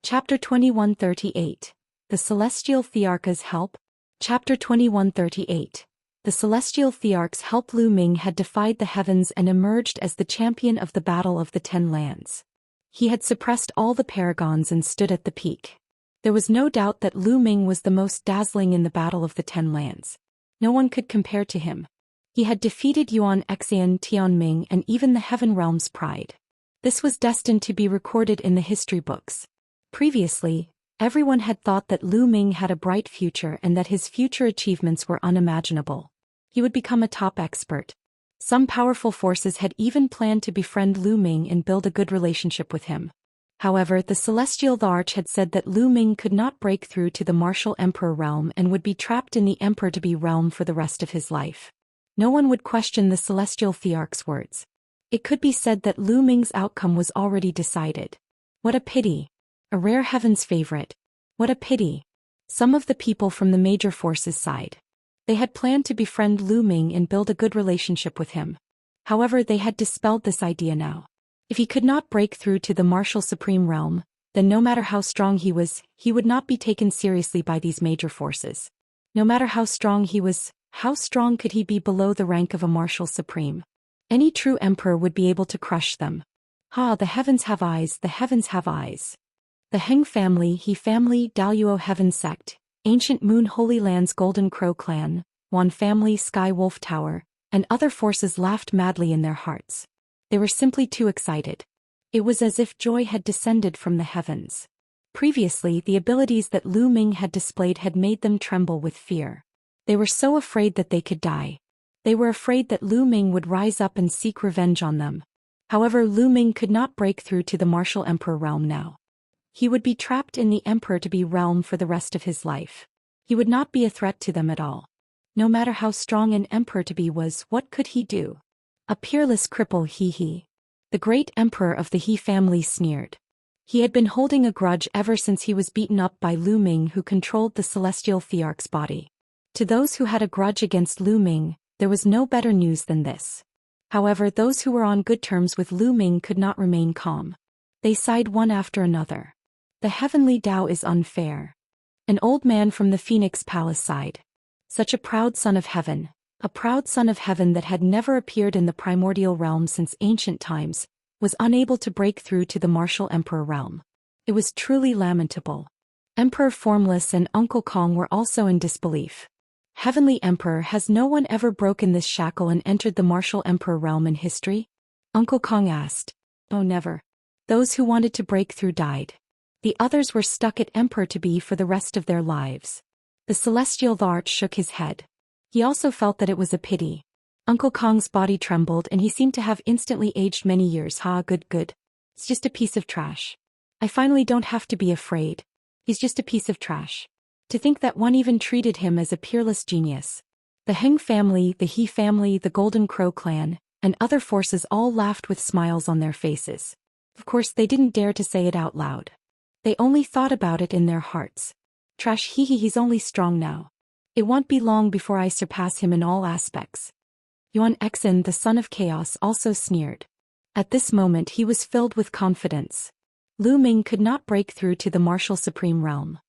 Chapter 2138. The Celestial Thearch's Help. Chapter 2138. The Celestial Thearch's help. Lu Ming had defied the heavens and emerged as the champion of the Battle of the Ten Lands. He had suppressed all the paragons and stood at the peak. There was no doubt that Lu Ming was the most dazzling in the Battle of the Ten Lands. No one could compare to him. He had defeated Yuan, Xian, Tianming, and even the Heaven Realm's pride. This was destined to be recorded in the history books. Previously, everyone had thought that Lu Ming had a bright future and that his future achievements were unimaginable. He would become a top expert. Some powerful forces had even planned to befriend Lu Ming and build a good relationship with him. However, the Celestial Thearch had said that Lu Ming could not break through to the Martial Emperor realm and would be trapped in the Emperor-to-be realm for the rest of his life. No one would question the Celestial Thearch's words. It could be said that Lu Ming's outcome was already decided. What a pity. A rare heaven's favorite. What a pity. Some of the people from the major forces sighed. They had planned to befriend Lu Ming and build a good relationship with him. However, they had dispelled this idea now. If he could not break through to the Martial Supreme Realm, then no matter how strong he was, he would not be taken seriously by these major forces. No matter how strong he was, how strong could he be below the rank of a Martial Supreme? Any true emperor would be able to crush them. The heavens have eyes, the heavens have eyes. The Heng family, He family, Daoist Heaven sect, Ancient Moon Holy Land's Golden Crow clan, Yuan family, Sky Wolf Tower, and other forces laughed madly in their hearts. They were simply too excited. It was as if joy had descended from the heavens. Previously, the abilities that Lu Ming had displayed had made them tremble with fear. They were so afraid that they could die. They were afraid that Lu Ming would rise up and seek revenge on them. However, Lu Ming could not break through to the Martial Emperor realm now. He would be trapped in the Emperor-to-be realm for the rest of his life. He would not be a threat to them at all. No matter how strong an Emperor-to-be was, what could he do? A peerless cripple, he. The great emperor of the He family sneered. He had been holding a grudge ever since he was beaten up by Lu Ming, who controlled the Celestial Thearch's body. To those who had a grudge against Lu Ming, there was no better news than this. However, those who were on good terms with Lu Ming could not remain calm. They sighed one after another. The heavenly Tao is unfair. An old man from the Phoenix Palace sighed. Such a proud son of heaven, a proud son of heaven that had never appeared in the primordial realm since ancient times, was unable to break through to the Martial Emperor realm. It was truly lamentable. Emperor Formless and Uncle Kong were also in disbelief. Heavenly Emperor, has no one ever broken this shackle and entered the Martial Emperor realm in history? Uncle Kong asked. Oh, never. Those who wanted to break through died. The others were stuck at Emperor-to-be for the rest of their lives. The Celestial Thearch shook his head. He also felt that it was a pity. Uncle Kong's body trembled and he seemed to have instantly aged many years. Good. It's just a piece of trash. I finally don't have to be afraid. He's just a piece of trash. To think that one even treated him as a peerless genius. The Heng family, the He family, the Golden Crow clan, and other forces all laughed with smiles on their faces. Of course, they didn't dare to say it out loud. They only thought about it in their hearts. Trash, he's only strong now. It won't be long before I surpass him in all aspects. Yuan Exin, the son of chaos, also sneered. At this moment he was filled with confidence. Lu Ming could not break through to the Martial Supreme Realm.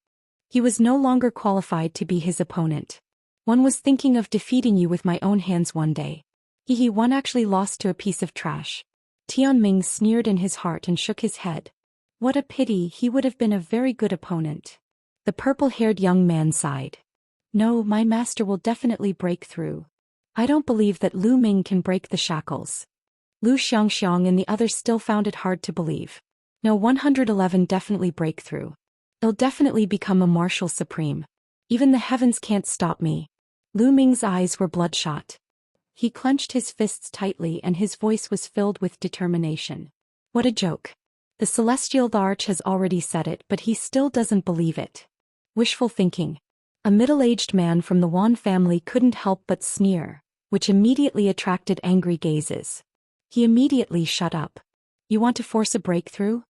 He was no longer qualified to be his opponent. One was thinking of defeating you with my own hands one day. One actually lost to a piece of trash. Tianming sneered in his heart and shook his head. What a pity, he would have been a very good opponent. The purple-haired young man sighed. No, my master will definitely break through. I don't believe that Lu Ming can break the shackles. Lu Xianxia and the others still found it hard to believe. No, 111 definitely break through. I'll definitely become a Martial Supreme. Even the heavens can't stop me. Lu Ming's eyes were bloodshot. He clenched his fists tightly and his voice was filled with determination. What a joke. The Celestial Thearch has already said it, but he still doesn't believe it. Wishful thinking. A middle-aged man from the Yuan family couldn't help but sneer, which immediately attracted angry gazes. He immediately shut up. You want to force a breakthrough?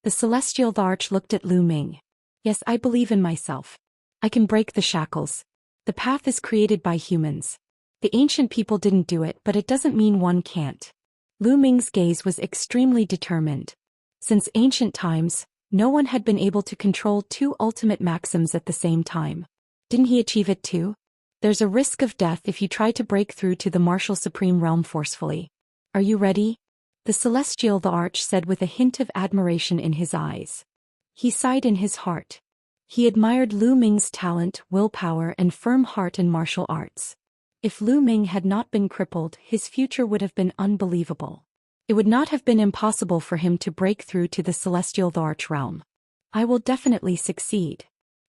The Celestial Thearch looked at Lu Ming. Yes, I believe in myself. I can break the shackles. The path is created by humans. The ancient people didn't do it, but it doesn't mean one can't. Lu Ming's gaze was extremely determined. Since ancient times, No one had been able to control two ultimate maxims at the same time. Didn't he achieve it too? There's a risk of death if you try to break through to the martial supreme realm forcefully. Are you ready? The celestial Thearch said with a hint of admiration in his eyes. He sighed in his heart. He admired Lu Ming's talent, willpower, and firm heart in martial arts. If Lu Ming had not been crippled, his future would have been unbelievable. It would not have been impossible for him to break through to the celestial Thearch realm. I will definitely succeed.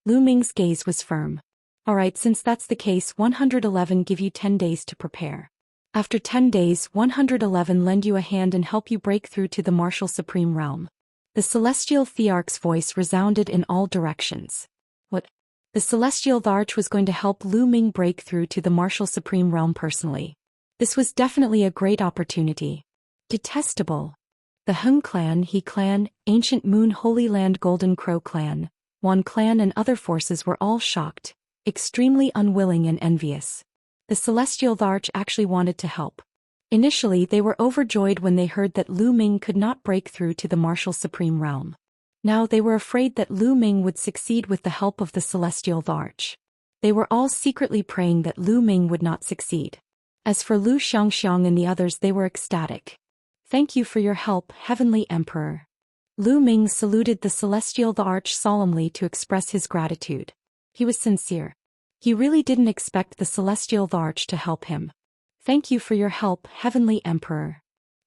Lu Ming's gaze was firm. Alright, since that's the case, 111 give you 10 days to prepare. After 10 days, 111 lend you a hand and help you break through to the martial supreme realm. The celestial Thearch's voice resounded in all directions. What? The celestial Thearch was going to help Lu Ming break through to the martial supreme realm personally. This was definitely a great opportunity. Detestable. The Hung clan, He clan, Ancient Moon Holy Land Golden Crow clan, Yuan clan and other forces were all shocked, extremely unwilling and envious. The celestial Thearch actually wanted to help. Initially they were overjoyed when they heard that Lu Ming could not break through to the martial supreme realm. Now they were afraid that Lu Ming would succeed with the help of the celestial Thearch. They were all secretly praying that Lu Ming would not succeed. As for Lu Xianxia and the others, they were ecstatic. Thank you for your help, Heavenly Emperor. Lu Ming saluted the celestial Thearch solemnly to express his gratitude. He was sincere. He really didn't expect the celestial Thearch to help him. Thank you for your help, Heavenly Emperor.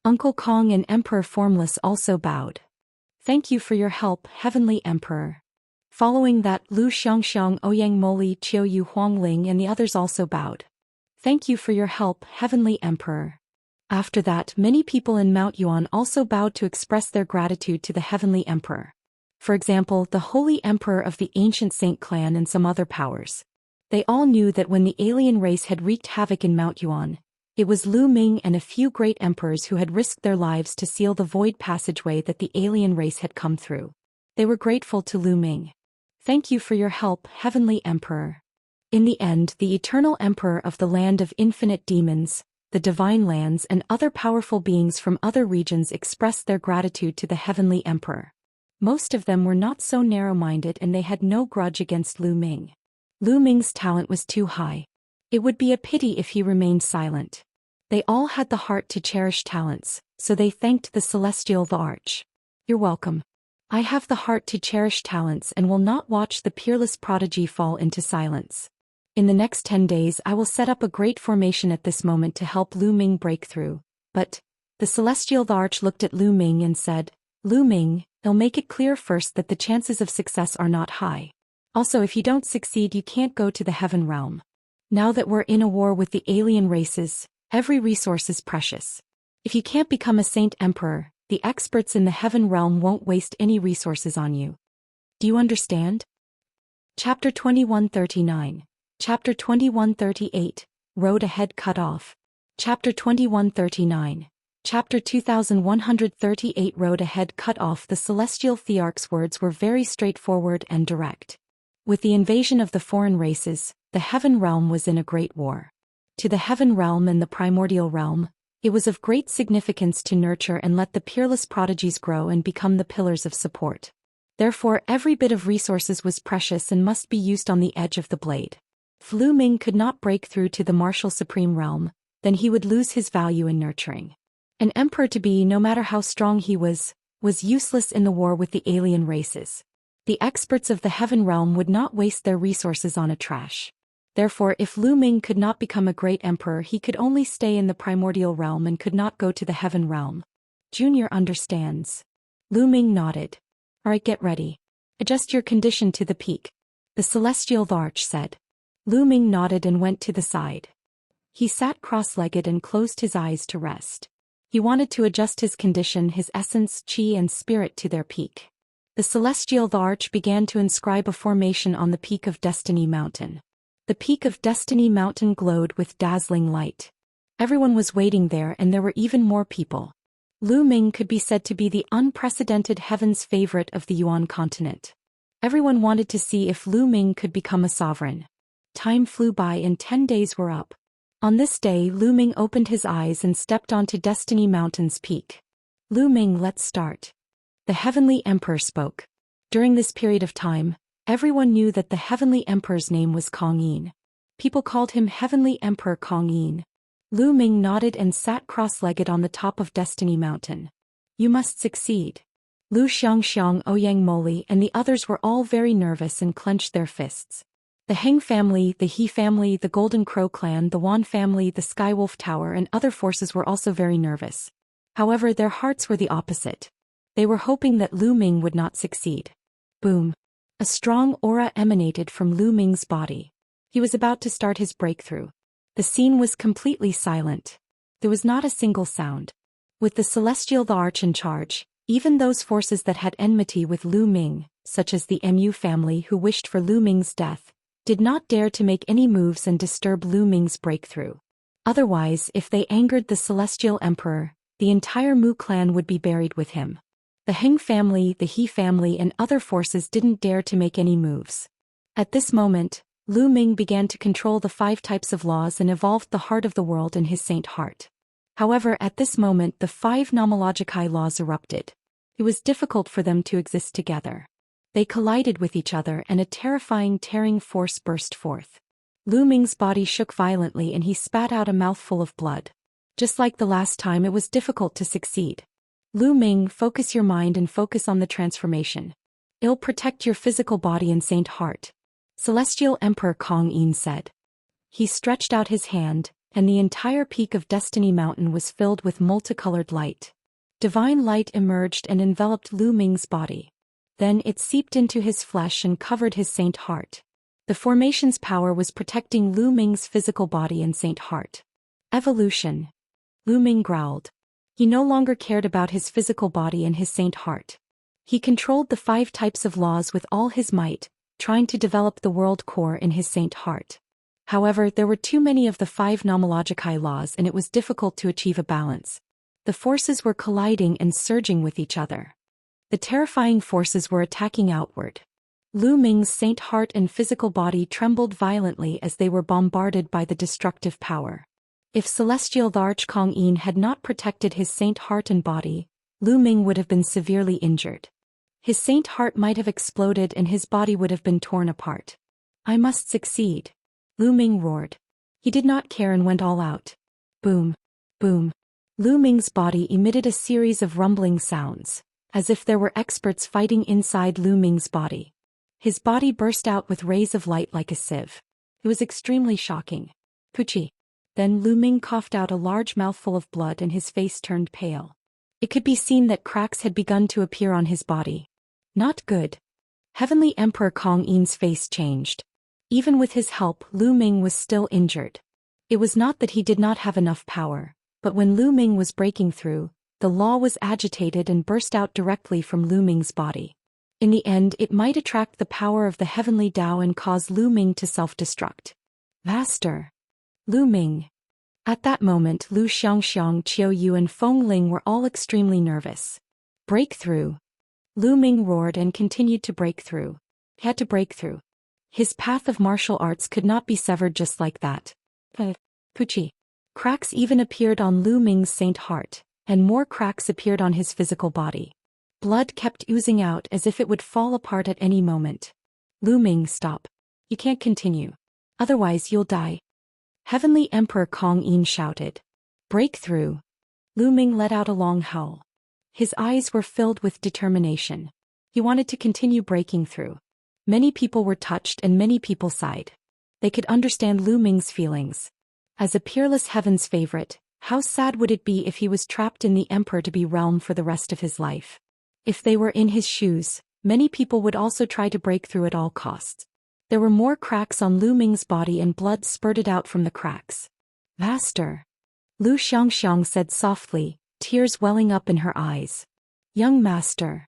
Uncle Kong and Emperor Formless also bowed. Thank you for your help, Heavenly Emperor. Following that, Lu Xiangxiang, Ouyang Moli, Qiu Yu Huangling and the others also bowed. Thank you for your help, Heavenly Emperor. After that, many people in Mount Yuan also bowed to express their gratitude to the Heavenly Emperor. For example, the Holy Emperor of the Ancient Saint clan and some other powers. They all knew that when the alien race had wreaked havoc in Mount Yuan, it was Lu Ming and a few great emperors who had risked their lives to seal the void passageway that the alien race had come through. They were grateful to Lu Ming. Thank you for your help, Heavenly Emperor. In the end, the eternal emperor of the land of infinite demons, the divine lands and other powerful beings from other regions expressed their gratitude to the Heavenly Emperor. Most of them were not so narrow-minded and they had no grudge against Lu Ming. Lu Ming's talent was too high. It would be a pity if he remained silent. They all had the heart to cherish talents, so they thanked the celestial Thearch. You're welcome. I have the heart to cherish talents and will not watch the peerless prodigy fall into silence. In the next 10 days I will set up a great formation at this moment to help Lu Ming break through. But, the celestial Thearch looked at Lu Ming and said, Lu Ming, I'll make it clear first that the chances of success are not high. Also, if you don't succeed you can't go to the heaven realm. Now that we're in a war with the alien races, every resource is precious. If you can't become a saint emperor, the experts in the heaven realm won't waste any resources on you. Do you understand? Chapter 2139. Chapter 2138, Road Ahead Cut Off. Chapter 2139. Chapter 2138 Road Ahead Cut Off. The celestial Thearch's words were very straightforward and direct. With the invasion of the foreign races, the heaven realm was in a great war. To the heaven realm and the primordial realm, it was of great significance to nurture and let the peerless prodigies grow and become the pillars of support. Therefore, every bit of resources was precious and must be used on the edge of the blade. If Lu Ming could not break through to the martial supreme realm, then he would lose his value in nurturing. An emperor to be, no matter how strong he was useless in the war with the alien races. The experts of the heaven realm would not waste their resources on a trash. Therefore, if Lu Ming could not become a great emperor, he could only stay in the primordial realm and could not go to the heaven realm. Junior understands. Lu Ming nodded. Alright, get ready. Adjust your condition to the peak. The celestial Thearch said. Lu Ming nodded and went to the side. He sat cross-legged and closed his eyes to rest. He wanted to adjust his condition, his essence, chi and spirit to their peak. The celestial Thearch began to inscribe a formation on the peak of Destiny Mountain. The peak of Destiny Mountain glowed with dazzling light. Everyone was waiting there and there were even more people. Lu Ming could be said to be the unprecedented heaven's favorite of the Yuan continent. Everyone wanted to see if Lu Ming could become a sovereign. Time flew by and 10 days were up. On this day, Lu Ming opened his eyes and stepped onto Destiny Mountain's peak. Lu Ming, let's start. The Heavenly Emperor spoke. During this period of time, everyone knew that the Heavenly Emperor's name was Kong Yin. People called him Heavenly Emperor Kong Yin. Lu Ming nodded and sat cross-legged on the top of Destiny Mountain. You must succeed. Lu Xianxia, Ouyang Moli and the others were all very nervous and clenched their fists. The Heng family, the He family, the Golden Crow clan, the Yuan family, the Skywolf Tower and other forces were also very nervous. However, their hearts were the opposite. They were hoping that Lu Ming would not succeed. Boom. A strong aura emanated from Lu Ming's body. He was about to start his breakthrough. The scene was completely silent. There was not a single sound. With the celestial Thearch in charge, even those forces that had enmity with Lu Ming, such as the Mu family who wished for Lu Ming's death, did not dare to make any moves and disturb Lu Ming's breakthrough. Otherwise, if they angered the celestial emperor, the entire Mu clan would be buried with him. The Heng family, the He family and other forces didn't dare to make any moves. At this moment, Lu Ming began to control the 5 types of laws and evolved the heart of the world in his saint heart. However, at this moment the 5 nomological laws erupted. It was difficult for them to exist together. They collided with each other and a terrifying tearing force burst forth. Lu Ming's body shook violently and he spat out a mouthful of blood. Just like the last time, it was difficult to succeed. Lu Ming, focus your mind and focus on the transformation. It'll protect your physical body and saint heart. Celestial Emperor Kong Yin said. He stretched out his hand, and the entire peak of Destiny Mountain was filled with multicolored light. Divine light emerged and enveloped Lu Ming's body. Then it seeped into his flesh and covered his saint heart. The formation's power was protecting Lu Ming's physical body and saint heart. Evolution. Lu Ming growled. He no longer cared about his physical body and his saint heart. He controlled the 5 types of laws with all his might, trying to develop the world core in his saint heart. However, there were too many of the 5 nomological laws and it was difficult to achieve a balance. The forces were colliding and surging with each other. The terrifying forces were attacking outward. Lu Ming's saint heart and physical body trembled violently as they were bombarded by the destructive power. If Celestial Thearch Kong Yin had not protected his saint heart and body, Lu Ming would have been severely injured. His saint heart might have exploded and his body would have been torn apart. I must succeed. Lu Ming roared. He did not care and went all out. Boom. Boom. Lu Ming's body emitted a series of rumbling sounds, as if there were experts fighting inside Lu Ming's body. His body burst out with rays of light like a sieve. It was extremely shocking. Puchi. Then Lu Ming coughed out a large mouthful of blood and his face turned pale. It could be seen that cracks had begun to appear on his body. Not good. Heavenly Emperor Kong Yin's face changed. Even with his help, Lu Ming was still injured. It was not that he did not have enough power, but when Lu Ming was breaking through, the law was agitated and burst out directly from Lu Ming's body. In the end, it might attract the power of the heavenly Tao and cause Lu Ming to self-destruct. Vaster. Lu Ming. At that moment, Lu Xianxiang, Qiu Yu and Feng Ling were all extremely nervous. Breakthrough. Lu Ming roared and continued to break through. He had to break through. His path of martial arts could not be severed just like that. Puchi. Cracks even appeared on Lu Ming's saint heart, and more cracks appeared on his physical body. Blood kept oozing out as if it would fall apart at any moment. Lu Ming, stop. You can't continue. Otherwise you'll die. Heavenly Emperor Kong Yin shouted. Breakthrough. Lu Ming let out a long howl. His eyes were filled with determination. He wanted to continue breaking through. Many people were touched and many people sighed. They could understand Lu Ming's feelings. As a peerless heaven's favorite, how sad would it be if he was trapped in the Emperor to be realm for the rest of his life? If they were in his shoes, many people would also try to break through at all costs. There were more cracks on Lu Ming's body and blood spurted out from the cracks. Vaster. Lu Xianxiang said softly, tears welling up in her eyes. Young master.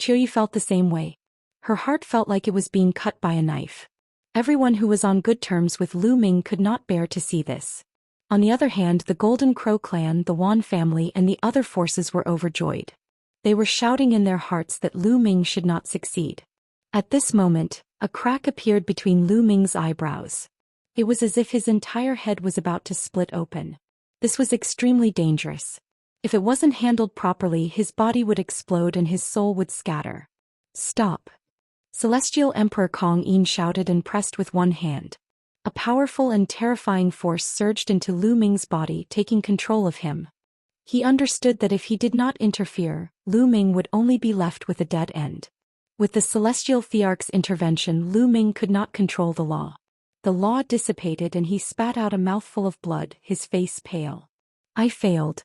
Qiu felt the same way. Her heart felt like it was being cut by a knife. Everyone who was on good terms with Lu Ming could not bear to see this. On the other hand, the Golden Crow clan, the Yuan family and the other forces were overjoyed. They were shouting in their hearts that Lu Ming should not succeed. At this moment, a crack appeared between Lu Ming's eyebrows. It was as if his entire head was about to split open. This was extremely dangerous. If it wasn't handled properly, his body would explode and his soul would scatter. Stop. Celestial Emperor Kong Yin shouted and pressed with one hand. A powerful and terrifying force surged into Lu Ming's body, taking control of him. He understood that if he did not interfere, Lu Ming would only be left with a dead end. With the Celestial Thearch's intervention, Lu Ming could not control the law. The law dissipated and he spat out a mouthful of blood, his face pale. I failed.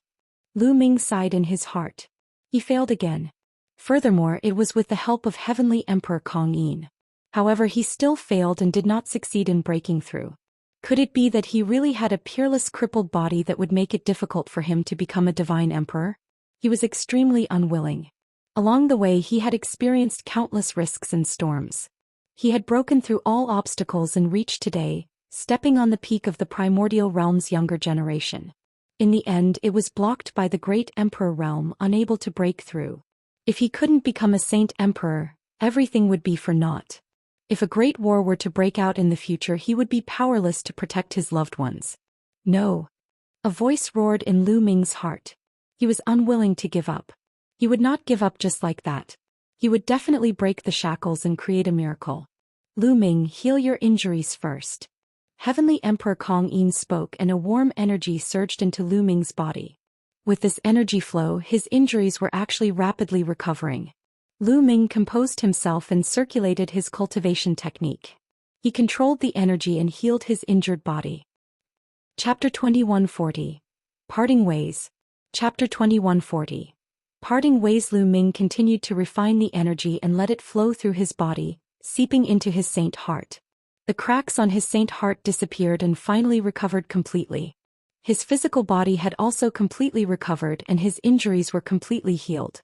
Lu Ming sighed in his heart. He failed again. Furthermore, it was with the help of Heavenly Emperor Kong Yin. However, he still failed and did not succeed in breaking through. Could it be that he really had a peerless crippled body that would make it difficult for him to become a divine emperor? He was extremely unwilling. Along the way he had experienced countless risks and storms. He had broken through all obstacles and reached today, stepping on the peak of the primordial realm's younger generation. In the end, it was blocked by the great emperor realm, unable to break through. If he couldn't become a saint emperor, everything would be for naught. If a great war were to break out in the future, he would be powerless to protect his loved ones. No. A voice roared in Lu Ming's heart. He was unwilling to give up. He would not give up just like that. He would definitely break the shackles and create a miracle. Lu Ming, heal your injuries first. Heavenly Emperor Kong Yin spoke and a warm energy surged into Lu Ming's body. With this energy flow, his injuries were actually rapidly recovering. Lu Ming composed himself and circulated his cultivation technique. He controlled the energy and healed his injured body. Chapter 2140. Parting Ways. Chapter 2140. Parting Ways. Lu Ming continued to refine the energy and let it flow through his body, seeping into his saint heart. The cracks on his saint heart disappeared and finally recovered completely. His physical body had also completely recovered and his injuries were completely healed.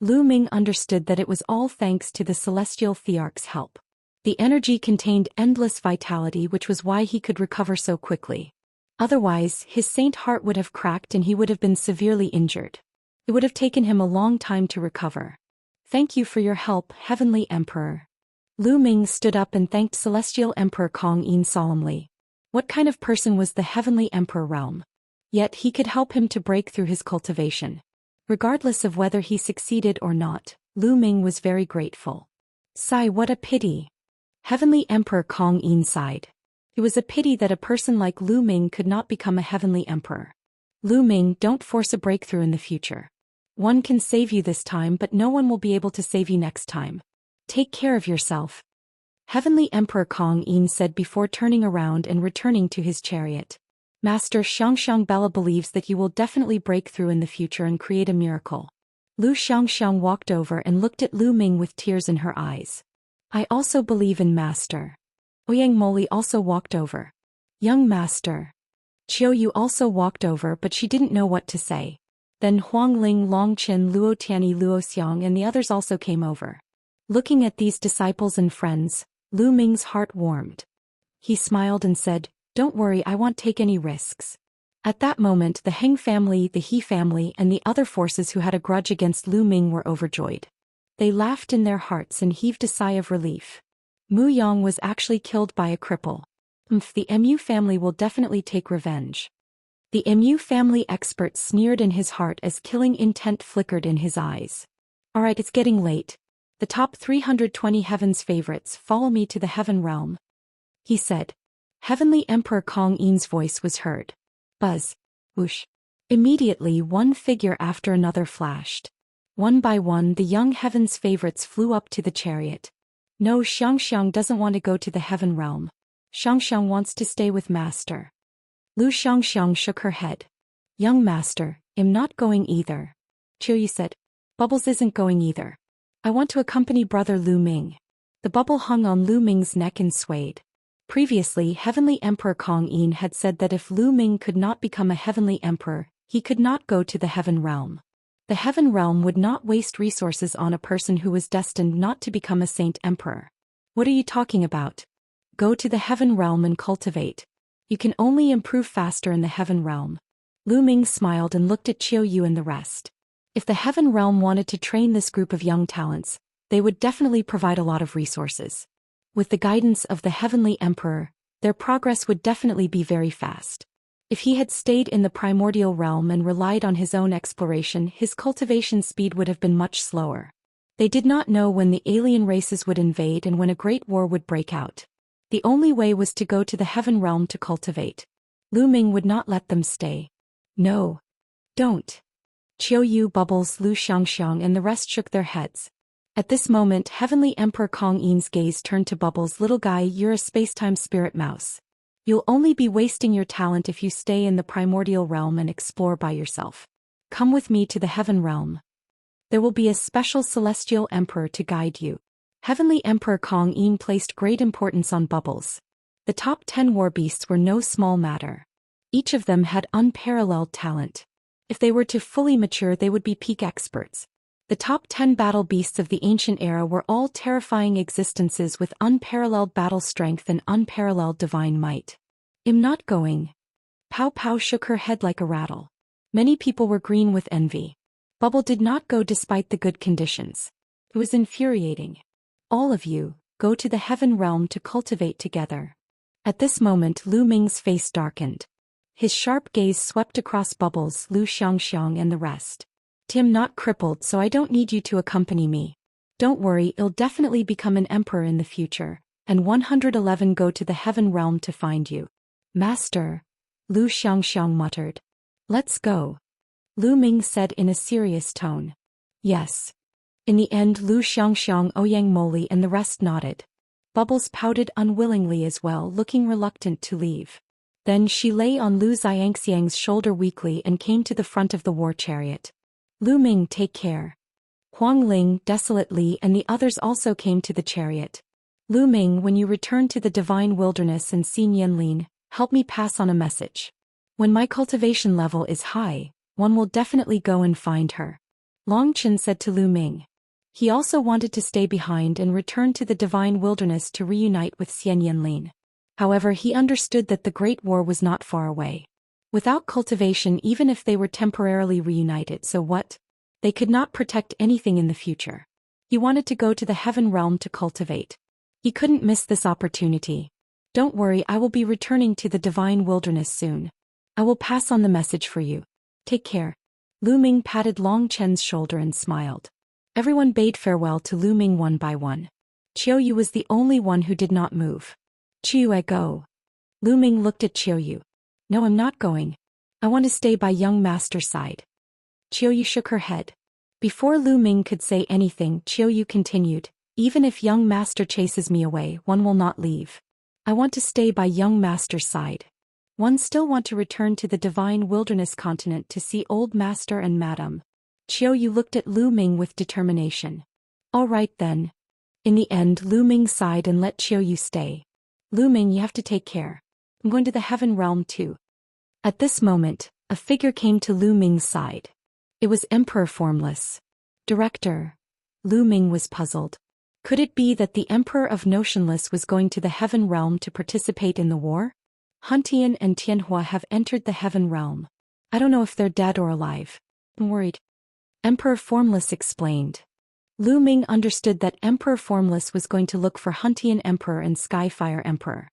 Lu Ming understood that it was all thanks to the Celestial Thearch's help. The energy contained endless vitality, which was why he could recover so quickly. Otherwise, his saint heart would have cracked and he would have been severely injured. It would have taken him a long time to recover. Thank you for your help, Heavenly Emperor. Lu Ming stood up and thanked Celestial Emperor Kong Yin solemnly. What kind of person was the Heavenly Emperor realm? Yet he could help him to break through his cultivation. Regardless of whether he succeeded or not, Lu Ming was very grateful. Sigh, what a pity. Heavenly Emperor Kong Yin sighed. It was a pity that a person like Lu Ming could not become a heavenly emperor. Lu Ming, don't force a breakthrough in the future. One can save you this time, but no one will be able to save you next time. Take care of yourself. Heavenly Emperor Kong Yin said before turning around and returning to his chariot. Master Xianxia believes that you will definitely break through in the future and create a miracle. Lu Xianxia walked over and looked at Lu Ming with tears in her eyes. I also believe in Master. Ouyang Moli also walked over. Young Master. Qiu Yu also walked over, but she didn't know what to say. Then Huang Ling, Long Qin, Luo Tianyi, Luo Xiang and the others also came over. Looking at these disciples and friends, Lu Ming's heart warmed. He smiled and said, Don't worry, I won't take any risks. At that moment the Heng family, the He family and the other forces who had a grudge against Lu Ming were overjoyed. They laughed in their hearts and heaved a sigh of relief. Mu Yang was actually killed by a cripple. The Mu family will definitely take revenge. The Mu family expert sneered in his heart as killing intent flickered in his eyes. Alright, it's getting late. The top 320 heaven's favorites follow me to the heaven realm, he said. Heavenly Emperor Kong Yin's voice was heard. Buzz. Whoosh. Immediately one figure after another flashed. One by one the young heaven's favorites flew up to the chariot. No, Xianxia doesn't want to go to the heaven realm. Xianxia wants to stay with Master. Lu Xianxia shook her head. Young Master, I'm not going either. Qiu said. Bubbles isn't going either. I want to accompany brother Lu Ming. The bubble hung on Lu Ming's neck and swayed. Previously, Heavenly Emperor Kong Yin had said that if Lu Ming could not become a heavenly emperor, he could not go to the heaven realm. The heaven realm would not waste resources on a person who was destined not to become a saint emperor. What are you talking about? Go to the heaven realm and cultivate. You can only improve faster in the heaven realm. Lu Ming smiled and looked at Qiu Yu and the rest. If the heaven realm wanted to train this group of young talents, they would definitely provide a lot of resources. With the guidance of the heavenly emperor, their progress would definitely be very fast. If he had stayed in the primordial realm and relied on his own exploration, his cultivation speed would have been much slower. They did not know when the alien races would invade and when a great war would break out. The only way was to go to the heaven realm to cultivate. Lu Ming would not let them stay. No. Don't. Qiu Yu, Bubbles, Lu Xianxiang and the rest shook their heads. At this moment Heavenly Emperor Kong Yin's gaze turned to Bubbles. Little guy, you're a spacetime spirit mouse. You'll only be wasting your talent if you stay in the primordial realm and explore by yourself. Come with me to the heaven realm. There will be a special celestial emperor to guide you. Heavenly Emperor Kong Yin placed great importance on Bubbles. The top 10 war beasts were no small matter. Each of them had unparalleled talent. If they were to fully mature, they would be peak experts. The top 10 battle beasts of the ancient era were all terrifying existences with unparalleled battle strength and unparalleled divine might. I'm not going. Pow Pow shook her head like a rattle. Many people were green with envy. Bubble did not go despite the good conditions. It was infuriating. All of you, go to the heaven realm to cultivate together. At this moment Lu Ming's face darkened. His sharp gaze swept across Bubbles, Lu Xianxiang and the rest. I'm not crippled, so I don't need you to accompany me. Don't worry, I'll definitely become an emperor in the future, and 111 go to the heaven realm to find you. Master, Lu Xianxiang muttered. Let's go. Lu Ming said in a serious tone. Yes. In the end Lu Xianxiang, Ouyang Moli and the rest nodded. Bubbles pouted unwillingly as well, looking reluctant to leave. Then she lay on Lu Xianxiang's shoulder weakly and came to the front of the war chariot. Lu Ming, take care. Huang Ling, Desolate Li and the others also came to the chariot. Lu Ming, when you return to the divine wilderness and see Nianlin, help me pass on a message. When my cultivation level is high, one will definitely go and find her. Long Chen said to Lu Ming. He also wanted to stay behind and return to the divine wilderness to reunite with Nianlin. However, he understood that the Great War was not far away. Without cultivation, even if they were temporarily reunited, so what? They could not protect anything in the future. He wanted to go to the heaven realm to cultivate. He couldn't miss this opportunity. Don't worry, I will be returning to the divine wilderness soon. I will pass on the message for you. Take care. Lu Ming patted Long Chen's shoulder and smiled. Everyone bade farewell to Lu Ming one by one. Qiu Yu was the only one who did not move. Qiu, I go. Lu Ming looked at Qiu Yu. No, I'm not going. I want to stay by young master's side. Qiu Yu shook her head. Before Lu Ming could say anything, Qiu Yu continued, even if young master chases me away, one will not leave. I want to stay by young master's side. One still want to return to the divine wilderness continent to see old master and madam. Qiu Yu looked at Lu Ming with determination. All right then. In the end, Lu Ming sighed and let Qiu Yu stay. Lu Ming, you have to take care. I'm going to the heaven realm too. At this moment, a figure came to Lu Ming's side. It was Emperor Formless. Director. Lu Ming was puzzled. Could it be that the Emperor of Notionless was going to the heaven realm to participate in the war? Huntian and Tianhua have entered the heaven realm. I don't know if they're dead or alive. I'm worried. Emperor Formless explained. Lu Ming understood that Emperor Formless was going to look for Huntian Emperor and Skyfire Emperor.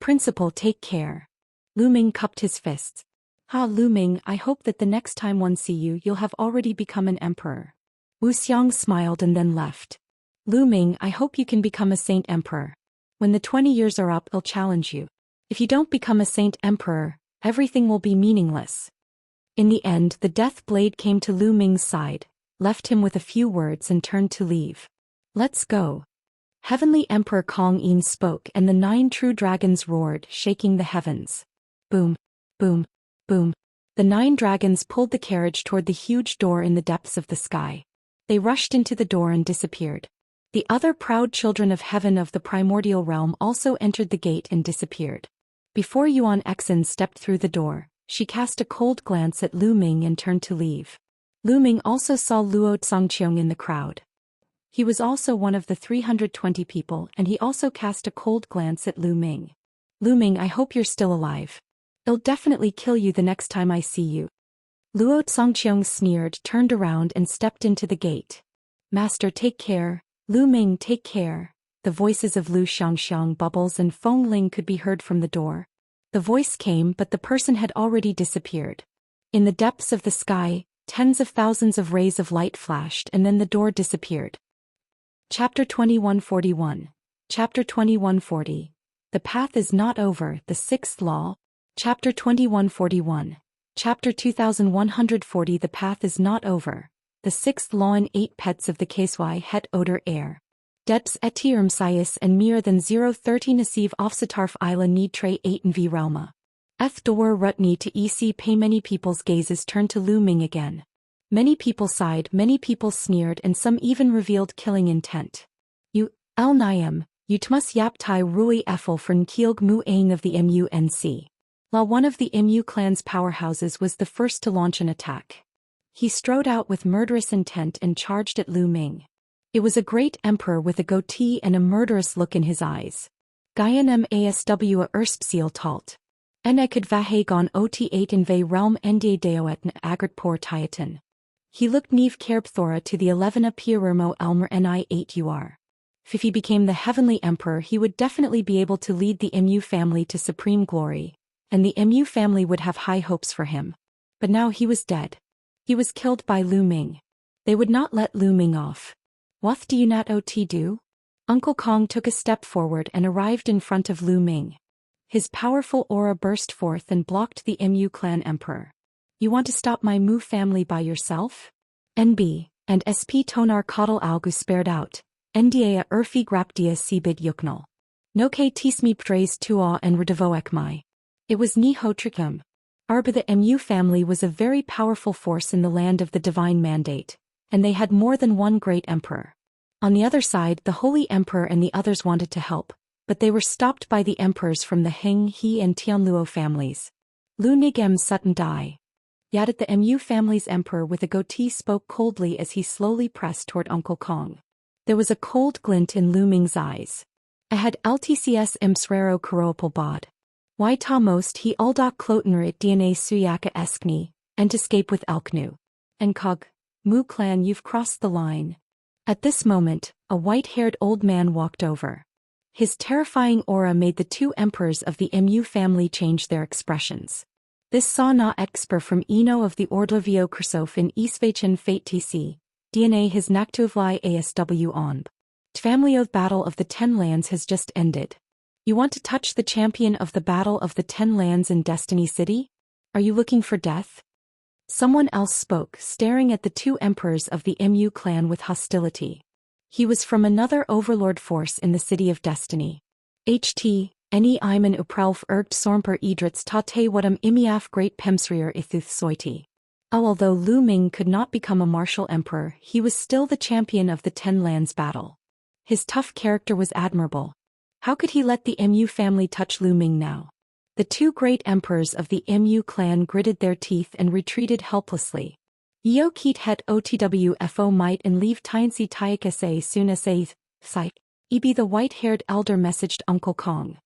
Principal, take care. Lu Ming cupped his fists. Lu Ming, I hope that the next time one see you, you'll have already become an emperor. Wuxia smiled and then left. Lu Ming, I hope you can become a saint emperor. When the 20 years are up, I'll challenge you. If you don't become a saint emperor, everything will be meaningless. In the end, the death blade came to Lu Ming's side, left him with a few words and turned to leave. Let's go. Heavenly Emperor Kong Yin spoke and the 9 true dragons roared, shaking the heavens. Boom, boom, boom. The 9 dragons pulled the carriage toward the huge door in the depths of the sky. They rushed into the door and disappeared. The other proud children of heaven of the primordial realm also entered the gate and disappeared. Before Yuan Exen stepped through the door, she cast a cold glance at Lu Ming and turned to leave. Lu Ming also saw Luo Zhangqiang in the crowd. He was also one of the 320 people and he also cast a cold glance at Lu Ming. Lu Ming, I hope you're still alive. I'll definitely kill you the next time I see you. Luo Zhangqiang sneered, turned around and stepped into the gate. Master, take care. Lu Ming, take care. The voices of Lu Xianxiang, Bubbles and Feng Ling could be heard from the door. The voice came, but the person had already disappeared. In the depths of the sky, tens of thousands of rays of light flashed and then the door disappeared. Chapter 2141. Chapter 2140. The path is not over, the sixth law. Chapter 2141. Chapter 2140. The path is not over. The sixth law in 8 pets of the Ksy het oder air. Deps etirum sias and meer than 030 nasiv offsatarf isla need tray 8 and v realma. F door rutni to ec pay. Many people's gazes turned to Lu Ming again. Many people sighed, many people sneered, and some even revealed killing intent. You, El Niam, you tmus yap tai rui effel for Nkielg mu aing of the MUNC. La, one of the MU clan's powerhouses, was the first to launch an attack. He strode out with murderous intent and charged at Lu Ming. It was a great emperor with a goatee and a murderous look in his eyes. Gaian masw a erspseal talt. En ekad vahagon ot8 in ve realm nda daoetn agert por tiatan. He looked Neve Kerbthora to the 11 Pierermo Elmer ni8 ur. If he became the heavenly emperor, he would definitely be able to lead the MU family to supreme glory, and the MU family would have high hopes for him. But now he was dead. He was killed by Lu Ming. They would not let Lu Ming off. What do you not ot do? Uncle Kong took a step forward and arrived in front of Lu Ming. His powerful aura burst forth and blocked the MU clan emperor. You want to stop my Mu family by yourself? NB, and SP Tonar Kodal Algu spared out, Nda Urfi Grapdia Sibid Yuknal. No K Tismi Praise Tua and Redavoek Mai. It was Ni Hotrikum. Arba, the MU family was a very powerful force in the land of the divine mandate, and they had more than one great emperor. On the other side, the Holy Emperor and the others wanted to help, but they were stopped by the emperors from the Heng, He and Tianluo families. Lu Nigem Sutton Dai. Yet at the MU family's emperor with a goatee spoke coldly as he slowly pressed toward Uncle Kong. There was a cold glint in Lu Ming's eyes. Ahead LTCS imsrero karoapal bod. Why ta most he aldok klotener it DNA suyaka eskni, and escape with Elknu. And Kog, Mu clan, you've crossed the line. At this moment, a white-haired old man walked over. His terrifying aura made the 2 emperors of the MU family change their expressions. This saw na exper from Eno of the Ordlovio Kursof in Isvechen Fate TC, DNA his Naktuvli ASW onb. Family of Battle of the 10 Lands has just ended. You want to touch the champion of the Battle of the 10 Lands in Destiny City? Are you looking for death? Someone else spoke, staring at the 2 emperors of the MU clan with hostility. He was from another overlord force in the City of Destiny. HT. Any Iman uprelf ergt sormper edrits tate wadam imiaf great pemsrier ithuth soiti. Although Lu Ming could not become a martial emperor, he was still the champion of the 10 Lands battle. His tough character was admirable. How could he let the MU family touch Lu Ming now? The 2 great emperors of the MU clan gritted their teeth and retreated helplessly. Yo keet het otwfo might and leave tiensi tiakase soon as a sight. Eb the white-haired elder messaged Uncle Kong.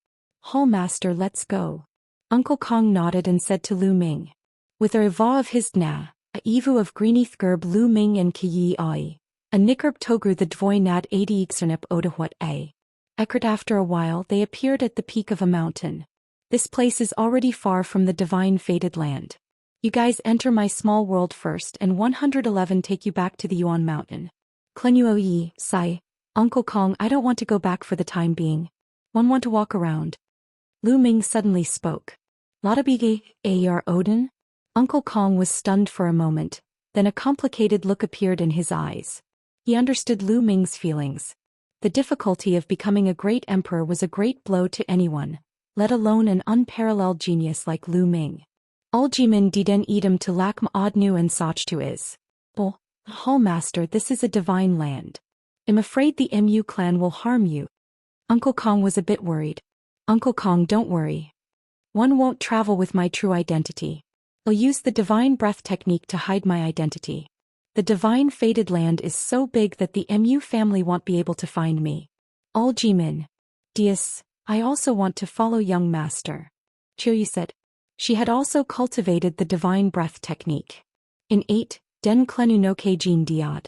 Hall master, let's go. Uncle Kong nodded and said to Lu Ming. With a riva of his dna, a evu of greeneath gerb Lu Ming and kiyi ai. A nikerb togru the dvoy nad 80 ixernip odahwat a. Ekert. After a while they appeared at the peak of a mountain. This place is already far from the divine fated land. You guys enter my small world first and 111 take you back to the Yuan mountain. Klenuo yi, sai. Uncle Kong, I don't want to go back for the time being. Want to walk around. Lu Ming suddenly spoke. Latabige, Ar Odin? Uncle Kong was stunned for a moment, then a complicated look appeared in his eyes. He understood Lu Ming's feelings. The difficulty of becoming a great emperor was a great blow to anyone, let alone an unparalleled genius like Lu Ming. Uljimin diden edem to lakm odnu and sochtu is. Oh, Hall master, this is a divine land. I'm afraid the MU clan will harm you. Uncle Kong was a bit worried. Uncle Kong, don't worry. One won't travel with my true identity. I'll use the divine breath technique to hide my identity. The divine fated land is so big that the MU family won't be able to find me. Uljimin. Dias, I also want to follow young master. Chiryu said. She had also cultivated the divine breath technique. In 8, Den Klenu no Kejin Diad.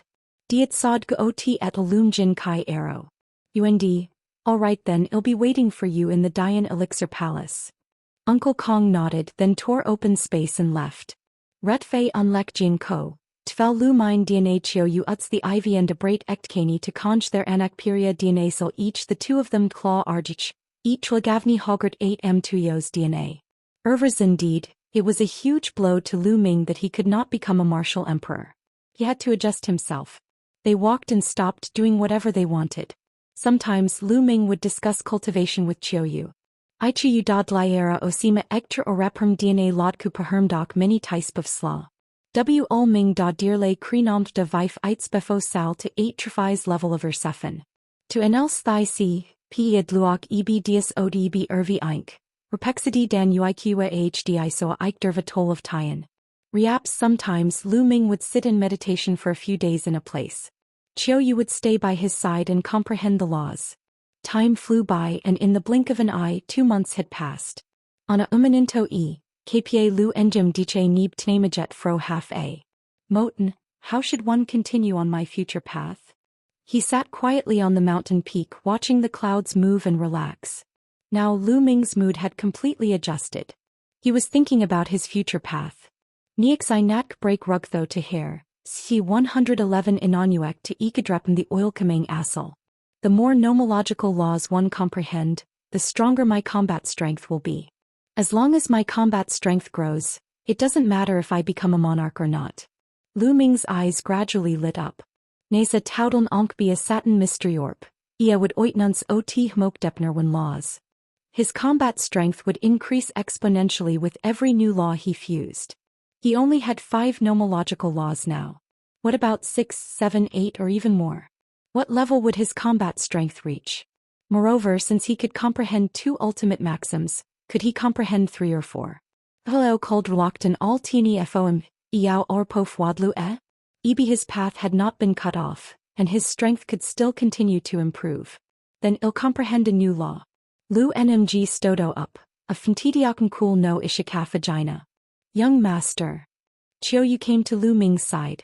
Diat Sod Got et Alum Jin Kai Arrow. UND. Alright then, I'll be waiting for you in the Dian Elixir Palace. Uncle Kong nodded, then tore open space and left. Retfei Unlek Jin Ko. Tvel Lu Ming DNA Chiao Yu Uts the Ivy and Debrat Ektkani to conj their Anakperia DNA Sil each the two of them claw Arjich, each Lagavni Hogart 8M Tuyos DNA. Ervers indeed, it was a huge blow to Lu Ming that he could not become a martial emperor. He had to adjust himself. They walked and stopped doing whatever they wanted. Sometimes Lu Ming would discuss cultivation with Chiao Yu. Ichi Yu dod liera osima ekter oreprum DNA lotku pahermdok many type of slaw. W ul Ming da dearle krenomt de vif eitz befo sal to 8 trifis level of Ursefen. To enels thigh c, p idluok eb dias od eb ervi eink. Repexidi dan uiqua hdi so eik derva toll of Tian. Riaps sometimes Lu Ming would sit in meditation for a few days in a place. Chiao Yu would stay by his side and comprehend the laws. Time flew by and in the blink of an eye 2 months had passed. On a umaninto e, kpa Lu engem diche neeb tnamajet fro half a. Moten, how should one continue on my future path? He sat quietly on the mountain peak watching the clouds move and relax. Now Lu Ming's mood had completely adjusted. He was thinking about his future path. Niexai natk break rugtho to hair, c 111 inanuek to ikadrepen the oil kamang asal. The more nomological laws one comprehend, the stronger my combat strength will be. As long as my combat strength grows, it doesn't matter if I become a monarch or not. Lu Ming's eyes gradually lit up. Nesa taudon onk be a satin mysteryorp, ia would oitnuns ot hmokdepner when laws. His combat strength would increase exponentially with every new law he fused. He only had 5 nomological laws now. What about 6, 7, 8 or even more? What level would his combat strength reach? Moreover, since he could comprehend 2 ultimate maxims, could he comprehend 3 or 4? Hello cold reluctant all teeny foam, iao orpof wadlu e? Ebi his path had not been cut off, and his strength could still continue to improve. Then he'll comprehend a new law. Lu nmg stodo up, a fntidiakon cool no ishika vagina. Young master. Chiao Yu came to Lu Ming's side.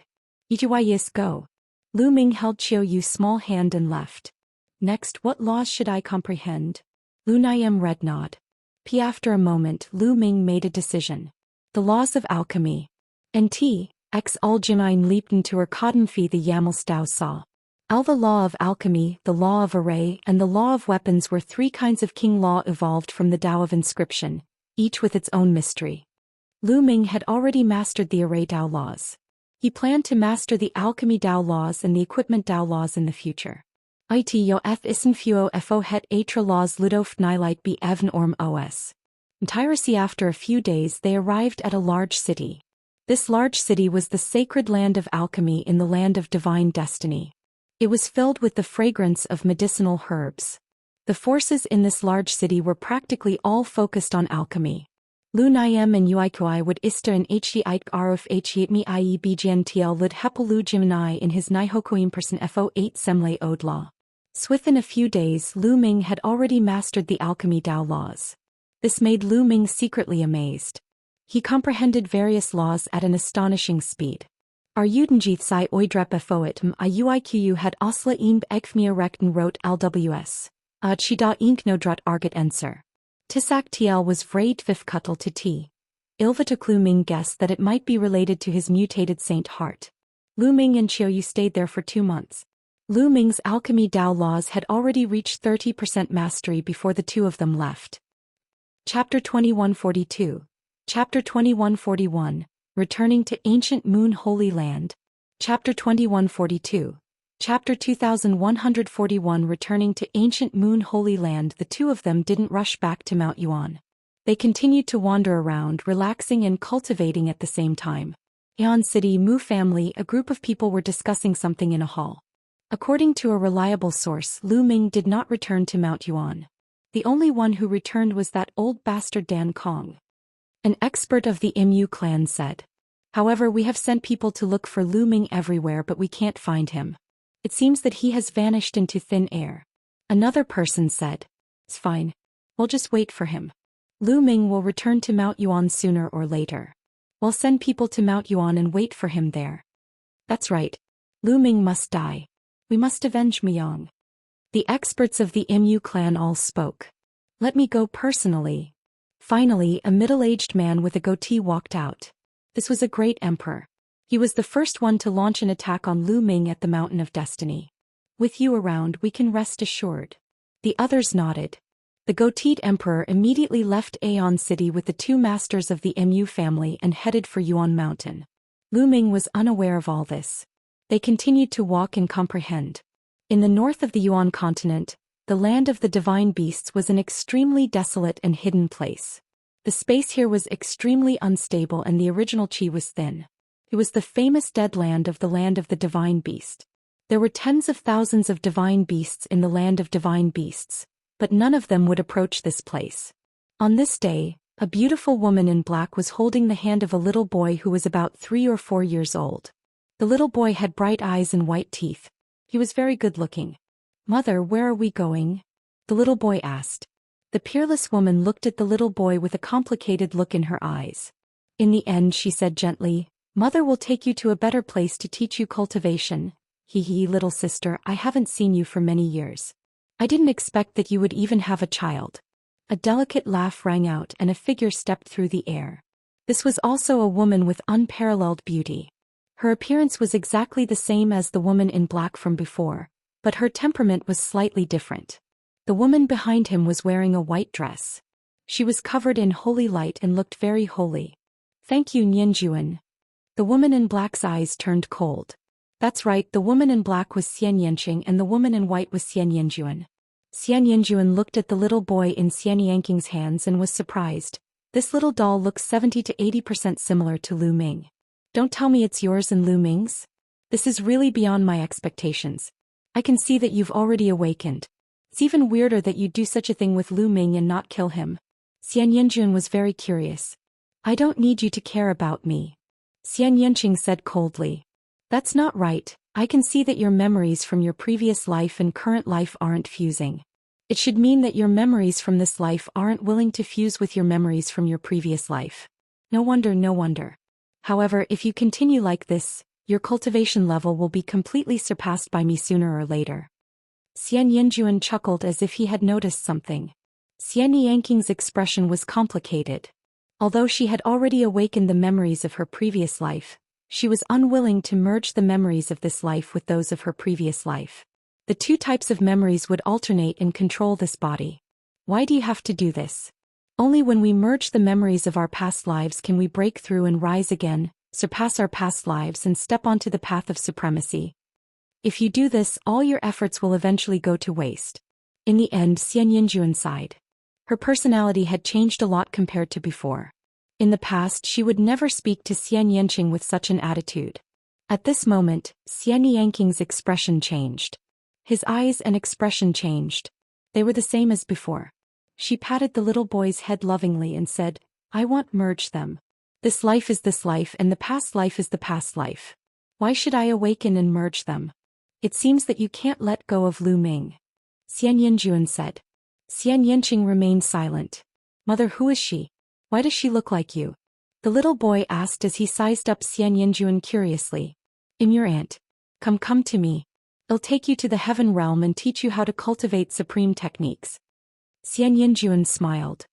Ijiwayis go. Lu Ming held Chiao Yu's small hand and left. Next, what laws should I comprehend? Lu Nayem red nod. After a moment, Lu Ming made a decision. The laws of alchemy. Nt. X Uljimin leaped into her cotton fee the Yaml Stau saw. The law of alchemy, the law of array, and the law of weapons were 3 kinds of king law evolved from the Tao of inscription, each with its own mystery. Lu Ming had already mastered the array Tao laws. He planned to master the alchemy Tao laws and the equipment Tao laws in the future. It yo f isenfuo fo het atra laws ludof nilite be even orm os. Entirely after a few days they arrived at a large city. This large city was the sacred land of alchemy in the land of divine destiny. It was filled with the fragrance of medicinal herbs. The forces in this large city were practically all focused on alchemy. Lu Nayem and Uikoi would ista and Hdi Ike Aruf Hmi ie Bgntl lid Hepelu Jimnai in his Nihokoim person fo8 Semle Odla. Within a few days Lu Ming had already mastered the alchemy Tao laws. This made Lu Ming secretly amazed. He comprehended various laws at an astonishing speed. Ar Udenjith Sai Oidrep foitm Iuiqu had Osla Imb Ekfmia Rekten wrote LWS. Chida Inknodrut Argat Enser. Tisak TL was Vrade Vifkuttel to T. Ilvatuk Lu Ming guessed that it might be related to his mutated saint heart. Lu Ming and Chiao Yu stayed there for 2 months. Lu Ming's alchemy Tao laws had already reached 30% mastery before the two of them left. Chapter 2142. Chapter 2141. Returning to Ancient Moon Holy Land. Chapter 2142. Chapter 2141 Returning to Ancient Moon Holy Land. The two of them didn't rush back to Mount Yuan. They continued to wander around, relaxing and cultivating at the same time. Yuan City Mu family, a group of people were discussing something in a hall. According to a reliable source, Lu Ming did not return to Mount Yuan. The only one who returned was that old bastard Dan Kong. An expert of the Mu clan said. However, we have sent people to look for Lu Ming everywhere, but we can't find him. It seems that he has vanished into thin air. Another person said. It's fine. We'll just wait for him. Lu Ming will return to Mount Yuan sooner or later. We'll send people to Mount Yuan and wait for him there. That's right. Lu Ming must die. We must avenge Muyang. The experts of the Mu clan all spoke. Let me go personally. Finally, a middle-aged man with a goatee walked out. This was a great emperor. He was the first one to launch an attack on Lu Ming at the Mountain of Destiny. With you around, we can rest assured. The others nodded. The goateed emperor immediately left Aeon City with the two masters of the Mu family and headed for Yuan Mountain. Lu Ming was unaware of all this. They continued to walk and comprehend. In the north of the Yuan continent, the land of the divine beasts was an extremely desolate and hidden place. The space here was extremely unstable and the original qi was thin. It was the famous dead land of the divine beast. There were tens of thousands of divine beasts in the land of divine beasts, but none of them would approach this place. On this day, a beautiful woman in black was holding the hand of a little boy who was about 3 or 4 years old. The little boy had bright eyes and white teeth. He was very good-looking. "Mother, where are we going?" the little boy asked. The peerless woman looked at the little boy with a complicated look in her eyes. In the end, she said gently, "Mother will take you to a better place to teach you cultivation. Hee, little sister, I haven't seen you for many years. I didn't expect that you would even have a child." A delicate laugh rang out and a figure stepped through the air. This was also a woman with unparalleled beauty. Her appearance was exactly the same as the woman in black from before, but her temperament was slightly different. The woman behind him was wearing a white dress. She was covered in holy light and looked very holy. "Thank you, Yuan." The woman in black's eyes turned cold. That's right, the woman in black was Xianxia and the woman in white was Yuan. Yuan looked at the little boy in Xianxia's hands and was surprised. This little doll looks 70 to 80% similar to Lu Ming. "Don't tell me it's yours and Lu Ming's? This is really beyond my expectations. I can see that you've already awakened. It's even weirder that you'd do such a thing with Lu Ming and not kill him." Xianxia was very curious. "I don't need you to care about me," Xianxia said coldly. "That's not right. I can see that your memories from your previous life and current life aren't fusing. It should mean that your memories from this life aren't willing to fuse with your memories from your previous life. No wonder. However, if you continue like this, your cultivation level will be completely surpassed by me sooner or later." Xianxia chuckled as if he had noticed something. Xianxia's expression was complicated. Although she had already awakened the memories of her previous life, she was unwilling to merge the memories of this life with those of her previous life. The two types of memories would alternate and control this body. "Why do you have to do this? Only when we merge the memories of our past lives can we break through and rise again, surpass our past lives and step onto the path of supremacy. If you do this, all your efforts will eventually go to waste." In the end, Xianxia sighed. Her personality had changed a lot compared to before. In the past, she would never speak to Xianxia with such an attitude. At this moment, Xianxia's expression changed. His eyes and expression changed. They were the same as before. She patted the little boy's head lovingly and said, "I won't merge them. This life is this life and the past life is the past life. Why should I awaken and merge them? It seems that you can't let go of Lu Ming," Xianxia said. Xianxia remained silent. "Mother, who is she? Why does she look like you?" the little boy asked as he sized up Xianxia curiously. "I'm your aunt. Come to me. I'll take you to the heaven realm and teach you how to cultivate supreme techniques." Xianxia smiled.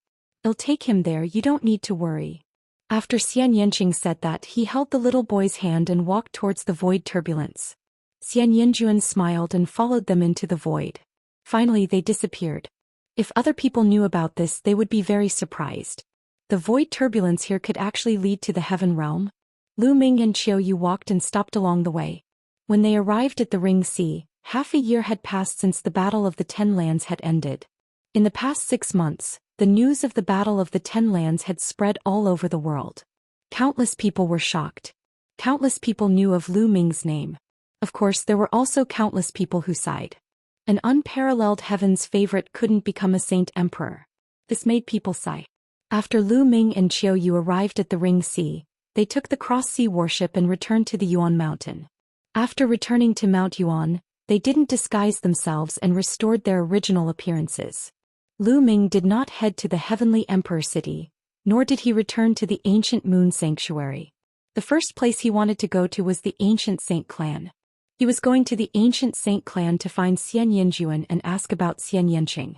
"I'll take him there, you don't need to worry." After Xianxia said that, he held the little boy's hand and walked towards the void turbulence. Xianxia smiled and followed them into the void. Finally, they disappeared. If other people knew about this, they would be very surprised. The void turbulence here could actually lead to the heaven realm. Lu Ming and Qiu walked and stopped along the way. When they arrived at the Ring Sea, half a year had passed since the Battle of the Ten Lands had ended. In the past 6 months, the news of the Battle of the Ten Lands had spread all over the world. Countless people were shocked. Countless people knew of Lu Ming's name. Of course, there were also countless people who sighed. An unparalleled heaven's favorite couldn't become a saint emperor. This made people sigh. After Lu Ming and Qiu arrived at the Ring Sea, they took the Cross Sea warship and returned to the Yuan mountain. After returning to Mount Yuan, they didn't disguise themselves and restored their original appearances. Lu Ming did not head to the Heavenly Emperor City, nor did he return to the Ancient Moon Sanctuary. The first place he wanted to go to was the Ancient Saint Clan. He was going to the Ancient Saint Clan to find Xianxia and ask about Xianxia.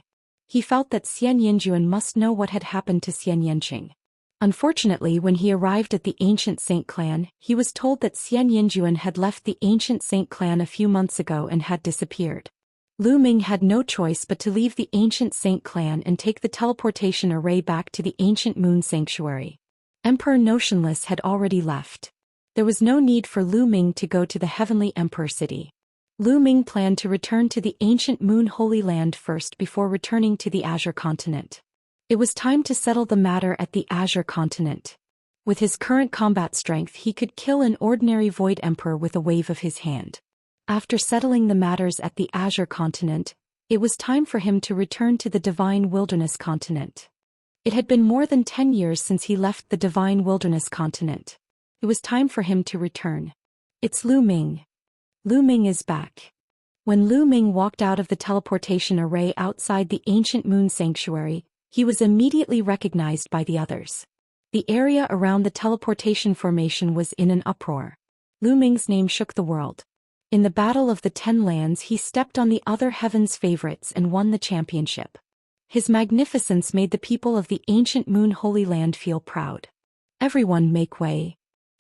He felt that Xianxia must know what had happened to Xianxia. Unfortunately, when he arrived at the ancient Saint clan, he was told that Yuan had left the ancient Saint clan a few months ago and had disappeared. Lu Ming had no choice but to leave the ancient Saint clan and take the teleportation array back to the ancient moon sanctuary. Emperor Notionless had already left. There was no need for Lu Ming to go to the Heavenly Emperor City. Lu Ming planned to return to the ancient Moon Holy Land first before returning to the Azure Continent. It was time to settle the matter at the Azure Continent. With his current combat strength, he could kill an ordinary Void Emperor with a wave of his hand. After settling the matters at the Azure Continent, it was time for him to return to the Divine Wilderness Continent. It had been more than 10 years since he left the Divine Wilderness Continent. It was time for him to return. It's Lu Ming. Lu Ming is back. When Lu Ming walked out of the teleportation array outside the ancient moon sanctuary, he was immediately recognized by the others. The area around the teleportation formation was in an uproar. Lu Ming's name shook the world. In the Battle of the 10 Lands, he stepped on the other heaven's favorites and won the championship. His magnificence made the people of the ancient Moon Holy Land feel proud. Everyone make way.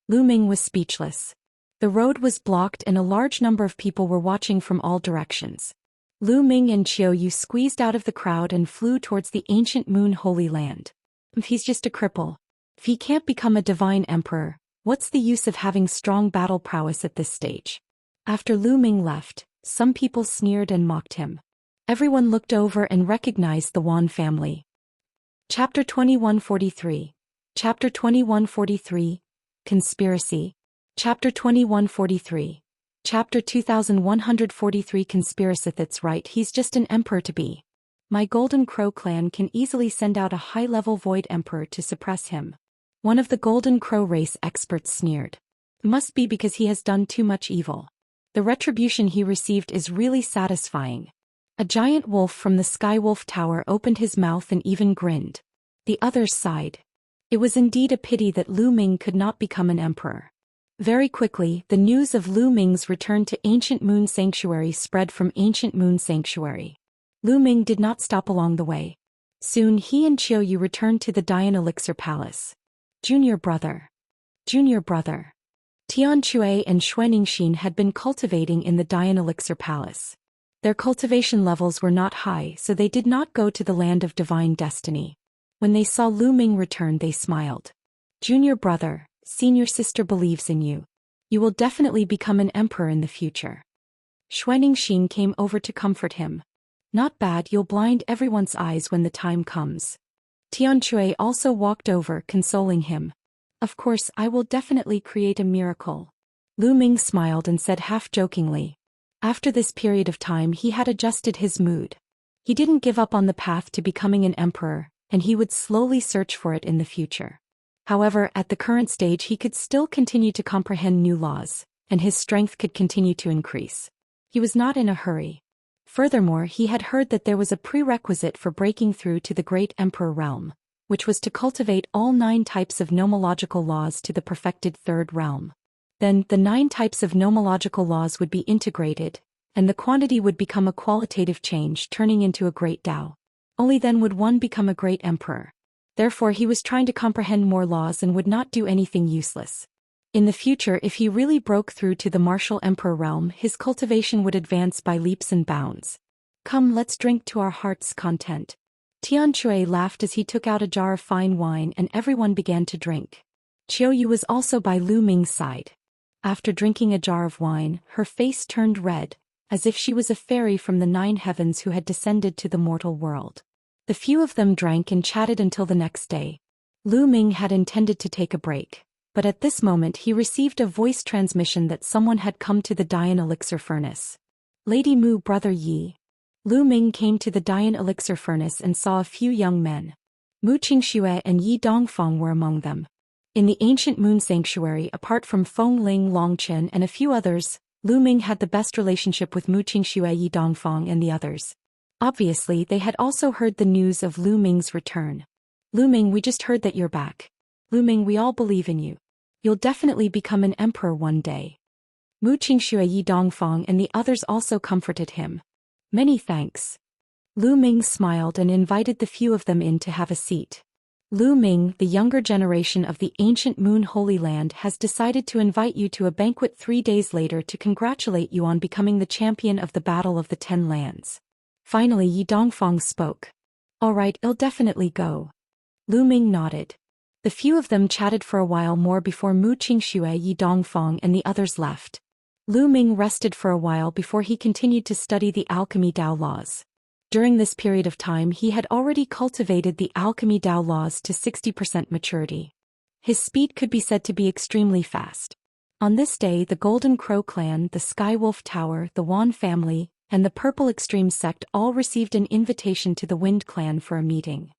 Lu Ming was speechless. The road was blocked and a large number of people were watching from all directions. Lu Ming and Yu squeezed out of the crowd and flew towards the ancient Moon Holy Land. If he's just a cripple, if he can't become a divine emperor, what's the use of having strong battle prowess at this stage? After Lu Ming left, some people sneered and mocked him. Everyone looked over and recognized the Yuan family. Chapter 2143. Chapter 2143. Conspiracy. Chapter 2143. Chapter 2143 Conspiracy. That's right, he's just an emperor to be. My Golden Crow clan can easily send out a high-level Void Emperor to suppress him. One of the Golden Crow race experts sneered. It must be because he has done too much evil. The retribution he received is really satisfying. A giant wolf from the Skywolf Tower opened his mouth and even grinned. The others sighed. It was indeed a pity that Lu Ming could not become an emperor. Very quickly, the news of Lu Ming's return to Ancient Moon Sanctuary spread from Ancient Moon Sanctuary. Lu Ming did not stop along the way. Soon he and Yu returned to the Dian Elixir Palace. Junior brother. Junior brother. Tianque and Xianxia had been cultivating in the Dian Elixir Palace. Their cultivation levels were not high, so they did not go to the land of divine destiny. When they saw Lu Ming return, they smiled. Junior brother, senior sister believes in you. You will definitely become an emperor in the future. Xianxia came over to comfort him. Not bad, you'll blind everyone's eyes when the time comes. Tianque also walked over, consoling him. Of course, I will definitely create a miracle. Lu Ming smiled and said half-jokingly. After this period of time, he had adjusted his mood. He didn't give up on the path to becoming an emperor, and he would slowly search for it in the future. However, at the current stage he could still continue to comprehend new laws, and his strength could continue to increase. He was not in a hurry. Furthermore, he had heard that there was a prerequisite for breaking through to the Great Emperor realm, which was to cultivate all 9 types of nomological laws to the perfected 3rd realm. Then, the 9 types of nomological laws would be integrated, and the quantity would become a qualitative change, turning into a great Tao. Only then would one become a great emperor. Therefore he was trying to comprehend more laws and would not do anything useless. In the future, if he really broke through to the martial emperor realm, his cultivation would advance by leaps and bounds. Come, let's drink to our heart's content. Tianque laughed as he took out a jar of fine wine and everyone began to drink. Yu was also by Lu Ming's side. After drinking a jar of wine, her face turned red, as if she was a fairy from the 9 heavens who had descended to the mortal world. The few of them drank and chatted until the next day. Lu Ming had intended to take a break, but at this moment he received a voice transmission that someone had come to the Dian Elixir Furnace. Lady Mu, brother Yi. Lu Ming came to the Dian Elixir Furnace and saw a few young men. Mu Qingxue and Yi Dongfang were among them. In the ancient moon sanctuary, apart from Feng Ling, Longchen and a few others, Lu Ming had the best relationship with Mu Qingxue, Yi Dongfang and the others. Obviously, they had also heard the news of Lu Ming's return. Lu Ming, we just heard that you're back. Lu Ming, we all believe in you. You'll definitely become an emperor one day. Mu Qingxue, Yi Dongfang and the others also comforted him. Many thanks. Lu Ming smiled and invited the few of them in to have a seat. Lu Ming, the younger generation of the ancient Moon Holy Land, has decided to invite you to a banquet 3 days later to congratulate you on becoming the champion of the Battle of the Ten Lands. Finally, Yi Dongfang spoke. All right, I'll definitely go. Lu Ming nodded. The few of them chatted for a while more before Mu Qingxue, Yi Dongfang and the others left. Lu Ming rested for a while before he continued to study the alchemy Dao laws. During this period of time he had already cultivated the alchemy Dao laws to 60% maturity. His speed could be said to be extremely fast. On this day the Golden Crow clan, the Sky Wolf Tower, the Yuan family, and the Purple Extreme sect all received an invitation to the Wind clan for a meeting.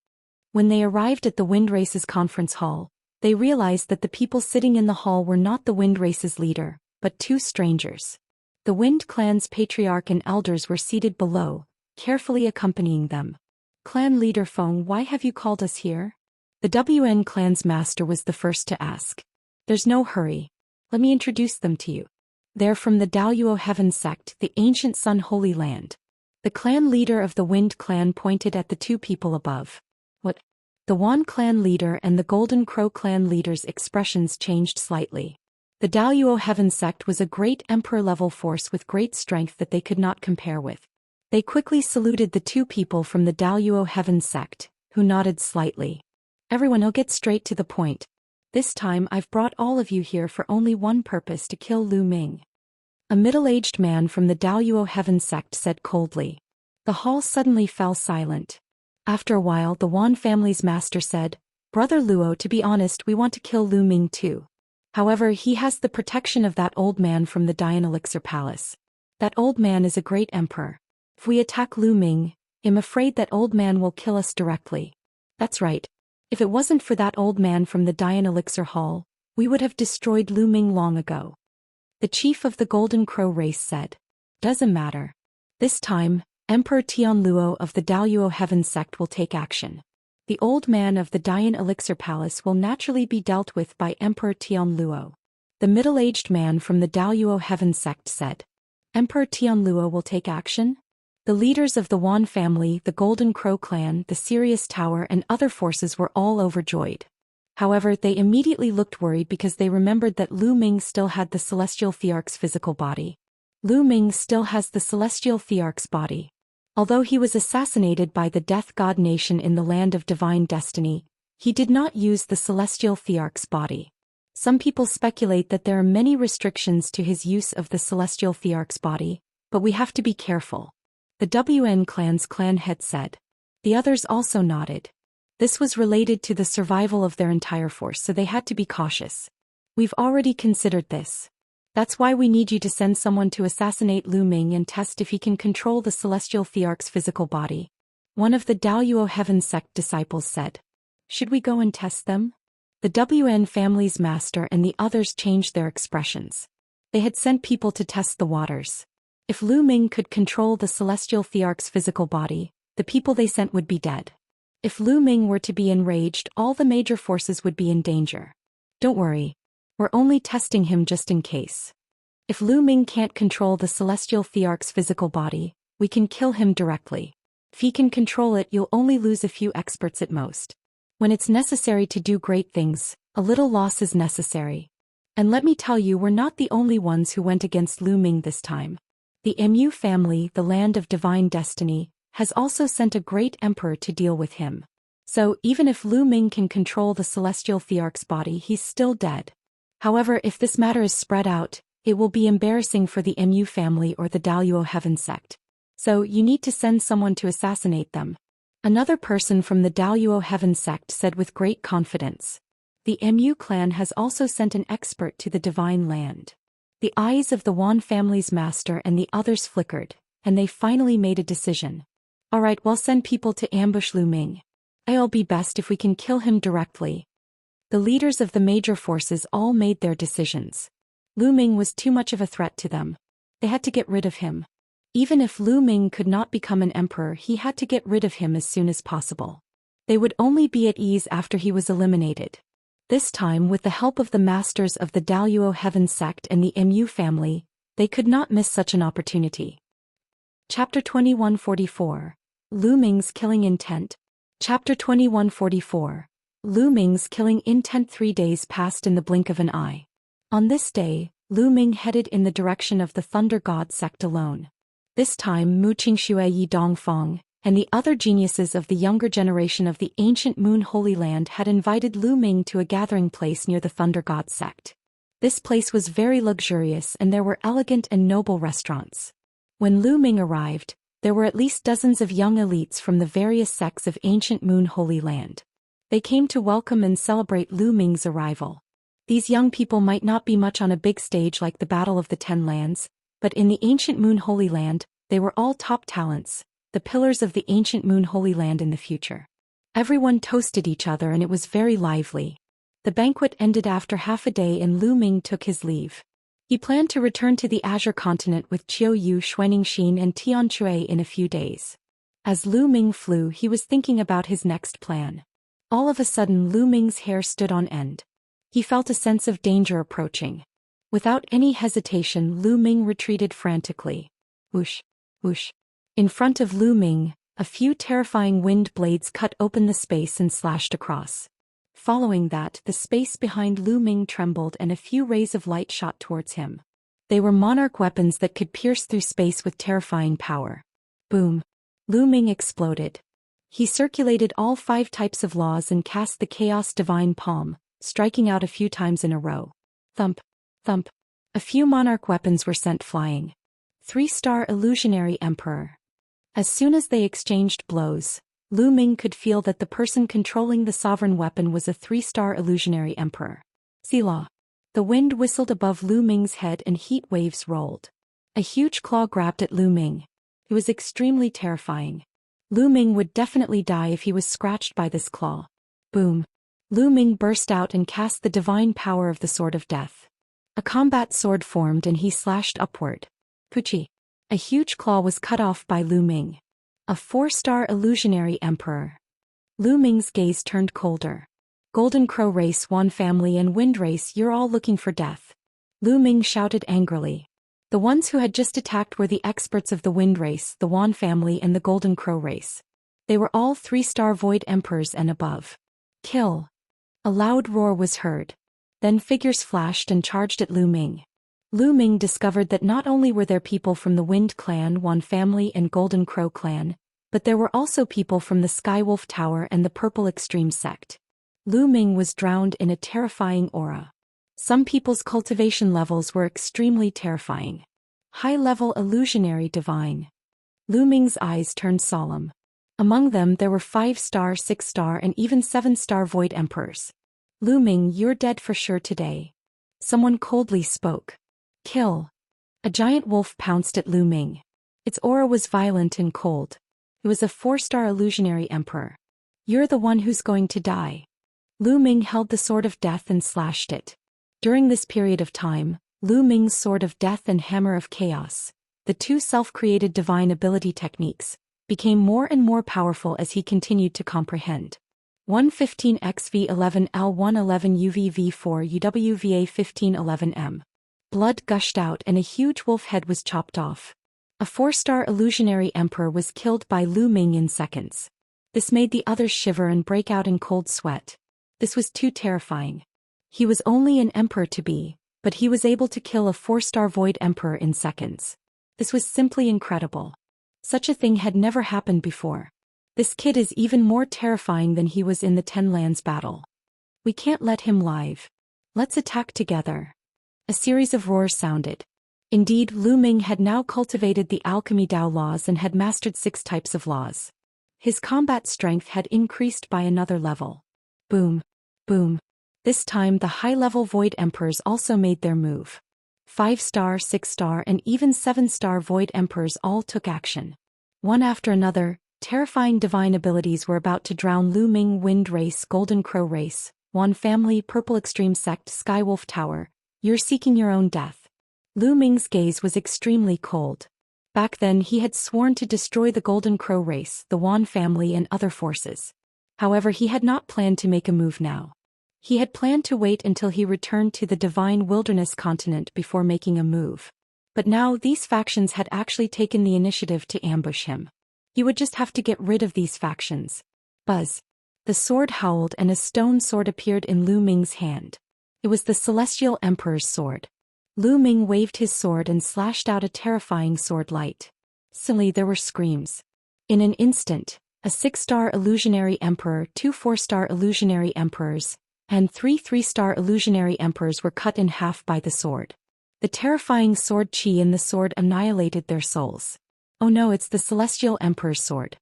When they arrived at the Wind Race's conference hall, they realized that the people sitting in the hall were not the Wind Race's leader, but 2 strangers. The Wind clan's patriarch and elders were seated below, carefully accompanying them. Clan leader Feng, why have you called us here? The WN clan's master was the first to ask. There's no hurry. Let me introduce them to you. They're from the Daoist Heaven sect, the ancient Sun Holy Land. The clan leader of the Wind clan pointed at the 2 people above. What? The Yuan clan leader and the Golden Crow clan leader's expressions changed slightly. The Daoist Heaven sect was a great emperor-level force with great strength that they could not compare with. They quickly saluted the 2 people from the Daoist Heaven sect, who nodded slightly. Everyone, I'll get straight to the point. This time I've brought all of you here for only one purpose: to kill Lu Ming. A middle-aged man from the Daoist Heaven sect said coldly. The hall suddenly fell silent. After a while the Yuan family's master said, Brother Luo, to be honest, we want to kill Lu Ming too. However, he has the protection of that old man from the Dian Elixir Palace. That old man is a great emperor. If we attack Lu Ming, I'm afraid that old man will kill us directly. That's right. If it wasn't for that old man from the Dian Elixir Hall, we would have destroyed Lu Ming long ago. The chief of the Golden Crow race said. Doesn't matter. This time, Emperor Tianluo of the Daoist Heaven sect will take action. The old man of the Dian Elixir Palace will naturally be dealt with by Emperor Tianluo. The middle-aged man from the Daoist Heaven sect said. Emperor Tianluo will take action? The leaders of the Yuan family, the Golden Crow clan, the Sirius Tower and other forces were all overjoyed. However, they immediately looked worried because they remembered that Lu Ming still had the Celestial Thearch's physical body. Lu Ming still has the Celestial Thearch's body. Although he was assassinated by the Death God nation in the Land of Divine Destiny, he did not use the Celestial Thearch's body. Some people speculate that there are many restrictions to his use of the Celestial Thearch's body, but we have to be careful. The WN clan's clan head said. The others also nodded. This was related to the survival of their entire force, so they had to be cautious. We've already considered this. That's why we need you to send someone to assassinate Lu Ming and test if he can control the Celestial Thearch's physical body. One of the Daoist Heaven sect disciples said. Should we go and test them? The WN family's master and the others changed their expressions. They had sent people to test the waters. If Lu Ming could control the Celestial Thearch's physical body, the people they sent would be dead. If Lu Ming were to be enraged, all the major forces would be in danger. Don't worry. We're only testing him just in case. If Lu Ming can't control the Celestial Thearch's physical body, we can kill him directly. If he can control it, you'll only lose a few experts at most. When it's necessary to do great things, a little loss is necessary. And let me tell you, we're not the only ones who went against Lu Ming this time. The Mu family, the Land of Divine Destiny, has also sent a great emperor to deal with him. So, even if Lu Ming can control the Celestial Thearch's body, he's still dead. However, if this matter is spread out, it will be embarrassing for the Mu family or the Daoist Heaven sect. So, you need to send someone to assassinate them. Another person from the Daoist Heaven sect said with great confidence. The Mu clan has also sent an expert to the Divine Land. The eyes of the Yuan family's master and the others flickered, and they finally made a decision. Alright, we'll send people to ambush Lu Ming. It'll be best if we can kill him directly. The leaders of the major forces all made their decisions. Lu Ming was too much of a threat to them. They had to get rid of him. Even if Lu Ming could not become an emperor, he had to get rid of him as soon as possible. They would only be at ease after he was eliminated. This time, with the help of the masters of the Daoist Heaven sect and the Mu family, they could not miss such an opportunity. Chapter 2144. Lu Ming's Killing Intent. Chapter 2144. Lu Ming's killing intent 3 days passed in the blink of an eye. On this day, Lu Ming headed in the direction of the Thunder God sect alone. This time Mu Qingxue Yi Dongfeng, and the other geniuses of the younger generation of the ancient Moon Holy Land had invited Lu Ming to a gathering place near the Thunder God sect. This place was very luxurious and there were elegant and noble restaurants. When Lu Ming arrived, there were at least dozens of young elites from the various sects of ancient Moon Holy Land. They came to welcome and celebrate Lu Ming's arrival. These young people might not be much on a big stage like the Battle of the Ten Lands, but in the ancient Moon Holy Land, they were all top talents, the pillars of the ancient Moon Holy Land in the future. Everyone toasted each other and it was very lively. The banquet ended after half a day and Lu Ming took his leave. He planned to return to the Azure continent with Qiu Yu Xuanixin and Tian Chui in a few days. As Lu Ming flew, he was thinking about his next plan. All of a sudden Lu Ming's hair stood on end. He felt a sense of danger approaching. Without any hesitation Lu Ming retreated frantically. Whoosh, whoosh. In front of Lu Ming, a few terrifying wind blades cut open the space and slashed across. Following that, the space behind Lu Ming trembled and a few rays of light shot towards him. They were monarch weapons that could pierce through space with terrifying power. Boom. Lu Ming exploded. He circulated all 5 types of laws and cast the Chaos Divine Palm, striking out a few times in a row. Thump, thump. A few monarch weapons were sent flying. 3-star Illusionary Emperor. As soon as they exchanged blows, Lu Ming could feel that the person controlling the sovereign weapon was a 3-star Illusionary Emperor. Selah. The wind whistled above Lu Ming's head and heat waves rolled. A huge claw grabbed at Lu Ming. It was extremely terrifying. Lu Ming would definitely die if he was scratched by this claw. Boom. Lu Ming burst out and cast the divine power of the Sword of Death. A combat sword formed and he slashed upward. Puchi. A huge claw was cut off by Lu Ming. A 4-star Illusionary Emperor. Lu Ming's gaze turned colder. Golden Crow race, Yuan family and Wind race, you're all looking for death. Lu Ming shouted angrily. The ones who had just attacked were the experts of the Wind race, the Yuan family and the Golden Crow race. They were all 3-star Void Emperors and above. Kill. A loud roar was heard. Then figures flashed and charged at Lu Ming. Lu Ming discovered that not only were there people from the Wind clan, Yuan family and Golden Crow clan, but there were also people from the Skywolf Tower and the Purple Extreme sect. Lu Ming was drowned in a terrifying aura. Some people's cultivation levels were extremely terrifying. High-level Illusionary Divine. Lu Ming's eyes turned solemn. Among them there were 5-star, 6-star and even 7-star Void Emperors. Lu Ming, you're dead for sure today. Someone coldly spoke. Kill. A giant wolf pounced at Lu Ming. Its aura was violent and cold. It was a 4-star Illusionary Emperor. You're the one who's going to die. Lu Ming held the Sword of Death and slashed it. During this period of time, Lu Ming's Sword of Death and Hammer of Chaos, the 2 self-created divine ability techniques, became more and more powerful as he continued to comprehend. 115xv11L111UVV4 UWVA1511M. Blood gushed out and a huge wolf head was chopped off. A 4-star Illusionary Emperor was killed by Lu Ming in seconds. This made the others shiver and break out in cold sweat. This was too terrifying. He was only an emperor to be, but he was able to kill a 4-star Void Emperor in seconds. This was simply incredible. Such a thing had never happened before. This kid is even more terrifying than he was in the Ten Lands battle. We can't let him live. Let's attack together. A series of roars sounded. Indeed, Lu Ming had now cultivated the alchemy Dao laws and had mastered 6 types of laws. His combat strength had increased by another level. Boom. Boom. This time the high-level Void Emperors also made their move. 5-star, 6-star and even 7-star Void Emperors all took action. One after another, terrifying divine abilities were about to drown Lu Ming. Wind race, Golden Crow race, Yuan family, Purple Extreme sect, Skywolf Tower. You're seeking your own death. Lu Ming's gaze was extremely cold. Back then he had sworn to destroy the Golden Crow race, the Yuan family and other forces. However, he had not planned to make a move now. He had planned to wait until he returned to the Divine Wilderness continent before making a move. But now these factions had actually taken the initiative to ambush him. He would just have to get rid of these factions. Buzz. The sword howled and a stone sword appeared in Lu Ming's hand. It was the Celestial Emperor's sword. Lu Ming waved his sword and slashed out a terrifying sword light. Suddenly there were screams. In an instant, a 6-star illusionary emperor, 2 4-star illusionary emperors, and 3 3-star illusionary emperors were cut in half by the sword. The terrifying sword chi in the sword annihilated their souls. Oh no, it's the Celestial Emperor's sword.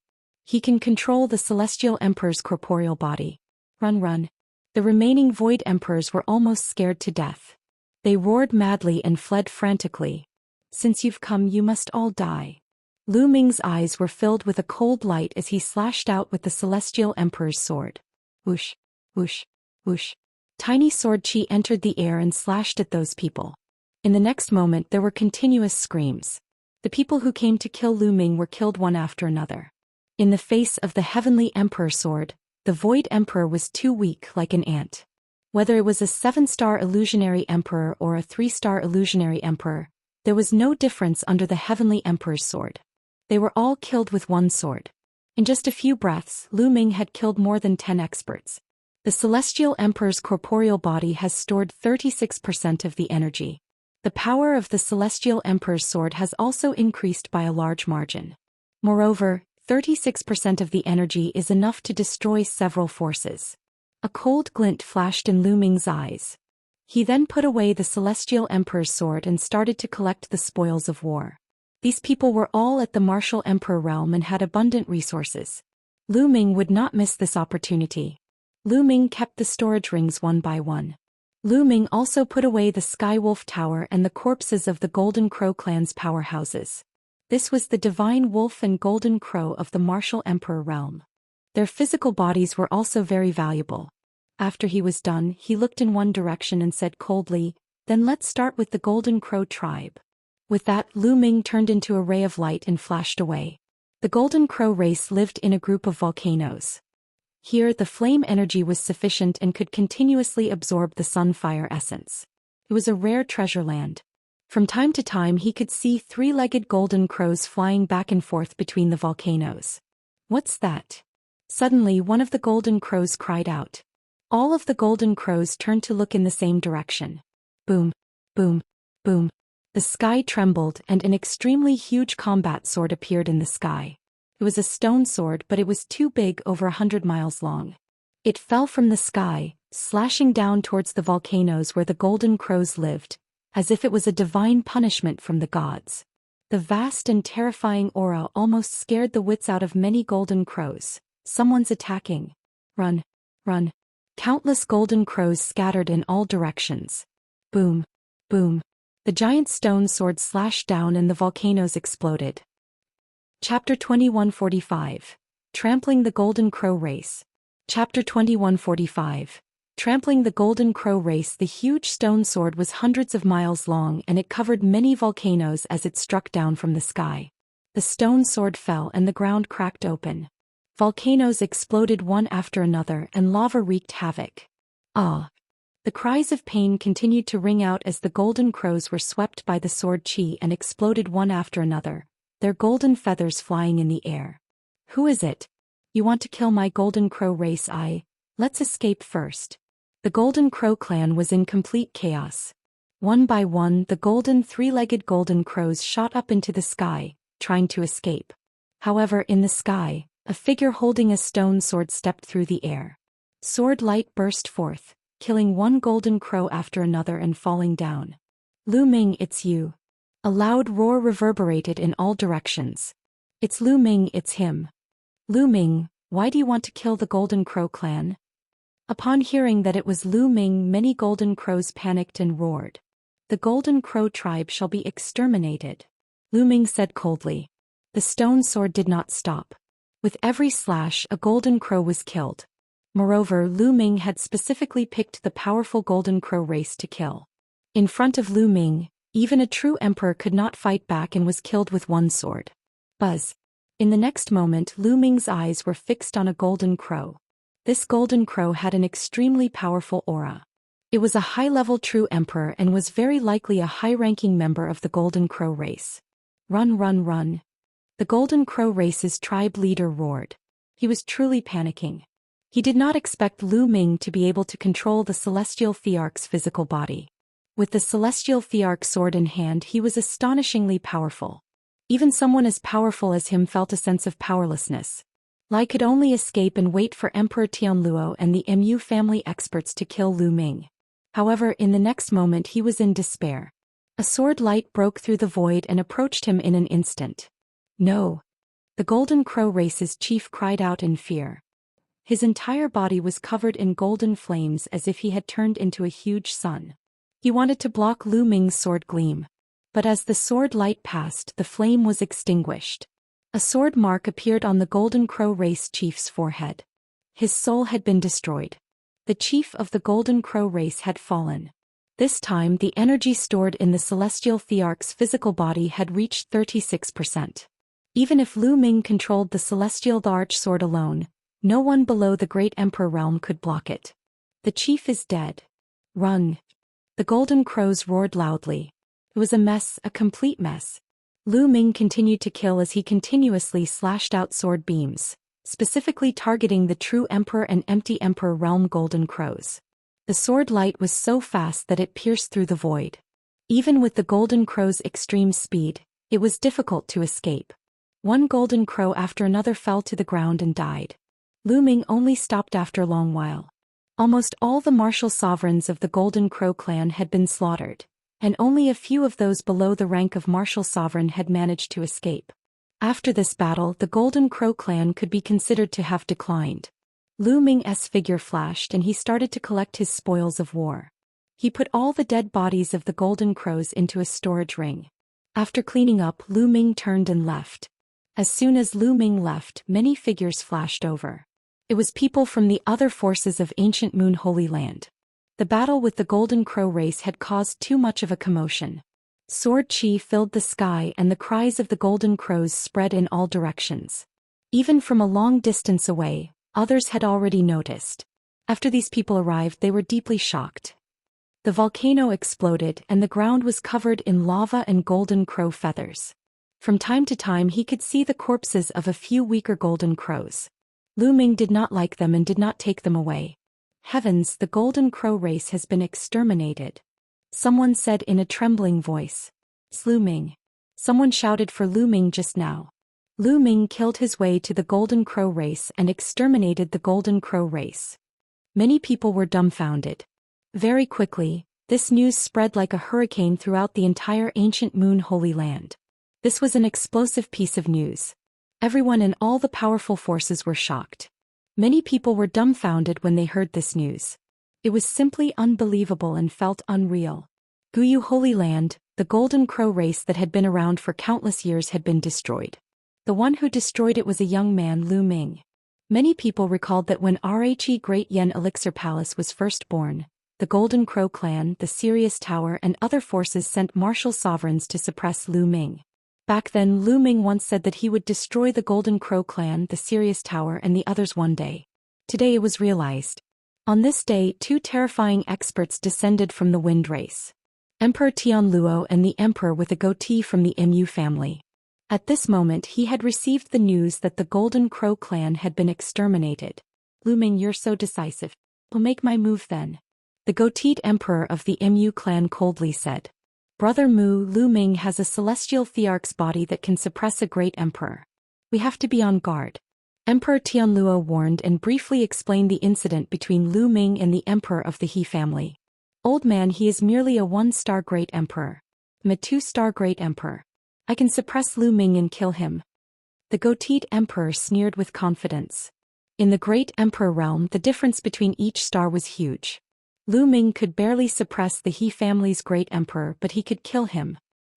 He can control the Celestial Emperor's corporeal body. Run, run. The remaining Void Emperors were almost scared to death. They roared madly and fled frantically. Since you've come, you must all die. Lu Ming's eyes were filled with a cold light as he slashed out with the Celestial Emperor's sword. Whoosh, whoosh, whoosh. Tiny sword chi entered the air and slashed at those people. In the next moment there were continuous screams. The people who came to kill Lu Ming were killed one after another. In the face of the Heavenly Emperor sword, the Void Emperor was too weak like an ant. Whether it was a 7-star illusionary emperor or a 3-star illusionary emperor, there was no difference under the Heavenly Emperor's sword. They were all killed with one sword. In just a few breaths, Lu Ming had killed more than 10 experts. The Celestial Emperor's corporeal body has stored 36% of the energy. The power of the Celestial Emperor's sword has also increased by a large margin. Moreover, 36% of the energy is enough to destroy several forces. A cold glint flashed in Lu Ming's eyes. He then put away the Celestial Emperor's sword and started to collect the spoils of war. These people were all at the Martial Emperor realm and had abundant resources. Lu Ming would not miss this opportunity. Lu Ming kept the storage rings one by one. Lu Ming also put away the Sky Wolf Tower and the corpses of the Golden Crow clan's powerhouses. This was the Divine Wolf and Golden Crow of the Martial Emperor realm. Their physical bodies were also very valuable. After he was done, he looked in one direction and said coldly, "Then let's start with the Golden Crow tribe." With that, Lu Ming turned into a ray of light and flashed away. The Golden Crow race lived in a group of volcanoes. Here the flame energy was sufficient and could continuously absorb the sunfire essence. It was a rare treasure land. From time to time he could see 3-legged golden crows flying back and forth between the volcanoes. "What's that?" Suddenly one of the golden crows cried out. All of the golden crows turned to look in the same direction. Boom, boom, boom. The sky trembled and an extremely huge combat sword appeared in the sky. It was a stone sword, but it was too big, over 100 miles long. It fell from the sky, slashing down towards the volcanoes where the golden crows lived, as if it was a divine punishment from the gods. The vast and terrifying aura almost scared the wits out of many golden crows. Someone's attacking. Run, run. Countless golden crows scattered in all directions. Boom, boom. The giant stone sword slashed down and the volcanoes exploded. Chapter 2145. Trampling the Golden Crow Race. Chapter 2145. Trampling the Golden Crow Race. The huge stone sword was hundreds of miles long and it covered many volcanoes as it struck down from the sky. The stone sword fell and the ground cracked open. Volcanoes exploded one after another and lava wreaked havoc. Ah! The cries of pain continued to ring out as the golden crows were swept by the sword chi and exploded one after another, their golden feathers flying in the air. "Who is it? You want to kill my Golden Crow race? Let's escape first." The Golden Crow clan was in complete chaos. One by one the golden 3-legged golden crows shot up into the sky, trying to escape. However, in the sky, a figure holding a stone sword stepped through the air. Sword light burst forth, killing one golden crow after another and falling down. "Lu Ming, it's you." A loud roar reverberated in all directions. "It's Lu Ming, it's him." "Lu Ming, why do you want to kill the Golden Crow clan?" Upon hearing that it was Lu Ming, many golden crows panicked and roared. "The Golden Crow tribe shall be exterminated," Lu Ming said coldly. The stone sword did not stop. With every slash, a golden crow was killed. Moreover, Lu Ming had specifically picked the powerful Golden Crow race to kill. In front of Lu Ming, even a true emperor could not fight back and was killed with one sword. Buzz. In the next moment, Lu Ming's eyes were fixed on a golden crow. This golden crow had an extremely powerful aura. It was a high-level true emperor and was very likely a high-ranking member of the Golden Crow race. "Run, run, run." The Golden Crow race's tribe leader roared. He was truly panicking. He did not expect Lu Ming to be able to control the Celestial Thearch's physical body. With the Celestial Thearch sword in hand, he was astonishingly powerful. Even someone as powerful as him felt a sense of powerlessness. Lai could only escape and wait for Emperor Tianluo and the Mu family experts to kill Lu Ming. However, in the next moment he was in despair. A sword light broke through the void and approached him in an instant. No! The Golden Crow race's chief cried out in fear. His entire body was covered in golden flames as if he had turned into a huge sun. He wanted to block Lu Ming's sword gleam. But as the sword light passed, the flame was extinguished. A sword mark appeared on the Golden Crow race chief's forehead. His soul had been destroyed. The chief of the Golden Crow race had fallen. This time the energy stored in the Celestial Thearch's physical body had reached 36%. Even if Lu Ming controlled the Celestial Thearch sword alone, no one below the Great Emperor realm could block it. The chief is dead. Run! The Golden Crows roared loudly. It was a mess, a complete mess. Lu Ming continued to kill as he continuously slashed out sword beams, specifically targeting the true Emperor and empty Emperor realm Golden Crows. The sword light was so fast that it pierced through the void. Even with the Golden Crow's extreme speed, it was difficult to escape. One Golden Crow after another fell to the ground and died. Lu Ming only stopped after a long while. Almost all the martial sovereigns of the Golden Crow clan had been slaughtered, and only a few of those below the rank of martial sovereign had managed to escape. After this battle, the Golden Crow clan could be considered to have declined. Lu Ming's figure flashed and he started to collect his spoils of war. He put all the dead bodies of the Golden Crows into a storage ring. After cleaning up, Lu Ming turned and left. As soon as Lu Ming left, many figures flashed over. It was people from the other forces of ancient Moon Holy Land. The battle with the Golden Crow race had caused too much of a commotion. Sword chi filled the sky and the cries of the Golden Crows spread in all directions. Even from a long distance away, others had already noticed. After these people arrived, they were deeply shocked. The volcano exploded and the ground was covered in lava and Golden Crow feathers. From time to time he could see the corpses of a few weaker Golden Crows. Lu Ming did not like them and did not take them away. Heavens, the Golden Crow race has been exterminated. Someone said in a trembling voice. Lu Ming. Someone shouted for Lu Ming just now. Lu Ming killed his way to the Golden Crow race and exterminated the Golden Crow race. Many people were dumbfounded. Very quickly, this news spread like a hurricane throughout the entire ancient Moon Holy Land. This was an explosive piece of news. Everyone and all the powerful forces were shocked. Many people were dumbfounded when they heard this news. It was simply unbelievable and felt unreal. Guyu Holy Land, the Golden Crow race that had been around for countless years had been destroyed. The one who destroyed it was a young man, Lu Ming. Many people recalled that when Rhe Great Yen Elixir Palace was first born, the Golden Crow clan, the Sirius Tower and other forces sent martial sovereigns to suppress Lu Ming. Back then Lu Ming once said that he would destroy the Golden Crow clan, the Sirius Tower and the others one day. Today it was realized. On this day, two terrifying experts descended from the Wind race. Emperor Tianluo and the Emperor with a goatee from the Mu family. At this moment he had received the news that the Golden Crow clan had been exterminated. Lu Ming, you're so decisive. I'll make my move then. The goateed Emperor of the Mu clan coldly said. Brother Mu, Lu Ming has a Celestial Thearch's body that can suppress a great emperor. We have to be on guard. Emperor Tianluo warned and briefly explained the incident between Lu Ming and the Emperor of the He family. Old man, he is merely a one-star great emperor. I'm a two-star great emperor. I can suppress Lu Ming and kill him. The goateed emperor sneered with confidence. In the great emperor realm, the difference between each star was huge. Lu Ming could barely suppress the He family's great emperor, but he could kill him.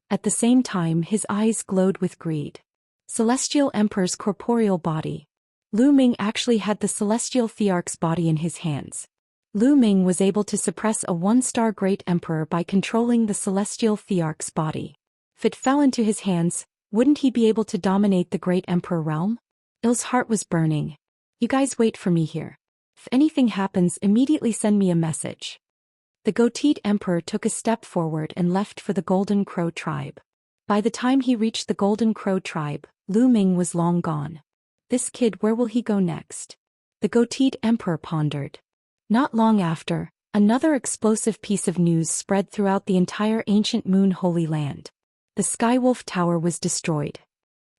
At the same time his eyes glowed with greed. Celestial Emperor's corporeal body. Lu Ming actually had the Celestial Thearch's body in his hands. Lu Ming was able to suppress a one-star great emperor by controlling the Celestial Thearch's body. If it fell into his hands, wouldn't he be able to dominate the great emperor realm? Il's heart was burning. You guys wait for me here. If anything happens, immediately send me a message. The goateed emperor took a step forward and left for the Golden Crow tribe. By the time he reached the Golden Crow tribe, Lu Ming was long gone. This kid, where will he go next? The goateed emperor pondered. Not long after, another explosive piece of news spread throughout the entire ancient Moon Holy Land. The Skywolf Tower was destroyed.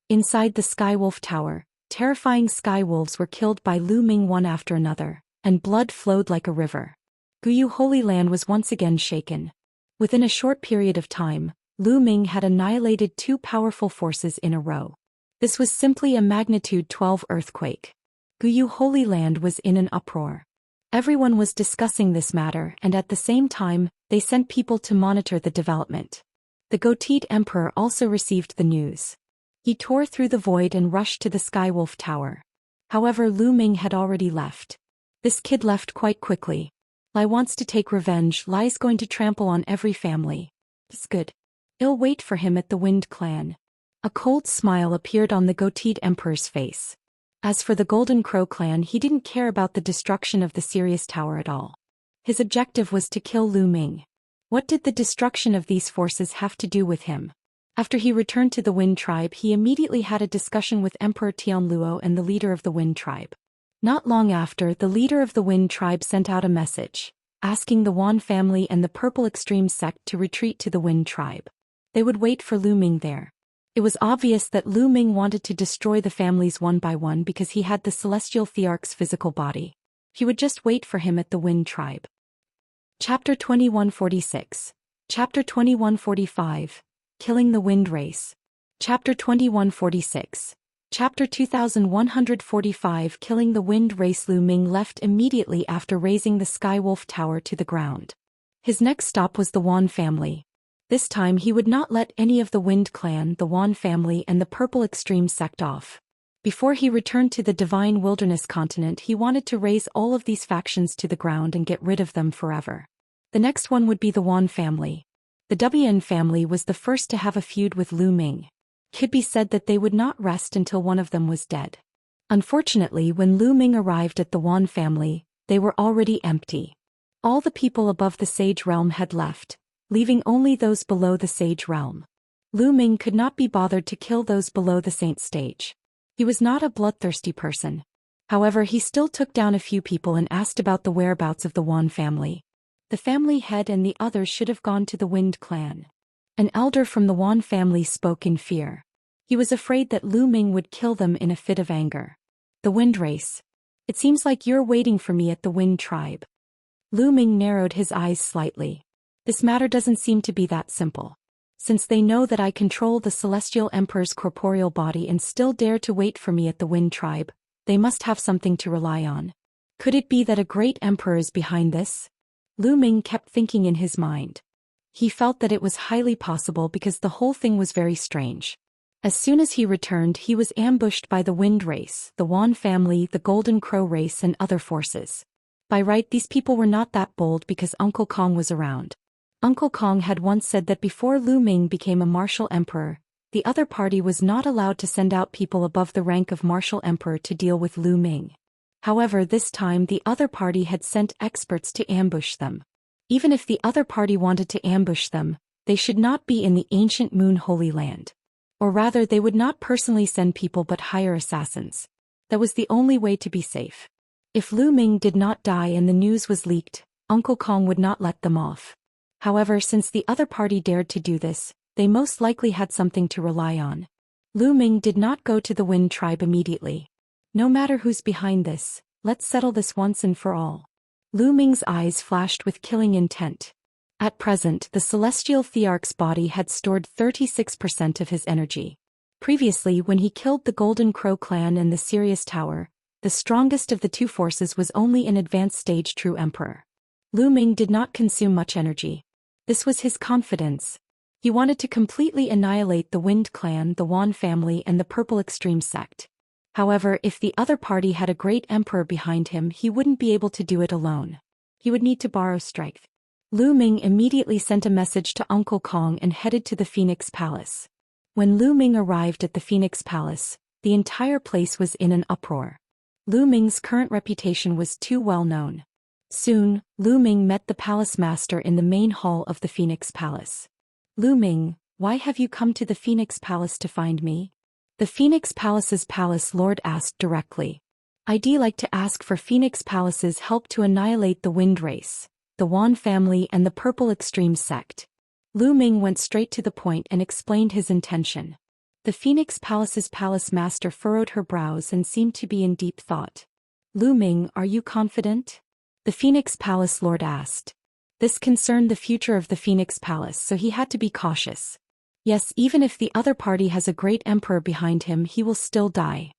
Inside the Skywolf Tower, terrifying skywolves were killed by Lu Ming one after another, and blood flowed like a river. Guyu Holy Land was once again shaken. Within a short period of time, Lu Ming had annihilated two powerful forces in a row. This was simply a magnitude 12 earthquake. Guyu Holy Land was in an uproar. Everyone was discussing this matter, and at the same time, they sent people to monitor the development. The goateed emperor also received the news. He tore through the void and rushed to the Skywolf Tower. However, Lu Ming had already left. This kid left quite quickly. Lai wants to take revenge. Lai's going to trample on every family. It's good. I'll wait for him at the Wind Clan. A cold smile appeared on the goateed emperor's face. As for the Golden Crow clan, he didn't care about the destruction of the Sirius Tower at all. His objective was to kill Lu Ming. What did the destruction of these forces have to do with him? After he returned to the Wind Tribe, he immediately had a discussion with Emperor Tianluo and the leader of the Wind Tribe. Not long after, the leader of the Wind Tribe sent out a message, asking the Yuan family and the Purple Extreme sect to retreat to the Wind Tribe. They would wait for Lu Ming there. It was obvious that Lu Ming wanted to destroy the families one by one because he had the celestial Thearch's physical body. He would just wait for him at the Wind Tribe. Chapter 2146. Chapter 2145. Killing the Wind Race. Chapter 2146. Chapter 2145. Killing the Wind Race. Lu Ming left immediately after razing the Skywolf Tower to the ground. His next stop was the Yuan family. This time he would not let any of the Wind Clan, the Yuan family and the Purple Extreme sect off. Before he returned to the Divine Wilderness continent, he wanted to raze all of these factions to the ground and get rid of them forever. The next one would be the Yuan family. The Wn family was the first to have a feud with Lu Ming. Could be said that they would not rest until one of them was dead. Unfortunately, when Lu Ming arrived at the Yuan family, they were already empty. All the people above the Sage Realm had left, leaving only those below the Sage Realm. Lu Ming could not be bothered to kill those below the Saint stage. He was not a bloodthirsty person. However, he still took down a few people and asked about the whereabouts of the Yuan family. The family head and the others should have gone to the Wind Clan. An elder from the Yuan family spoke in fear. He was afraid that Lu Ming would kill them in a fit of anger. The Wind Race. It seems like you're waiting for me at the Wind Tribe. Lu Ming narrowed his eyes slightly. This matter doesn't seem to be that simple. Since they know that I control the Celestial Emperor's corporeal body and still dare to wait for me at the Wind Tribe, they must have something to rely on. Could it be that a great emperor is behind this? Lu Ming kept thinking in his mind. He felt that it was highly possible because the whole thing was very strange. As soon as he returned, he was ambushed by the Wind Race, the Yuan family, the Golden Crow race and other forces. By right, these people were not that bold because Uncle Kong was around. Uncle Kong had once said that before Lu Ming became a martial emperor, the other party was not allowed to send out people above the rank of martial emperor to deal with Lu Ming. However, this time the other party had sent experts to ambush them. Even if the other party wanted to ambush them, they should not be in the ancient Moon Holy Land. Or rather, they would not personally send people but hire assassins. That was the only way to be safe. If Lu Ming did not die and the news was leaked, Uncle Kong would not let them off. However, since the other party dared to do this, they most likely had something to rely on. Lu Ming did not go to the Wind Tribe immediately. No matter who's behind this, let's settle this once and for all. Lu Ming's eyes flashed with killing intent. At present, the celestial Thearch's body had stored 36% of his energy. Previously, when he killed the Golden Crow clan and the Sirius Tower, the strongest of the two forces was only an advanced stage true emperor. Lu Ming did not consume much energy. This was his confidence. He wanted to completely annihilate the Wind Clan, the Yuan family and the Purple Extreme sect. However, if the other party had a great emperor behind him, he wouldn't be able to do it alone. He would need to borrow strength. Lu Ming immediately sent a message to Uncle Kong and headed to the Phoenix Palace. When Lu Ming arrived at the Phoenix Palace, the entire place was in an uproar. Lu Ming's current reputation was too well known. Soon, Lu Ming met the palace master in the main hall of the Phoenix Palace. Lu Ming, why have you come to the Phoenix Palace to find me? The Phoenix Palace's palace lord asked directly. I'd like to ask for Phoenix Palace's help to annihilate the Wind Race, the Yuan family and the Purple Extreme sect. Lu Ming went straight to the point and explained his intention. The Phoenix Palace's palace master furrowed her brows and seemed to be in deep thought. Lu Ming, are you confident? The Phoenix Palace Lord asked. This concerned the future of the Phoenix Palace, so he had to be cautious. Yes, even if the other party has a great emperor behind him, he will still die.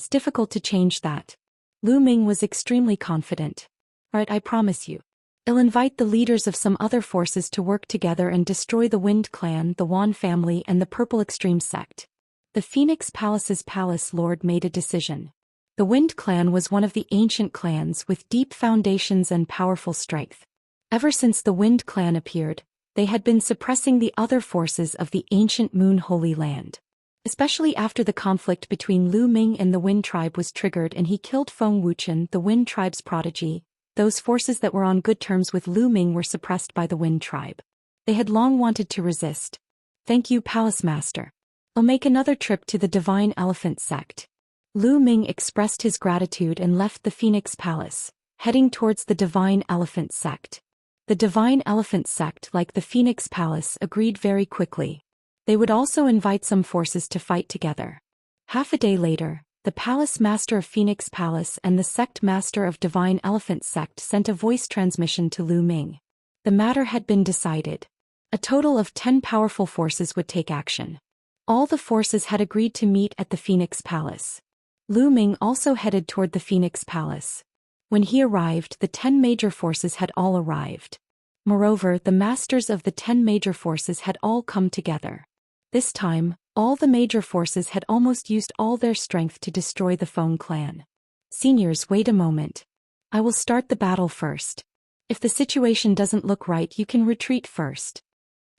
It's difficult to change that. Lu Ming was extremely confident. Right, I promise you. I'll invite the leaders of some other forces to work together and destroy the Wind Clan, the Yuan family and the Purple Extreme sect. The Phoenix Palace's palace lord made a decision. The Wind Clan was one of the ancient clans with deep foundations and powerful strength. Ever since the Wind Clan appeared, they had been suppressing the other forces of the ancient Moon Holy Land. Especially after the conflict between Lu Ming and the Wind Tribe was triggered and he killed Feng Wuchen, the Wind Tribe's prodigy, those forces that were on good terms with Lu Ming were suppressed by the Wind Tribe. They had long wanted to resist. Thank you, Palace Master. I'll make another trip to the Divine Elephant sect. Lu Ming expressed his gratitude and left the Phoenix Palace, heading towards the Divine Elephant sect. The Divine Elephant sect, like the Phoenix Palace, agreed very quickly. They would also invite some forces to fight together. Half a day later, the Palace Master of Phoenix Palace and the Sect Master of Divine Elephant sect sent a voice transmission to Lu Ming. The matter had been decided. A total of 10 powerful forces would take action. All the forces had agreed to meet at the Phoenix Palace. Lu Ming also headed toward the Phoenix Palace. When he arrived, the 10 major forces had all arrived. Moreover, the masters of the 10 major forces had all come together. This time, all the major forces had almost used all their strength to destroy the Feng clan. Seniors, wait a moment. I will start the battle first. If the situation doesn't look right, you can retreat first.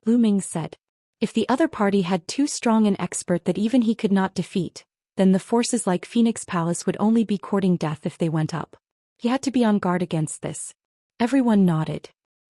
Lu Ming said. If the other party had too strong an expert that even he could not defeat, then the forces like Phoenix Palace would only be courting death if they went up. He had to be on guard against this. Everyone nodded.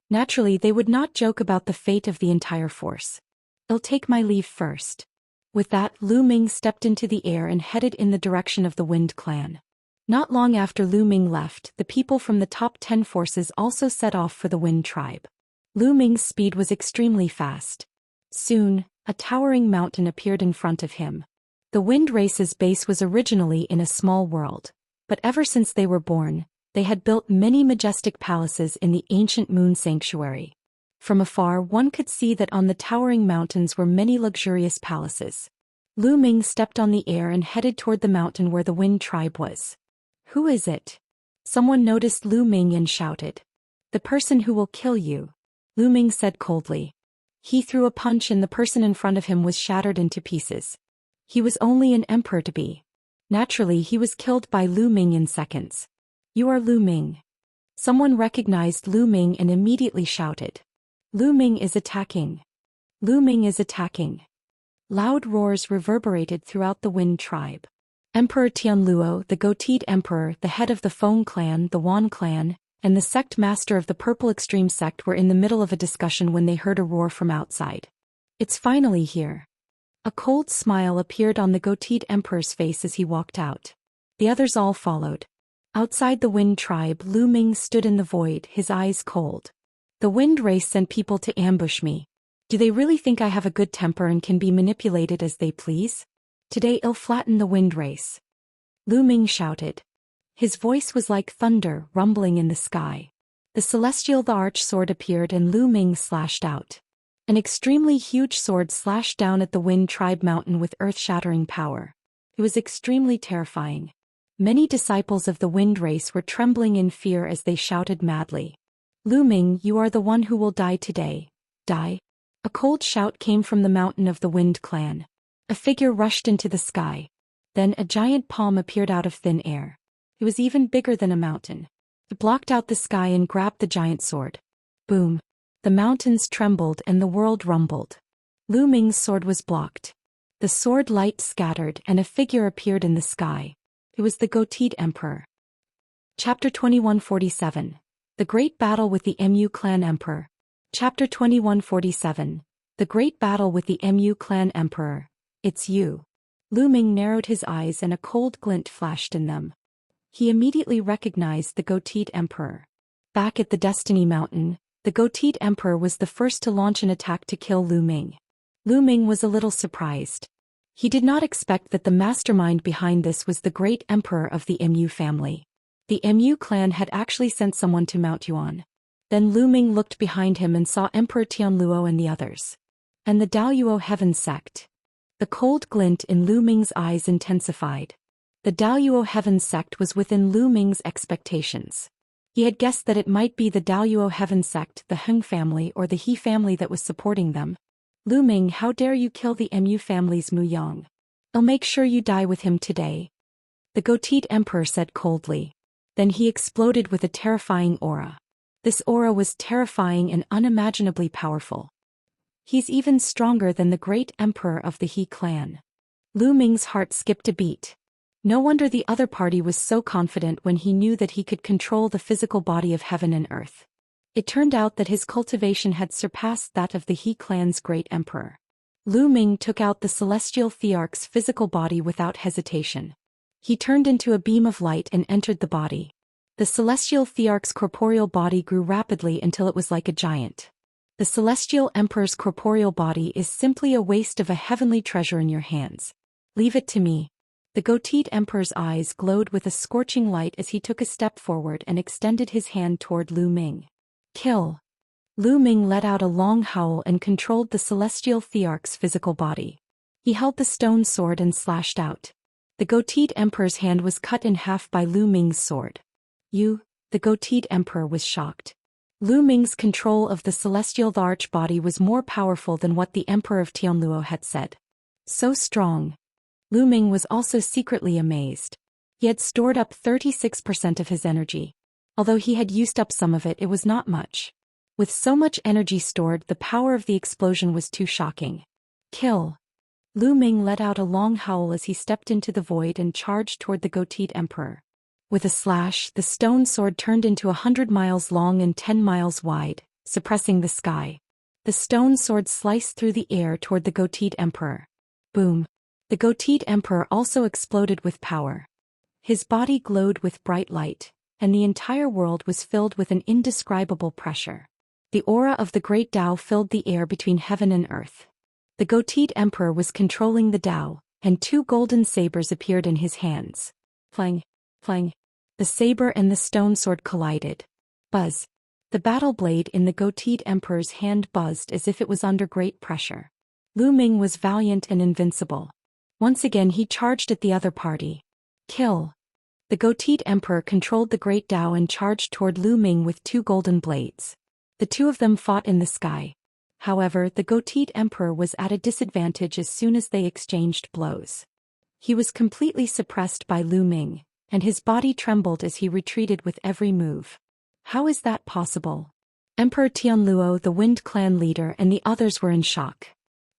Naturally, they would not joke about the fate of the entire force. I'll take my leave first. With that, Lu Ming stepped into the air and headed in the direction of the Wind Clan. Not long after Lu Ming left, the people from the top 10 forces also set off for the Wind Tribe. Lu Ming's speed was extremely fast. Soon, a towering mountain appeared in front of him. The Wind Race's base was originally in a small world, but ever since they were born, they had built many majestic palaces in the ancient Moon Sanctuary. From afar, one could see that on the towering mountains were many luxurious palaces. Lu Ming stepped on the air and headed toward the mountain where the Wind Tribe was. Who is it? Someone noticed Lu Ming and shouted. The person who will kill you, Lu Ming said coldly. He threw a punch and the person in front of him was shattered into pieces. He was only an emperor to be. Naturally, he was killed by Lu Ming in seconds. You are Lu Ming. Someone recognized Lu Ming and immediately shouted. Lu Ming is attacking. Lu Ming is attacking. Loud roars reverberated throughout the Wind Tribe. Emperor Tianluo, the goateed emperor, the head of the Feng clan, the Yuan clan, and the sect master of the Purple Extreme sect were in the middle of a discussion when they heard a roar from outside. It's finally here. A cold smile appeared on the goateed emperor's face as he walked out. The others all followed. Outside the Wind Tribe, Lu Ming stood in the void, his eyes cold. The Wind Race sent people to ambush me. Do they really think I have a good temper and can be manipulated as they please? Today I'll flatten the Wind Race. Lu Ming shouted. His voice was like thunder rumbling in the sky. The celestial Thearch sword appeared and Lu Ming slashed out. An extremely huge sword slashed down at the Wind Tribe mountain with earth-shattering power. It was extremely terrifying. Many disciples of the Wind Race were trembling in fear as they shouted madly. Lu Ming, you are the one who will die today. Die? A cold shout came from the mountain of the Wind Clan. A figure rushed into the sky. Then a giant palm appeared out of thin air. It was even bigger than a mountain. It blocked out the sky and grabbed the giant sword. Boom. The mountains trembled and the world rumbled. Lu Ming's sword was blocked. The sword light scattered and a figure appeared in the sky. It was the goateed emperor. Chapter 2147. The Great Battle with the Mu Clan Emperor. Chapter 2147. The Great Battle with the Mu Clan Emperor. It's you. Lu Ming narrowed his eyes and a cold glint flashed in them. He immediately recognized the goateed emperor. Back at the Destiny Mountain, the goateed emperor was the first to launch an attack to kill Lu Ming. Lu Ming was a little surprised. He did not expect that the mastermind behind this was the great emperor of the Mu family. The Mu clan had actually sent someone to Mount Yuan. Then Lu Ming looked behind him and saw Emperor Tianluo and the others. And the Daoyuo heaven sect. The cold glint in Lu Ming's eyes intensified. The Daoyuo heaven sect was within Lu Ming's expectations. He had guessed that it might be the Daoyuo heaven sect, the Heng family or the He family that was supporting them. Lu Ming, how dare you kill the Mu family's Mu Yang? I'll make sure you die with him today. The goateed emperor said coldly. Then he exploded with a terrifying aura. This aura was terrifying and unimaginably powerful. He's even stronger than the great emperor of the He clan. Lu Ming's heart skipped a beat. No wonder the other party was so confident when he knew that he could control the physical body of heaven and earth. It turned out that his cultivation had surpassed that of the He clan's great emperor. Lu Ming took out the celestial Thearch's physical body without hesitation. He turned into a beam of light and entered the body. The celestial Thearch's corporeal body grew rapidly until it was like a giant. The celestial emperor's corporeal body is simply a waste of a heavenly treasure in your hands. Leave it to me. The goateed emperor's eyes glowed with a scorching light as he took a step forward and extended his hand toward Lu Ming. Kill. Lu Ming let out a long howl and controlled the celestial Thearch's physical body. He held the stone sword and slashed out. The goateed emperor's hand was cut in half by Lu Ming's sword. The goateed emperor was shocked. Lu Ming's control of the celestial Thearch body was more powerful than what the emperor of Tianluo had said. So strong. Lu Ming was also secretly amazed. He had stored up 36% of his energy. Although he had used up some of it, it was not much. With so much energy stored, the power of the explosion was too shocking. Kill. Lu Ming let out a long howl as he stepped into the void and charged toward the goateed emperor. With a slash, the stone sword turned into 100 miles long and 10 miles wide, suppressing the sky. The stone sword sliced through the air toward the goateed emperor. Boom. The goateed emperor also exploded with power. His body glowed with bright light, and the entire world was filled with an indescribable pressure. The aura of the great Tao filled the air between heaven and earth. The goateed emperor was controlling the Tao, and two golden sabers appeared in his hands. Clang, clang. The saber and the stone sword collided. Buzz. The battle blade in the goateed emperor's hand buzzed as if it was under great pressure. Lu Ming was valiant and invincible. Once again he charged at the other party. Kill. The goateed emperor controlled the great Tao and charged toward Lu Ming with two golden blades. The two of them fought in the sky. However, the goateed emperor was at a disadvantage as soon as they exchanged blows. He was completely suppressed by Lu Ming, and his body trembled as he retreated with every move. How is that possible? Emperor Tianluo, the Wind Clan leader, and the others were in shock.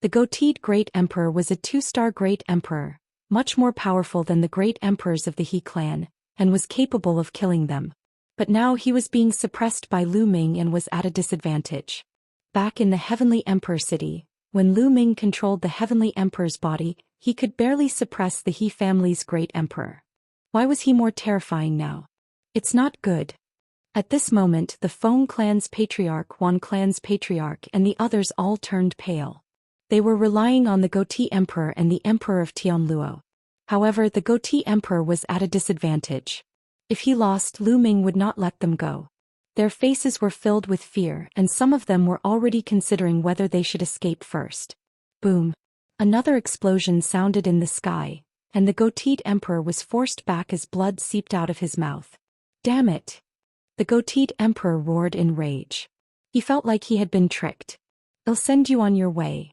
The goateed great emperor was a two-star great emperor, much more powerful than the great emperors of the He clan, and was capable of killing them. But now he was being suppressed by Lu Ming and was at a disadvantage. Back in the Heavenly Emperor city, when Lu Ming controlled the Heavenly Emperor's body, he could barely suppress the He family's great emperor. Why was he more terrifying now? It's not good. At this moment, the Feng clan's patriarch, Yuan clan's patriarch, and the others all turned pale. They were relying on the goatee emperor and the emperor of Tianluo. However, the goatee emperor was at a disadvantage. If he lost, Lu Ming would not let them go. Their faces were filled with fear, and some of them were already considering whether they should escape first. Boom. Another explosion sounded in the sky, and the goateed emperor was forced back as blood seeped out of his mouth. Damn it! The goateed emperor roared in rage. He felt like he had been tricked. I'll send you on your way.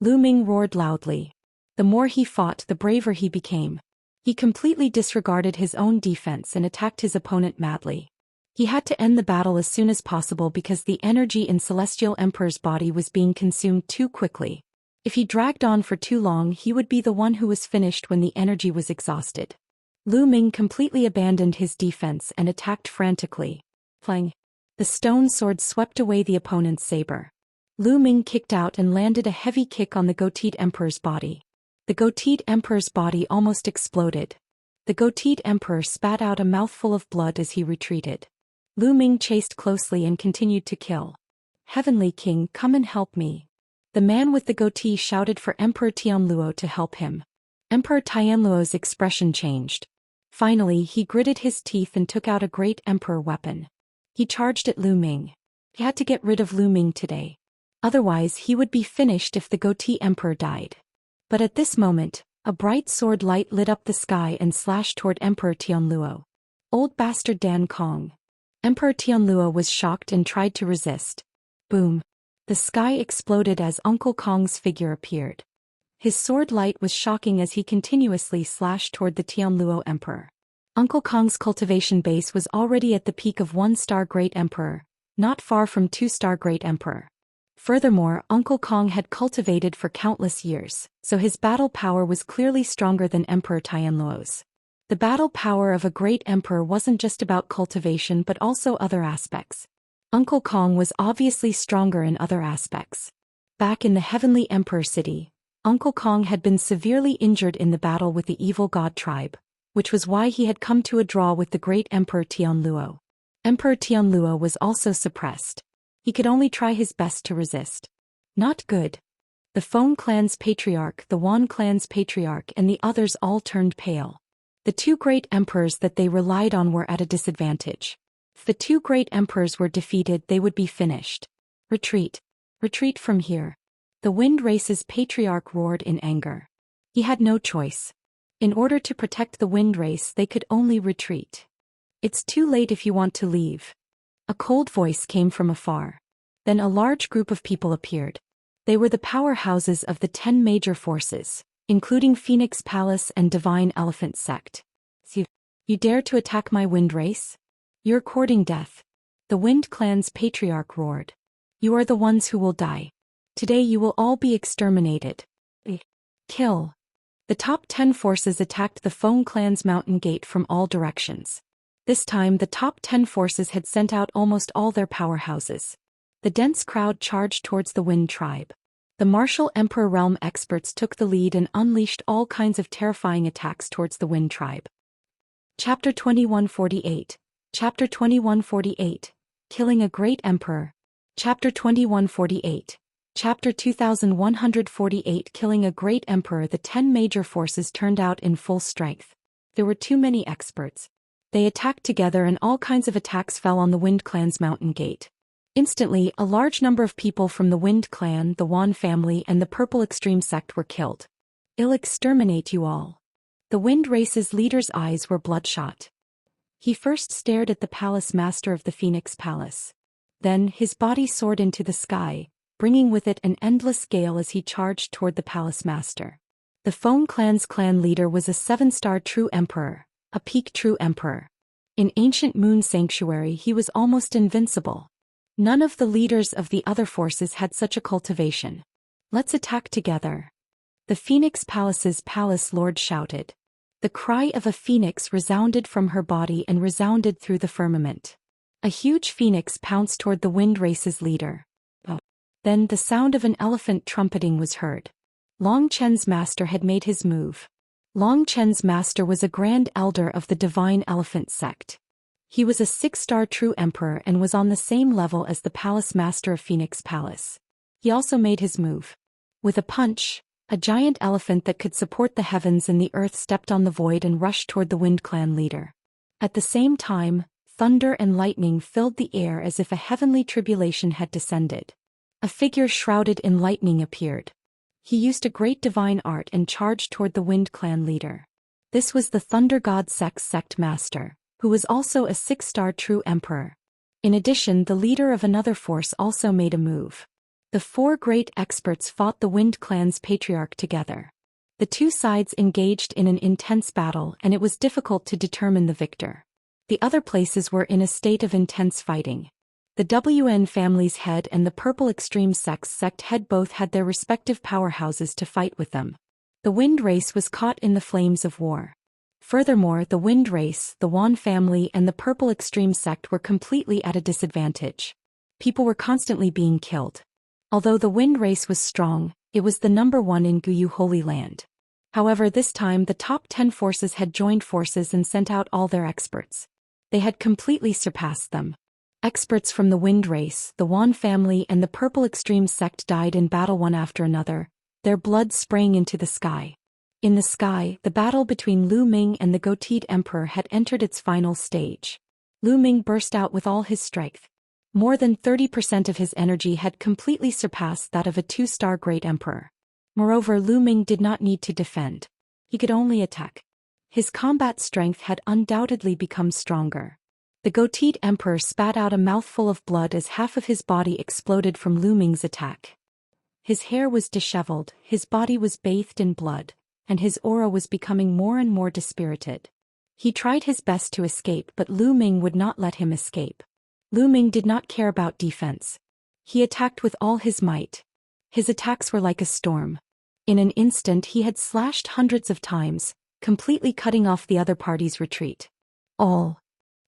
Lu Ming roared loudly. The more he fought, the braver he became. He completely disregarded his own defense and attacked his opponent madly. He had to end the battle as soon as possible because the energy in Celestial Emperor's body was being consumed too quickly. If he dragged on for too long, he would be the one who was finished when the energy was exhausted. Lu Ming completely abandoned his defense and attacked frantically. Clang. The stone sword swept away the opponent's saber. Lu Ming kicked out and landed a heavy kick on the goateed emperor's body. The goateed emperor's body almost exploded. The goateed emperor spat out a mouthful of blood as he retreated. Lu Ming chased closely and continued to kill. Heavenly King, come and help me. The man with the goatee shouted for Emperor Tianluo to help him. Emperor Tianluo's expression changed. Finally, he gritted his teeth and took out a great emperor weapon. He charged at Lu Ming. He had to get rid of Lu Ming today. Otherwise, he would be finished if the goatee emperor died. But at this moment, a bright sword light lit up the sky and slashed toward Emperor Tianluo. Old bastard Dan Kong. Emperor Tianluo was shocked and tried to resist. Boom. The sky exploded as Uncle Kong's figure appeared. His sword light was shocking as he continuously slashed toward the Tianluo emperor. Uncle Kong's cultivation base was already at the peak of 1-star Great Emperor, not far from 2-star Great Emperor. Furthermore, Uncle Kong had cultivated for countless years, so his battle power was clearly stronger than Emperor Tianluo's. The battle power of a great emperor wasn't just about cultivation but also other aspects. Uncle Kong was obviously stronger in other aspects. Back in the Heavenly Emperor City, Uncle Kong had been severely injured in the battle with the evil god tribe, which was why he had come to a draw with the great Emperor Tianluo. Emperor Tianluo was also suppressed. He could only try his best to resist. Not good. The Feng clan's patriarch, the Yuan clan's patriarch, and the others all turned pale. The two great emperors that they relied on were at a disadvantage. If the two great emperors were defeated, they would be finished. Retreat. Retreat from here. The Wind Race's patriarch roared in anger. He had no choice. In order to protect the Wind Race, they could only retreat. It's too late if you want to leave. A cold voice came from afar. Then a large group of people appeared. They were the powerhouses of the 10 major forces, including Phoenix Palace and Divine Elephant Sect. You dare to attack my Wind Race? You're courting death. The Wind Clan's patriarch roared. You are the ones who will die. Today you will all be exterminated. Kill. The top 10 forces attacked the Feng Clan's mountain gate from all directions. This time the top 10 forces had sent out almost all their powerhouses. The dense crowd charged towards the Wind Tribe. The martial Emperor Realm experts took the lead and unleashed all kinds of terrifying attacks towards the Wind Tribe. Chapter 2148. Chapter 2148. Killing a Great Emperor. Chapter 2148. Chapter 2148. Killing a Great Emperor. The 10 major forces turned out in full strength. There were too many experts. They attacked together and all kinds of attacks fell on the Wind Clan's mountain gate. Instantly, a large number of people from the Wind Clan, the Yuan family, and the Purple Extreme Sect were killed. I'll exterminate you all. The Wind Race's leader's eyes were bloodshot. He first stared at the palace master of the Phoenix Palace. Then, his body soared into the sky, bringing with it an endless gale as he charged toward the palace master. The Feng Clan's clan leader was a 7-star true emperor, a peak true emperor. In ancient moon sanctuary he was almost invincible. None of the leaders of the other forces had such a cultivation. Let's attack together. The Phoenix Palace's palace lord shouted. The cry of a phoenix resounded from her body and resounded through the firmament. A huge phoenix pounced toward the Wind Race's leader. Then the sound of an elephant trumpeting was heard. Long Chen's master had made his move. Long Chen's master was a grand elder of the Divine Elephant Sect. He was a 6-star true emperor and was on the same level as the palace master of Phoenix Palace. He also made his move. With a punch, a giant elephant that could support the heavens and the earth stepped on the void and rushed toward the Wind Clan leader. At the same time, thunder and lightning filled the air as if a heavenly tribulation had descended. A figure shrouded in lightning appeared. He used a great divine art and charged toward the Wind Clan leader. This was the Thunder God Sek's sect master, who was also a 6-star true emperor. In addition, the leader of another force also made a move. The 4 great experts fought the Wind Clan's patriarch together. The two sides engaged in an intense battle and it was difficult to determine the victor. The other places were in a state of intense fighting. The WN family's head and the Purple Extreme sect head both had their respective powerhouses to fight with them. The Wind Race was caught in the flames of war. Furthermore, the Wind Race, the Yuan family and the Purple Extreme sect were completely at a disadvantage. People were constantly being killed. Although the Wind Race was strong, it was the number 1 in Guyu Holy Land. However, this time the top 10 forces had joined forces and sent out all their experts. They had completely surpassed them. Experts from the Wind Race, the Yuan family and the Purple Extreme sect died in battle one after another, their blood spraying into the sky. In the sky, the battle between Lu Ming and the goateed emperor had entered its final stage. Lu Ming burst out with all his strength. More than 30% of his energy had completely surpassed that of a 2-star great emperor. Moreover, Lu Ming did not need to defend. He could only attack. His combat strength had undoubtedly become stronger. The goateed emperor spat out a mouthful of blood as half of his body exploded from Lu Ming's attack. His hair was disheveled, his body was bathed in blood, and his aura was becoming more and more dispirited. He tried his best to escape, but Lu Ming would not let him escape. Lu Ming did not care about defense. He attacked with all his might. His attacks were like a storm. In an instant he had slashed hundreds of times, completely cutting off the other party's retreat.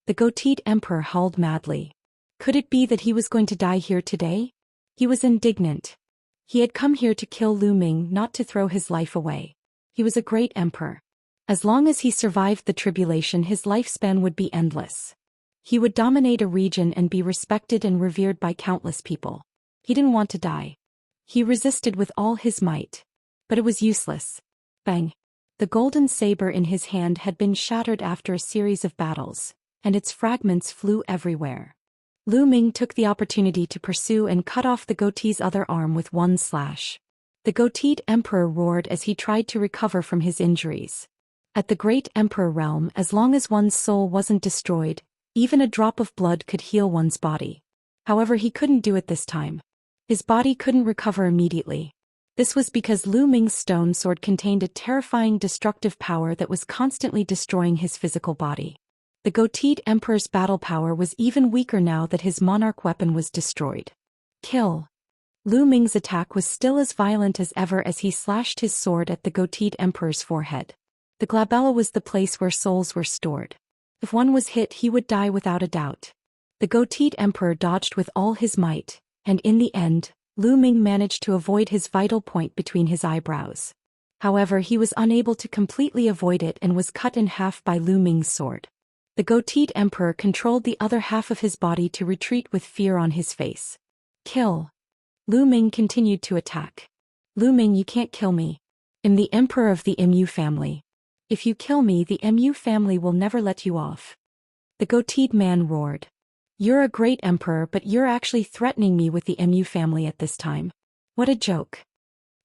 The goateed emperor howled madly. Could it be that he was going to die here today? He was indignant. He had come here to kill Lu Ming, not to throw his life away. He was a great emperor. As long as he survived the tribulation, his lifespan would be endless. He would dominate a region and be respected and revered by countless people. He didn't want to die. He resisted with all his might. But it was useless. Bang! The golden saber in his hand had been shattered after a series of battles, and its fragments flew everywhere. Lu Ming took the opportunity to pursue and cut off the goatee's other arm with one slash. The goateed emperor roared as he tried to recover from his injuries. At the great emperor realm, as long as one's soul wasn't destroyed, even a drop of blood could heal one's body. However, he couldn't do it this time. His body couldn't recover immediately. This was because Lu Ming's stone sword contained a terrifying destructive power that was constantly destroying his physical body. The goateed emperor's battle power was even weaker now that his monarch weapon was destroyed. Kill! Lu Ming's attack was still as violent as ever as he slashed his sword at the goateed emperor's forehead. The glabella was the place where souls were stored. If one was hit, he would die without a doubt. The goateed emperor dodged with all his might, and in the end, Lu Ming managed to avoid his vital point between his eyebrows. However, he was unable to completely avoid it and was cut in half by Lu Ming's sword. The goateed emperor controlled the other half of his body to retreat with fear on his face. Kill! Lu Ming continued to attack. Lu Ming, you can't kill me. I'm the emperor of the Mu family. If you kill me, the Mu family will never let you off. The goateed man roared. You're a great emperor, but you're actually threatening me with the Mu family at this time. What a joke.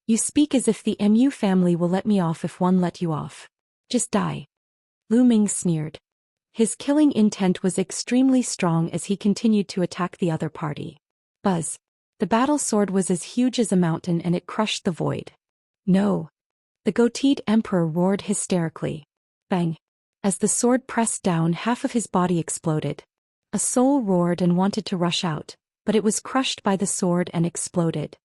You speak as if the Mu family will let me off if one let you off. Just die. Lu Ming sneered. His killing intent was extremely strong as he continued to attack the other party. Buzz. The battle sword was as huge as a mountain and it crushed the void. No. The goateed emperor roared hysterically. Bang. As the sword pressed down, half of his body exploded. A soul roared and wanted to rush out, but it was crushed by the sword and exploded.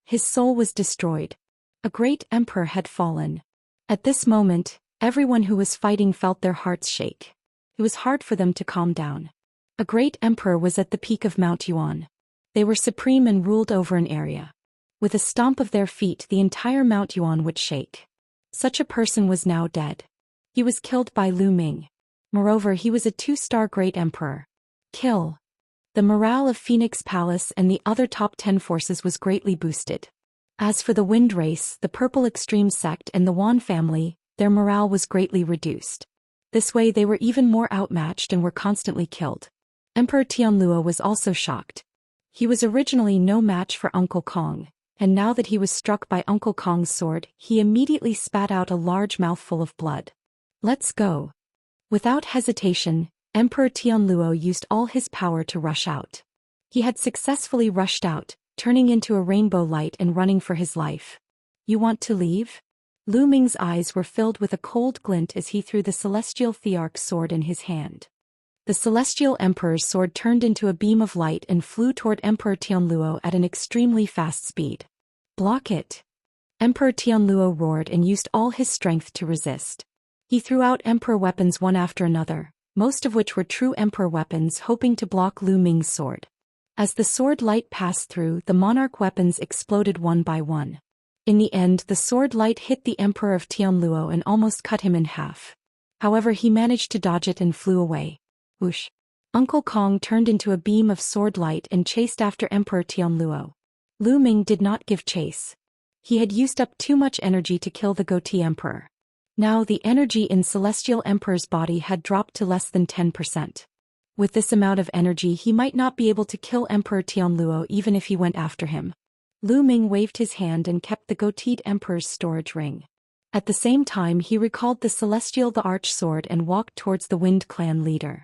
His soul was destroyed. A great emperor had fallen. At this moment, everyone who was fighting felt their hearts shake. It was hard for them to calm down. A great emperor was at the peak of Mount Yuan. They were supreme and ruled over an area. With a stomp of their feet, the entire Mount Yuan would shake. Such a person was now dead. He was killed by Lu Ming. Moreover, he was a 2-star great emperor. Kill! The morale of Phoenix Palace and the other top 10 forces was greatly boosted. As for the Wind Race, the Purple Extreme sect and the Yuan family, their morale was greatly reduced. This way they were even more outmatched and were constantly killed. Emperor Tianluo was also shocked. He was originally no match for Uncle Kong, and now that he was struck by Uncle Kong's sword, he immediately spat out a large mouthful of blood. Let's go. Without hesitation, Emperor Tianluo used all his power to rush out. He had successfully rushed out, turning into a rainbow light and running for his life. You want to leave? Lu Ming's eyes were filled with a cold glint as he threw the celestial Thearch sword in his hand. The celestial emperor's sword turned into a beam of light and flew toward Emperor Tianluo at an extremely fast speed. Block it! Emperor Tianluo roared and used all his strength to resist. He threw out emperor weapons one after another, most of which were true emperor weapons, hoping to block Lu Ming's sword. As the sword light passed through, the monarch weapons exploded one by one. In the end, the sword light hit the Emperor of Tianluo and almost cut him in half. However, he managed to dodge it and flew away. Whoosh! Uncle Kong turned into a beam of sword light and chased after Emperor Tianluo. Lu Ming did not give chase. He had used up too much energy to kill the goatee emperor. Now the energy in Celestial Emperor's body had dropped to less than 10%. With this amount of energy, he might not be able to kill Emperor Tianluo even if he went after him. Lu Ming waved his hand and kept the goateed emperor's storage ring. At the same time, he recalled the Celestial Thearch sword and walked towards the Wind Clan leader.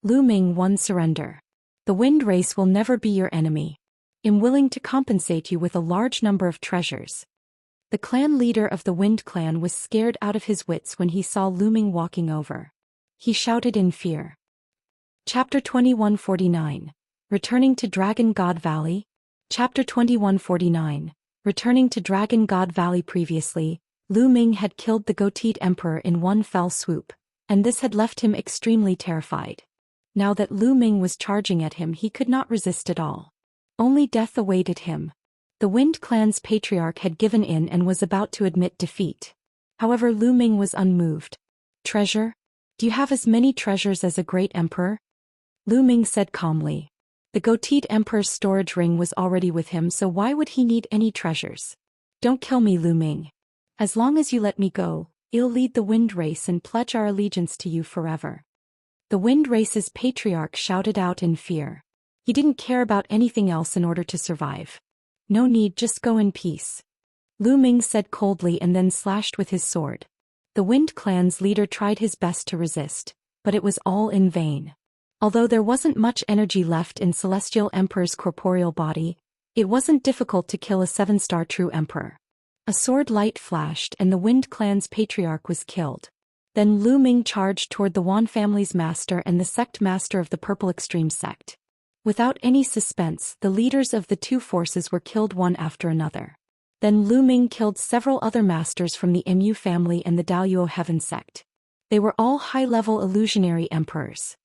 Lu Ming won surrender. The Wind race will never be your enemy. I'm willing to compensate you with a large number of treasures. The clan leader of the Wind Clan was scared out of his wits when he saw Lu Ming walking over. He shouted in fear. Chapter 2149. Returning to Dragon God Valley. Chapter 2149. Returning to Dragon God Valley. Previously, Lu Ming had killed the goateed emperor in one fell swoop, and this had left him extremely terrified. Now that Lu Ming was charging at him, he could not resist at all. Only death awaited him. The Wind Clan's patriarch had given in and was about to admit defeat. However, Lu Ming was unmoved. Treasure? Do you have as many treasures as a great emperor? Lu Ming said calmly. The goateed emperor's storage ring was already with him, so why would he need any treasures? Don't kill me, Lu Ming. As long as you let me go, I'll lead the Wind race and pledge our allegiance to you forever. The Wind race's patriarch shouted out in fear. He didn't care about anything else in order to survive. No need, just go in peace. Lu Ming said coldly and then slashed with his sword. The Wind Clan's leader tried his best to resist, but it was all in vain. Although there wasn't much energy left in Celestial Emperor's corporeal body, it wasn't difficult to kill a 7-star true emperor. A sword light flashed and the Wind Clan's patriarch was killed. Then Lu Ming charged toward the Yuan family's master and the sect master of the Purple Extreme sect. Without any suspense, the leaders of the two forces were killed one after another. Then Lu Ming killed several other masters from the Mu family and the Daoist Heaven sect. They were all high-level illusionary emperors.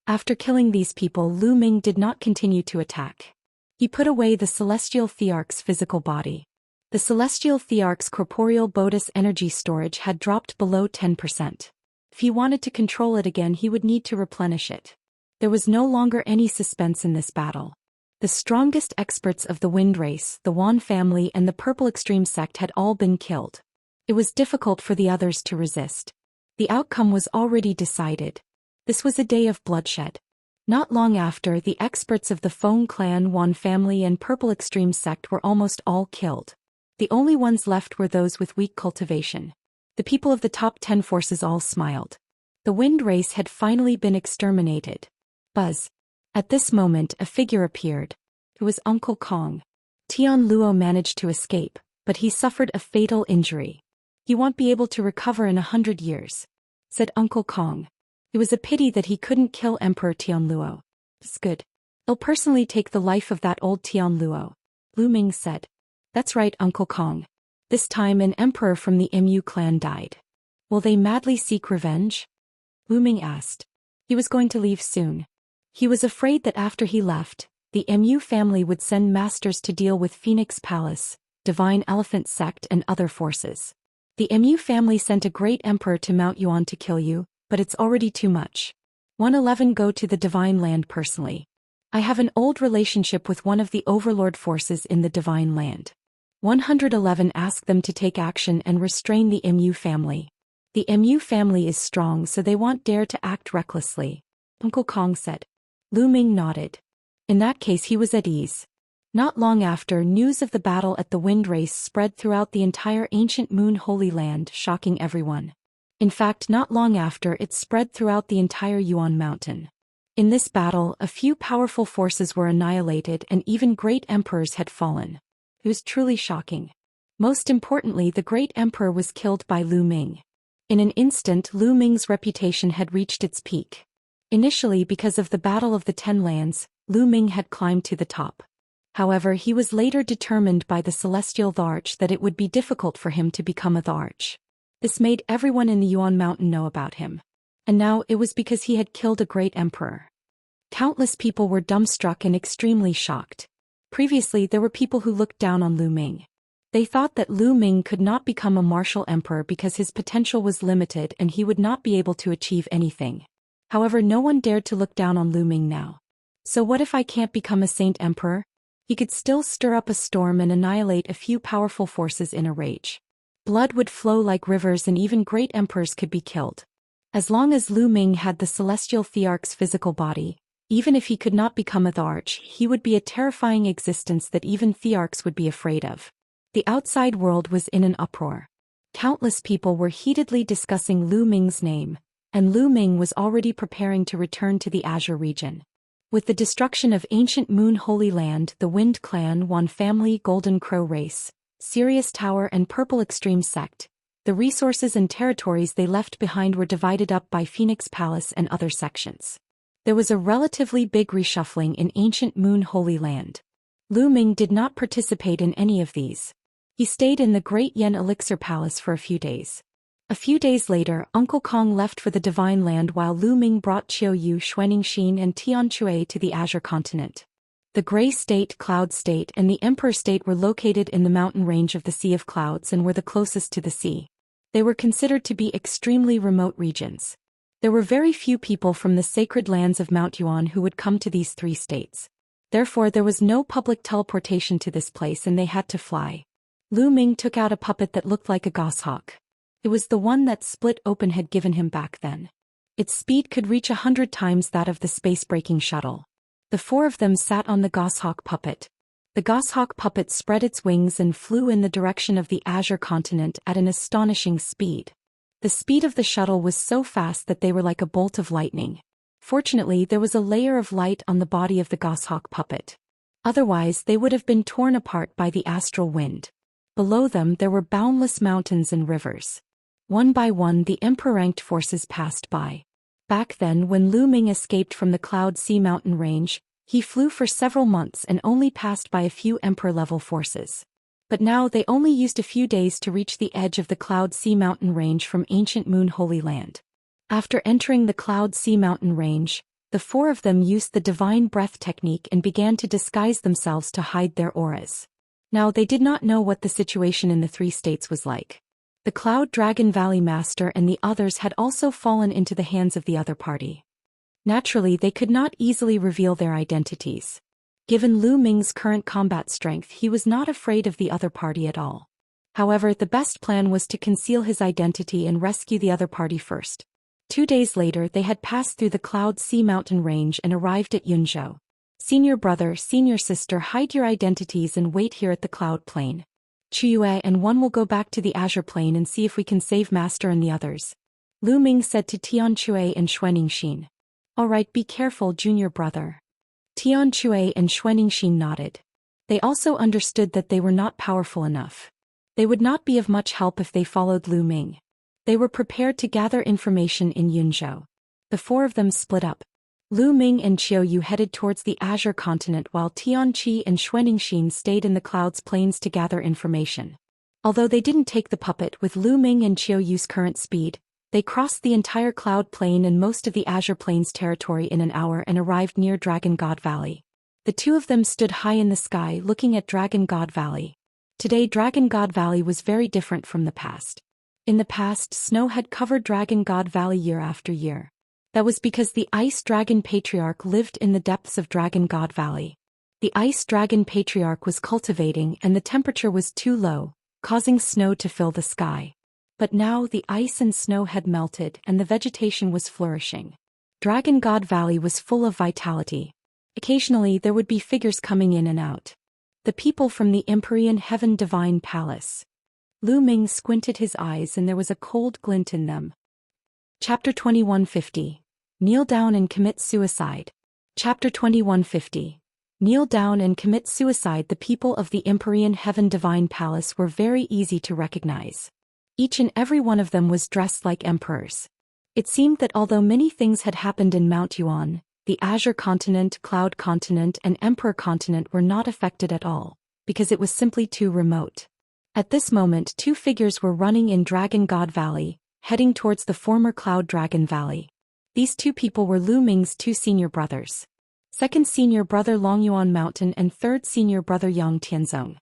After killing these people, Lu Ming did not continue to attack. He put away the Celestial Thearch's physical body. The Celestial Thearch's corporeal bodis energy storage had dropped below 10%. If he wanted to control it again, he would need to replenish it. There was no longer any suspense in this battle. The strongest experts of the Wind race, the Yuan family and the Purple Extreme sect had all been killed. It was difficult for the others to resist. The outcome was already decided. This was a day of bloodshed. Not long after, the experts of the Feng clan, Yuan family and Purple Extreme sect were almost all killed. The only ones left were those with weak cultivation. The people of the top 10 forces all smiled. The Wind race had finally been exterminated. Buzz. At this moment, a figure appeared. It was Uncle Kong. Tianluo managed to escape, but he suffered a fatal injury. He won't be able to recover in 100 years, said Uncle Kong. It was a pity that he couldn't kill Emperor Tianluo. It's good. I'll personally take the life of that old Tianluo, Lu Ming said. That's right, Uncle Kong. This time an emperor from the Mu clan died. Will they madly seek revenge? Lu Ming asked. He was going to leave soon. He was afraid that after he left, the Mu family would send masters to deal with Phoenix Palace, Divine Elephant Sect and other forces. The Mu family sent a great emperor to Mount Yuan to kill you, but it's already too much. 111 Go to the Divine Land personally. I have an old relationship with one of the overlord forces in the Divine Land. 111 Ask them to take action and restrain the Mu family. The Mu family is strong, so they won't dare to act recklessly, Uncle Kong said. Lu Ming nodded. In that case he was at ease. Not long after, news of the battle at the Wind race spread throughout the entire ancient Moon Holy Land, shocking everyone. In fact, not long after, it spread throughout the entire Yuan mountain. In this battle, a few powerful forces were annihilated and even great emperors had fallen. It was truly shocking. Most importantly, the great emperor was killed by Lu Ming. In an instant, Lu Ming's reputation had reached its peak. Initially, because of the Battle of the 10 Lands, Lu Ming had climbed to the top. However, he was later determined by the Celestial Thearch that it would be difficult for him to become a Thearch. This made everyone in the Yuan mountain know about him. And now it was because he had killed a great emperor. Countless people were dumbstruck and extremely shocked. Previously, there were people who looked down on Lu Ming. They thought that Lu Ming could not become a martial emperor because his potential was limited and he would not be able to achieve anything. However, no one dared to look down on Lu Ming now. So what if I can't become a saint emperor? He could still stir up a storm and annihilate a few powerful forces in a rage. Blood would flow like rivers and even great emperors could be killed. As long as Lu Ming had the celestial Thearch's physical body, even if he could not become a Thearch, he would be a terrifying existence that even Thearchs would be afraid of. The outside world was in an uproar. Countless people were heatedly discussing Lu Ming's name, and Lu Ming was already preparing to return to the Azure region. With the destruction of ancient Moon Holy Land, the Wind Clan, Yuan family, Golden Crow race, Sirius Tower and Purple Extreme sect, the resources and territories they left behind were divided up by Phoenix Palace and other sections. There was a relatively big reshuffling in ancient Moon Holy Land. Lu Ming did not participate in any of these. He stayed in the Great Yen Elixir Palace for a few days. A few days later, Uncle Kong left for the Divine Land while Lu Ming brought Qiu Yu, Xianxia and Tianque to the Azure continent. The Gray State, Cloud State and the Emperor State were located in the mountain range of the Sea of Clouds and were the closest to the sea. They were considered to be extremely remote regions. There were very few people from the sacred lands of Mount Yuan who would come to these three states. Therefore, there was no public teleportation to this place and they had to fly. Lu Ming took out a puppet that looked like a goshawk. It was the one that Split Open had given him back then. Its speed could reach 100 times that of the space-breaking shuttle. The four of them sat on the goshawk puppet. The goshawk puppet spread its wings and flew in the direction of the Azure continent at an astonishing speed. The speed of the shuttle was so fast that they were like a bolt of lightning. Fortunately, there was a layer of light on the body of the goshawk puppet. Otherwise, they would have been torn apart by the astral wind. Below them there were boundless mountains and rivers. One by one the emperor-ranked forces passed by. Back then, when Lu Ming escaped from the Cloud Sea mountain range, he flew for several months and only passed by a few emperor-level forces. But now they only used a few days to reach the edge of the Cloud Sea mountain range from ancient Moon Holy Land. After entering the Cloud Sea mountain range, the four of them used the divine breath technique and began to disguise themselves to hide their auras. Now they did not know what the situation in the three states was like. The Cloud Dragon Valley Master and the others had also fallen into the hands of the other party. Naturally, they could not easily reveal their identities. Given Lu Ming's current combat strength, he was not afraid of the other party at all. However, the best plan was to conceal his identity and rescue the other party first. 2 days later, they had passed through the Cloud Sea mountain range and arrived at Yunzhou. Senior brother, senior sister, hide your identities and wait here at the Cloud Plain. Qiyue and One will go back to the Azure Plain and see if we can save Master and the others. Lu Ming said to Tianque and Xianxia. Alright, be careful, junior brother. Tianque and Xianxia nodded. They also understood that they were not powerful enough. They would not be of much help if they followed Lu Ming. They were prepared to gather information in Yunzhou. The four of them split up. Lu Ming and Qiu Yu headed towards the Azure continent while Tianqi and Xianxia stayed in the Clouds Plains to gather information. Although they didn't take the puppet with Lu Ming and Qiu Yu's current speed, they crossed the entire Cloud Plain and most of the Azure Plains territory in an hour and arrived near Dragon God Valley. The two of them stood high in the sky looking at Dragon God Valley. Today Dragon God Valley was very different from the past. In the past, snow had covered Dragon God Valley year after year. That was because the Ice Dragon Patriarch lived in the depths of Dragon God Valley. The Ice Dragon Patriarch was cultivating and the temperature was too low, causing snow to fill the sky. But now the ice and snow had melted and the vegetation was flourishing. Dragon God Valley was full of vitality. Occasionally there would be figures coming in and out. The people from the Empyrean Heaven Divine Palace. Lu Ming squinted his eyes and there was a cold glint in them. Chapter 2150. Kneel down and commit suicide. Chapter 2150. Kneel down and commit suicide. The people of the Empyrean Heaven Divine Palace were very easy to recognize. Each and every one of them was dressed like emperors. It seemed that although many things had happened in Mount Yuan, the Azure Continent, Cloud Continent and Emperor Continent were not affected at all, because it was simply too remote. At this moment, two figures were running in Dragon God Valley, heading towards the former Cloud Dragon Valley. These two people were Lu Ming's two senior brothers. Second senior brother Longyuan Mountain and third senior brother Yang Tianzong.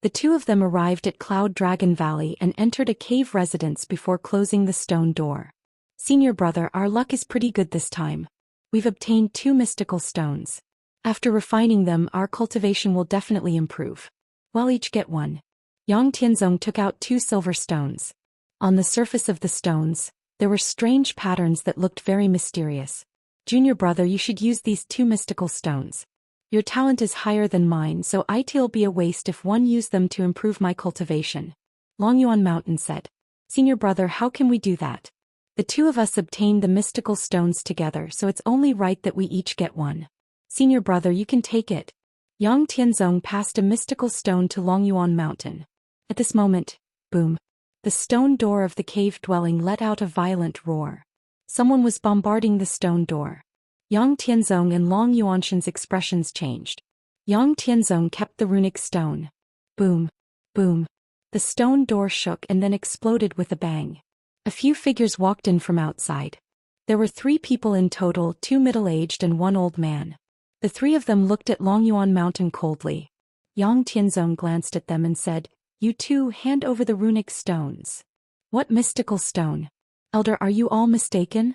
The two of them arrived at Cloud Dragon Valley and entered a cave residence before closing the stone door. Senior brother, our luck is pretty good this time. We've obtained 2 mystical stones. After refining them, our cultivation will definitely improve. We'll each get 1. Yang Tianzong took out 2 silver stones. On the surface of the stones, there were strange patterns that looked very mysterious. Junior brother, you should use these 2 mystical stones. Your talent is higher than mine, so it'll be a waste if one used them to improve my cultivation. Longyuan Mountain said. Senior brother, how can we do that? The 2 of us obtained the mystical stones together, so it's only right that we each get 1. Senior brother, you can take it. Yang Tianzong passed a mystical stone to Longyuan Mountain. At this moment, boom. The stone door of the cave dwelling let out a violent roar. Someone was bombarding the stone door. Yang Tianzong and Long Yuanshan's expressions changed. Yang Tianzong kept the runic stone. Boom. Boom. The stone door shook and then exploded with a bang. A few figures walked in from outside. There were 3 people in total, 2 middle-aged and 1 old man. The 3 of them looked at Longyuan Mountain coldly. Yang Tianzong glanced at them and said, You 2 hand over the runic stones. What mystical stone? Elder, are you all mistaken?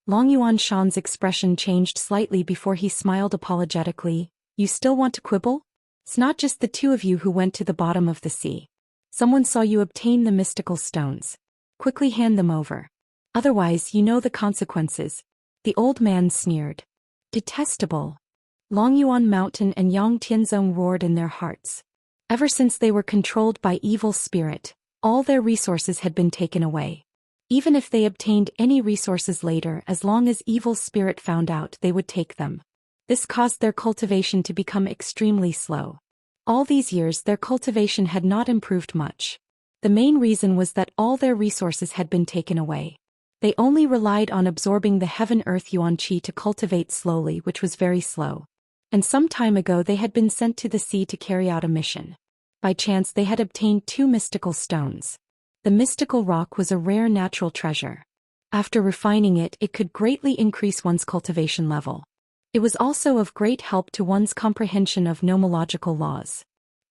Longyuan Shan's expression changed slightly before he smiled apologetically. You still want to quibble? It's not just the 2 of you who went to the bottom of the sea. Someone saw you obtain the mystical stones. Quickly hand them over. Otherwise, you know the consequences. The old man sneered. Detestable. Longyuan Mountain and Yang Tianzong roared in their hearts. Ever since they were controlled by evil spirit, all their resources had been taken away. Even if they obtained any resources later, as long as evil spirit found out, they would take them. This caused their cultivation to become extremely slow. All these years their cultivation had not improved much. The main reason was that all their resources had been taken away. They only relied on absorbing the heaven-earth yuan qi to cultivate slowly, which was very slow. And some time ago they had been sent to the sea to carry out a mission. By chance they had obtained 2 mystical stones. The mystical rock was a rare natural treasure. After refining it, it could greatly increase one's cultivation level. It was also of great help to one's comprehension of nomological laws.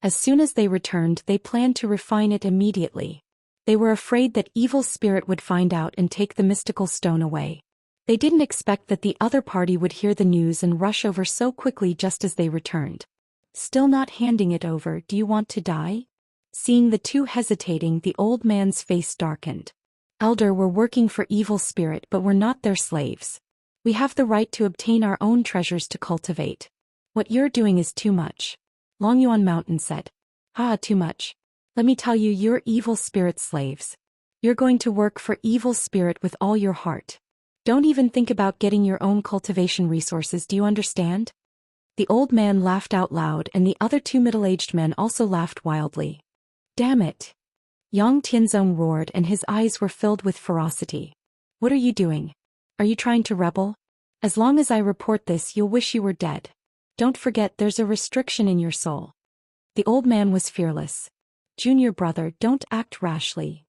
As soon as they returned, they planned to refine it immediately. They were afraid that evil spirit would find out and take the mystical stone away. They didn't expect that the other party would hear the news and rush over so quickly just as they returned. Still not handing it over, do you want to die? Seeing the 2 hesitating, the old man's face darkened. Elder, we're working for evil spirit, but we're not their slaves. We have the right to obtain our own treasures to cultivate. What you're doing is too much. Longyuan Mountain said. Too much. Let me tell you, you're evil spirit slaves. You're going to work for evil spirit with all your heart. Don't even think about getting your own cultivation resources, do you understand? The old man laughed out loud and the other 2 middle-aged men also laughed wildly. Damn it! Yang Tianzong roared and his eyes were filled with ferocity. What are you doing? Are you trying to rebel? As long as I report this, you'll wish you were dead. Don't forget there's a restriction in your soul. The old man was fearless. Junior brother, don't act rashly.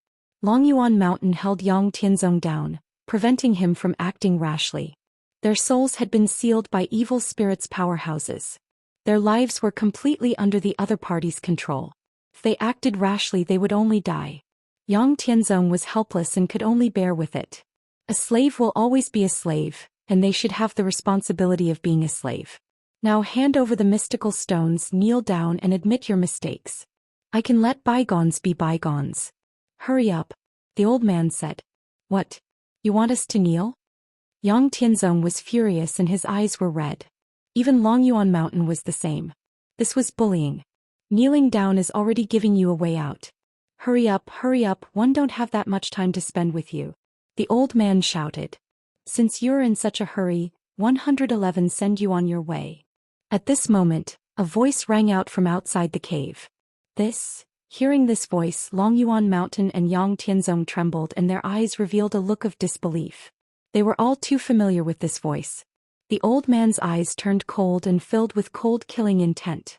Longyuan Mountain held Yang Tianzong down, preventing him from acting rashly. Their souls had been sealed by evil spirits' powerhouses. Their lives were completely under the other party's control. If they acted rashly, they would only die. Yang Tianzong was helpless and could only bear with it. A slave will always be a slave, and they should have the responsibility of being a slave. Now hand over the mystical stones, kneel down and admit your mistakes. I can let bygones be bygones. Hurry up, the old man said. What? You want us to kneel? Yang Tianzong was furious and his eyes were red. Even Longyuan Mountain was the same. This was bullying. Kneeling down is already giving you a way out. Hurry up, one don't have that much time to spend with you. The old man shouted. Since you're in such a hurry, 111 send you on your way. At this moment, a voice rang out from outside the cave. Hearing this voice, Longyuan Mountain and Yang Tianzong trembled and their eyes revealed a look of disbelief. They were all too familiar with this voice. The old man's eyes turned cold and filled with cold killing intent.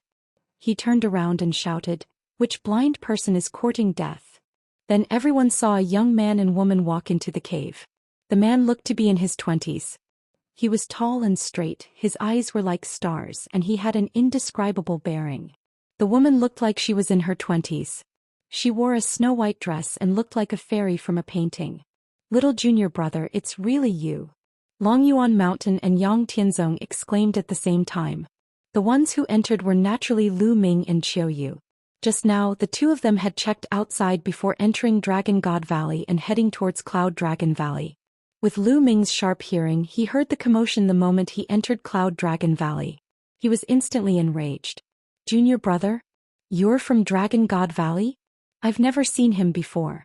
He turned around and shouted, "Which blind person is courting death?" Then everyone saw a young man and woman walk into the cave. The man looked to be in his 20s. He was tall and straight, his eyes were like stars, and he had an indescribable bearing. The woman looked like she was in her 20s. She wore a snow-white dress and looked like a fairy from a painting. Little junior brother, it's really you. Long Yuan Mountain and Yang Tianzong exclaimed at the same time. The ones who entered were naturally Lu Ming and Qiu Yu. Just now, the two of them had checked outside before entering Dragon God Valley and heading towards Cloud Dragon Valley. With Lu Ming's sharp hearing, he heard the commotion the moment he entered Cloud Dragon Valley. He was instantly enraged. Junior brother? You're from Dragon God Valley? I've never seen him before.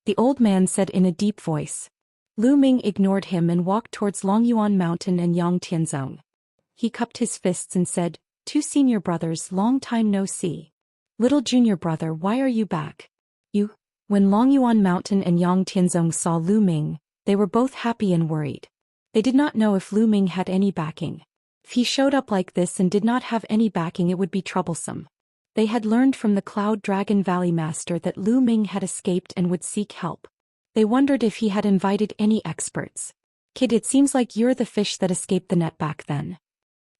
The old man said in a deep voice. Lu Ming ignored him and walked towards Longyuan Mountain and Yang Tianzong. He cupped his fists and said, "Two senior brothers, long time no see. Little junior brother, why are you back?" You. When Longyuan Mountain and Yang Tianzong saw Lu Ming, they were both happy and worried. They did not know if Lu Ming had any backing. If he showed up like this and did not have any backing, it would be troublesome. They had learned from the Cloud Dragon Valley Master that Lu Ming had escaped and would seek help. They wondered if he had invited any experts. Kid, it seems like you're the fish that escaped the net back then.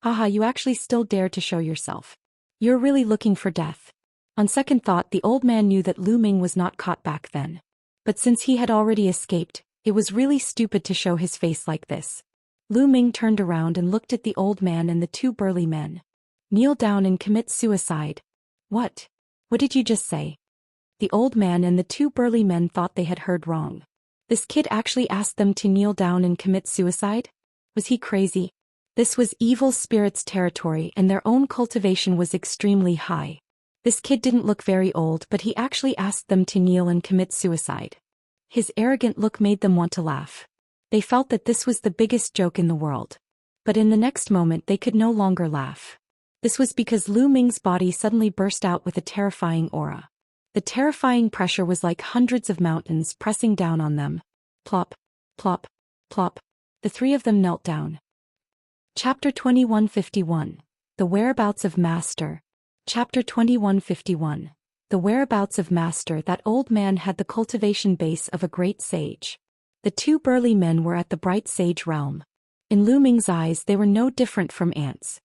Haha, you actually still dare to show yourself. You're really looking for death. On second thought, the old man knew that Lu Ming was not caught back then. But since he had already escaped, it was really stupid to show his face like this. Lu Ming turned around and looked at the old man and the two burly men. Kneel down and commit suicide. What? What did you just say? The old man and the two burly men thought they had heard wrong. This kid actually asked them to kneel down and commit suicide? Was he crazy? This was evil spirits' territory and their own cultivation was extremely high. This kid didn't look very old, but he actually asked them to kneel and commit suicide. His arrogant look made them want to laugh. They felt that this was the biggest joke in the world. But in the next moment they could no longer laugh. This was because Lu Ming's body suddenly burst out with a terrifying aura. The terrifying pressure was like hundreds of mountains pressing down on them. Plop, plop, plop. The three of them knelt down. Chapter 2151. The Whereabouts of Master. Chapter 2151. The Whereabouts of Master. That old man had the cultivation base of a great sage. The two burly men were at the bright sage realm. In Lu Ming's eyes they were no different from ants.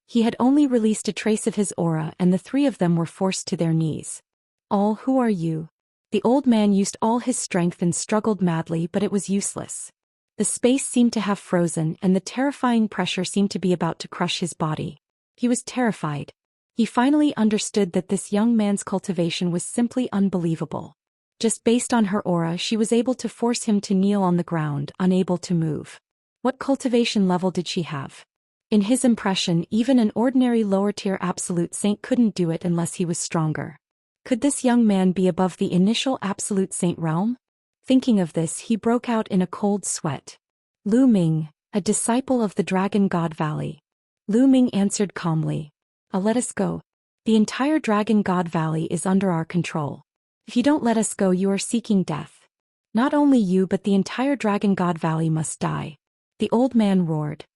He had only released a trace of his aura and the three of them were forced to their knees. All, who are you? The old man used all his strength and struggled madly, but it was useless. The space seemed to have frozen and the terrifying pressure seemed to be about to crush his body. He was terrified. He finally understood that this young man's cultivation was simply unbelievable. Just based on her aura, she was able to force him to kneel on the ground, unable to move. What cultivation level did she have? In his impression, even an ordinary lower-tier absolute saint couldn't do it unless he was stronger. Could this young man be above the initial absolute saint realm? Thinking of this, he broke out in a cold sweat. Lu Ming, a disciple of the Dragon God Valley. Lu Ming answered calmly. Let us go. The entire Dragon God Valley is under our control. If you don't let us go, you are seeking death. Not only you but the entire Dragon God Valley must die. The old man roared.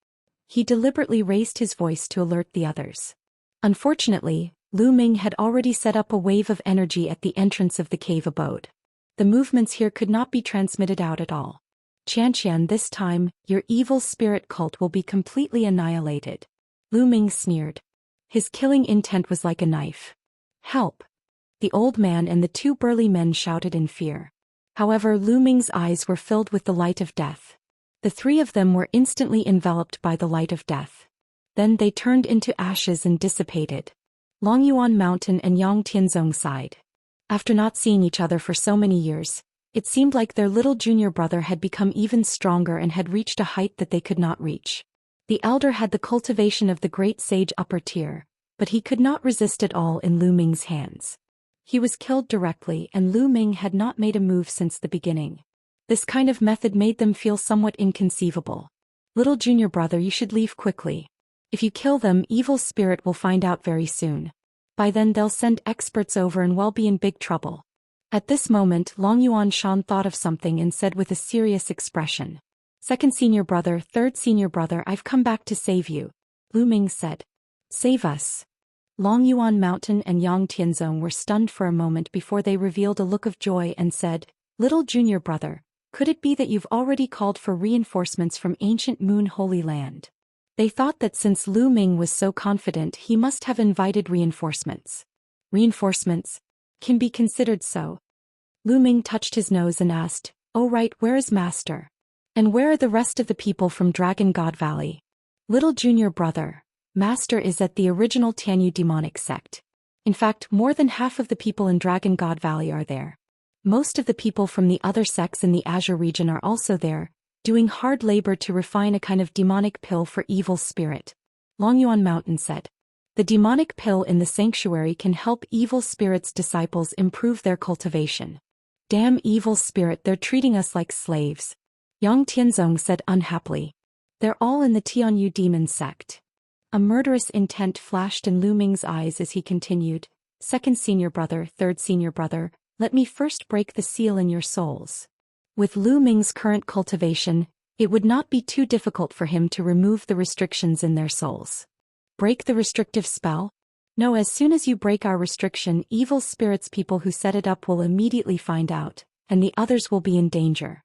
He deliberately raised his voice to alert the others. Unfortunately, Lu Ming had already set up a wave of energy at the entrance of the cave abode. The movements here could not be transmitted out at all. Xianxia, this time, your evil spirit cult will be completely annihilated. Lu Ming sneered. His killing intent was like a knife. Help! The old man and the two burly men shouted in fear. However, Lu Ming's eyes were filled with the light of death. The three of them were instantly enveloped by the light of death. Then they turned into ashes and dissipated. Longyuan Mountain and Yang Tianzong sighed. After not seeing each other for so many years, it seemed like their little junior brother had become even stronger and had reached a height that they could not reach. The elder had the cultivation of the great sage upper tier, but he could not resist it all in Lu Ming's hands. He was killed directly and Lu Ming had not made a move since the beginning. This kind of method made them feel somewhat inconceivable. Little junior brother, you should leave quickly. If you kill them, evil spirit will find out very soon. By then they'll send experts over and we'll be in big trouble. At this moment, Longyuan Shan thought of something and said with a serious expression. Second senior brother, third senior brother, I've come back to save you. Lu Ming said. Save us. Longyuan Mountain and Yang Tianzong were stunned for a moment before they revealed a look of joy and said, Little junior brother, could it be that you've already called for reinforcements from ancient Moon Holy Land? They thought that since Lu Ming was so confident, he must have invited reinforcements. Reinforcements? Can be considered so. Lu Ming touched his nose and asked, "Oh right, where is Master? And where are the rest of the people from Dragon God Valley?" "Little junior brother, Master is at the original Tianyu demonic sect. In fact, more than half of the people in Dragon God Valley are there. Most of the people from the other sects in the Azure region are also there, doing hard labor to refine a kind of demonic pill for evil spirit," Longyuan Mountain said. "The demonic pill in the sanctuary can help evil spirits' disciples improve their cultivation." "Damn evil spirit, they're treating us like slaves," Yang Tianzong said unhappily. "They're all in the Tianyu demon sect." A murderous intent flashed in Lu Ming's eyes as he continued, "Second senior brother, third senior brother, let me first break the seal in your souls." With Lu Ming's current cultivation, it would not be too difficult for him to remove the restrictions in their souls. Break the restrictive spell? No, as soon as you break our restriction, evil spirits people who set it up will immediately find out, and the others will be in danger.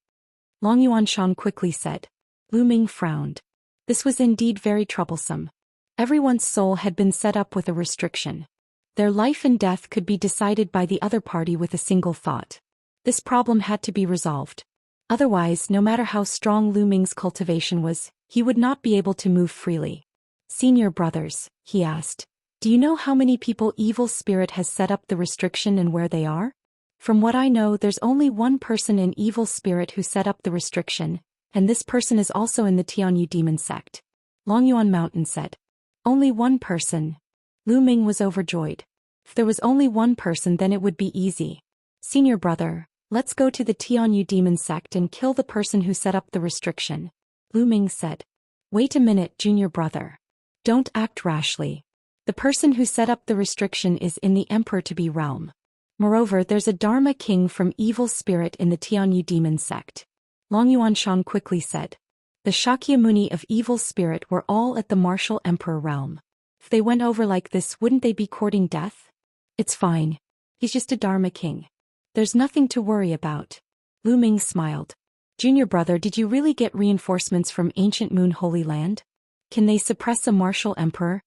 Longyuan Shan quickly said. Lu Ming frowned. This was indeed very troublesome. Everyone's soul had been set up with a restriction. Their life and death could be decided by the other party with a single thought. This problem had to be resolved. Otherwise, no matter how strong Lu Ming's cultivation was, he would not be able to move freely. "Senior brothers," he asked, "do you know how many people evil spirit has set up the restriction and where they are?" "From what I know, there's only one person in evil spirit who set up the restriction, and this person is also in the Tianyu demon sect," Longyuan Mountain said. "Only one person?" Lu Ming was overjoyed. If there was only one person, then it would be easy. "Senior brother, let's go to the Tianyu demon sect and kill the person who set up the restriction," Lu Ming said. "Wait a minute, junior brother. Don't act rashly. The person who set up the restriction is in the Emperor-to-be realm. Moreover, there's a Dharma king from evil spirit in the Tianyu demon sect," Longyuan Shan quickly said. The Shakyamuni of evil spirit were all at the martial emperor realm. If they went over like this, wouldn't they be courting death? "It's fine. He's just a Dharma king. There's nothing to worry about." Lu Ming smiled. "Junior brother, did you really get reinforcements from ancient Moon Holy Land? Can they suppress a martial emperor?"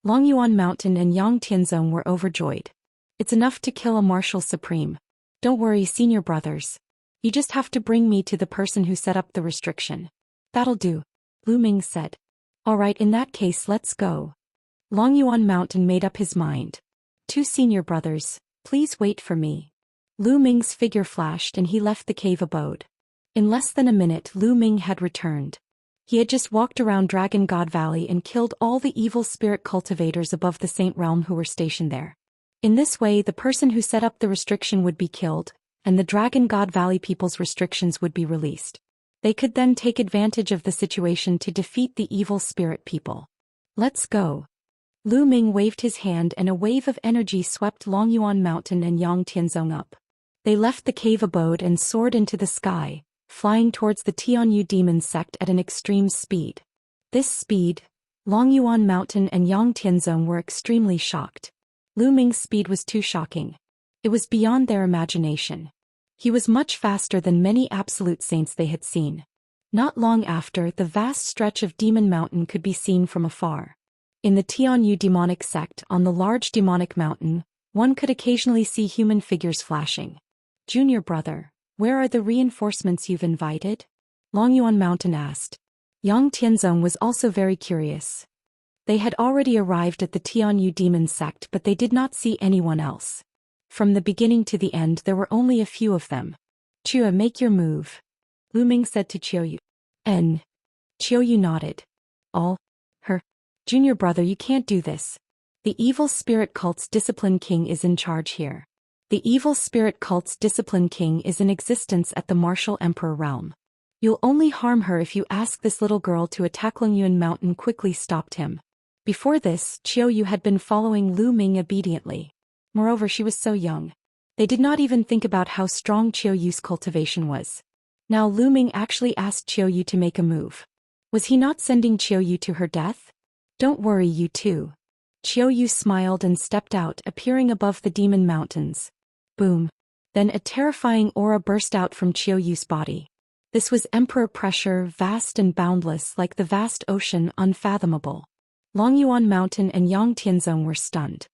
Longyuan Mountain and Yang Tianzong were overjoyed. "It's enough to kill a martial supreme. Don't worry, senior brothers. You just have to bring me to the person who set up the restriction." "That'll do," Lu Ming said. "All right, in that case, let's go." Longyuan Mountain made up his mind. "Two senior brothers, please wait for me." Lu Ming's figure flashed and he left the cave abode. In less than a minute, Lu Ming had returned. He had just walked around Dragon God Valley and killed all the evil spirit cultivators above the Saint Realm who were stationed there. In this way, the person who set up the restriction would be killed, and the Dragon God Valley people's restrictions would be released. They could then take advantage of the situation to defeat the evil spirit people. "Let's go." Lu Ming waved his hand and a wave of energy swept Longyuan Mountain and Yang Tianzong up. They left the cave abode and soared into the sky, flying towards the Tianyu demon sect at an extreme speed. This speed, Longyuan Mountain and Yang Tianzong were extremely shocked. Lu Ming's speed was too shocking. It was beyond their imagination. He was much faster than many absolute saints they had seen. Not long after, the vast stretch of Demon Mountain could be seen from afar. In the Tianyu demonic sect, on the large demonic mountain, one could occasionally see human figures flashing. "Junior brother, where are the reinforcements you've invited?" Longyuan Mountain asked. Yang Tianzong was also very curious. They had already arrived at the Tianyu demon sect, but they did not see anyone else. From the beginning to the end, there were only a few of them. "Chua, make your move," Lu Ming said to Qiuyu. Qiuyu nodded. "All? Her? Junior brother, you can't do this. The evil spirit cult's discipline king is in charge here. The evil spirit cult's discipline king is in existence at the martial emperor realm. You'll only harm her if you ask this little girl to attack." Longyuan Mountain quickly stopped him. Before this, Qiuyu had been following Lu Ming obediently. Moreover, she was so young. They did not even think about how strong Qiuyu's cultivation was. Now Lu Ming actually asked Qiuyu to make a move. Was he not sending Qiuyu to her death? "Don't worry, you two." Qiuyu smiled and stepped out, appearing above the demon mountains. Boom. Then a terrifying aura burst out from Qiuyu's body. This was emperor pressure, vast and boundless like the vast ocean, unfathomable. Longyuan Mountain and Yang Tianzong were stunned.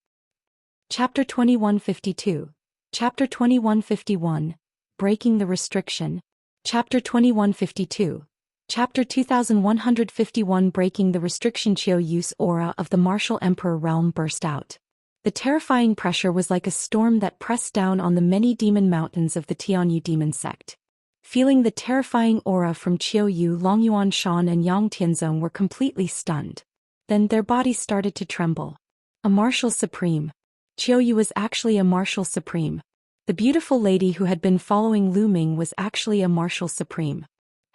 Chapter 2152. Chapter 2151. Breaking the Restriction. Chapter 2152. Chapter 2151. Breaking the Restriction. Qiu Yu's aura of the martial emperor realm burst out. The terrifying pressure was like a storm that pressed down on the many demon mountains of the Tianyu demon sect. Feeling the terrifying aura from Qiu Yu, Longyuan Shan and Yang Tianzong were completely stunned. Then their bodies started to tremble. A martial supreme. Qiu Yu was actually a martial supreme. The beautiful lady who had been following Lu Ming was actually a martial supreme.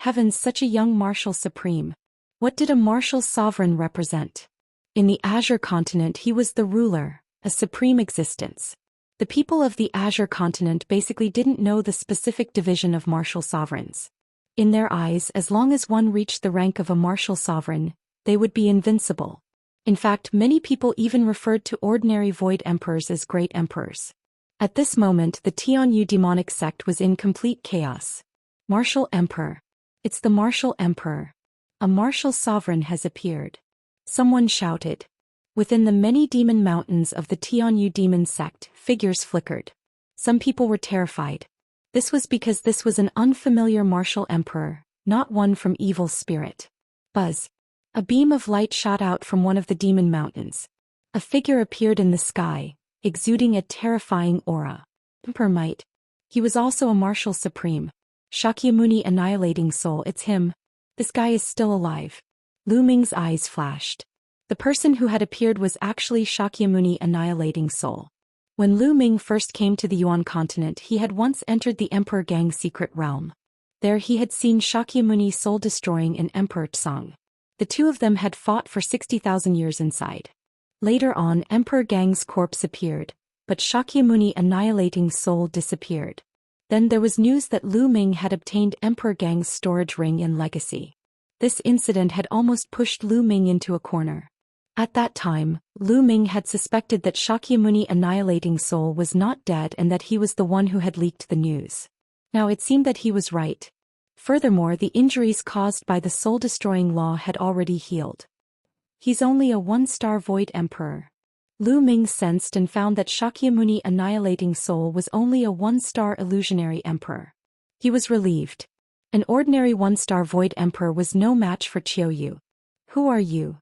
Heavens, such a young martial supreme. What did a martial sovereign represent? In the Azure continent he was the ruler, a supreme existence. The people of the Azure continent basically didn't know the specific division of martial sovereigns. In their eyes, as long as one reached the rank of a martial sovereign, they would be invincible. In fact, many people even referred to ordinary void emperors as great emperors. At this moment, the Tianyu demonic sect was in complete chaos. Martial emperor. It's the martial emperor. A martial sovereign has appeared. Someone shouted. Within the many demon mountains of the Tianyu demon sect, figures flickered. Some people were terrified. This was because this was an unfamiliar martial emperor, not one from evil spirit. Buzz. A beam of light shot out from one of the demon mountains. A figure appeared in the sky, exuding a terrifying aura. Emperor Might. He was also a martial supreme. Shakyamuni annihilating soul. It's him. This guy is still alive. Lu Ming's eyes flashed. The person who had appeared was actually Shakyamuni annihilating soul. When Lu Ming first came to the Yuan continent, he had once entered the Emperor Gang's secret realm. There he had seen Shakyamuni soul-destroying an Emperor Tsang. The two of them had fought for 60,000 years inside. Later on, Emperor Gang's corpse appeared, but Shakyamuni annihilating soul disappeared. Then there was news that Lu Ming had obtained Emperor Gang's storage ring in legacy. This incident had almost pushed Lu Ming into a corner. At that time, Lu Ming had suspected that Shakyamuni annihilating soul was not dead and that he was the one who had leaked the news. Now it seemed that he was right. Furthermore, the injuries caused by the soul-destroying law had already healed. He's only a one-star void emperor. Lu Ming sensed and found that Shakyamuni annihilating soul was only a one-star illusionary emperor. He was relieved. An ordinary one-star void emperor was no match for Qiu Yu. Who are you?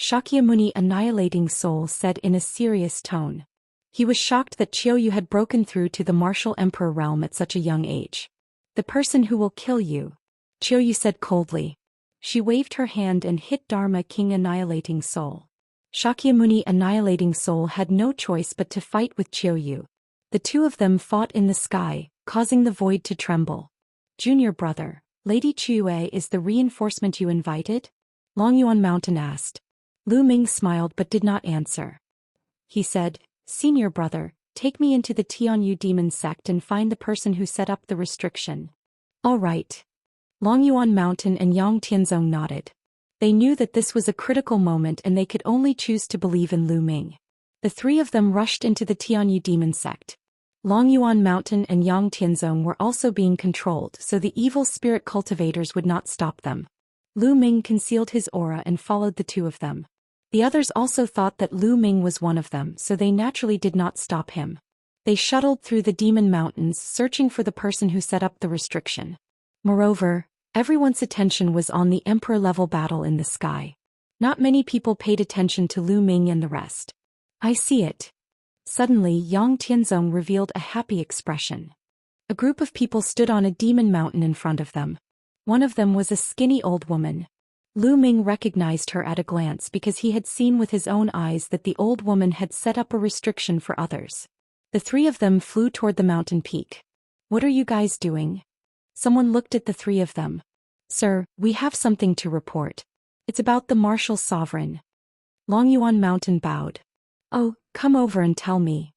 Shakyamuni annihilating soul said in a serious tone. He was shocked that Qiu Yu had broken through to the martial emperor realm at such a young age. The person who will kill you, Qiu Yu said coldly. She waved her hand and hit Dharma King annihilating soul. Shakyamuni annihilating soul had no choice but to fight with Qiu Yu. The two of them fought in the sky, causing the void to tremble. Junior brother, Lady Chiyue is the reinforcement you invited? Longyuan Mountain asked. Lu Ming smiled but did not answer. He said, Senior brother, take me into the Tianyu demon sect and find the person who set up the restriction. All right. Longyuan Mountain and Yang Tianzong nodded. They knew that this was a critical moment and they could only choose to believe in Lu Ming. The three of them rushed into the Tianyu demon sect. Longyuan Mountain and Yang Tianzong were also being controlled so the evil spirit cultivators would not stop them. Lu Ming concealed his aura and followed the two of them. The others also thought that Lu Ming was one of them, so they naturally did not stop him. They shuttled through the demon mountains searching for the person who set up the restriction. Moreover, everyone's attention was on the emperor-level battle in the sky. Not many people paid attention to Lu Ming and the rest. I see it. Suddenly Yang Tianzong revealed a happy expression. A group of people stood on a demon mountain in front of them. One of them was a skinny old woman. Lu Ming recognized her at a glance because he had seen with his own eyes that the old woman had set up a restriction for others. The three of them flew toward the mountain peak. What are you guys doing? Someone looked at the three of them. Sir, we have something to report. It's about the martial sovereign. Longyuan Mountain bowed. Oh, come over and tell me.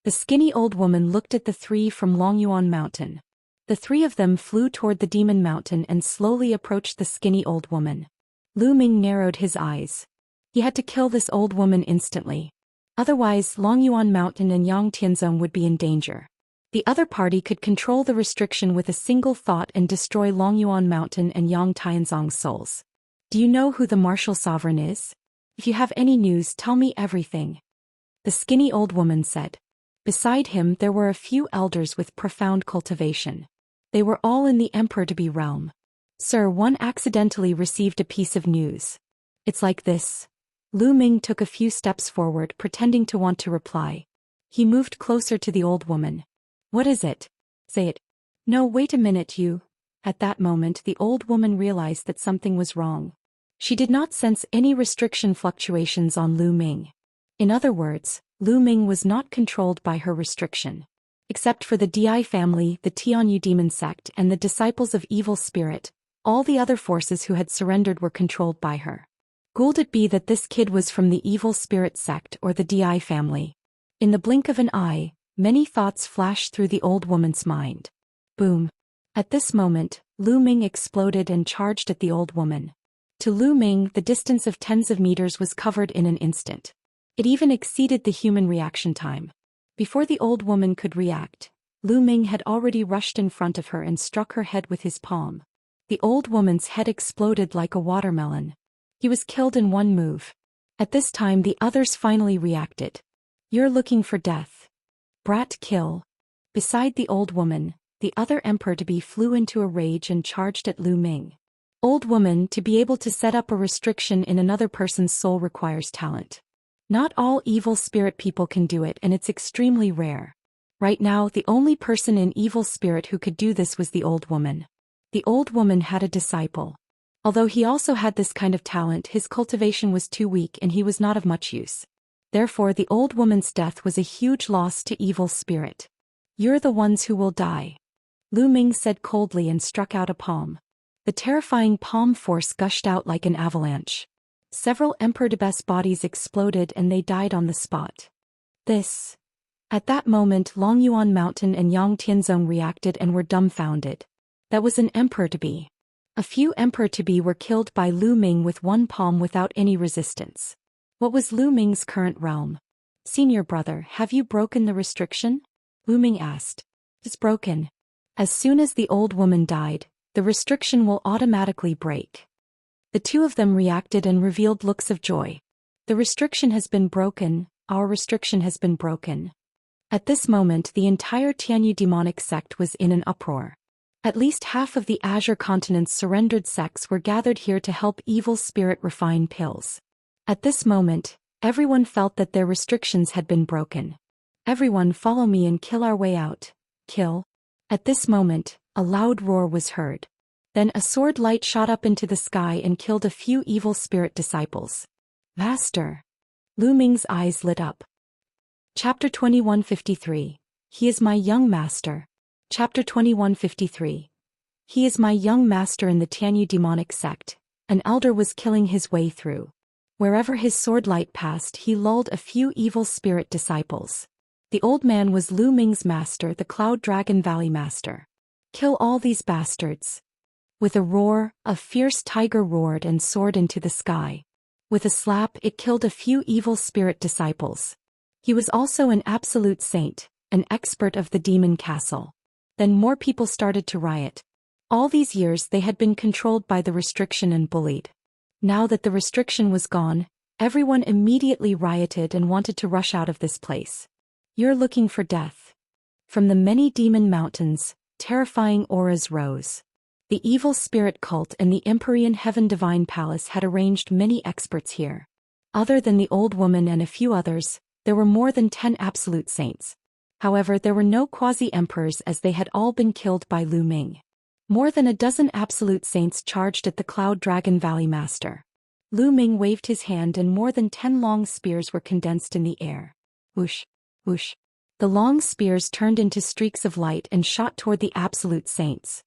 The skinny old woman looked at the three from Longyuan Mountain. The three of them flew toward the demon mountain and slowly approached the skinny old woman. Lu Ming narrowed his eyes. He had to kill this old woman instantly. Otherwise, Longyuan Mountain and Yang Tianzong would be in danger. The other party could control the restriction with a single thought and destroy Longyuan Mountain and Yang Tianzong's souls. Do you know who the martial sovereign is? If you have any news, tell me everything. The skinny old woman said. Beside him there were a few elders with profound cultivation. They were all in the emperor-to-be realm. Sir, one accidentally received a piece of news. It's like this. Lu Ming took a few steps forward, pretending to want to reply. He moved closer to the old woman. What is it? Say it. No, wait a minute, you. At that moment the old woman realized that something was wrong. She did not sense any restriction fluctuations on Lu Ming. In other words, Lu Ming was not controlled by her restriction. Except for the Di family, the Tianyu demon sect, and the disciples of evil spirit, all the other forces who had surrendered were controlled by her. Could it be that this kid was from the evil spirit sect or the Di family? In the blink of an eye, many thoughts flashed through the old woman's mind. Boom. At this moment, Lu Ming exploded and charged at the old woman. To Lu Ming, the distance of tens of meters was covered in an instant. It even exceeded the human reaction time. Before the old woman could react, Lu Ming had already rushed in front of her and struck her head with his palm. The old woman's head exploded like a watermelon. He was killed in one move. At this time the others finally reacted. You're looking for death. Brat, kill. Beside the old woman, the other emperor-to-be flew into a rage and charged at Lu Ming. Old woman, to be able to set up a restriction in another person's soul requires talent. Not all evil spirit people can do it, and it's extremely rare. Right now, the only person in evil spirit who could do this was the old woman. The old woman had a disciple. Although he also had this kind of talent, his cultivation was too weak and he was not of much use. Therefore, the old woman's death was a huge loss to evil spirit. You're the ones who will die. Lu Ming said coldly and struck out a palm. The terrifying palm force gushed out like an avalanche. Several emperor-to-be bodies exploded and they died on the spot. At that moment Longyuan Mountain and Yang Tianzong reacted and were dumbfounded. That was an emperor-to-be. A few emperor-to-be were killed by Lu Ming with one palm without any resistance. What was Lu Ming's current realm? Senior brother, have you broken the restriction? Lu Ming asked. It's broken. As soon as the old woman died, the restriction will automatically break. The two of them reacted and revealed looks of joy. The restriction has been broken, our restriction has been broken. At this moment the entire Tianyu demonic sect was in an uproar. At least half of the Azure continent's surrendered sects were gathered here to help evil spirit refine pills. At this moment, everyone felt that their restrictions had been broken. Everyone follow me and kill our way out. Kill. At this moment, a loud roar was heard. Then a sword light shot up into the sky and killed a few evil spirit disciples. Master. Lu Ming's eyes lit up. Chapter 2153. He is my young master. Chapter 2153. He is my young master in the Tianyu demonic sect. An elder was killing his way through. Wherever his sword light passed, he lulled a few evil spirit disciples. The old man was Lu Ming's master, the Cloud Dragon Valley master. Kill all these bastards. With a roar, a fierce tiger roared and soared into the sky. With a slap, it killed a few evil spirit disciples. He was also an absolute saint, an expert of the demon castle. Then more people started to riot. All these years they had been controlled by the restriction and bullied. Now that the restriction was gone, everyone immediately rioted and wanted to rush out of this place. You're looking for death. From the many demon mountains, terrifying auras rose. The evil spirit cult and the Empyrean Heaven Divine Palace had arranged many experts here. Other than the old woman and a few others, there were more than 10 absolute saints. However, there were no quasi-emperors as they had all been killed by Lu Ming. More than a dozen absolute saints charged at the Cloud Dragon Valley master. Lu Ming waved his hand and more than 10 long spears were condensed in the air. Whoosh, whoosh. The long spears turned into streaks of light and shot toward the absolute saints.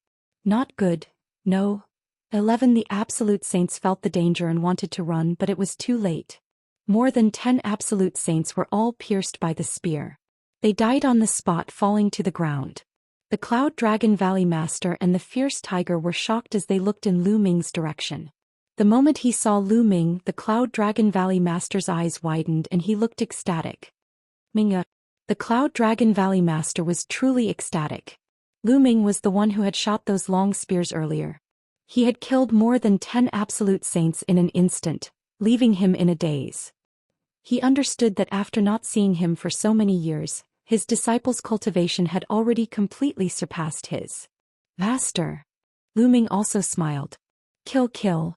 Not good, no. 11 The absolute saints felt the danger and wanted to run, but it was too late. More than 10 absolute saints were all pierced by the spear. They died on the spot, falling to the ground. The Cloud Dragon Valley master and the fierce tiger were shocked as they looked in Lu Ming's direction. The moment he saw Lu Ming, the Cloud Dragon Valley master's eyes widened and he looked ecstatic. Minga. The Cloud Dragon Valley Master was truly ecstatic. Lu Ming was the one who had shot those long spears earlier. He had killed more than 10 absolute saints in an instant, leaving him in a daze. He understood that after not seeing him for so many years, his disciple's cultivation had already completely surpassed his. Master. Lu Ming also smiled. Kill, kill.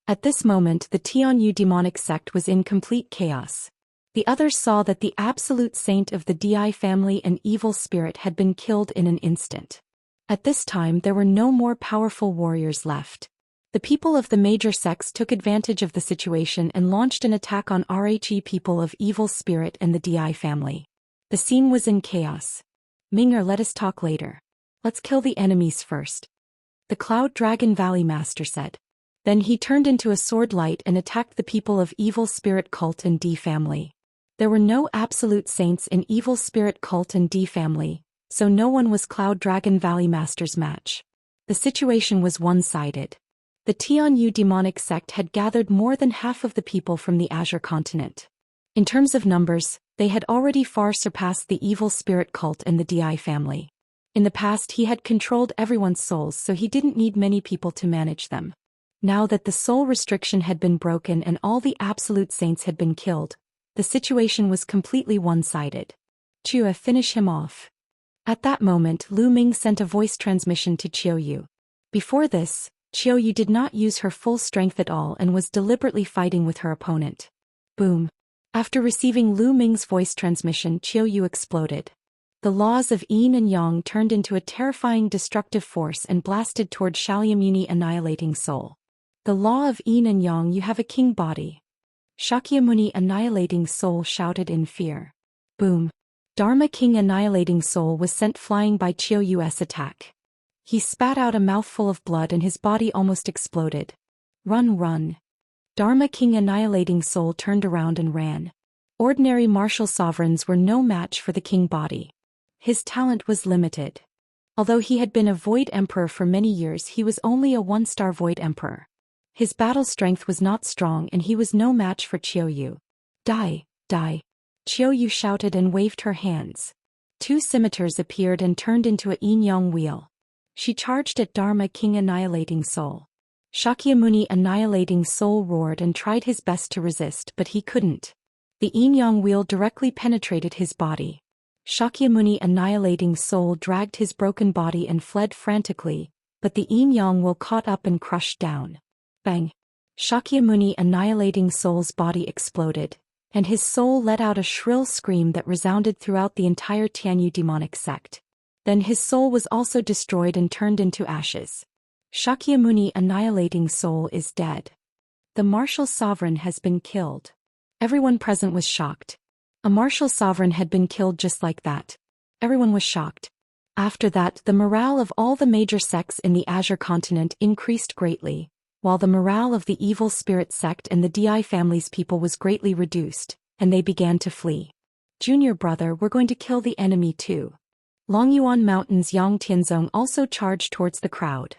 At this moment the Tianyu demonic sect was in complete chaos. The others saw that the absolute saint of the Di family and evil spirit had been killed in an instant. At this time there were no more powerful warriors left. The people of the major sects took advantage of the situation and launched an attack on RHE people of evil spirit and the Di family. The scene was in chaos. Minger, let us talk later. Let's kill the enemies first. The Cloud Dragon Valley Master said. Then he turned into a sword light and attacked the people of evil spirit cult and D family. There were no absolute saints in evil spirit cult and D family, so no one was Cloud Dragon Valley Master's match. The situation was one-sided. The Tianyu demonic sect had gathered more than half of the people from the Azure continent. In terms of numbers, they had already far surpassed the evil spirit cult and the Di family. In the past he had controlled everyone's souls, so he didn't need many people to manage them. Now that the soul restriction had been broken and all the absolute saints had been killed, the situation was completely one-sided. Chua, finish him off. At that moment Lu Ming sent a voice transmission to Qiuyu. Before this, Qiuyu did not use her full strength at all and was deliberately fighting with her opponent. Boom. After receiving Lu Ming's voice transmission, Qiuyu exploded. The laws of yin and yang turned into a terrifying destructive force and blasted toward Shakyamuni annihilating soul. The law of yin and yang, you have a king body. Shakyamuni annihilating soul shouted in fear. Boom. Dharma King annihilating soul was sent flying by Qiuyu's attack. He spat out a mouthful of blood and his body almost exploded. Run, run. Dharma King annihilating soul turned around and ran. Ordinary martial sovereigns were no match for the king body. His talent was limited. Although he had been a Void Emperor for many years, he was only a one-star Void Emperor. His battle strength was not strong and he was no match for Qiuyu. Die, die. Qiuyu shouted and waved her hands. Two scimitars appeared and turned into a yin-yang wheel. She charged at Dharma King annihilating soul. Shakyamuni annihilating soul roared and tried his best to resist, but he couldn't. The yin-yang wheel directly penetrated his body. Shakyamuni annihilating soul dragged his broken body and fled frantically, but the yin-yang wheel caught up and crushed down. Bang! Shakyamuni annihilating soul's body exploded, and his soul let out a shrill scream that resounded throughout the entire Tianyu demonic sect. Then his soul was also destroyed and turned into ashes. Shakyamuni annihilating soul is dead. The martial sovereign has been killed. Everyone present was shocked. A martial sovereign had been killed just like that. Everyone was shocked. After that, the morale of all the major sects in the Azure continent increased greatly, while the morale of the evil spirit sect and the Di family's people was greatly reduced, and they began to flee. Junior brother, we're going to kill the enemy too. Longyuan Mountain's Yang Tianzong also charged towards the crowd.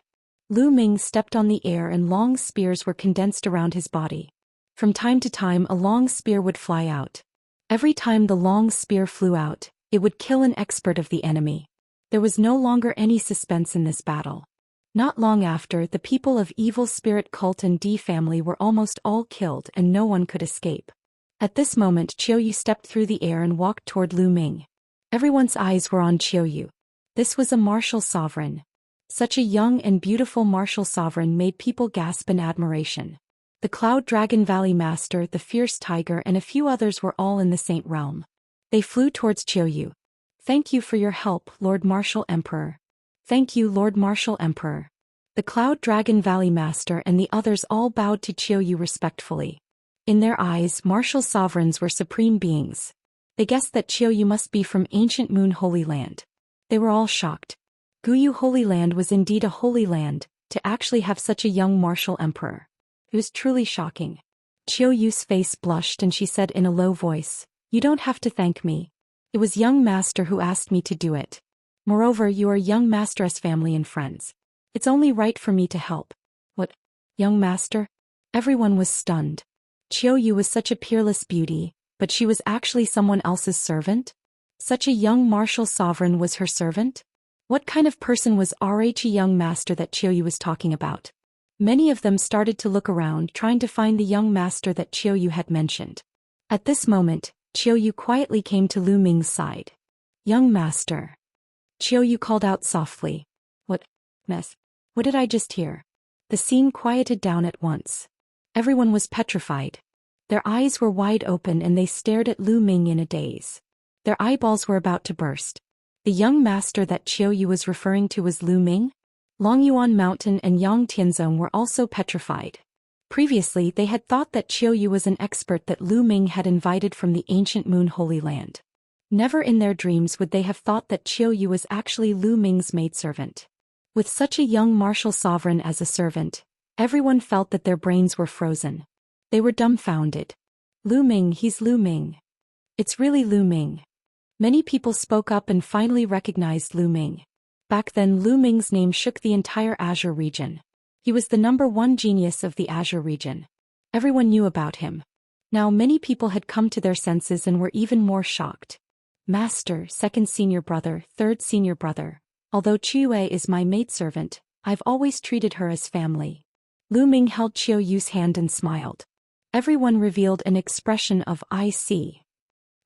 Lu Ming stepped on the air and long spears were condensed around his body. From time to time a long spear would fly out. Every time the long spear flew out, it would kill an expert of the enemy. There was no longer any suspense in this battle. Not long after, the people of evil spirit cult and D family were almost all killed and no one could escape. At this moment Qiuyu stepped through the air and walked toward Lu Ming. Everyone's eyes were on Qiuyu. This was a martial sovereign. Such a young and beautiful martial sovereign made people gasp in admiration. The Cloud Dragon Valley Master, the Fierce Tiger and a few others were all in the Saint Realm. They flew towards Qiuyu. Thank you for your help, Lord Martial Emperor. Thank you, Lord Martial Emperor. The Cloud Dragon Valley Master and the others all bowed to Qiuyu respectfully. In their eyes, martial sovereigns were supreme beings. They guessed that Qiuyu must be from ancient Moon Holy Land. They were all shocked. Guyu Holy Land was indeed a holy land, to actually have such a young martial emperor. It was truly shocking. Qiuyu's face blushed and she said in a low voice, "You don't have to thank me. It was young master who asked me to do it. Moreover, you are young master's family and friends. It's only right for me to help." What? Young master? Everyone was stunned. Qiuyu was such a peerless beauty, but she was actually someone else's servant? Such a young martial sovereign was her servant? What kind of person was RH young master that Qiuyu was talking about? Many of them started to look around trying to find the young master that Qiuyu had mentioned. At this moment, Qiuyu quietly came to Lu Ming's side. Young master. Qiuyu called out softly. What mess? What did I just hear? The scene quieted down at once. Everyone was petrified. Their eyes were wide open and they stared at Lu Ming in a daze. Their eyeballs were about to burst. The young master that Qiuyu was referring to was Lu Ming? Longyuan Mountain and Yang Tianzong were also petrified. Previously they had thought that Qiuyu was an expert that Lu Ming had invited from the ancient Moon Holy Land. Never in their dreams would they have thought that Qiuyu was actually Lu Ming's maidservant. With such a young martial sovereign as a servant, everyone felt that their brains were frozen. They were dumbfounded. Lu Ming, he's Lu Ming. It's really Lu Ming. Many people spoke up and finally recognized Lu Ming. Back then Lu Ming's name shook the entire Azure region. He was the #1 genius of the Azure region. Everyone knew about him. Now many people had come to their senses and were even more shocked. Master, second senior brother, third senior brother. Although Qiuyu is my maidservant, I've always treated her as family. Lu Ming held Qiuyu's hand and smiled. Everyone revealed an expression of I see.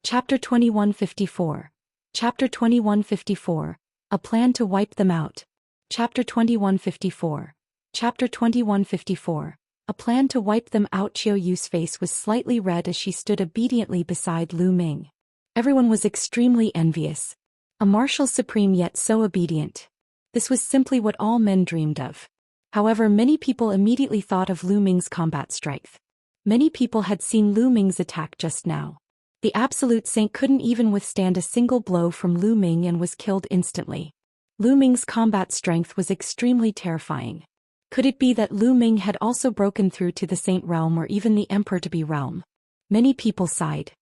Chapter 2154. Chapter 2154. A plan to wipe them out. Chapter 2154. Chapter 2154. A plan to wipe them out. Qiuyu's face was slightly red as she stood obediently beside Lu Ming. Everyone was extremely envious. A martial supreme yet so obedient. This was simply what all men dreamed of. However, many people immediately thought of Lu Ming's combat strength. Many people had seen Lu Ming's attack just now. The absolute saint couldn't even withstand a single blow from Lu Ming and was killed instantly. Lu Ming's combat strength was extremely terrifying. Could it be that Lu Ming had also broken through to the saint realm or even the emperor-to-be realm? Many people sighed.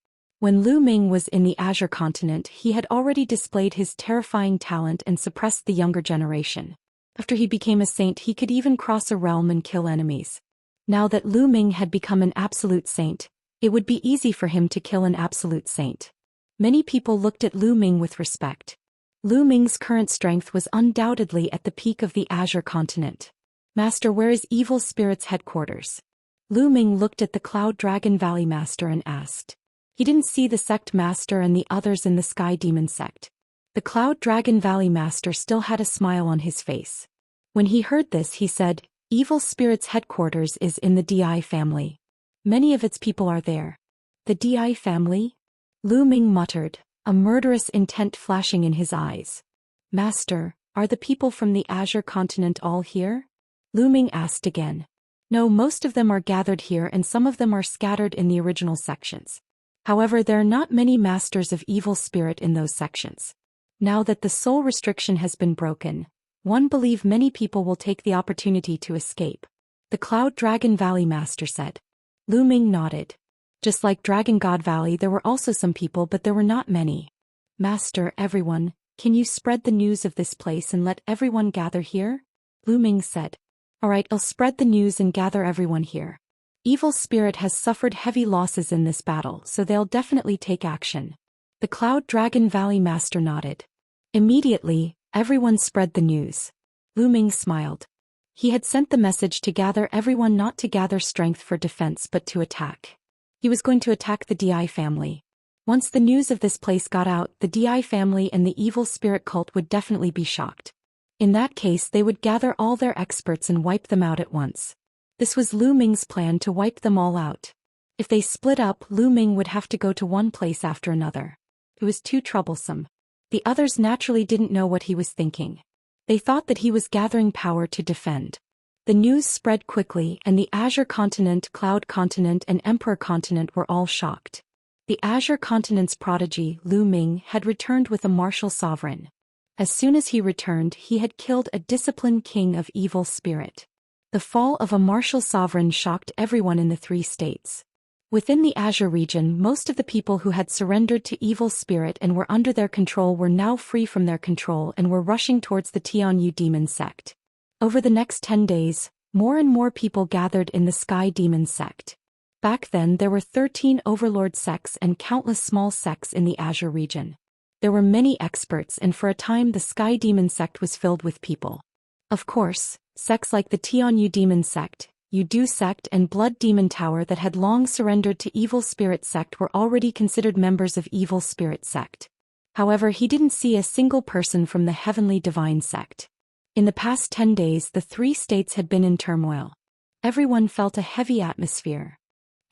When Lu Ming was in the Azure continent, he had already displayed his terrifying talent and suppressed the younger generation. After he became a saint, he could even cross a realm and kill enemies. Now that Lu Ming had become an absolute saint, it would be easy for him to kill an absolute saint. Many people looked at Lu Ming with respect. Lu Ming's current strength was undoubtedly at the peak of the Azure continent. Master, where is Evil Spirit's headquarters? Lu Ming looked at the Cloud Dragon Valley Master and asked. He didn't see the sect master and the others in the Sky Demon sect. The Cloud Dragon Valley Master still had a smile on his face. When he heard this, he said, Evil Spirit's headquarters is in the DI family. Many of its people are there. The DI family? Lu Ming muttered, a murderous intent flashing in his eyes. Master, are the people from the Azure continent all here? Lu Ming asked again. No, most of them are gathered here and some of them are scattered in the original sections. However, there are not many masters of evil spirit in those sections. Now that the soul restriction has been broken, one believes many people will take the opportunity to escape. The Cloud Dragon Valley Master said. Lu Ming nodded. Just like Dragon God Valley, there were also some people, but there were not many. Master, everyone, can you spread the news of this place and let everyone gather here? Lu Ming said. Alright, I'll spread the news and gather everyone here. Evil Spirit has suffered heavy losses in this battle, so they'll definitely take action. The Cloud Dragon Valley Master nodded. Immediately, everyone spread the news. Lu Ming smiled. He had sent the message to gather everyone, not to gather strength for defense but to attack. He was going to attack the DI family. Once the news of this place got out, the DI family and the Evil Spirit cult would definitely be shocked. In that case, they would gather all their experts and wipe them out at once. This was Lu Ming's plan, to wipe them all out. If they split up, Lu Ming would have to go to one place after another. It was too troublesome. The others naturally didn't know what he was thinking. They thought that he was gathering power to defend. The news spread quickly and the Azure continent, Cloud continent and Emperor continent were all shocked. The Azure continent's prodigy, Lu Ming, had returned with a martial sovereign. As soon as he returned, he had killed a disciplined king of evil spirit. The fall of a martial sovereign shocked everyone in the 3 states. Within the Azure region, most of the people who had surrendered to evil spirit and were under their control were now free from their control and were rushing towards the Tianyu demon sect. Over the next 10 days, more and more people gathered in the Sky Demon sect. Back then there were 13 overlord sects and countless small sects in the Azure region. There were many experts, and for a time the Sky Demon sect was filled with people. Of course, sects like the Tianyu Demon sect, Yudu sect and Blood Demon Tower that had long surrendered to Evil Spirit sect were already considered members of Evil Spirit sect. However, he didn't see a single person from the Heavenly Divine sect. In the past 10 days the 3 states had been in turmoil. Everyone felt a heavy atmosphere.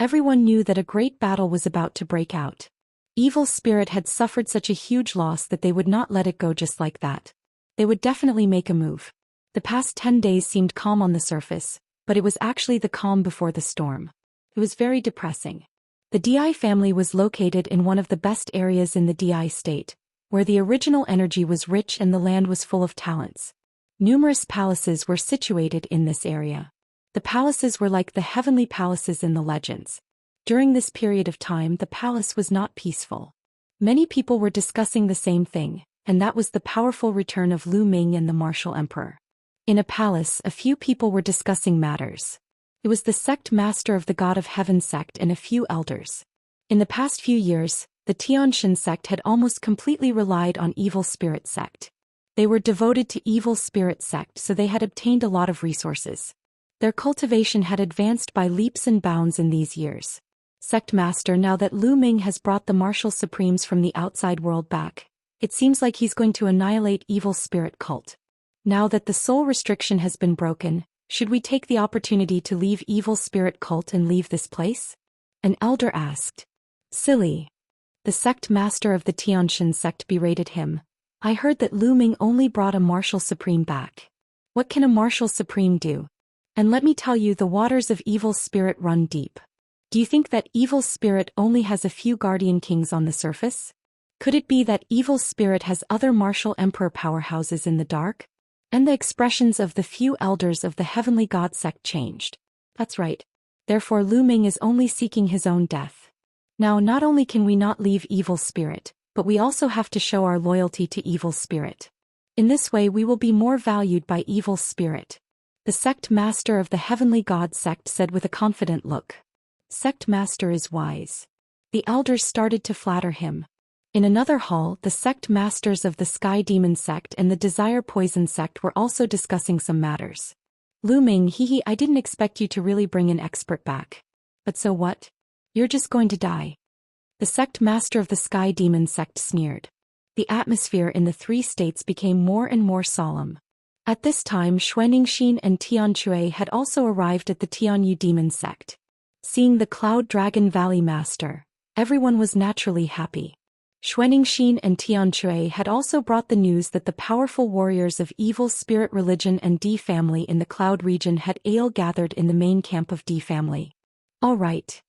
Everyone knew that a great battle was about to break out. Evil Spirit had suffered such a huge loss that they would not let it go just like that. They would definitely make a move. The past 10 days seemed calm on the surface, but it was actually the calm before the storm. It was very depressing. The DI family was located in one of the best areas in the DI state, where the original energy was rich and the land was full of talents. Numerous palaces were situated in this area. The palaces were like the heavenly palaces in the legends. During this period of time the palace was not peaceful. Many people were discussing the same thing, and that was the powerful return of Lu Ming and the martial emperor. In a palace a few people were discussing matters. It was the sect master of the God of Heaven sect and a few elders. In the past few years, the Tianxia sect had almost completely relied on Evil Spirit sect. They were devoted to Evil Spirit sect, so they had obtained a lot of resources. Their cultivation had advanced by leaps and bounds in these years. Sect master, now that Lu Ming has brought the martial supremes from the outside world back, it seems like he's going to annihilate Evil Spirit cult. Now that the soul restriction has been broken, should we take the opportunity to leave Evil Spirit cult and leave this place? An elder asked. Silly. The sect master of the Tianxia sect berated him. I heard that Lu Ming only brought a martial supreme back. What can a martial supreme do? And let me tell you, the waters of Evil Spirit run deep. Do you think that Evil Spirit only has a few guardian kings on the surface? Could it be that Evil Spirit has other martial emperor powerhouses in the dark? And the expressions of the few elders of the Heavenly God sect changed. That's right. Therefore Lu Ming is only seeking his own death. Now not only can we not leave Evil Spirit, but we also have to show our loyalty to Evil Spirit. In this way we will be more valued by Evil Spirit. The sect master of the Heavenly God sect said with a confident look. Sect master is wise. The elders started to flatter him. In another hall, the sect masters of the Sky Demon sect and the Desire Poison sect were also discussing some matters. Lu Ming, I didn't expect you to really bring an expert back. But so what? You're just going to die. The sect master of the Sky Demon sect sneered. The atmosphere in the 3 states became more and more solemn. At this time Xianxia and Tianque had also arrived at the Tianyu Demon sect. Seeing the Cloud Dragon Valley master, everyone was naturally happy. Xianxia and Tianque had also brought the news that the powerful warriors of Evil Spirit religion and D family in the Cloud region had gathered in the main camp of D family. All right.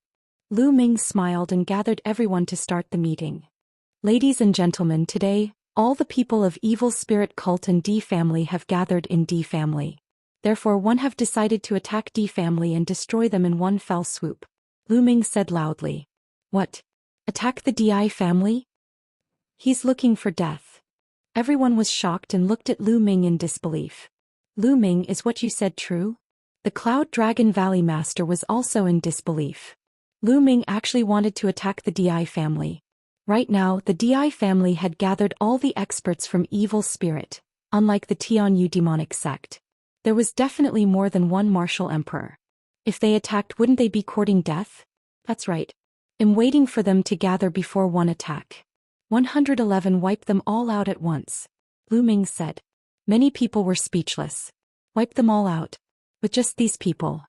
Lu Ming smiled and gathered everyone to start the meeting. Ladies and gentlemen, today, all the people of Evil Spirit cult and D family have gathered in D family. Therefore one have decided to attack D family and destroy them in one fell swoop. Lu Ming said loudly. What? Attack the DI family? He's looking for death. Everyone was shocked and looked at Lu Ming in disbelief. Lu Ming, is what you said true? The Cloud Dragon Valley master was also in disbelief. Lu Ming actually wanted to attack the DI family. Right now, the DI family had gathered all the experts from Evil Spirit, unlike the Tianyu demonic sect. There was definitely more than one martial emperor. If they attacked, wouldn't they be courting death? That's right. I'm waiting for them to gather before one attack. 111 Wipe them all out at once. Lu Ming said. Many people were speechless. Wipe them all out. With just these people.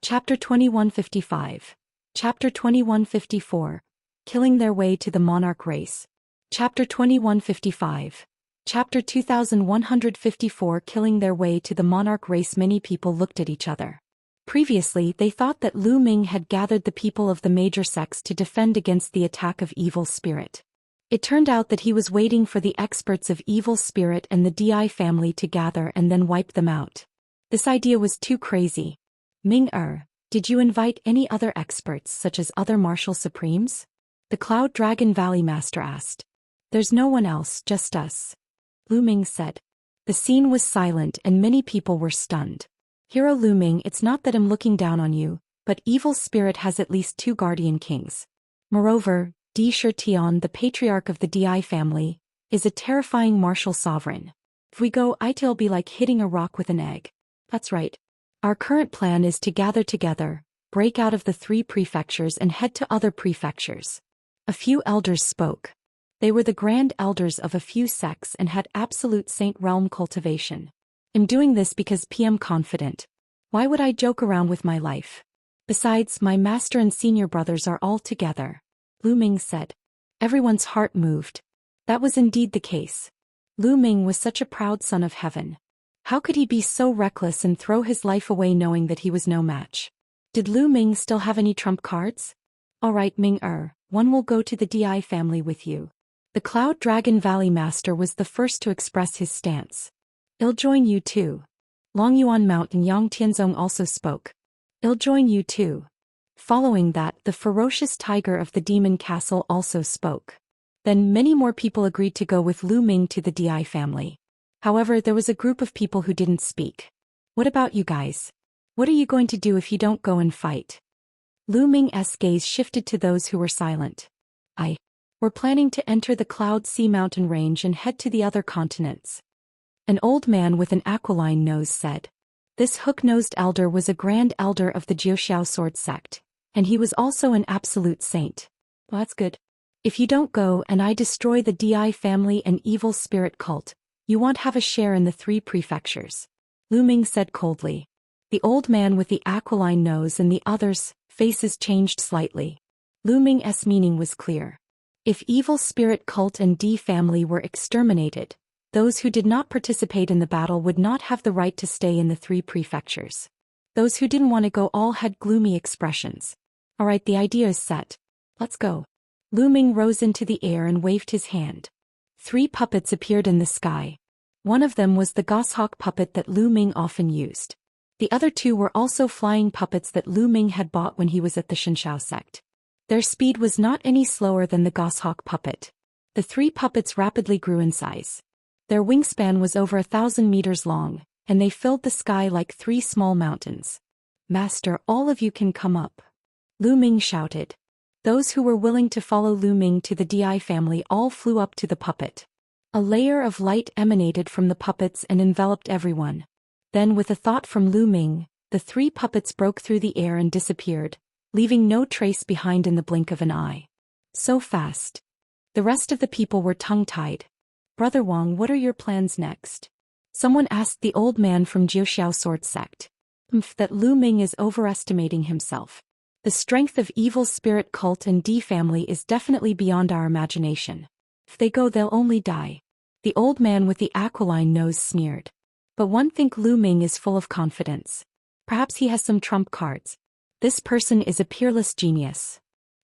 Chapter 2155. Chapter 2154. Killing their way to the monarch race. Chapter 2155. Chapter 2154. Killing their way to the monarch race. Many people looked at each other. Previously they thought that Lu Ming had gathered the people of the major sects to defend against the attack of Evil Spirit. It turned out that he was waiting for the experts of Evil Spirit and the DI family to gather and then wipe them out. This idea was too crazy. Ming-er, did you invite any other experts such as other martial supremes? The Cloud Dragon Valley master asked. There's no one else, just us. Lu Ming said. The scene was silent and many people were stunned. Hero Lu Ming, it's not that I'm looking down on you, but Evil Spirit has at least 2 guardian kings. Moreover, Di Shitian, the patriarch of the DI family, is a terrifying martial sovereign. If we go, it'll be like hitting a rock with an egg. That's right. Our current plan is to gather together, break out of the 3 prefectures and head to other prefectures. A few elders spoke. They were the grand elders of a few sects and had absolute saint realm cultivation. I'm doing this because I'm confident. Why would I joke around with my life? Besides, my master and senior brothers are all together. Lu Ming said. Everyone's heart moved. That was indeed the case. Lu Ming was such a proud son of heaven. How could he be so reckless and throw his life away knowing that he was no match? Did Lu Ming still have any trump cards? All right, one will go to the Di family with you. The Cloud Dragon Valley Master was the first to express his stance. I'll join you too. Long Yuan Mount and Yang Tianzong also spoke. I'll join you too. Following that, the ferocious tiger of the demon castle also spoke. Then many more people agreed to go with Lu Ming to the Di family. However, there was a group of people who didn't speak. What about you guys? What are you going to do if you don't go and fight? Lu Ming's gaze shifted to those who were silent. We're planning to enter the Cloud Sea mountain range and head to the other continents. An old man with an aquiline nose said. This hook-nosed elder was a grand elder of the Zhou Xian sword sect, and he was also an absolute saint. Well, that's good. If you don't go and I destroy the Di family and evil spirit cult, you won't have a share in the 3 prefectures. Lu Ming said coldly. The old man with the aquiline nose and the others' faces changed slightly. Lu Ming's meaning was clear. If evil spirit cult and Di family were exterminated, those who did not participate in the battle would not have the right to stay in the 3 prefectures. Those who didn't want to go all had gloomy expressions. All right, the idea is set. Let's go. Lu Ming rose into the air and waved his hand. 3 puppets appeared in the sky. One of them was the goshawk puppet that Lu Ming often used. The other 2 were also flying puppets that Lu Ming had bought when he was at the Xianxia sect. Their speed was not any slower than the goshawk puppet. The 3 puppets rapidly grew in size. Their wingspan was over 1,000 meters long, and they filled the sky like 3 small mountains. Master, all of you can come up. Lu Ming shouted. Those who were willing to follow Lu Ming to the Di family all flew up to the puppet. A layer of light emanated from the puppets and enveloped everyone. Then with a thought from Lu Ming, the 3 puppets broke through the air and disappeared, leaving no trace behind in the blink of an eye. So fast. The rest of the people were tongue-tied. Brother Wang, what are your plans next? Someone asked the old man from Zhou Xian sword sect. That Lu Ming is overestimating himself. The strength of evil spirit cult and Di family is definitely beyond our imagination. If they go, they'll only die. The old man with the aquiline nose sneered. But one think Lu Ming is full of confidence. Perhaps he has some trump cards. This person is a peerless genius.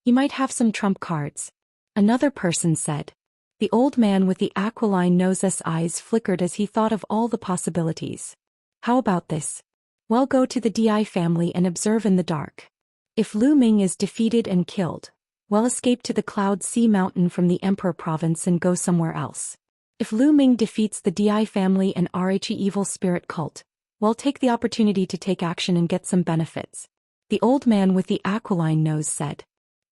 He might have some trump cards. Another person said. The old man with the aquiline nose's eyes flickered as he thought of all the possibilities. How about this? Well, go to the Di family and observe in the dark. If Lu Ming is defeated and killed, well, escape to the Cloud Sea mountain from the Emperor province and go somewhere else. If Lu Ming defeats the Di family and Rhe evil spirit cult, well, take the opportunity to take action and get some benefits. The old man with the aquiline nose said.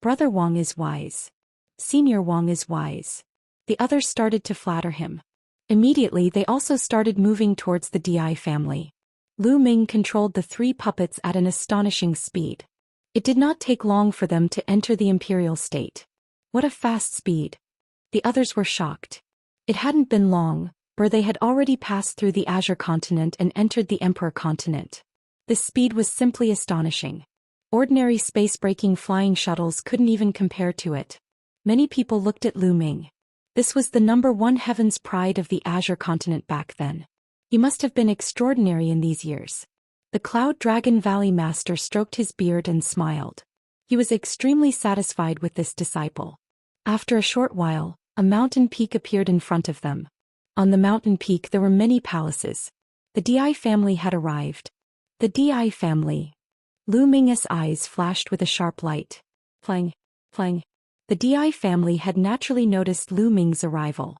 Brother Wang is wise. Senior Wang is wise. The others started to flatter him. Immediately they also started moving towards the Di family. Lu Ming controlled the 3 puppets at an astonishing speed. It did not take long for them to enter the imperial state. What a fast speed. The others were shocked. It hadn't been long, for they had already passed through the Azure continent and entered the Emperor continent. The speed was simply astonishing. Ordinary space-breaking flying shuttles couldn't even compare to it. Many people looked at Lu Ming. This was the #1 heaven's pride of the Azure continent back then. He must have been extraordinary in these years. The Cloud Dragon Valley Master stroked his beard and smiled. He was extremely satisfied with this disciple. After a short while, a mountain peak appeared in front of them. On the mountain peak there were many palaces. The Di family had arrived. The Di family. Lu Ming's eyes flashed with a sharp light. Plang, plang. The Di family had naturally noticed Lu Ming's arrival.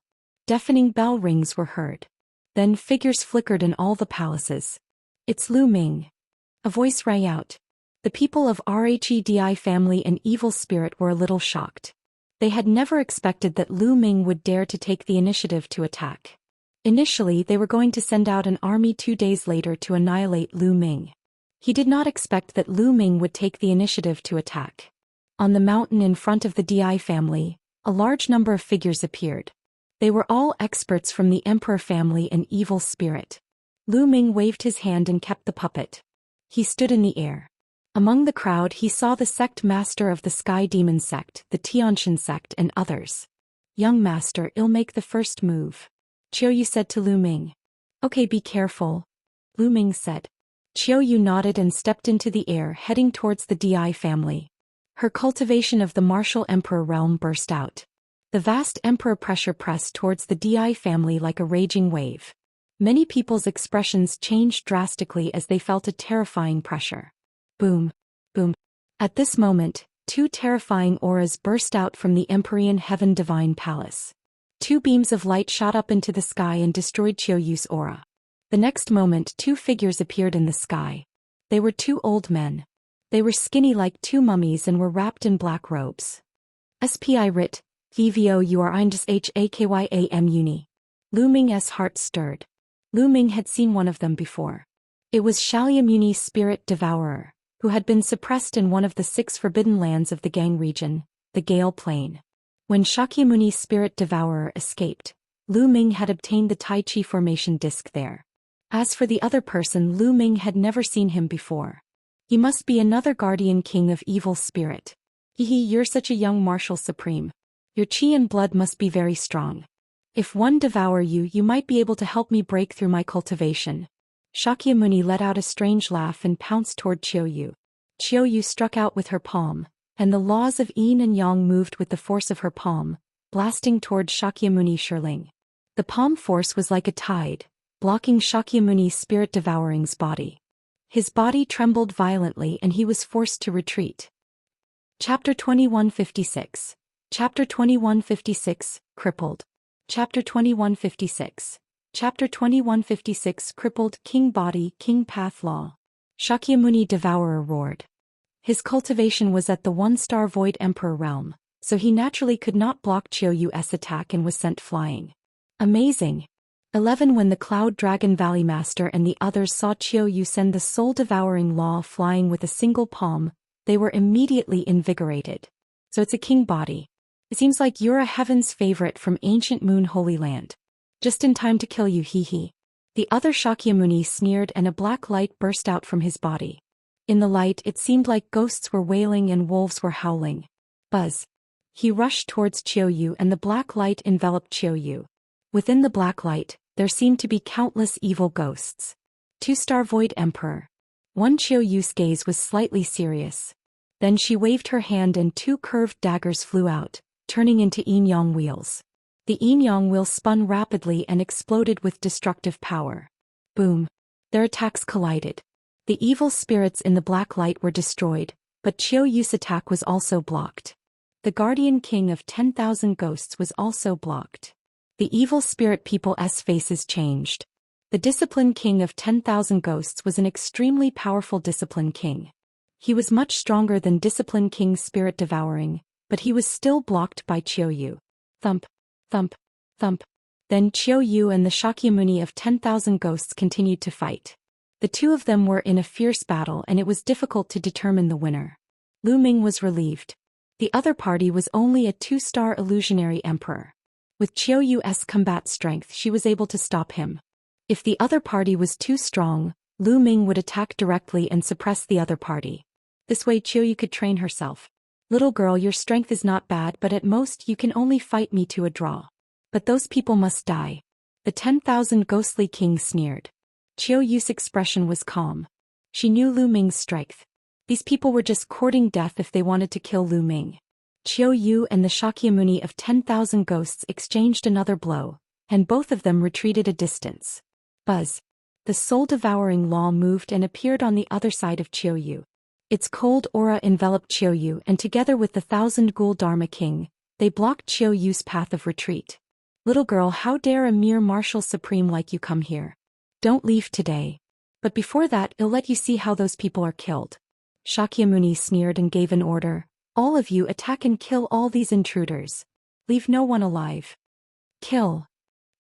Deafening bell rings were heard. Then figures flickered in all the palaces. It's Lu Ming. A voice rang out. The people of Rhe Di family and evil spirit were a little shocked. They had never expected that Lu Ming would dare to take the initiative to attack. Initially, they were going to send out an army 2 days later to annihilate Lu Ming. He did not expect that Lu Ming would take the initiative to attack. On the mountain in front of the Di family, a large number of figures appeared. They were all experts from the emperor family and evil spirit. Lu Ming waved his hand and kept the puppet. He stood in the air. Among the crowd he saw the sect master of the Sky Demon sect, the Tianxian sect and others. "Young master, I'll make the first move," Qiuyu said to Lu Ming. "Okay, be careful," Lu Ming said. Qiuyu nodded and stepped into the air, heading towards the Di family. Her cultivation of the martial emperor realm burst out. The vast emperor pressure pressed towards the Di family like a raging wave. Many people's expressions changed drastically as they felt a terrifying pressure. Boom, boom. At this moment, 2 terrifying auras burst out from the Empyrean Heaven Divine Palace. 2 beams of light shot up into the sky and destroyed Qiuyu's aura. The next moment 2 figures appeared in the sky. They were 2 old men. They were skinny like 2 mummies and were wrapped in black robes. SPI writ, VVO URINDS HAKYAM uni. Lu Ming's heart stirred. Lu Ming had seen one of them before. It was Shaalyamuni's spirit devourer, who had been suppressed in one of the 6 forbidden lands of the Gang region, the Gale Plain. When Shakyamuni's spirit devourer escaped, Lu Ming had obtained the Tai Chi formation disc there. As for the other person, Lu Ming had never seen him before. He must be another guardian king of evil spirit. Hehe, you're such a young martial supreme. Your chi and blood must be very strong. If one devour you, you might be able to help me break through my cultivation. Shakyamuni let out a strange laugh and pounced toward Qiuyu. Qiuyu struck out with her palm, and the laws of yin and yang moved with the force of her palm, blasting toward Shakyamuni Shirling. The palm force was like a tide, blocking Shakyamuni's spirit-devouring's body. His body trembled violently and he was forced to retreat. Chapter 2156. Chapter 2156, Crippled. Chapter 2156. Chapter 2156, Crippled. King Body, King Path Law. Shakyamuni Devourer roared. His cultivation was at the 1-star Void Emperor realm, so he naturally could not block Qiuyu's attack and was sent flying. Amazing. 11 When the Cloud Dragon Valley Master and the others saw Qiuyu send the soul-devouring law flying with a single palm, they were immediately invigorated. So it's a king body. It seems like you're a heaven's favorite from ancient Moon Holy Land. Just in time to kill you, hee. The other Shakyamuni sneered and a black light burst out from his body. In the light it seemed like ghosts were wailing and wolves were howling. Buzz. He rushed towards Qiuyu and the black light enveloped Qiuyu. Within the black light, there seemed to be countless evil ghosts. 2-star Void Emperor. One Qiuyu's gaze was slightly serious. Then she waved her hand and 2 curved daggers flew out, turning into yin-yang wheels. The yin-yang wheel spun rapidly and exploded with destructive power. Boom. Their attacks collided. The evil spirits in the black light were destroyed, but Qiuyu's attack was also blocked. The guardian king of 10,000 ghosts was also blocked. The evil spirit people's faces changed. The discipline king of 10,000 ghosts was an extremely powerful discipline king. He was much stronger than discipline king spirit devouring, but he was still blocked by Qiuyu. Thump, thump, thump. Then Qiuyu and the Shakyamuni of 10,000 ghosts continued to fight. The 2 of them were in a fierce battle and it was difficult to determine the winner. Lu Ming was relieved. The other party was only a 2-star illusionary emperor. With Qiuyu's combat strength she was able to stop him. If the other party was too strong, Lu Ming would attack directly and suppress the other party. This way Qiuyu could train herself. Little girl, your strength is not bad, but at most you can only fight me to a draw. But those people must die. The 10,000 ghostly king sneered. Qiuyu's expression was calm. She knew Lu Ming's strength. These people were just courting death if they wanted to kill Lu Ming. Qiuyu and the Shakyamuni of 10,000 ghosts exchanged another blow, and both of them retreated a distance. Buzz. The soul-devouring law moved and appeared on the other side of Qiuyu. Its cold aura enveloped Qiuyu and together with the 1,000 Ghoul Dharma King, they blocked Qiuyu's path of retreat. Little girl, how dare a mere martial supreme like you come here? Don't leave today. But before that, I'll let you see how those people are killed. Shakyamuni sneered and gave an order. All of you attack and kill all these intruders. Leave no one alive. Kill.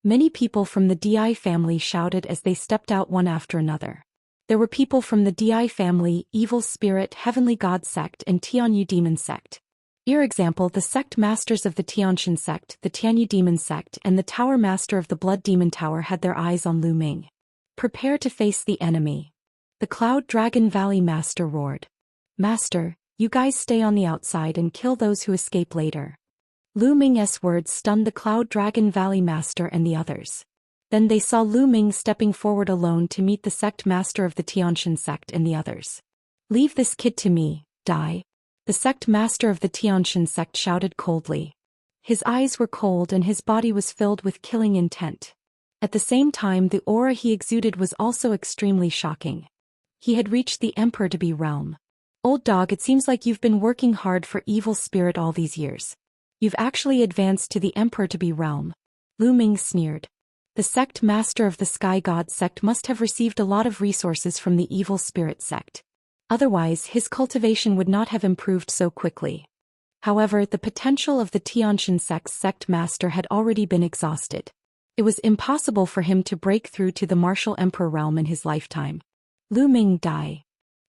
Many people from the Di family shouted as they stepped out one after another. There were people from the Di family, Evil Spirit, Heavenly God sect and Tianyu Demon sect. Example, the sect masters of the Tianxian sect, the Tianyu Demon sect and the Tower Master of the Blood Demon Tower had their eyes on Lu Ming. Prepare to face the enemy. The Cloud Dragon Valley Master roared. Master, you guys stay on the outside and kill those who escape later. Lu Ming's words stunned the Cloud Dragon Valley Master and the others. Then they saw Lu Ming stepping forward alone to meet the sect master of the Tianxian sect and the others. Leave this kid to me, die. The sect master of the Tianxian sect shouted coldly. His eyes were cold and his body was filled with killing intent. At the same time, the aura he exuded was also extremely shocking. He had reached the Emperor-to-be realm. Old dog, it seems like you've been working hard for Evil Spirit all these years. You've actually advanced to the Emperor-to-be realm. Lu Ming sneered. The sect master of the Sky God sect must have received a lot of resources from the Evil Spirit sect. Otherwise, his cultivation would not have improved so quickly. However, the potential of the Tianxian sect's sect master had already been exhausted. It was impossible for him to break through to the martial emperor realm in his lifetime. Lu Ming, die.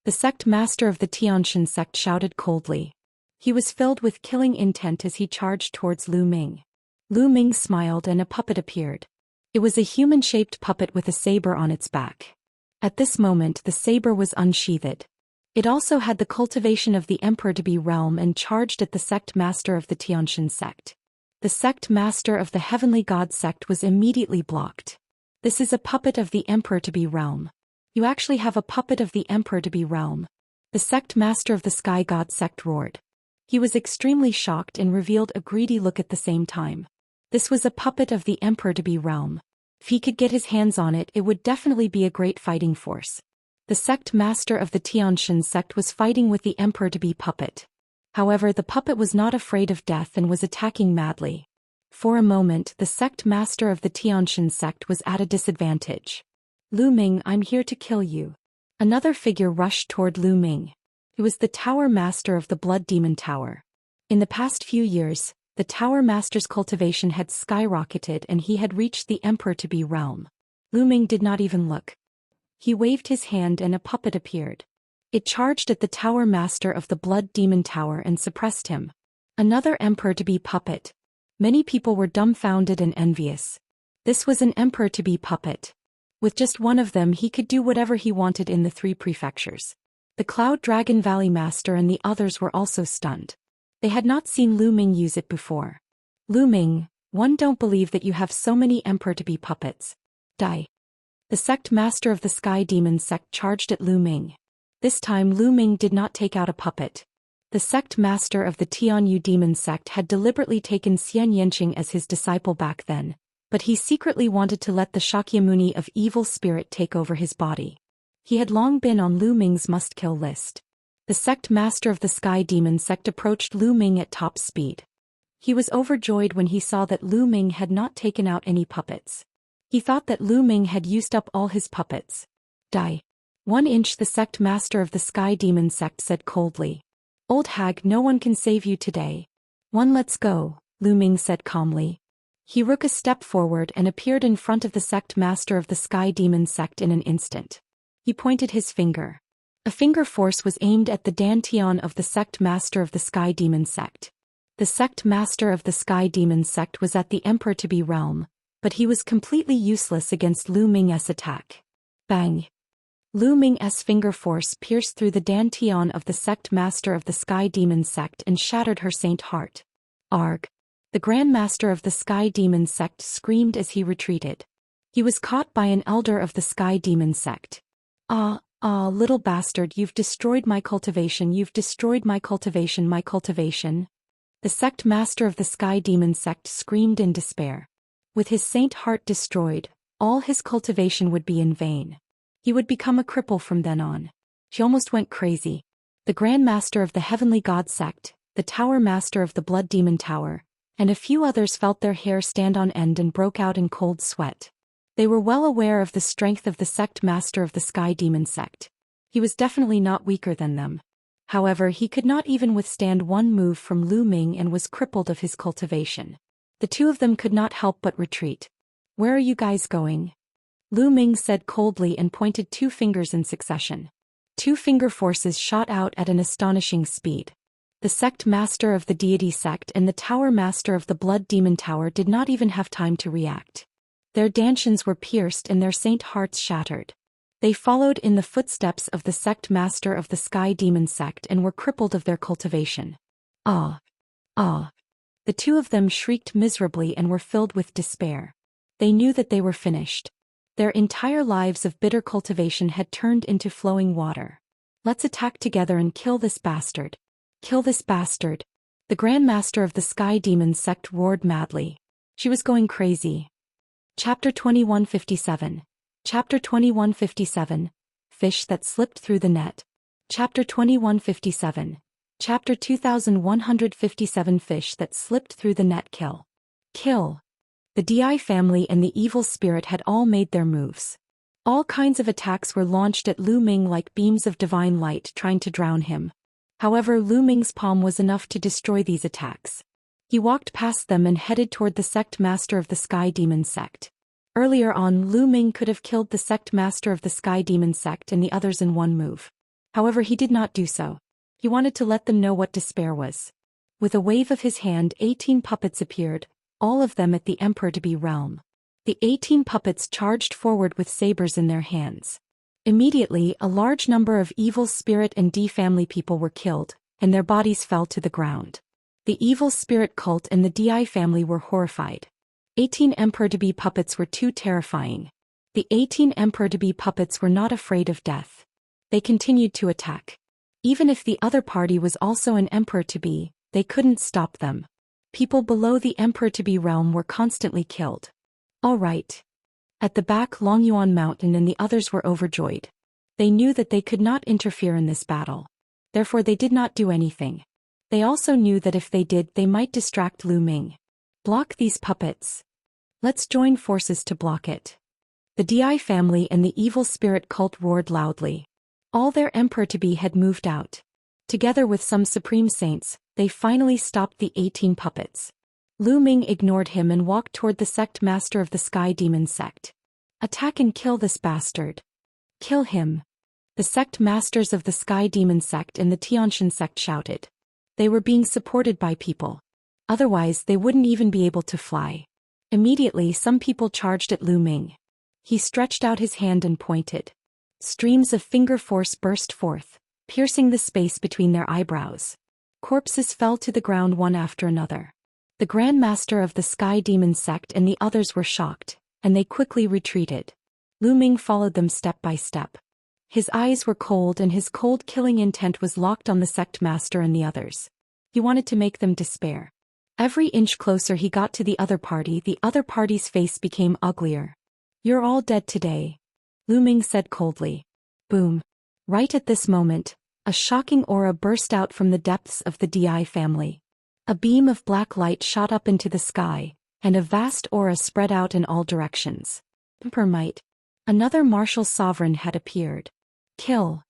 The sect master of the Tianxian sect shouted coldly. He was filled with killing intent as he charged towards Lu Ming. Lu Ming smiled and a puppet appeared. It was a human-shaped puppet with a saber on its back. At this moment, the saber was unsheathed. It also had the cultivation of the Emperor-to-be realm and charged at the sect master of the Tianxian sect. The sect master of the Heavenly God sect was immediately blocked. This is a puppet of the Emperor-to-be realm. You actually have a puppet of the Emperor-to-be realm. The sect master of the Sky God sect roared. He was extremely shocked and revealed a greedy look at the same time. This was a puppet of the Emperor-to-be realm. If he could get his hands on it, it would definitely be a great fighting force. The sect master of the Tianxian sect was fighting with the Emperor-to-be puppet. However, the puppet was not afraid of death and was attacking madly. For a moment, the sect master of the Tianxian sect was at a disadvantage. Lu Ming, I'm here to kill you. Another figure rushed toward Lu Ming. He was the Tower Master of the Blood Demon Tower. In the past few years, the Tower Master's cultivation had skyrocketed and he had reached the Emperor-to-be realm. Lu Ming did not even look. He waved his hand and a puppet appeared. It charged at the Tower Master of the Blood Demon Tower and suppressed him. Another Emperor-to-be puppet. Many people were dumbfounded and envious. This was an Emperor-to-be puppet. With just one of them he could do whatever he wanted in the 3 prefectures. The Cloud Dragon Valley Master and the others were also stunned. They had not seen Lu Ming use it before. Lu Ming, one don't believe that you have so many Emperor-to-be puppets. Die. The sect master of the Sky Demon sect charged at Lu Ming. This time Lu Ming did not take out a puppet. The sect master of the Tianyu Demon sect had deliberately taken Xianxia as his disciple back then, but he secretly wanted to let the Shakyamuni of Evil Spirit take over his body. He had long been on Lu Ming's must-kill list. The sect master of the Sky Demon sect approached Lu Ming at top speed. He was overjoyed when he saw that Lu Ming had not taken out any puppets. He thought that Lu Ming had used up all his puppets. Die. 1 inch, the sect master of the Sky Demon sect said coldly. Old hag, no one can save you today. 1, let's go, Lu Ming said calmly. He took a step forward and appeared in front of the sect master of the Sky Demon sect in an instant. He pointed his finger. A finger force was aimed at the dantian of the sect master of the Sky Demon sect. The sect master of the Sky Demon sect was at the Emperor-to-be realm, but he was completely useless against Lu Ming's attack. Bang! Lu Ming's finger force pierced through the dantian of the sect master of the Sky Demon sect and shattered her saint heart. Arg! The Grand Master of the Sky Demon sect screamed as he retreated. He was caught by an elder of the Sky Demon sect. Little bastard, you've destroyed my cultivation, you've destroyed my cultivation, my cultivation. The sect master of the Sky Demon sect screamed in despair. With his saint heart destroyed, all his cultivation would be in vain. He would become a cripple from then on. She almost went crazy. The Grand Master of the Heavenly God sect, the Tower Master of the Blood Demon Tower, and a few others felt their hair stand on end and broke out in cold sweat. They were well aware of the strength of the sect master of the Sky Demon sect. He was definitely not weaker than them. However, he could not even withstand one move from Lu Ming and was crippled of his cultivation. The two of them could not help but retreat. "Where are you guys going?" Lu Ming said coldly and pointed two fingers in succession. Two finger forces shot out at an astonishing speed. The sect master of the deity sect and the tower master of the blood demon tower did not even have time to react. Their dantians were pierced and their saint hearts shattered. They followed in the footsteps of the sect master of the sky demon sect and were crippled of their cultivation. Ah! Ah! The two of them shrieked miserably and were filled with despair. They knew that they were finished. Their entire lives of bitter cultivation had turned into flowing water. "Let's attack together and kill this bastard. Kill this bastard." The Grand Master of the Sky Demon sect roared madly. She was going crazy. Chapter 2157. Chapter 2157. Fish that slipped through the net. Chapter 2157. Chapter 2157. Fish that slipped through the net. Kill. Kill. The DI family and the evil spirit had all made their moves. All kinds of attacks were launched at Lu Ming like beams of divine light trying to drown him. However, Lu Ming's palm was enough to destroy these attacks. He walked past them and headed toward the sect master of the Sky Demon sect. Earlier on, Lu Ming could have killed the sect master of the Sky Demon sect and the others in one move. However, he did not do so. He wanted to let them know what despair was. With a wave of his hand, 18 puppets appeared, all of them at the Emperor-to-be realm. The 18 puppets charged forward with sabers in their hands. Immediately, a large number of evil spirit and D family people were killed, and their bodies fell to the ground. The evil spirit cult and the DI family were horrified. 18 Emperor-to-be puppets were too terrifying. The 18 Emperor-to-be puppets were not afraid of death. They continued to attack. Even if the other party was also an Emperor-to-be, they couldn't stop them. People below the Emperor-to-be realm were constantly killed. All right. At the back, Long Yuan Mountain and the others were overjoyed. They knew that they could not interfere in this battle. Therefore they did not do anything. They also knew that if they did, they might distract Lu Ming. Block these puppets. Let's join forces to block it. The DI family and the evil spirit cult roared loudly. All their Emperor-to-be had moved out. Together with some supreme saints, they finally stopped the 18 puppets. Lu Ming ignored him and walked toward the sect master of the Sky Demon sect. "Attack and kill this bastard. Kill him." The sect masters of the Sky Demon sect and the Xianxia sect shouted. They were being supported by people. Otherwise, they wouldn't even be able to fly. Immediately, some people charged at Lu Ming. He stretched out his hand and pointed. Streams of finger force burst forth, piercing the space between their eyebrows. Corpses fell to the ground one after another. The Grand Master of the Sky Demon sect and the others were shocked, and they quickly retreated. Lu Ming followed them step by step. His eyes were cold and his cold killing intent was locked on the sect master and the others. He wanted to make them despair. Every inch closer he got to the other party's face became uglier. "You're all dead today," Lu Ming said coldly. Boom. Right at this moment, a shocking aura burst out from the depths of the DI family. A beam of black light shot up into the sky, and a vast aura spread out in all directions. Might. Another martial sovereign had appeared. "Kill."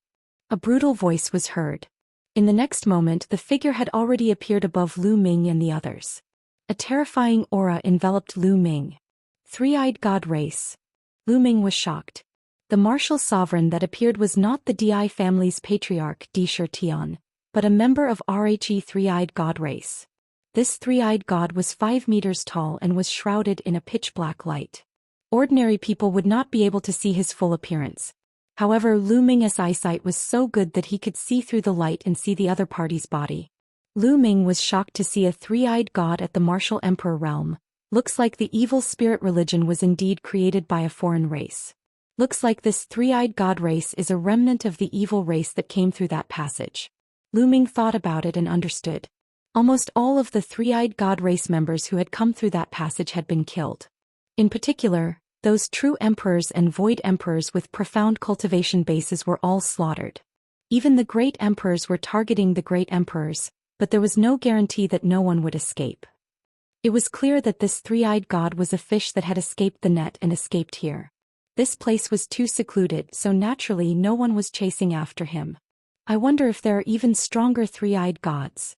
A brutal voice was heard. In the next moment, the figure had already appeared above Lu Ming and the others. A terrifying aura enveloped Lu Ming. Three-eyed god race. Lu Ming was shocked. The martial sovereign that appeared was not the DI family's patriarch Xianxia, but a member of RHE three-eyed god race. This three-eyed god was 5 meters tall and was shrouded in a pitch-black light. Ordinary people would not be able to see his full appearance. However, Lu Ming's eyesight was so good that he could see through the light and see the other party's body. Lu Ming was shocked to see a three-eyed god at the martial emperor realm. Looks like the evil spirit religion was indeed created by a foreign race. Looks like this three-eyed god race is a remnant of the evil race that came through that passage. Lu Ming thought about it and understood. Almost all of the three-eyed god race members who had come through that passage had been killed. In particular, those true emperors and void emperors with profound cultivation bases were all slaughtered. Even the great emperors were targeting the great emperors, but there was no guarantee that no one would escape. It was clear that this three-eyed god was a fish that had escaped the net and escaped here. This place was too secluded, so naturally no one was chasing after him. I wonder if there are even stronger three-eyed gods.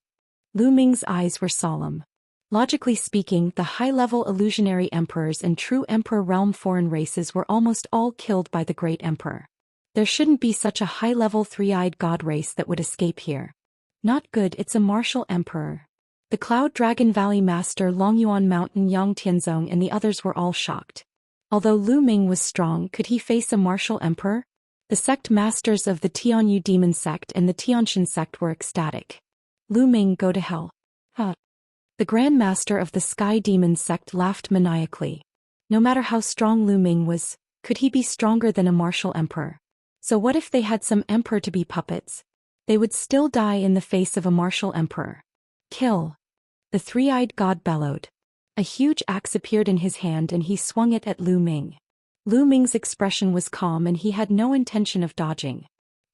Lu Ming's eyes were solemn. Logically speaking, the high-level illusionary emperors and true emperor realm foreign races were almost all killed by the great emperor. There shouldn't be such a high-level three-eyed god race that would escape here. Not good, it's a martial emperor. The Cloud Dragon Valley Master Longyuan Mountain Yang Tianzong and the others were all shocked. Although Lu Ming was strong, could he face a martial emperor? The sect masters of the Tianyu Demon Sect and the Tianxian Sect were ecstatic. Lu Ming, go to hell. Huh. The Grand Master of the Sky Demon Sect laughed maniacally. No matter how strong Lu Ming was, could he be stronger than a martial emperor? So what if they had some emperor to be puppets? They would still die in the face of a martial emperor. Kill. The three-eyed god bellowed. A huge axe appeared in his hand and he swung it at Lu Ming. Lu Ming's expression was calm and he had no intention of dodging.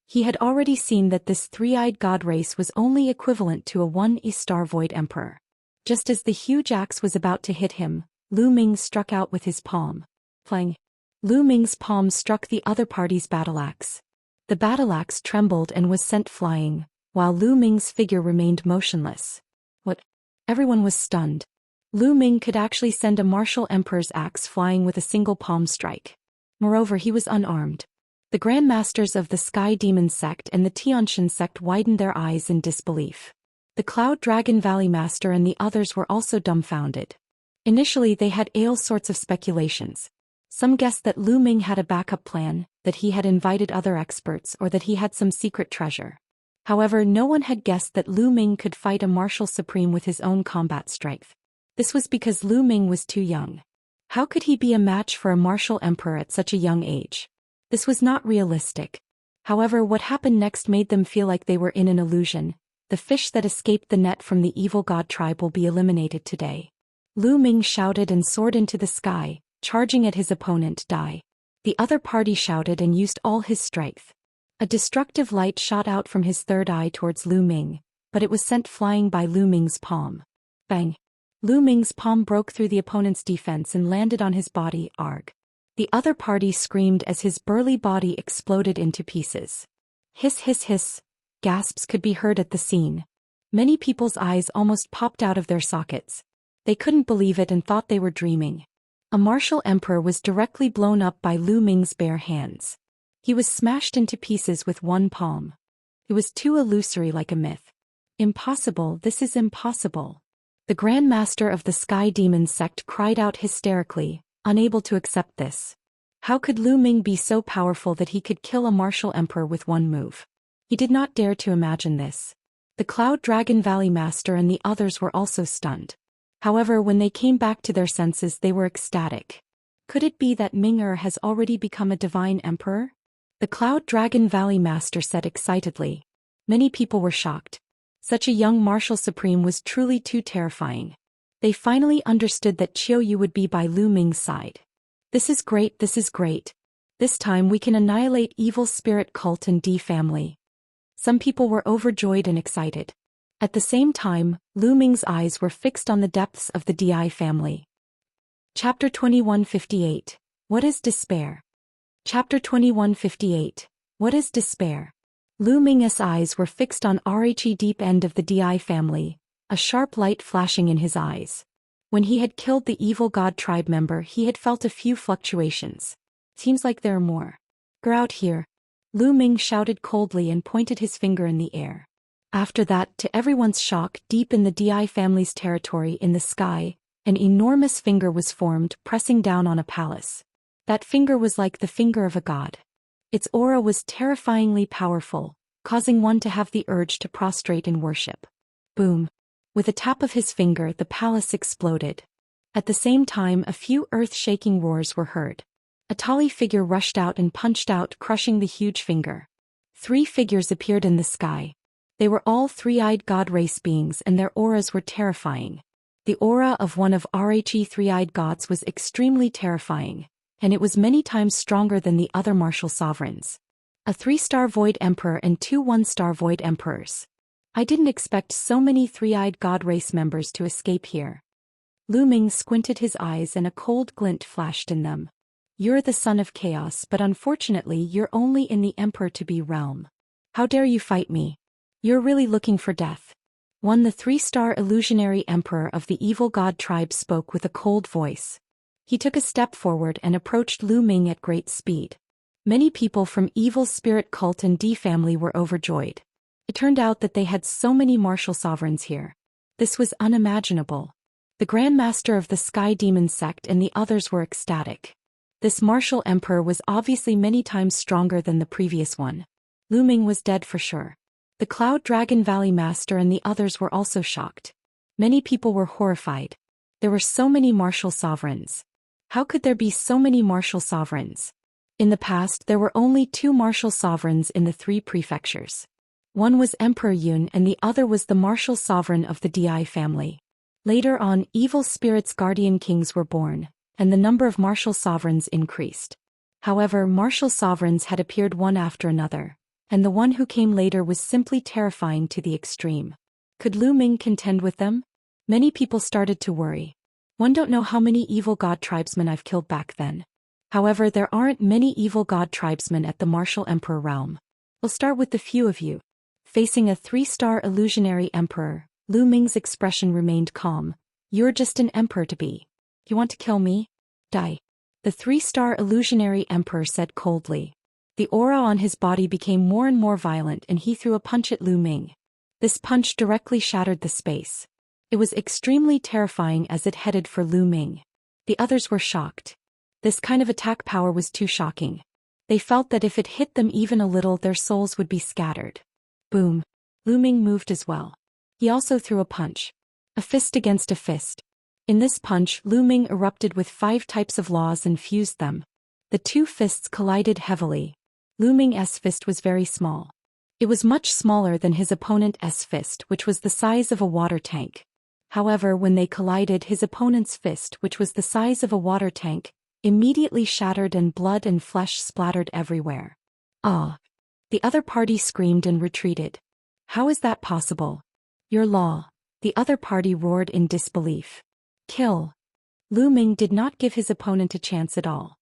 He had already seen that this three-eyed god race was only equivalent to a one-star void emperor. Just as the huge axe was about to hit him, Lu Ming struck out with his palm. Clang. Lu Ming's palm struck the other party's battle axe. The battle axe trembled and was sent flying, while Lu Ming's figure remained motionless. What? Everyone was stunned. Lu Ming could actually send a martial emperor's axe flying with a single palm strike. Moreover, he was unarmed. The Grand Masters of the Sky Demon Sect and the Tianxian Sect widened their eyes in disbelief. The Cloud Dragon Valley Master and the others were also dumbfounded. Initially they had all sorts of speculations. Some guessed that Lu Ming had a backup plan, that he had invited other experts or that he had some secret treasure. However, no one had guessed that Lu Ming could fight a martial supreme with his own combat strength. This was because Lu Ming was too young. How could he be a match for a martial emperor at such a young age? This was not realistic. However, what happened next made them feel like they were in an illusion. The fish that escaped the net from the evil god tribe will be eliminated today. Lu Ming shouted and soared into the sky, charging at his opponent. Die. The other party shouted and used all his strength. A destructive light shot out from his third eye towards Lu Ming, but it was sent flying by Lu Ming's palm. Bang! Lu Ming's palm broke through the opponent's defense and landed on his body. Arg! The other party screamed as his burly body exploded into pieces. Hiss hiss hiss! Gasps could be heard at the scene. Many people's eyes almost popped out of their sockets. They couldn't believe it and thought they were dreaming. A martial emperor was directly blown up by Lu Ming's bare hands. He was smashed into pieces with one palm. It was too illusory, like a myth. Impossible, this is impossible. The Grand Master of the Sky Demon Sect cried out hysterically, unable to accept this. How could Lu Ming be so powerful that he could kill a martial emperor with one move? He did not dare to imagine this. The Cloud Dragon Valley Master and the others were also stunned. However, when they came back to their senses they were ecstatic. Could it be that Ming-Er has already become a divine emperor? The Cloud Dragon Valley Master said excitedly. Many people were shocked. Such a young martial supreme was truly too terrifying. They finally understood that Qiuyu would be by Lu Ming's side. This is great, this is great. This time we can annihilate evil spirit cult and D family. Some people were overjoyed and excited. At the same time, Lu Ming's eyes were fixed on the depths of the Di family. Chapter 2158. What is despair? Chapter 2158. What is despair? Lu Ming's eyes were fixed on Rhe deep end of the Di family, a sharp light flashing in his eyes. When he had killed the evil god tribe member he had felt a few fluctuations. Seems like there are more. Get out here. Lu Ming shouted coldly and pointed his finger in the air. After that, to everyone's shock, deep in the Di family's territory in the sky, an enormous finger was formed, pressing down on a palace. That finger was like the finger of a god. Its aura was terrifyingly powerful, causing one to have the urge to prostrate in worship. Boom! With a tap of his finger the palace exploded. At the same time a few earth-shaking roars were heard. A tall figure rushed out and punched out, crushing the huge finger. 3 figures appeared in the sky. They were all three-eyed god race beings and their auras were terrifying. The aura of one of Rhe three-eyed gods was extremely terrifying, and it was many times stronger than the other martial sovereigns. A 3-star void emperor and 2 1-star void emperors. I didn't expect so many three-eyed god race members to escape here. Lu Ming squinted his eyes and a cold glint flashed in them. You're the son of chaos, but unfortunately you're only in the emperor-to-be realm. How dare you fight me? You're really looking for death. One, the three-star illusionary emperor of the evil god tribe, spoke with a cold voice. He took a step forward and approached Lu Ming at great speed. Many people from evil spirit cult and D family were overjoyed. It turned out that they had so many martial sovereigns here. This was unimaginable. The Grand Master of the Sky Demon sect and the others were ecstatic. This martial emperor was obviously many times stronger than the previous one. Lu Ming was dead for sure. The Cloud Dragon Valley Master and the others were also shocked. Many people were horrified. There were so many martial sovereigns. How could there be so many martial sovereigns? In the past there were only 2 martial sovereigns in the 3 prefectures. One was Emperor Yuan and the other was the martial sovereign of the Di family. Later on, evil spirits' guardian kings were born, and the number of martial sovereigns increased. However, martial sovereigns had appeared one after another, and the one who came later was simply terrifying to the extreme. Could Lu Ming contend with them? Many people started to worry. One don't know how many evil god tribesmen I've killed back then. However, there aren't many evil god tribesmen at the martial emperor realm. We'll start with the few of you. Facing a 3-star illusionary emperor, Lu Ming's expression remained calm. You're just an emperor to be. You want to kill me? Die. The 3-star illusionary emperor said coldly. The aura on his body became more and more violent and he threw a punch at Lu Ming. This punch directly shattered the space. It was extremely terrifying as it headed for Lu Ming. The others were shocked. This kind of attack power was too shocking. They felt that if it hit them even a little, their souls would be scattered. Boom. Lu Ming moved as well. He also threw a punch. A fist against a fist. In this punch, Lu Ming erupted with 5 types of laws and fused them. The 2 fists collided heavily. Lu Ming's fist was very small. It was much smaller than his opponent's fist, which was the size of a water tank. However, when they collided, his opponent's fist, which was the size of a water tank, immediately shattered and blood and flesh splattered everywhere. Ah! The other party screamed and retreated. How is that possible? Your law. The other party roared in disbelief. Kill. Lu Ming did not give his opponent a chance at all.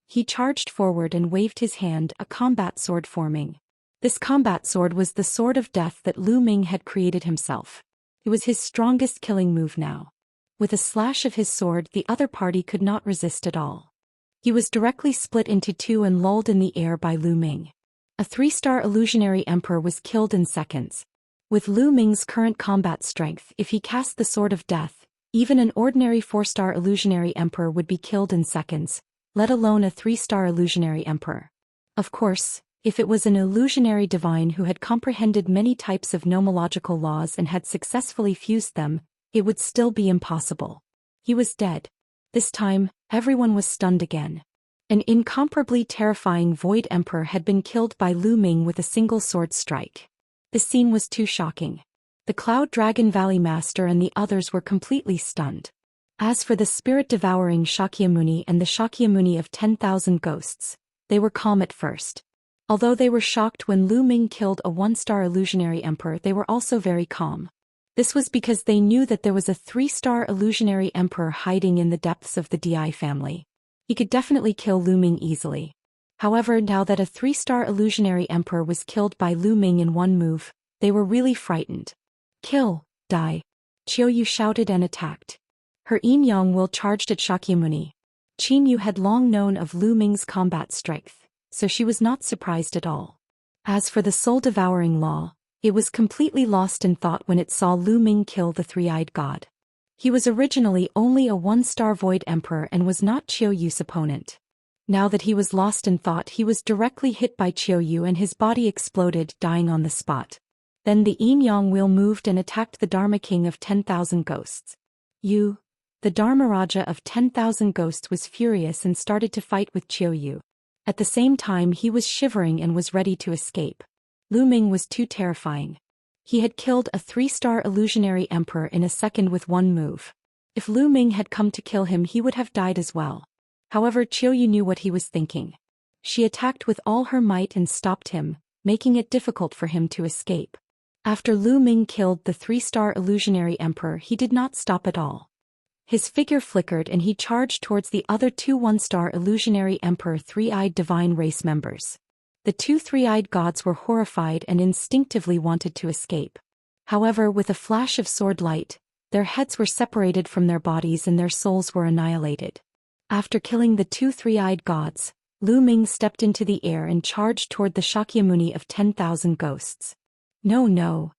He charged forward and waved his hand, a combat sword forming. This combat sword was the sword of death that Lu Ming had created himself. It was his strongest killing move now. With a slash of his sword, the other party could not resist at all. He was directly split into 2 and lulled in the air by Lu Ming. A 3-star illusionary emperor was killed in seconds. With Lu Ming's current combat strength, if he cast the sword of death, even an ordinary 4-star illusionary emperor would be killed in seconds, let alone a 3-star illusionary emperor. Of course, if it was an illusionary divine who had comprehended many types of nomological laws and had successfully fused them, it would still be impossible. He was dead. This time, everyone was stunned again. An incomparably terrifying Void Emperor had been killed by Lu Ming with a single sword strike. The scene was too shocking. The Cloud Dragon Valley Master and the others were completely stunned. As for the spirit-devouring Shakyamuni and the Shakyamuni of 10,000 ghosts, they were calm at first. Although they were shocked when Lu Ming killed a 1-star illusionary emperor, they were also very calm. This was because they knew that there was a 3-star illusionary emperor hiding in the depths of the Di family. He could definitely kill Lu Ming easily. However, now that a 3-star illusionary emperor was killed by Lu Ming in one move, they were really frightened. Kill, die. Qiuyu shouted and attacked. Her yin-yang will charged at Shakyamuni. Qinyu had long known of Lu Ming's combat strength, so she was not surprised at all. As for the soul-devouring law, it was completely lost in thought when it saw Lu Ming kill the 3-eyed god. He was originally only a 1-star Void Emperor and was not Qiuyu's opponent. Now that he was lost in thought, he was directly hit by Qiuyu and his body exploded, dying on the spot. Then the yin-yang wheel moved and attacked the Dharma King of 10,000 ghosts. The Dharmaraja of 10,000 ghosts was furious and started to fight with Qiuyu. At the same time, he was shivering and was ready to escape. Lu Ming was too terrifying. He had killed a 3-star illusionary emperor in a second with one move. If Lu Ming had come to kill him, he would have died as well. However, Qiuyu knew what he was thinking. She attacked with all her might and stopped him, making it difficult for him to escape. After Lu Ming killed the 3-star illusionary emperor, he did not stop at all. His figure flickered and he charged towards the other 2 1-star illusionary emperor 3-eyed divine race members. The two three-eyed gods were horrified and instinctively wanted to escape. However, with a flash of sword light, their heads were separated from their bodies and their souls were annihilated. After killing the two three-eyed gods, Lu Ming stepped into the air and charged toward the Shakyamuni of 10,000 ghosts. No.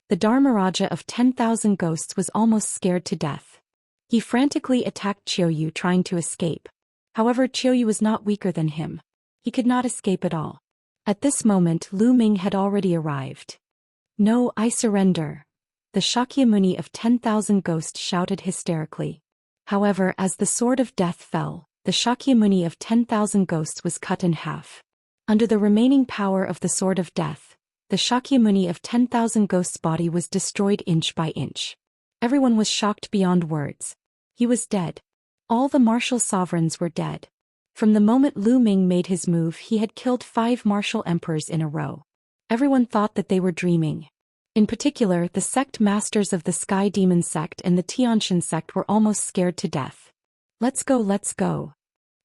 The Dharmaraja of 10,000 ghosts was almost scared to death. He frantically attacked Qiuyu, trying to escape. However, Qiuyu was not weaker than him. He could not escape at all. At this moment, Lu Ming had already arrived. "No, I surrender," the Shakyamuni of 10,000 ghosts shouted hysterically. However, as the sword of death fell, the Shakyamuni of 10,000 ghosts was cut in half. Under the remaining power of the sword of death, the Shakyamuni of 10,000 ghosts' body was destroyed inch by inch. Everyone was shocked beyond words. He was dead. All the martial sovereigns were dead. From the moment Lu Ming made his move, he had killed 5 martial emperors in a row. Everyone thought that they were dreaming. In particular, the sect masters of the Sky Demon sect and the Xianxia sect were almost scared to death. Let's go.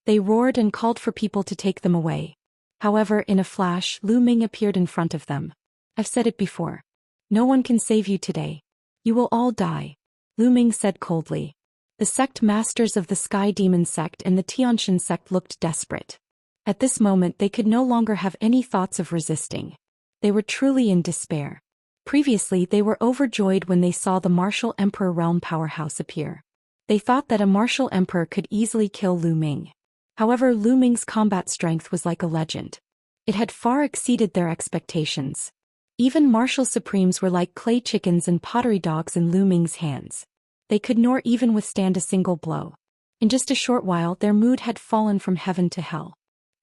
They roared and called for people to take them away. However, in a flash, Lu Ming appeared in front of them. "I've said it before. No one can save you today. You will all die," Lu Ming said coldly. The sect masters of the Sky Demon sect and the Xianxia sect looked desperate. At this moment they could no longer have any thoughts of resisting. They were truly in despair. Previously they were overjoyed when they saw the martial emperor realm powerhouse appear. They thought that a martial emperor could easily kill Lu Ming. However, Lu Ming's combat strength was like a legend. It had far exceeded their expectations. Even martial supremes were like clay chickens and pottery dogs in Lu Ming's hands. They could nor even withstand a single blow. In just a short while their mood had fallen from heaven to hell.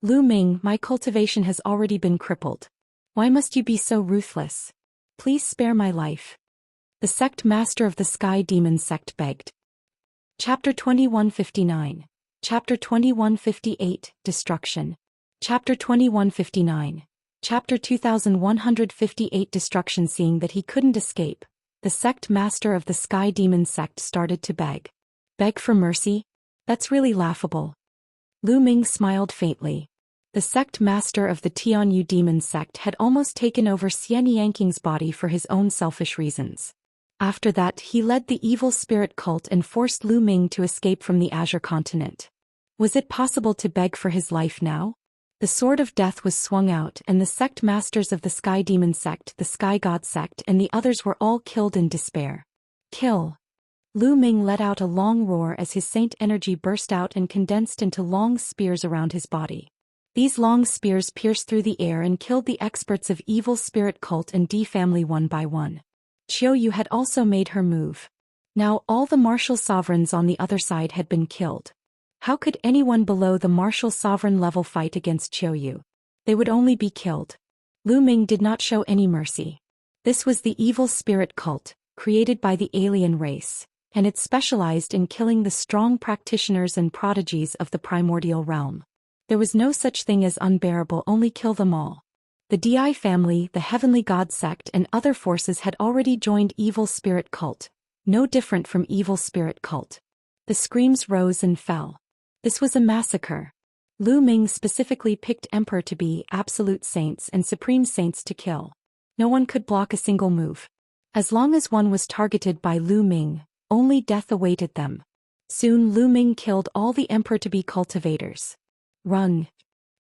"Lu Ming, my cultivation has already been crippled. Why must you be so ruthless? Please spare my life," the sect master of the Sky Demon sect begged. Chapter 2159. Chapter 2158, Destruction. Chapter 2159. Chapter 2158, Destruction. Seeing that he couldn't escape, the sect master of the Sky Demon sect started to beg. "Beg for mercy? That's really laughable." Lu Ming smiled faintly. The sect master of the Tianyu Demon sect had almost taken over Xianxia's body for his own selfish reasons. After that, he led the evil spirit cult and forced Lu Ming to escape from the Azure continent. Was it possible to beg for his life now? The sword of death was swung out and the sect masters of the Sky Demon sect, the Sky God sect and the others were all killed in despair. "Kill!" Lu Ming let out a long roar as his saint energy burst out and condensed into long spears around his body. These long spears pierced through the air and killed the experts of evil spirit cult and D family one by one. Qiuyu had also made her move. Now all the martial sovereigns on the other side had been killed. How could anyone below the martial sovereign level fight against Qiuyu? They would only be killed. Lu Ming did not show any mercy. This was the evil spirit cult, created by the alien race, and it specialized in killing the strong practitioners and prodigies of the primordial realm. There was no such thing as unbearable, only kill them all. The Di family, the Heavenly God sect and other forces had already joined evil spirit cult, no different from evil spirit cult. The screams rose and fell. This was a massacre. Lu Ming specifically picked Emperor to be absolute saints and supreme saints to kill. No one could block a single move. As long as one was targeted by Lu Ming, only death awaited them. Soon Lu Ming killed all the Emperor to be cultivators. Run.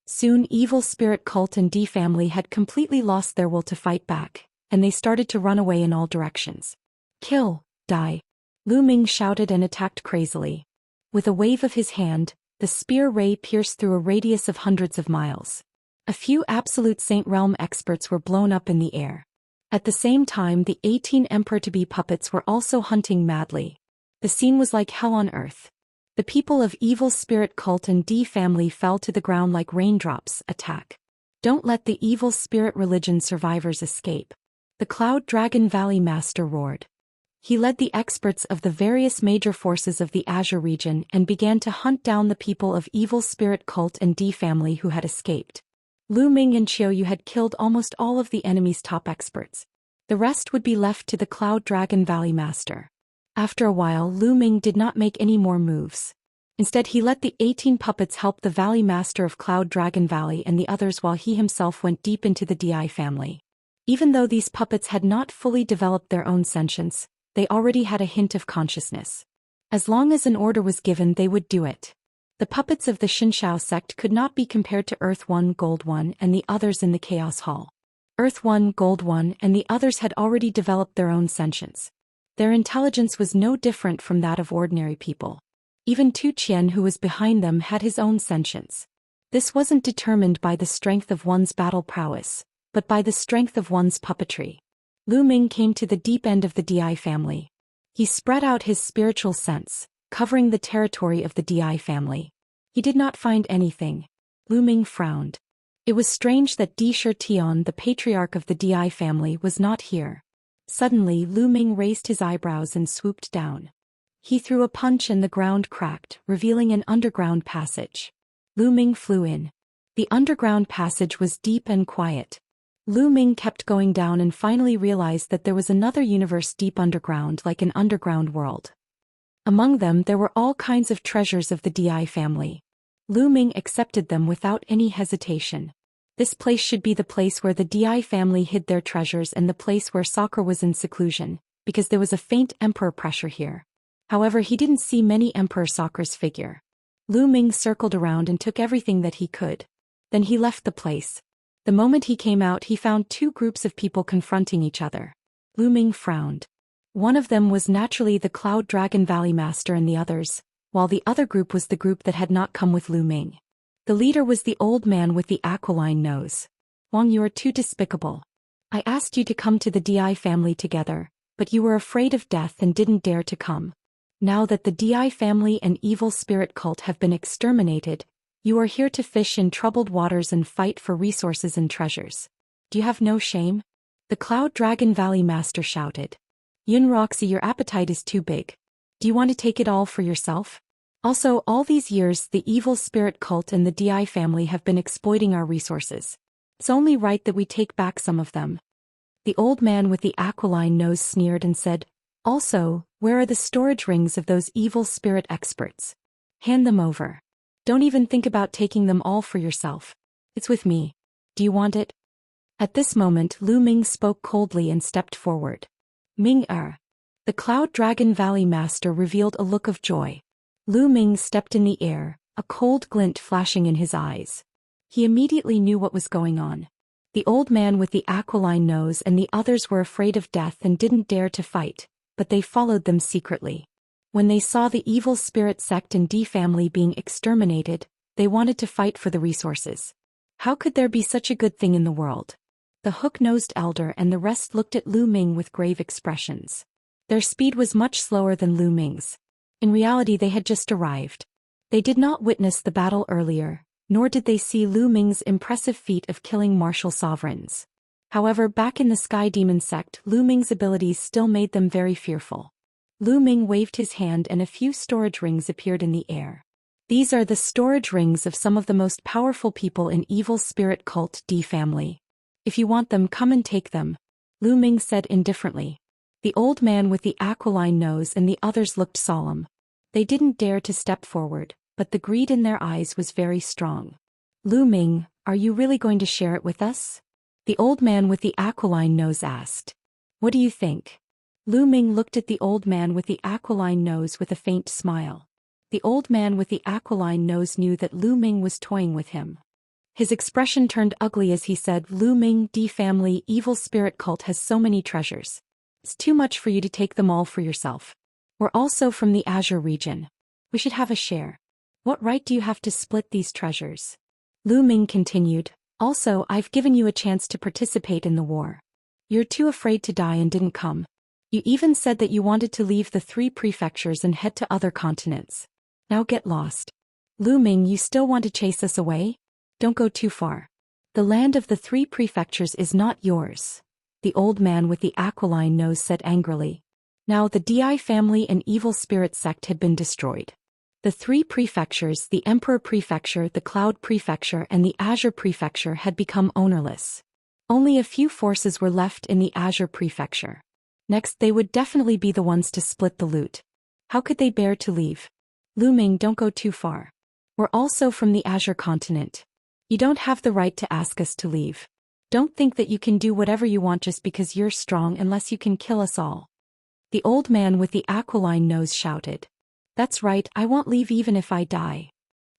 Soon evil spirit cult and D family had completely lost their will to fight back, and they started to run away in all directions. "Kill, die!" Lu Ming shouted and attacked crazily. With a wave of his hand, the spear ray pierced through a radius of hundreds of miles. A few absolute saint realm experts were blown up in the air. At the same time, the 18 Emperor-to-be puppets were also hunting madly. The scene was like hell on earth. The people of evil spirit cult and D family fell to the ground like raindrops. Attack. Don't let the evil spirit religion survivors escape. The Cloud Dragon Valley Master roared. He led the experts of the various major forces of the Azure region and began to hunt down the people of evil spirit cult and D family who had escaped. Lu Ming and Qiuyu had killed almost all of the enemy's top experts. The rest would be left to the Cloud Dragon Valley Master. After a while, Lu Ming did not make any more moves. Instead he let the 18 puppets help the Valley Master of Cloud Dragon Valley and the others while he himself went deep into the Di family. Even though these puppets had not fully developed their own sentience, they already had a hint of consciousness. As long as an order was given they would do it. The puppets of the Xianxia sect could not be compared to Earth 1 Gold 1 and the others in the Chaos Hall. Earth 1 Gold 1 and the others had already developed their own sentience. Their intelligence was no different from that of ordinary people. Even Zhou Xian who was behind them had his own sentience. This wasn't determined by the strength of one's battle prowess, but by the strength of one's puppetry. Lu Ming came to the deep end of the Di family. He spread out his spiritual sense, covering the territory of the Di family. He did not find anything. Lu Ming frowned. It was strange that Di Shirtian, the patriarch of the Di family, was not here. Suddenly Lu Ming raised his eyebrows and swooped down. He threw a punch and the ground cracked, revealing an underground passage. Lu Ming flew in. The underground passage was deep and quiet. Lu Ming kept going down and finally realized that there was another universe deep underground, like an underground world. Among them there were all kinds of treasures of the Di family. Lu Ming accepted them without any hesitation. This place should be the place where the Di family hid their treasures and the place where Sakra was in seclusion, because there was a faint emperor pressure here. However, he didn't see many Emperor Sakra's figure. Lu Ming circled around and took everything that he could. Then he left the place. The moment he came out he found two groups of people confronting each other. Lu Ming frowned. One of them was naturally the Cloud Dragon Valley Master and the others, while the other group was the group that had not come with Lu Ming. The leader was the old man with the aquiline nose. Wang, you are too despicable. I asked you to come to the Di family together, but you were afraid of death and didn't dare to come. Now that the Di family and evil spirit cult have been exterminated, you are here to fish in troubled waters and fight for resources and treasures. Do you have no shame? The Cloud Dragon Valley Master shouted. Yun Roxy, your appetite is too big. Do you want to take it all for yourself? Also, all these years the evil spirit cult and the Di family have been exploiting our resources. It's only right that we take back some of them. The old man with the aquiline nose sneered and said, also, where are the storage rings of those evil spirit experts? Hand them over. Don't even think about taking them all for yourself. It's with me. Do you want it? At this moment Lu Ming spoke coldly and stepped forward. Ming The Cloud Dragon Valley Master revealed a look of joy. Lu Ming stepped in the air, a cold glint flashing in his eyes. He immediately knew what was going on. The old man with the aquiline nose and the others were afraid of death and didn't dare to fight, but they followed them secretly. When they saw the evil spirit sect and Di family being exterminated, they wanted to fight for the resources. How could there be such a good thing in the world? The hook-nosed elder and the rest looked at Lu Ming with grave expressions. Their speed was much slower than Lu Ming's. In reality they had just arrived. They did not witness the battle earlier, nor did they see Lu Ming's impressive feat of killing martial sovereigns. However, back in the Sky Demon sect, Lu Ming's abilities still made them very fearful. Lu Ming waved his hand and a few storage rings appeared in the air. These are the storage rings of some of the most powerful people in evil spirit cult Di family. If you want them, come and take them, Lu Ming said indifferently. The old man with the aquiline nose and the others looked solemn. They didn't dare to step forward, but the greed in their eyes was very strong. Lu Ming, are you really going to share it with us? The old man with the aquiline nose asked. What do you think? Lu Ming looked at the old man with the aquiline nose with a faint smile. The old man with the aquiline nose knew that Lu Ming was toying with him. His expression turned ugly as he said, Lu Ming, Di family evil spirit cult has so many treasures. It's too much for you to take them all for yourself. We're also from the Azure region. We should have a share. What right do you have to split these treasures? Lu Ming continued, also I've given you a chance to participate in the war. You're too afraid to die and didn't come. You even said that you wanted to leave the 3 prefectures and head to other continents. Now get lost. Lu Ming, you still want to chase us away? Don't go too far. The land of the 3 prefectures is not yours, the old man with the aquiline nose said angrily. Now the Di family and evil spirit sect had been destroyed. The 3 prefectures, the Emperor Prefecture, the Cloud Prefecture and the Azure Prefecture had become ownerless. Only a few forces were left in the Azure Prefecture. Next they would definitely be the ones to split the loot. How could they bear to leave? Lu Ming, don't go too far. We're also from the Azure continent. You don't have the right to ask us to leave. Don't think that you can do whatever you want just because you're strong unless you can kill us all. The old man with the aquiline nose shouted. That's right, I won't leave even if I die.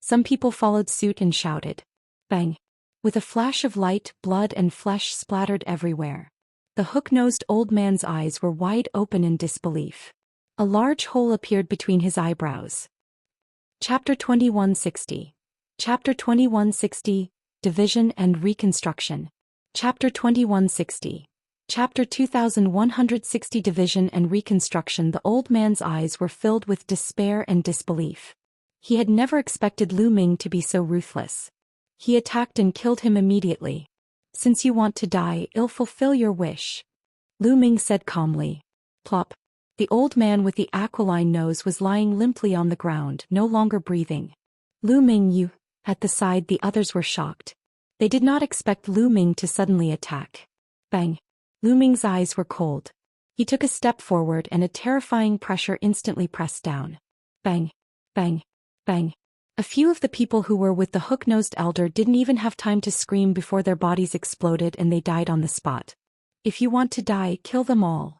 Some people followed suit and shouted. Bang! With a flash of light, blood and flesh splattered everywhere. The hook-nosed old man's eyes were wide open in disbelief. A large hole appeared between his eyebrows. Chapter 2160. Chapter 2160, Division and Reconstruction. Chapter 2160. Chapter 2160 Division and Reconstruction. The old man's eyes were filled with despair and disbelief. He had never expected Lu Ming to be so ruthless. He attacked and killed him immediately. Since you want to die, I'll fulfill your wish. Lu Ming said calmly. Plop. The old man with the aquiline nose was lying limply on the ground, no longer breathing. Lu Ming, you... At the side the others were shocked. They did not expect Lu Ming to suddenly attack. Bang! Lu Ming's eyes were cold. He took a step forward and a terrifying pressure instantly pressed down. Bang! Bang! Bang! A few of the people who were with the hook-nosed elder didn't even have time to scream before their bodies exploded and they died on the spot. If you want to die, kill them all.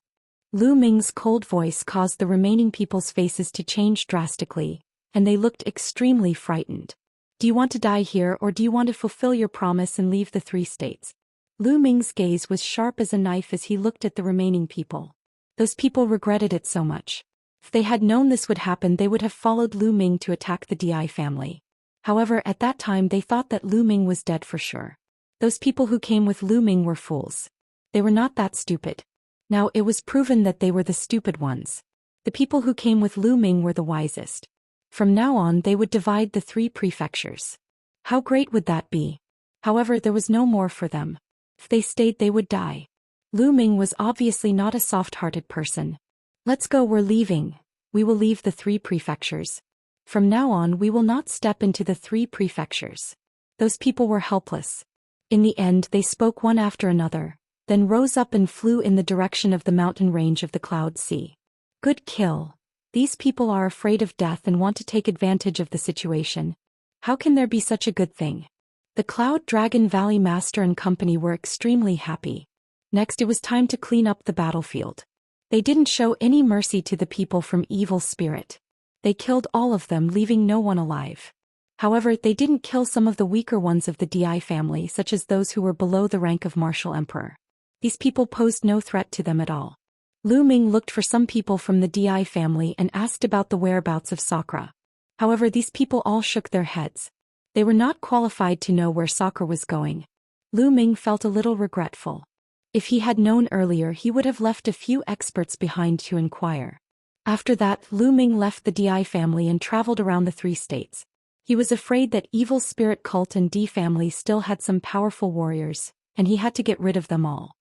Lu Ming's cold voice caused the remaining people's faces to change drastically, and they looked extremely frightened. Do you want to die here or do you want to fulfill your promise and leave the 3 states? Lu Ming's gaze was sharp as a knife as he looked at the remaining people. Those people regretted it so much. If they had known this would happen, they would have followed Lu Ming to attack the Di family. However, at that time they thought that Lu Ming was dead for sure. Those people who came with Lu Ming were fools. They were not that stupid. Now it was proven that they were the stupid ones. The people who came with Lu Ming were the wisest. From now on they would divide the 3 prefectures. How great would that be? However, there was no more for them. If they stayed they would die. Lu Ming was obviously not a soft-hearted person. Let's go, we're leaving. We will leave the 3 prefectures. From now on we will not step into the 3 prefectures. Those people were helpless. In the end they spoke one after another, then rose up and flew in the direction of the mountain range of the Cloud Sea. Good kill. These people are afraid of death and want to take advantage of the situation. How can there be such a good thing? The Cloud Dragon Valley Master and company were extremely happy. Next it was time to clean up the battlefield. They didn't show any mercy to the people from Evil Spirit. They killed all of them, leaving no one alive. However, they didn't kill some of the weaker ones of the Di family, such as those who were below the rank of Martial Emperor. These people posed no threat to them at all. Lu Ming looked for some people from the Di family and asked about the whereabouts of Sakra. However, these people all shook their heads. They were not qualified to know where Sakra was going. Lu Ming felt a little regretful. If he had known earlier, he would have left a few experts behind to inquire. After that, Lu Ming left the Di family and traveled around the 3 states. He was afraid that Evil Spirit Cult and Di family still had some powerful warriors, and he had to get rid of them all.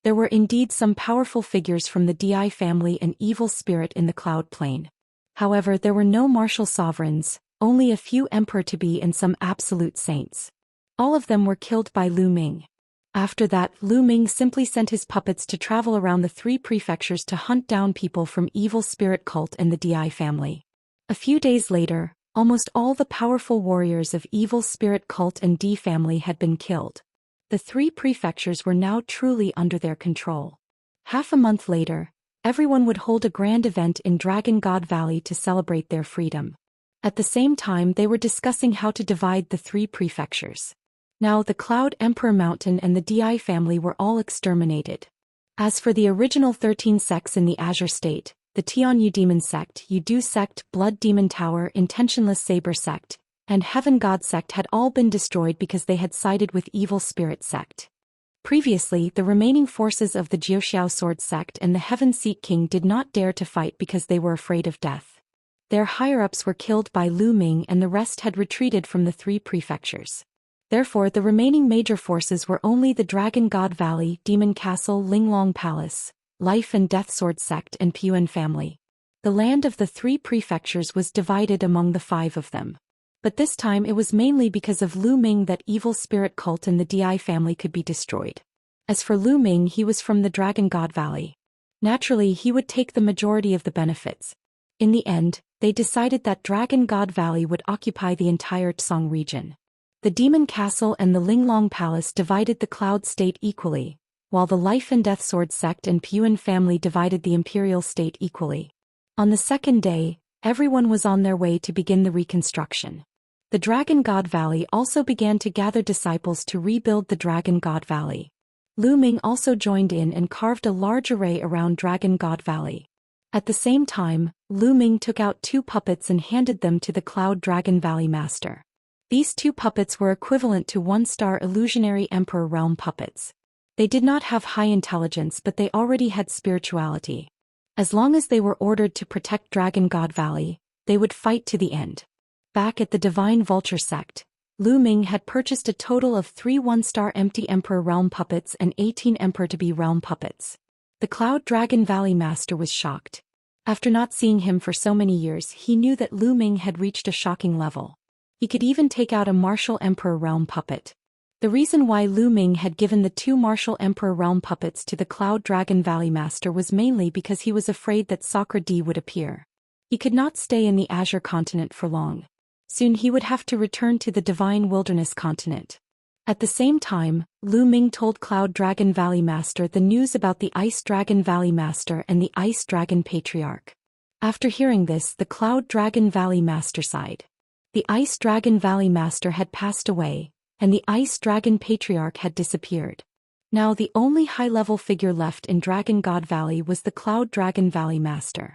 There were indeed some powerful figures from the Di family and Evil Spirit in the Cloud Plain. However, there were no martial sovereigns, only a few emperor-to-be and some absolute saints. All of them were killed by Lu Ming. After that, Lu Ming simply sent his puppets to travel around the 3 prefectures to hunt down people from Evil Spirit Cult and the Di family. A few days later, almost all the powerful warriors of Evil Spirit Cult and Di family had been killed. The 3 prefectures were now truly under their control. Half a month later, everyone would hold a grand event in Dragon God Valley to celebrate their freedom. At the same time, they were discussing how to divide the 3 prefectures. Now the Cloud Emperor Mountain and the Di family were all exterminated. As for the original 13 sects in the Azure State, the Tianyu Demon Sect, Yudu Sect, Blood Demon Tower, Intentionless Saber Sect, and Heaven God Sect had all been destroyed because they had sided with Evil Spirit Sect. Previously, the remaining forces of the Jiuxiao Sword Sect and the Heaven Seek King did not dare to fight because they were afraid of death. Their higher-ups were killed by Lu Ming and the rest had retreated from the 3 prefectures. Therefore, the remaining major forces were only the Dragon God Valley, Demon Castle, Linglong Palace, Life and Death Sword Sect and Puan family. The land of the 3 prefectures was divided among the 5 of them. But this time it was mainly because of Lu Ming that Evil Spirit Cult and the Di family could be destroyed. As for Lu Ming, he was from the Dragon God Valley. Naturally, he would take the majority of the benefits. In the end, they decided that Dragon God Valley would occupy the entire Tsong region. The Demon Castle and the Linglong Palace divided the Cloud State equally, while the Life and Death Sword sect and Puan family divided the Imperial State equally. On the second day, everyone was on their way to begin the reconstruction. The Dragon God Valley also began to gather disciples to rebuild the Dragon God Valley. Lu Ming also joined in and carved a large array around Dragon God Valley. At the same time, Lu Ming took out 2 puppets and handed them to the Cloud Dragon Valley Master. These 2 puppets were equivalent to 1-star illusionary Emperor Realm puppets. They did not have high intelligence, but they already had spirituality. As long as they were ordered to protect Dragon God Valley, they would fight to the end. Back at the Divine Vulture sect, Lu Ming had purchased a total of 3 1-star empty Emperor Realm puppets and 18 Emperor-to-be Realm puppets. The Cloud Dragon Valley Master was shocked. After not seeing him for so many years, he knew that Lu Ming had reached a shocking level. He could even take out a Martial Emperor Realm puppet. The reason why Lu Ming had given the 2 Martial Emperor Realm puppets to the Cloud Dragon Valley Master was mainly because he was afraid that Sakra D would appear. He could not stay in the Azure Continent for long. Soon he would have to return to the Divine Wilderness Continent. At the same time, Lu Ming told Cloud Dragon Valley Master the news about the Ice Dragon Valley Master and the Ice Dragon Patriarch. After hearing this, the Cloud Dragon Valley Master sighed. The Ice Dragon Valley Master had passed away, and the Ice Dragon Patriarch had disappeared. Now the only high-level figure left in Dragon God Valley was the Cloud Dragon Valley Master.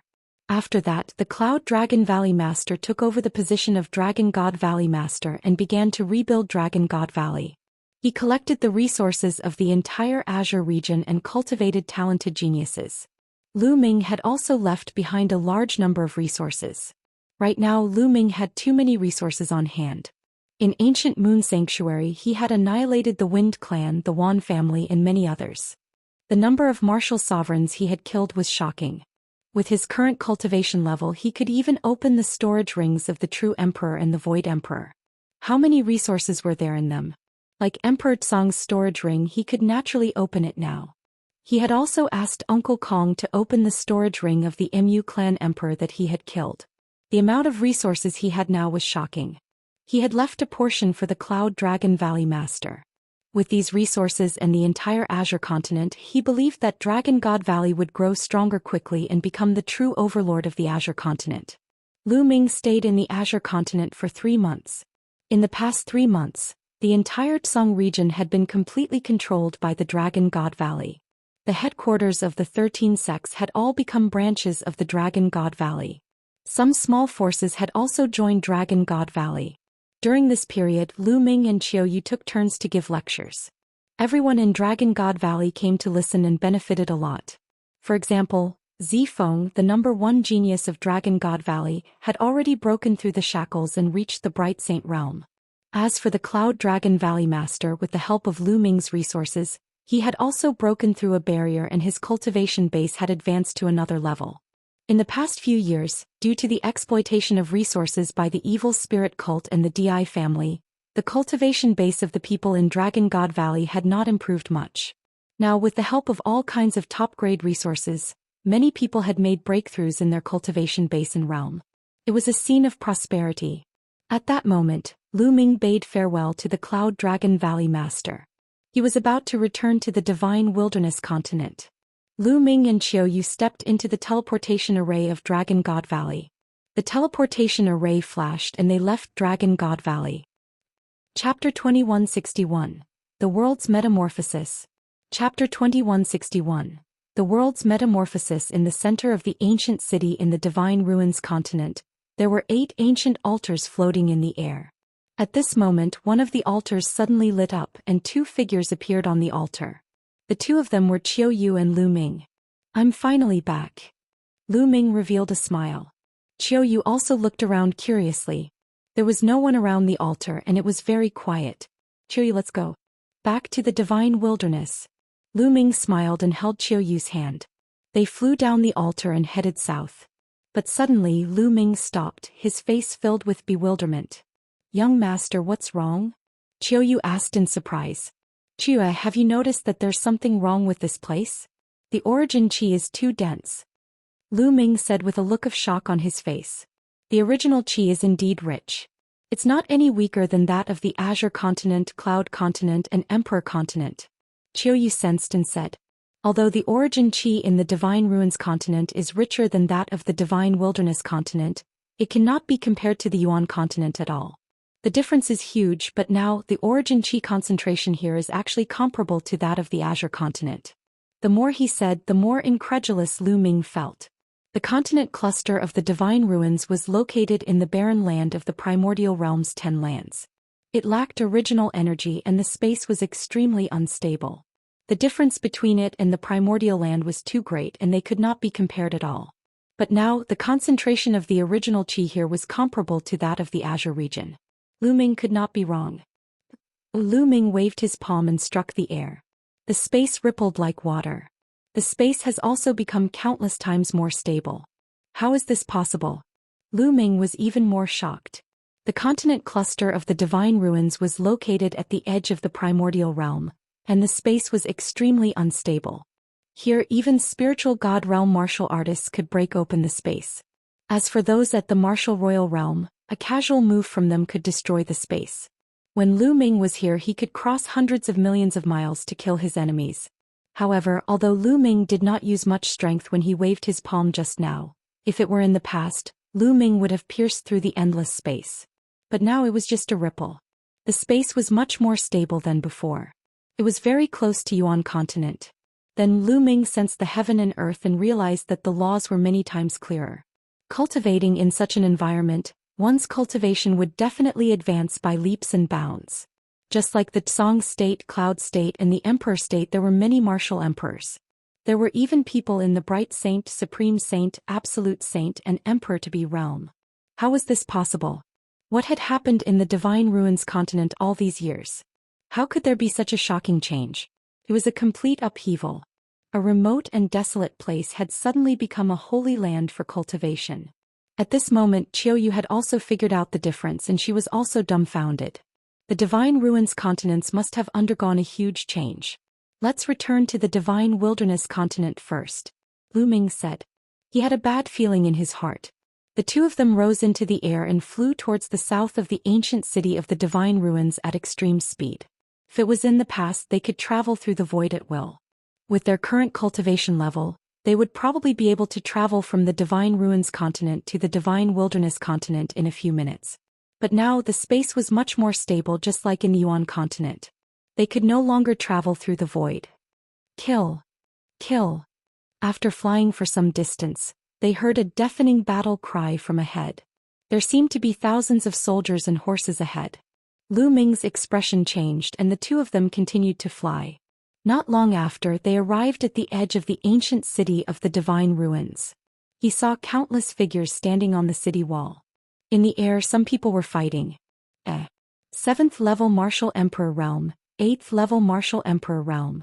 After that, the Cloud Dragon Valley Master took over the position of Dragon God Valley Master and began to rebuild Dragon God Valley. He collected the resources of the entire Azure region and cultivated talented geniuses. Lu Ming had also left behind a large number of resources. Right now Lu Ming had too many resources on hand. In Ancient Moon Sanctuary he had annihilated the Wind Clan, the Yuan family and many others. The number of martial sovereigns he had killed was shocking. With his current cultivation level he could even open the storage rings of the True Emperor and the Void Emperor. How many resources were there in them? Like Emperor Tsong's storage ring, he could naturally open it now. He had also asked Uncle Kong to open the storage ring of the Mu Clan Emperor that he had killed. The amount of resources he had now was shocking. He had left a portion for the Cloud Dragon Valley Master. With these resources and the entire Azure continent, he believed that Dragon God Valley would grow stronger quickly and become the true overlord of the Azure continent. Lu Ming stayed in the Azure continent for 3 months. In the past 3 months, the entire Tsong region had been completely controlled by the Dragon God Valley. The headquarters of the 13 sects had all become branches of the Dragon God Valley. Some small forces had also joined Dragon God Valley. During this period, Lu Ming and Xiaoyu took turns to give lectures. Everyone in Dragon God Valley came to listen and benefited a lot. For example, Zifeng, the #1 genius of Dragon God Valley, had already broken through the shackles and reached the Bright Saint realm. As for the Cloud Dragon Valley Master, with the help of Lu Ming's resources, he had also broken through a barrier and his cultivation base had advanced to another level. In the past few years, due to the exploitation of resources by the evil spirit cult and the Di family, the cultivation base of the people in Dragon God Valley had not improved much. Now, with the help of all kinds of top-grade resources, many people had made breakthroughs in their cultivation base and realm. It was a scene of prosperity. At that moment, Lu Ming bade farewell to the Cloud Dragon Valley Master. He was about to return to the Divine Wilderness Continent. Lu Ming and Xiaoyu stepped into the teleportation array of Dragon God Valley. The teleportation array flashed and they left Dragon God Valley. Chapter 2161. The World's Metamorphosis. Chapter 2161. The World's Metamorphosis. In the center of the ancient city in the Divine Ruins continent, there were 8 ancient altars floating in the air. At this moment, one of the altars suddenly lit up and 2 figures appeared on the altar. The 2 of them were Xiaoyu and Lu Ming. "I'm finally back." Lu Ming revealed a smile. Xiaoyu also looked around curiously. There was no one around the altar and it was very quiet. "Xiaoyu, let's go. Back to the Divine Wilderness." Lu Ming smiled and held Xiaoyu's hand. They flew down the altar and headed south. But suddenly Lu Ming stopped, his face filled with bewilderment. "Young master, what's wrong?" Xiaoyu asked in surprise. "Xiaoyu, have you noticed that there's something wrong with this place? The origin qi is too dense." Lu Ming said with a look of shock on his face. The original qi is indeed rich. It's not any weaker than that of the Azure continent, Cloud continent, and Emperor continent. Qiu sensed and said. Although the origin qi in the Divine Ruins continent is richer than that of the Divine Wilderness continent, it cannot be compared to the Yuan continent at all. The difference is huge, but now the origin qi concentration here is actually comparable to that of the Azure continent. The more he said, the more incredulous Lu Ming felt. The continent cluster of the Divine Ruins was located in the barren land of the primordial realm's 10 lands. It lacked original energy and the space was extremely unstable. The difference between it and the primordial land was too great and they could not be compared at all. But now, the concentration of the original qi here was comparable to that of the Azure region. Lu Ming could not be wrong. Lu Ming waved his palm and struck the air. The space rippled like water. The space has also become countless times more stable. How is this possible? Lu Ming was even more shocked. The continent cluster of the Divine Ruins was located at the edge of the primordial realm, and the space was extremely unstable. Here even spiritual god realm martial artists could break open the space. As for those at the martial royal realm, a casual move from them could destroy the space. When Lu Ming was here he could cross hundreds of millions of miles to kill his enemies. However, although Lu Ming did not use much strength when he waved his palm just now, if it were in the past, Lu Ming would have pierced through the endless space. But now it was just a ripple. The space was much more stable than before. It was very close to Yuan continent. Then Lu Ming sensed the heaven and earth and realized that the laws were many times clearer. Cultivating in such an environment, one's cultivation would definitely advance by leaps and bounds. Just like the Tsang state, Cloud state, and the Emperor state, there were many martial emperors. There were even people in the Bright Saint, Supreme Saint, Absolute Saint, and Emperor to be realm. How was this possible? What had happened in the Divine Ruins continent all these years? How could there be such a shocking change? It was a complete upheaval. A remote and desolate place had suddenly become a holy land for cultivation. At this moment Qiu had also figured out the difference and she was also dumbfounded. The Divine Ruins continents must have undergone a huge change. Let's return to the Divine Wilderness continent first, Lu Ming said. He had a bad feeling in his heart. The two of them rose into the air and flew towards the south of the ancient city of the Divine Ruins at extreme speed. If it was in the past they could travel through the void at will. With their current cultivation level, they would probably be able to travel from the Divine Ruins continent to the Divine Wilderness continent in a few minutes. But now the space was much more stable just like in the Yuan continent. They could no longer travel through the void. Kill! Kill! After flying for some distance, they heard a deafening battle cry from ahead. There seemed to be thousands of soldiers and horses ahead. Lu Ming's expression changed and the two of them continued to fly. Not long after, they arrived at the edge of the ancient city of the Divine Ruins. He saw countless figures standing on the city wall. In the air some people were fighting. 7th level Martial Emperor Realm, 8th level Martial Emperor Realm.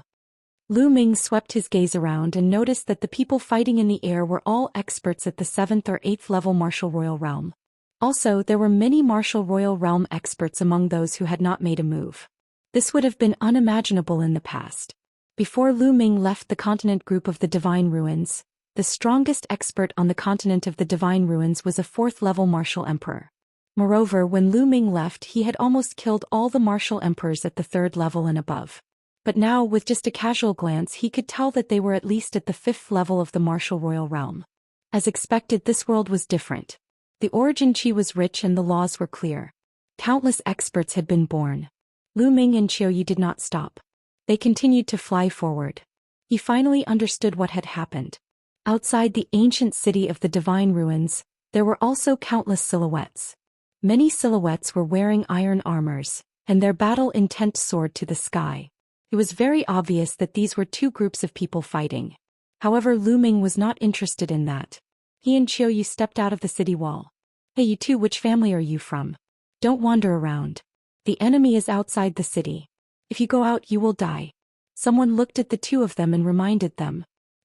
Lu Ming swept his gaze around and noticed that the people fighting in the air were all experts at the 7th or 8th level Martial Royal Realm. Also, there were many Martial Royal Realm experts among those who had not made a move. This would have been unimaginable in the past. Before Lu Ming left the continent group of the Divine Ruins, the strongest expert on the continent of the Divine Ruins was a 4th level Martial Emperor. Moreover, when Lu Ming left he had almost killed all the Martial Emperors at the 3rd level and above. But now with just a casual glance he could tell that they were at least at the 5th level of the Martial Royal Realm. As expected, this world was different. The origin qi was rich and the laws were clear. Countless experts had been born. Lu Ming and Qiu did not stop. They continued to fly forward. He finally understood what had happened. Outside the ancient city of the Divine Ruins, there were also countless silhouettes. Many silhouettes were wearing iron armors, and their battle-intent soared to the sky. It was very obvious that these were two groups of people fighting. However, Lu Ming was not interested in that. He and Qiu stepped out of the city wall. Hey, you two, which family are you from? Don't wander around. The enemy is outside the city. If you go out, you will die. Someone looked at the two of them and reminded them.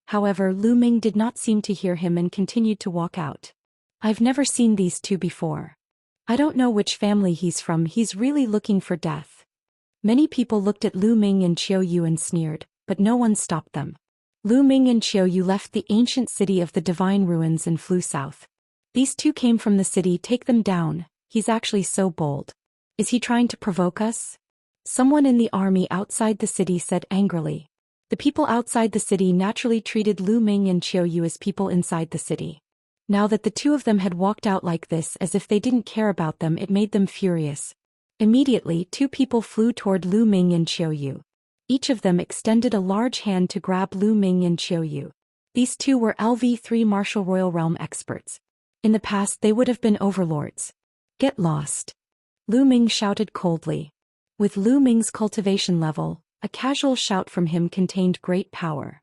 However, Lu Ming did not seem to hear him and continued to walk out. I've never seen these two before. I don't know which family he's from. He's really looking for death. Many people looked at Lu Ming and Qiu and sneered, but no one stopped them. Lu Ming and Qiu left the ancient city of the Divine Ruins and flew south. These two came from the city, take them down, he's actually so bold. Is he trying to provoke us? Someone in the army outside the city said angrily. The people outside the city naturally treated Lu Ming and Qiu Yu as people inside the city. Now that the two of them had walked out like this as if they didn't care about them, it made them furious. Immediately, two people flew toward Lu Ming and Qiu Yu. Each of them extended a large hand to grab Lu Ming and Qiu Yu. These two were LV3 martial royal realm experts. In the past they would have been overlords. Get lost. Lu Ming shouted coldly. With Lu Ming's cultivation level, a casual shout from him contained great power.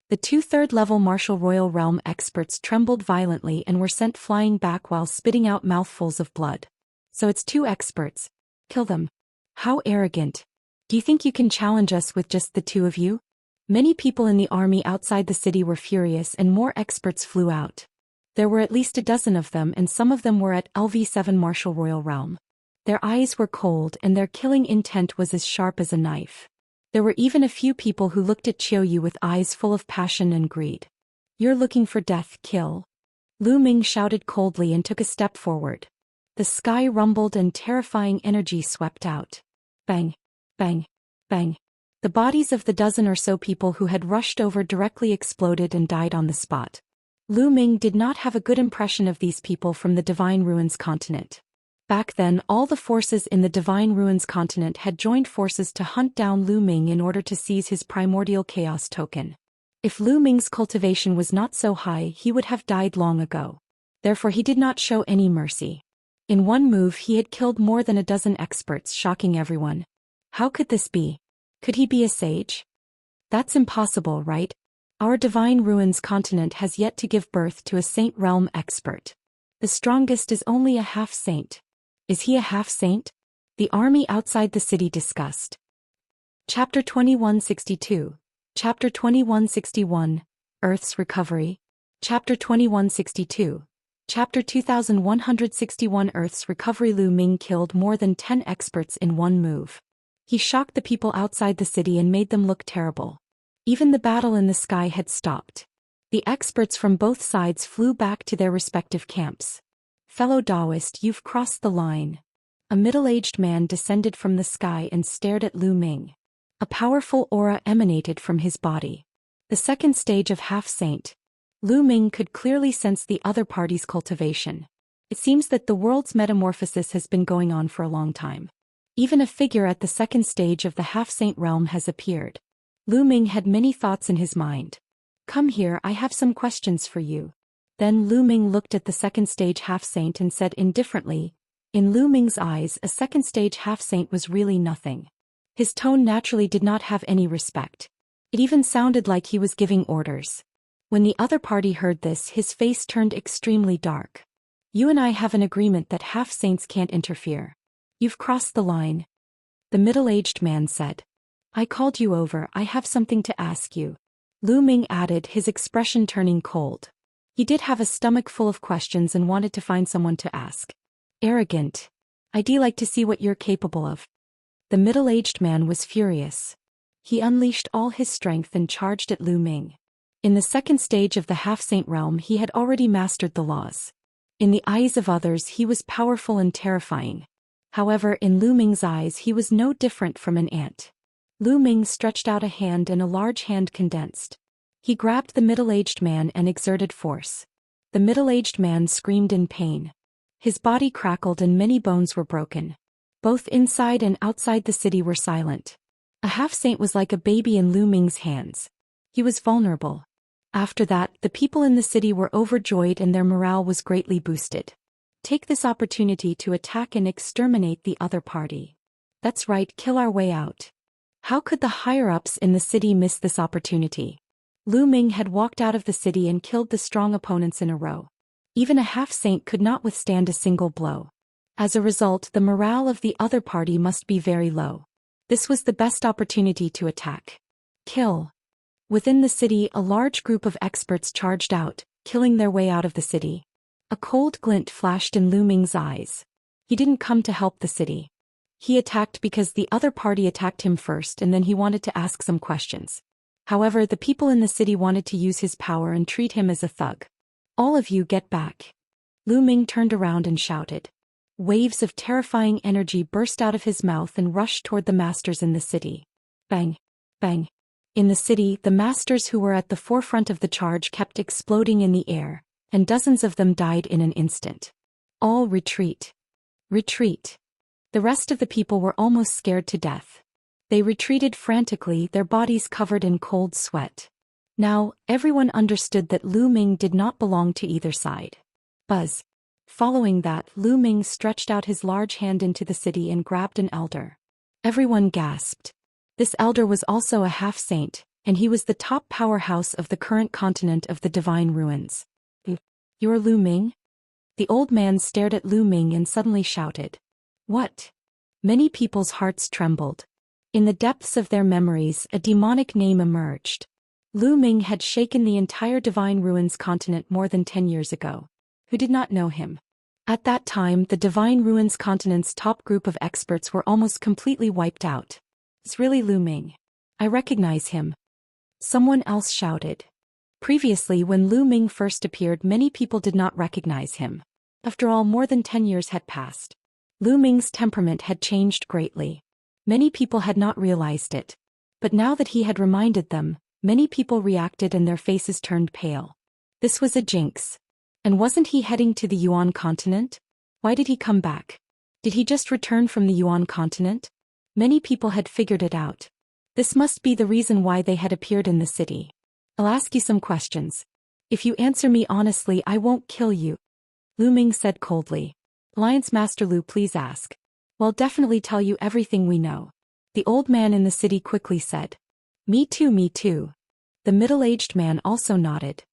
The two third-level martial royal realm experts trembled violently and were sent flying back while spitting out mouthfuls of blood. So it's two experts. Kill them. How arrogant. Do you think you can challenge us with just the two of you? Many people in the army outside the city were furious and more experts flew out. There were at least a dozen of them, and some of them were at LV7 martial royal realm. Their eyes were cold and their killing intent was as sharp as a knife. There were even a few people who looked at Qiu Yu with eyes full of passion and greed. You're looking for death, kill. Lu Ming shouted coldly and took a step forward. The sky rumbled and terrifying energy swept out. Bang, bang, bang. The bodies of the dozen or so people who had rushed over directly exploded and died on the spot. Lu Ming did not have a good impression of these people from the Divine Ruins continent. Back then, all the forces in the Divine Ruins continent had joined forces to hunt down Lu Ming in order to seize his primordial chaos token. If Lu Ming's cultivation was not so high, he would have died long ago. Therefore he did not show any mercy. In one move he had killed more than a dozen experts, shocking everyone. How could this be? Could he be a sage? That's impossible, right? Our Divine Ruins continent has yet to give birth to a Saint Realm expert. The strongest is only a half-saint. Is he a half-saint? The army outside the city discussed. Chapter 2162. Chapter 2161. Earth's Recovery. Chapter 2162. Chapter 2161. Earth's Recovery. Lu Ming killed more than 10 experts in one move. He shocked the people outside the city and made them look terrible. Even the battle in the sky had stopped. The experts from both sides flew back to their respective camps. Fellow Daoist, you've crossed the line. A middle-aged man descended from the sky and stared at Lu Ming. A powerful aura emanated from his body. The second stage of half-saint. Lu Ming could clearly sense the other party's cultivation. It seems that the world's metamorphosis has been going on for a long time. Even a figure at the second stage of the half-saint realm has appeared. Lu Ming had many thoughts in his mind. Come here, I have some questions for you. Then Lu Ming looked at the second stage half-saint and said indifferently, in Lu Ming's eyes a second stage half-saint was really nothing. His tone naturally did not have any respect. It even sounded like he was giving orders. When the other party heard this, his face turned extremely dark. You and I have an agreement that half-saints can't interfere. You've crossed the line. The middle-aged man said. I called you over, I have something to ask you. Lu Ming added, his expression turning cold. He did have a stomach full of questions and wanted to find someone to ask. Arrogant. I'd like to see what you're capable of. The middle-aged man was furious. He unleashed all his strength and charged at Lu Ming. In the second stage of the half-saint realm he had already mastered the laws. In the eyes of others he was powerful and terrifying. However, in Lu Ming's eyes he was no different from an ant. Lu Ming stretched out a hand and a large hand condensed. He grabbed the middle-aged man and exerted force. The middle-aged man screamed in pain. His body crackled and many bones were broken. Both inside and outside the city were silent. A half-saint was like a baby in Lu Ming's hands. He was vulnerable. After that, the people in the city were overjoyed and their morale was greatly boosted. Take this opportunity to attack and exterminate the other party. That's right, kill our way out. How could the higher-ups in the city miss this opportunity? Lu Ming had walked out of the city and killed the strong opponents in a row. Even a half-saint could not withstand a single blow. As a result, the morale of the other party must be very low. This was the best opportunity to attack. Kill. Within the city, a large group of experts charged out, killing their way out of the city. A cold glint flashed in Lu Ming's eyes. He didn't come to help the city. He attacked because the other party attacked him first and then he wanted to ask some questions. However, the people in the city wanted to use his power and treat him as a thug. All of you get back. Lu Ming turned around and shouted. Waves of terrifying energy burst out of his mouth and rushed toward the masters in the city. Bang! Bang! In the city, the masters who were at the forefront of the charge kept exploding in the air, and dozens of them died in an instant. All retreat. Retreat. The rest of the people were almost scared to death. They retreated frantically, their bodies covered in cold sweat. Now, everyone understood that Lu Ming did not belong to either side. Buzz. Following that, Lu Ming stretched out his large hand into the city and grabbed an elder. Everyone gasped. This elder was also a half-saint, and he was the top powerhouse of the current continent of the Divine Ruins. You're Lu Ming? The old man stared at Lu Ming and suddenly shouted. What? Many people's hearts trembled. In the depths of their memories, a demonic name emerged. Lu Ming had shaken the entire Divine Ruins continent more than 10 years ago. Who did not know him? At that time, the Divine Ruins continent's top group of experts were almost completely wiped out. It's really Lu Ming. I recognize him. Someone else shouted. Previously, when Lu Ming first appeared, many people did not recognize him. After all, more than 10 years had passed. Lu Ming's temperament had changed greatly. Many people had not realized it. But now that he had reminded them, many people reacted and their faces turned pale. This was a jinx. And wasn't he heading to the Yuan continent? Why did he come back? Did he just return from the Yuan continent? Many people had figured it out. This must be the reason why they had appeared in the city. I'll ask you some questions. If you answer me honestly, I won't kill you. Lu Ming said coldly. Alliance Master Lu, please ask. We'll definitely tell you everything we know. The old man in the city quickly said. Me too, me too. The middle-aged man also nodded.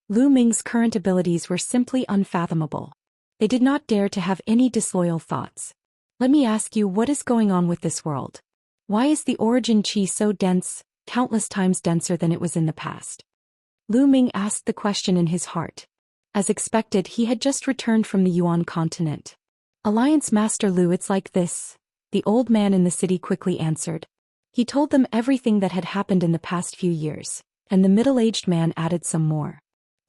Lu Ming's current abilities were simply unfathomable. They did not dare to have any disloyal thoughts. Let me ask you, what is going on with this world? Why is the origin qi so dense, countless times denser than it was in the past? Lu Ming asked the question in his heart. As expected, he had just returned from the Yuan continent. Alliance Master Lu, it's like this, the old man in the city quickly answered. He told them everything that had happened in the past few years, and the middle-aged man added some more.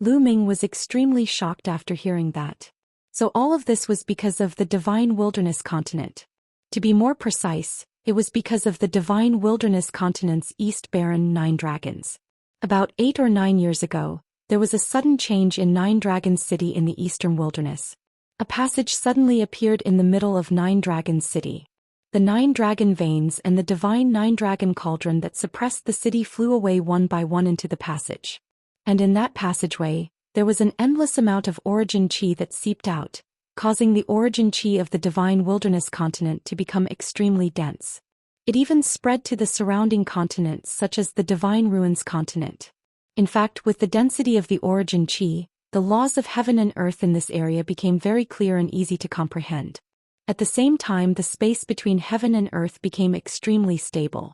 Lu Ming was extremely shocked after hearing that. So all of this was because of the Divine Wilderness continent. To be more precise, it was because of the Divine Wilderness continent's East Barren 9 dragons. About 8 or 9 years ago, there was a sudden change in 9 Dragons City in the Eastern Wilderness. A passage suddenly appeared in the middle of 9 Dragons City. The 9 dragon veins and the divine 9 dragon cauldron that suppressed the city flew away one by one into the passage. And in that passageway, there was an endless amount of origin qi that seeped out, causing the origin qi of the Divine Wilderness continent to become extremely dense. It even spread to the surrounding continents such as the Divine Ruins continent. In fact, with the density of the origin qi, the laws of heaven and earth in this area became very clear and easy to comprehend. At the same time, the space between heaven and earth became extremely stable.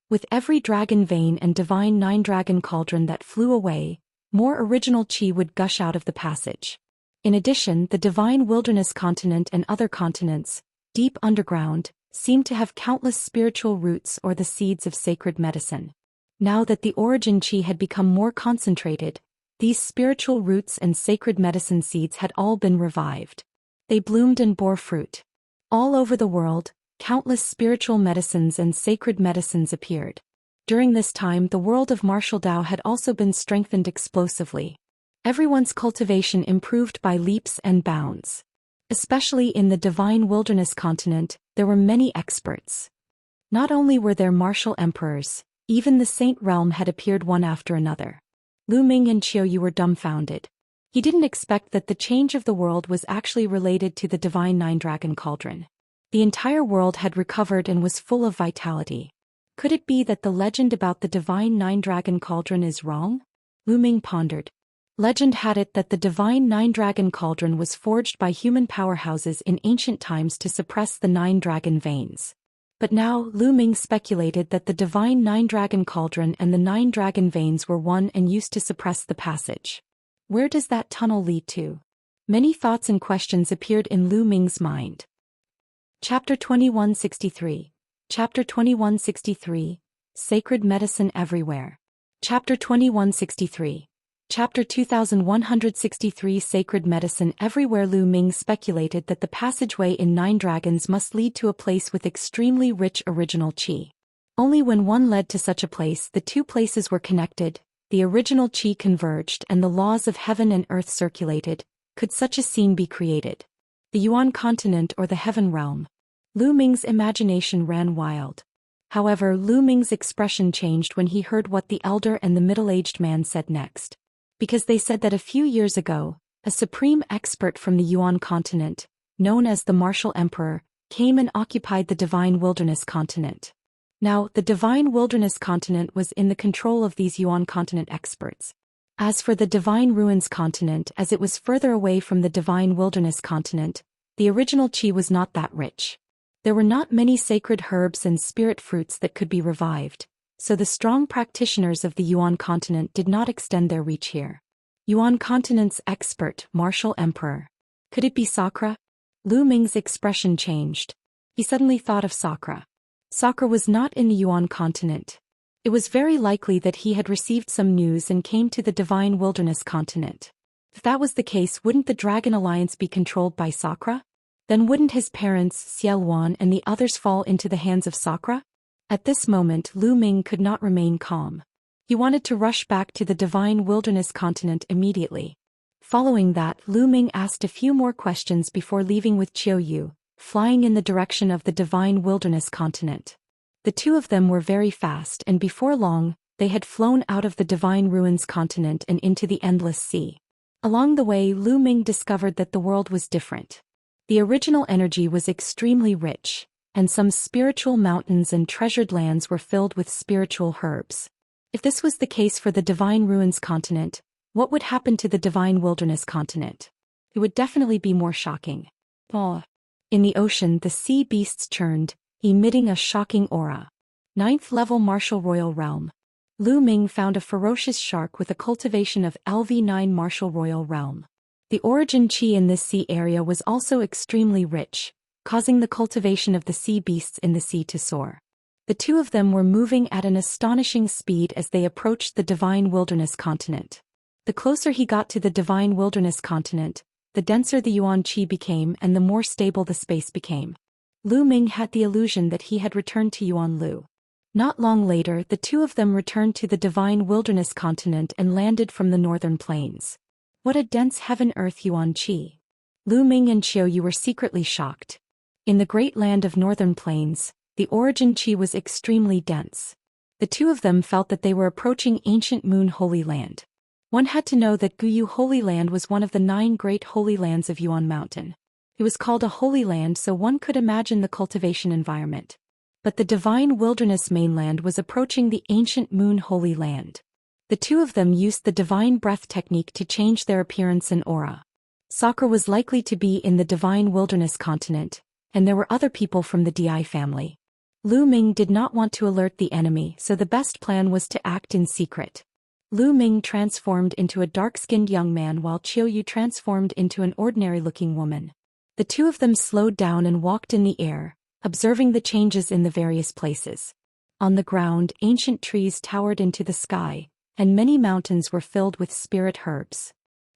With every dragon vein and divine 9 dragon cauldron that flew away, more original qi would gush out of the passage. In addition, the Divine Wilderness continent and other continents, deep underground, seemed to have countless spiritual roots or the seeds of sacred medicine. Now that the origin qi had become more concentrated, these spiritual roots and sacred medicine seeds had all been revived. They bloomed and bore fruit. All over the world, countless spiritual medicines and sacred medicines appeared. During this time, the world of martial Dao had also been strengthened explosively. Everyone's cultivation improved by leaps and bounds. Especially in the Divine Wilderness continent, there were many experts. Not only were there martial emperors, even the Saint Realm had appeared one after another. Lu Ming and Qiuyu were dumbfounded. He didn't expect that the change of the world was actually related to the Divine 9 Dragon Cauldron. The entire world had recovered and was full of vitality. Could it be that the legend about the Divine 9 Dragon Cauldron is wrong? Lu Ming pondered. Legend had it that the Divine 9 Dragon Cauldron was forged by human powerhouses in ancient times to suppress the 9 dragon veins. But now, Lu Ming speculated that the Divine 9 Dragon Cauldron and the 9 dragon veins were one and used to suppress the passage. Where does that tunnel lead to? Many thoughts and questions appeared in Lu Ming's mind. Chapter 2163. Chapter 2163. Sacred Medicine Everywhere. Chapter 2163. Chapter 2163 Sacred Medicine. Everywhere Lu Ming speculated that the passageway in Nine Dragons must lead to a place with extremely rich original qi. Only when one led to such a place the two places were connected, the original qi converged and the laws of heaven and earth circulated, could such a scene be created. The Yuan continent or the heaven realm. Lu Ming's imagination ran wild. However, Lu Ming's expression changed when he heard what the elder and the middle-aged man said next. Because they said that a few years ago, a supreme expert from the Yuan continent, known as the Martial Emperor, came and occupied the Divine Wilderness continent. Now, the Divine Wilderness continent was in the control of these Yuan continent experts. As for the Divine Ruins continent, as it was further away from the Divine Wilderness continent, the original qi was not that rich. There were not many sacred herbs and spirit fruits that could be revived, so the strong practitioners of the Yuan continent did not extend their reach here. Yuan continent's expert, Martial Emperor. Could it be Sakra? Lu Ming's expression changed. He suddenly thought of Sakra. Sakra was not in the Yuan continent. It was very likely that he had received some news and came to the Divine Wilderness continent. If that was the case, wouldn't the Dragon Alliance be controlled by Sakra? Then wouldn't his parents, Yuan and the others fall into the hands of Sakra? At this moment Lu Ming could not remain calm. He wanted to rush back to the Divine Wilderness continent immediately. Following that, Lu Ming asked a few more questions before leaving with Qiu Yu, flying in the direction of the Divine Wilderness continent. The two of them were very fast and before long, they had flown out of the Divine Ruins continent and into the Endless Sea. Along the way Lu Ming discovered that the world was different. The original energy was extremely rich, and some spiritual mountains and treasured lands were filled with spiritual herbs. If this was the case for the Divine Ruins continent, what would happen to the Divine Wilderness continent? It would definitely be more shocking. In the ocean the sea beasts churned, emitting a shocking aura. 9th level Martial Royal Realm. Lu Ming found a ferocious shark with a cultivation of LV9 Martial Royal Realm. The origin qi in this sea area was also extremely rich, causing the cultivation of the sea beasts in the sea to soar. The two of them were moving at an astonishing speed as they approached the Divine Wilderness continent. The closer he got to the Divine Wilderness continent, the denser the Yuan qi became and the more stable the space became. Lu Ming had the illusion that he had returned to Yuan Lu. Not long later the two of them returned to the Divine Wilderness continent and landed from the northern plains. What a dense heaven-earth Yuan qi. Lu Ming and Qiu Yu were secretly shocked. In the great land of northern plains, the origin qi was extremely dense. The two of them felt that they were approaching ancient Moon Holy Land. One had to know that Guyu Holy Land was one of the 9 great holy lands of Yuan Mountain. It was called a holy land so one could imagine the cultivation environment. But the Divine Wilderness mainland was approaching the ancient Moon Holy Land. The two of them used the Divine Breath technique to change their appearance and aura. Sakra was likely to be in the Divine Wilderness continent, and there were other people from the Di family. Lu Ming did not want to alert the enemy, so the best plan was to act in secret. Lu Ming transformed into a dark-skinned young man while Qiu Yu transformed into an ordinary-looking woman. The two of them slowed down and walked in the air, observing the changes in the various places. On the ground, ancient trees towered into the sky, and many mountains were filled with spirit herbs.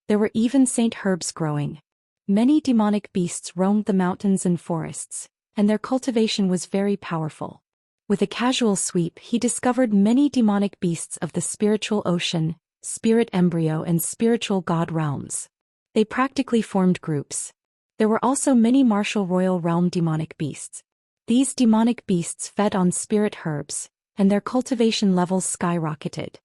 There were even saint herbs growing. Many demonic beasts roamed the mountains and forests, and their cultivation was very powerful. With a casual sweep he discovered many demonic beasts of the spiritual ocean, spirit embryo and spiritual god realms. They practically formed groups. There were also many Martial Royal Realm demonic beasts. These demonic beasts fed on spirit herbs, and their cultivation levels skyrocketed.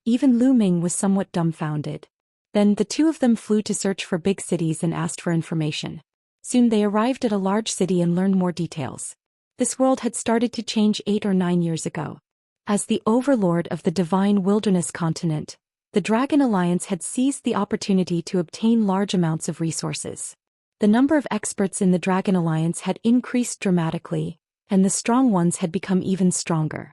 Even Lu Ming was somewhat dumbfounded. Then the two of them flew to search for big cities and asked for information. Soon they arrived at a large city and learned more details. This world had started to change 8 or 9 years ago. As the overlord of the Divine Wilderness continent, the Dragon Alliance had seized the opportunity to obtain large amounts of resources. The number of experts in the Dragon Alliance had increased dramatically, and the strong ones had become even stronger.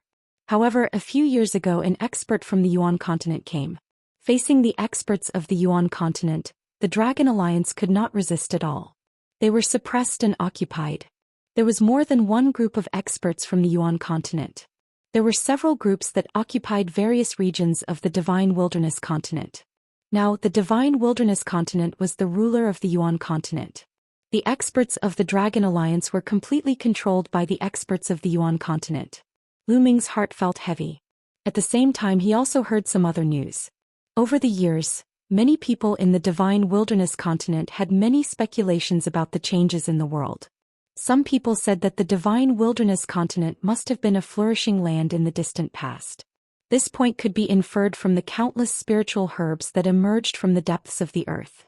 However, a few years ago an expert from the Yuan continent came. Facing the experts of the Yuan continent, the Dragon Alliance could not resist at all. They were suppressed and occupied. There was more than one group of experts from the Yuan continent. There were several groups that occupied various regions of the Divine Wilderness continent. Now, the Divine Wilderness continent was the ruler of the Yuan continent. The experts of the Dragon Alliance were completely controlled by the experts of the Yuan continent. Lu Ming's heart felt heavy. At the same time, he also heard some other news. Over the years, many people in the Divine Wilderness continent had many speculations about the changes in the world. Some people said that the Divine Wilderness continent must have been a flourishing land in the distant past. This point could be inferred from the countless spiritual herbs that emerged from the depths of the earth.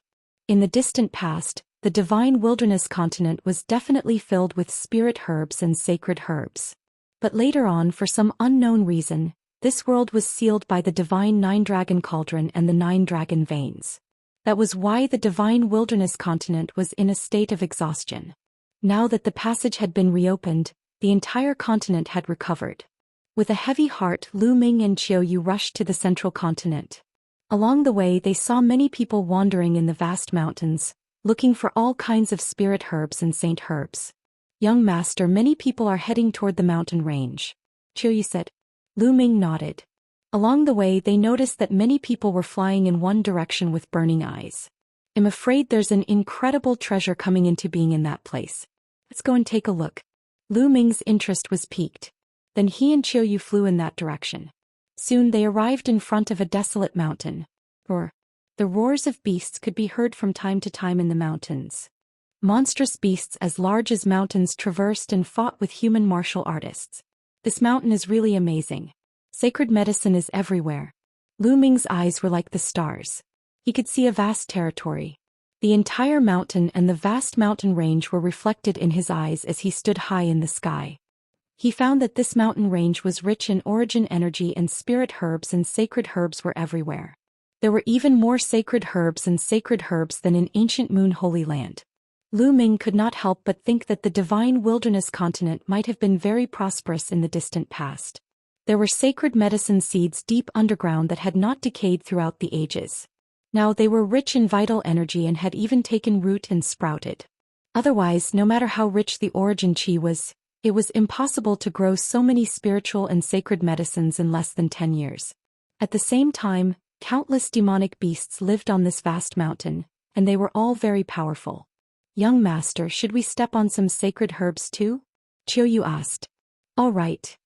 In the distant past, the Divine Wilderness continent was definitely filled with spirit herbs and sacred herbs. But later on, for some unknown reason, this world was sealed by the Divine Nine-Dragon Cauldron and the Nine-Dragon Veins. That was why the Divine Wilderness continent was in a state of exhaustion. Now that the passage had been reopened, the entire continent had recovered. With a heavy heart, Lu Ming and Qiu rushed to the central continent. Along the way, they saw many people wandering in the vast mountains, looking for all kinds of spirit herbs and saint herbs. Young master, many people are heading toward the mountain range, Qiu said. Lu Ming nodded. Along the way, they noticed that many people were flying in one direction with burning eyes. I'm afraid there's an incredible treasure coming into being in that place. Let's go and take a look. Lu Ming's interest was piqued. Then he and Qiu flew in that direction. Soon they arrived in front of a desolate mountain. The roars of beasts could be heard from time to time in the mountains. Monstrous beasts as large as mountains traversed and fought with human martial artists. This mountain is really amazing. Sacred medicine is everywhere. Lu Ming's eyes were like the stars. He could see a vast territory. The entire mountain and the vast mountain range were reflected in his eyes as he stood high in the sky. He found that this mountain range was rich in origin energy, and spirit herbs and sacred herbs were everywhere. There were even more sacred herbs and sacred herbs than in ancient Moon Holy Land. Lu Ming could not help but think that the Divine Wilderness continent might have been very prosperous in the distant past. There were sacred medicine seeds deep underground that had not decayed throughout the ages. Now they were rich in vital energy and had even taken root and sprouted. Otherwise, no matter how rich the origin chi was, it was impossible to grow so many spiritual and sacred medicines in less than 10 years. At the same time, countless demonic beasts lived on this vast mountain, and they were all very powerful. Young master, should we step on some sacred herbs too? Qiu asked. All right.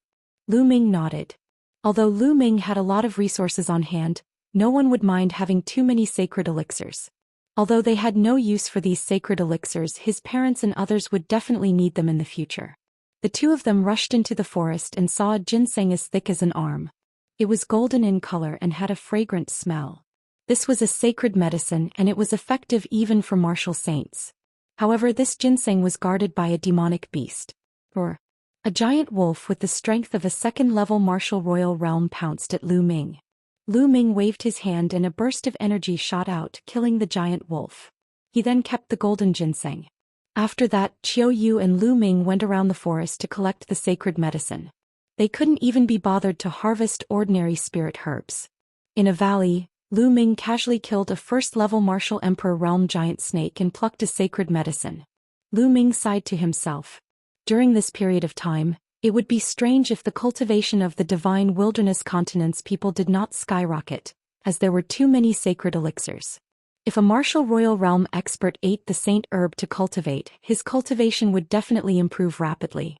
Lu Ming nodded. Although Lu Ming had a lot of resources on hand, no one would mind having too many sacred elixirs. Although they had no use for these sacred elixirs, his parents and others would definitely need them in the future. The two of them rushed into the forest and saw a ginseng as thick as an arm. It was golden in color and had a fragrant smell. This was a sacred medicine, and it was effective even for martial saints. However, this ginseng was guarded by a demonic beast. A giant wolf with the strength of a second-level martial royal realm pounced at Lu Ming. Lu Ming waved his hand and a burst of energy shot out, killing the giant wolf. He then kept the golden ginseng. After that, Qiu and Lu Ming went around the forest to collect the sacred medicine. They couldn't even be bothered to harvest ordinary spirit herbs. In a valley, Lu Ming casually killed a first-level martial emperor realm giant snake and plucked a sacred medicine. Lu Ming sighed to himself. During this period of time, it would be strange if the cultivation of the Divine Wilderness continent's people did not skyrocket, as there were too many sacred elixirs. If a martial royal realm expert ate the saint herb to cultivate, his cultivation would definitely improve rapidly.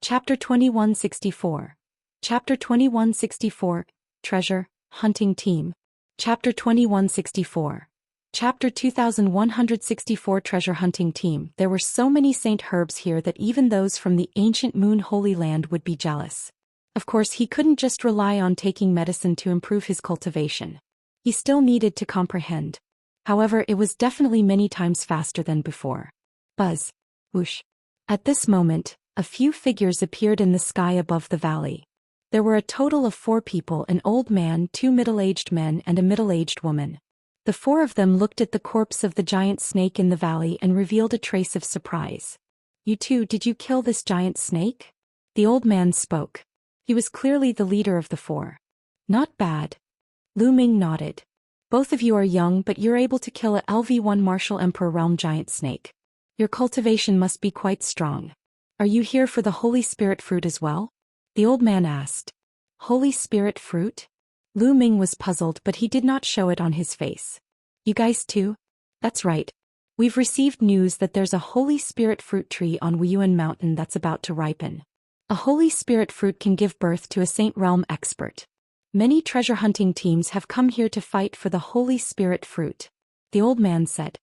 Chapter 2164. Chapter 2164, Treasure Hunting Team. Chapter 2164. Chapter 2164 Treasure Hunting Team. There were so many saint herbs here that even those from the ancient Moon Holy Land would be jealous. Of course, he couldn't just rely on taking medicine to improve his cultivation. He still needed to comprehend. However, it was definitely many times faster than before. Buzz. Whoosh. At this moment, a few figures appeared in the sky above the valley. There were a total of 4 people: an old man, 2 middle-aged men, and a middle-aged woman. The 4 of them looked at the corpse of the giant snake in the valley and revealed a trace of surprise. You two, did you kill this giant snake? The old man spoke. He was clearly the leader of the 4. Not bad. Lu Ming nodded. Both of you are young, but you're able to kill a LV1 martial emperor realm giant snake. Your cultivation must be quite strong. Are you here for the Holy Spirit fruit as well? The old man asked. Holy Spirit fruit? Lu Ming was puzzled, but he did not show it on his face. You guys too? That's right. We've received news that there's a Holy Spirit fruit tree on Yuan mountain that's about to ripen. A Holy Spirit fruit can give birth to a Saint Realm expert. Many treasure hunting teams have come here to fight for the Holy Spirit fruit. The old man said.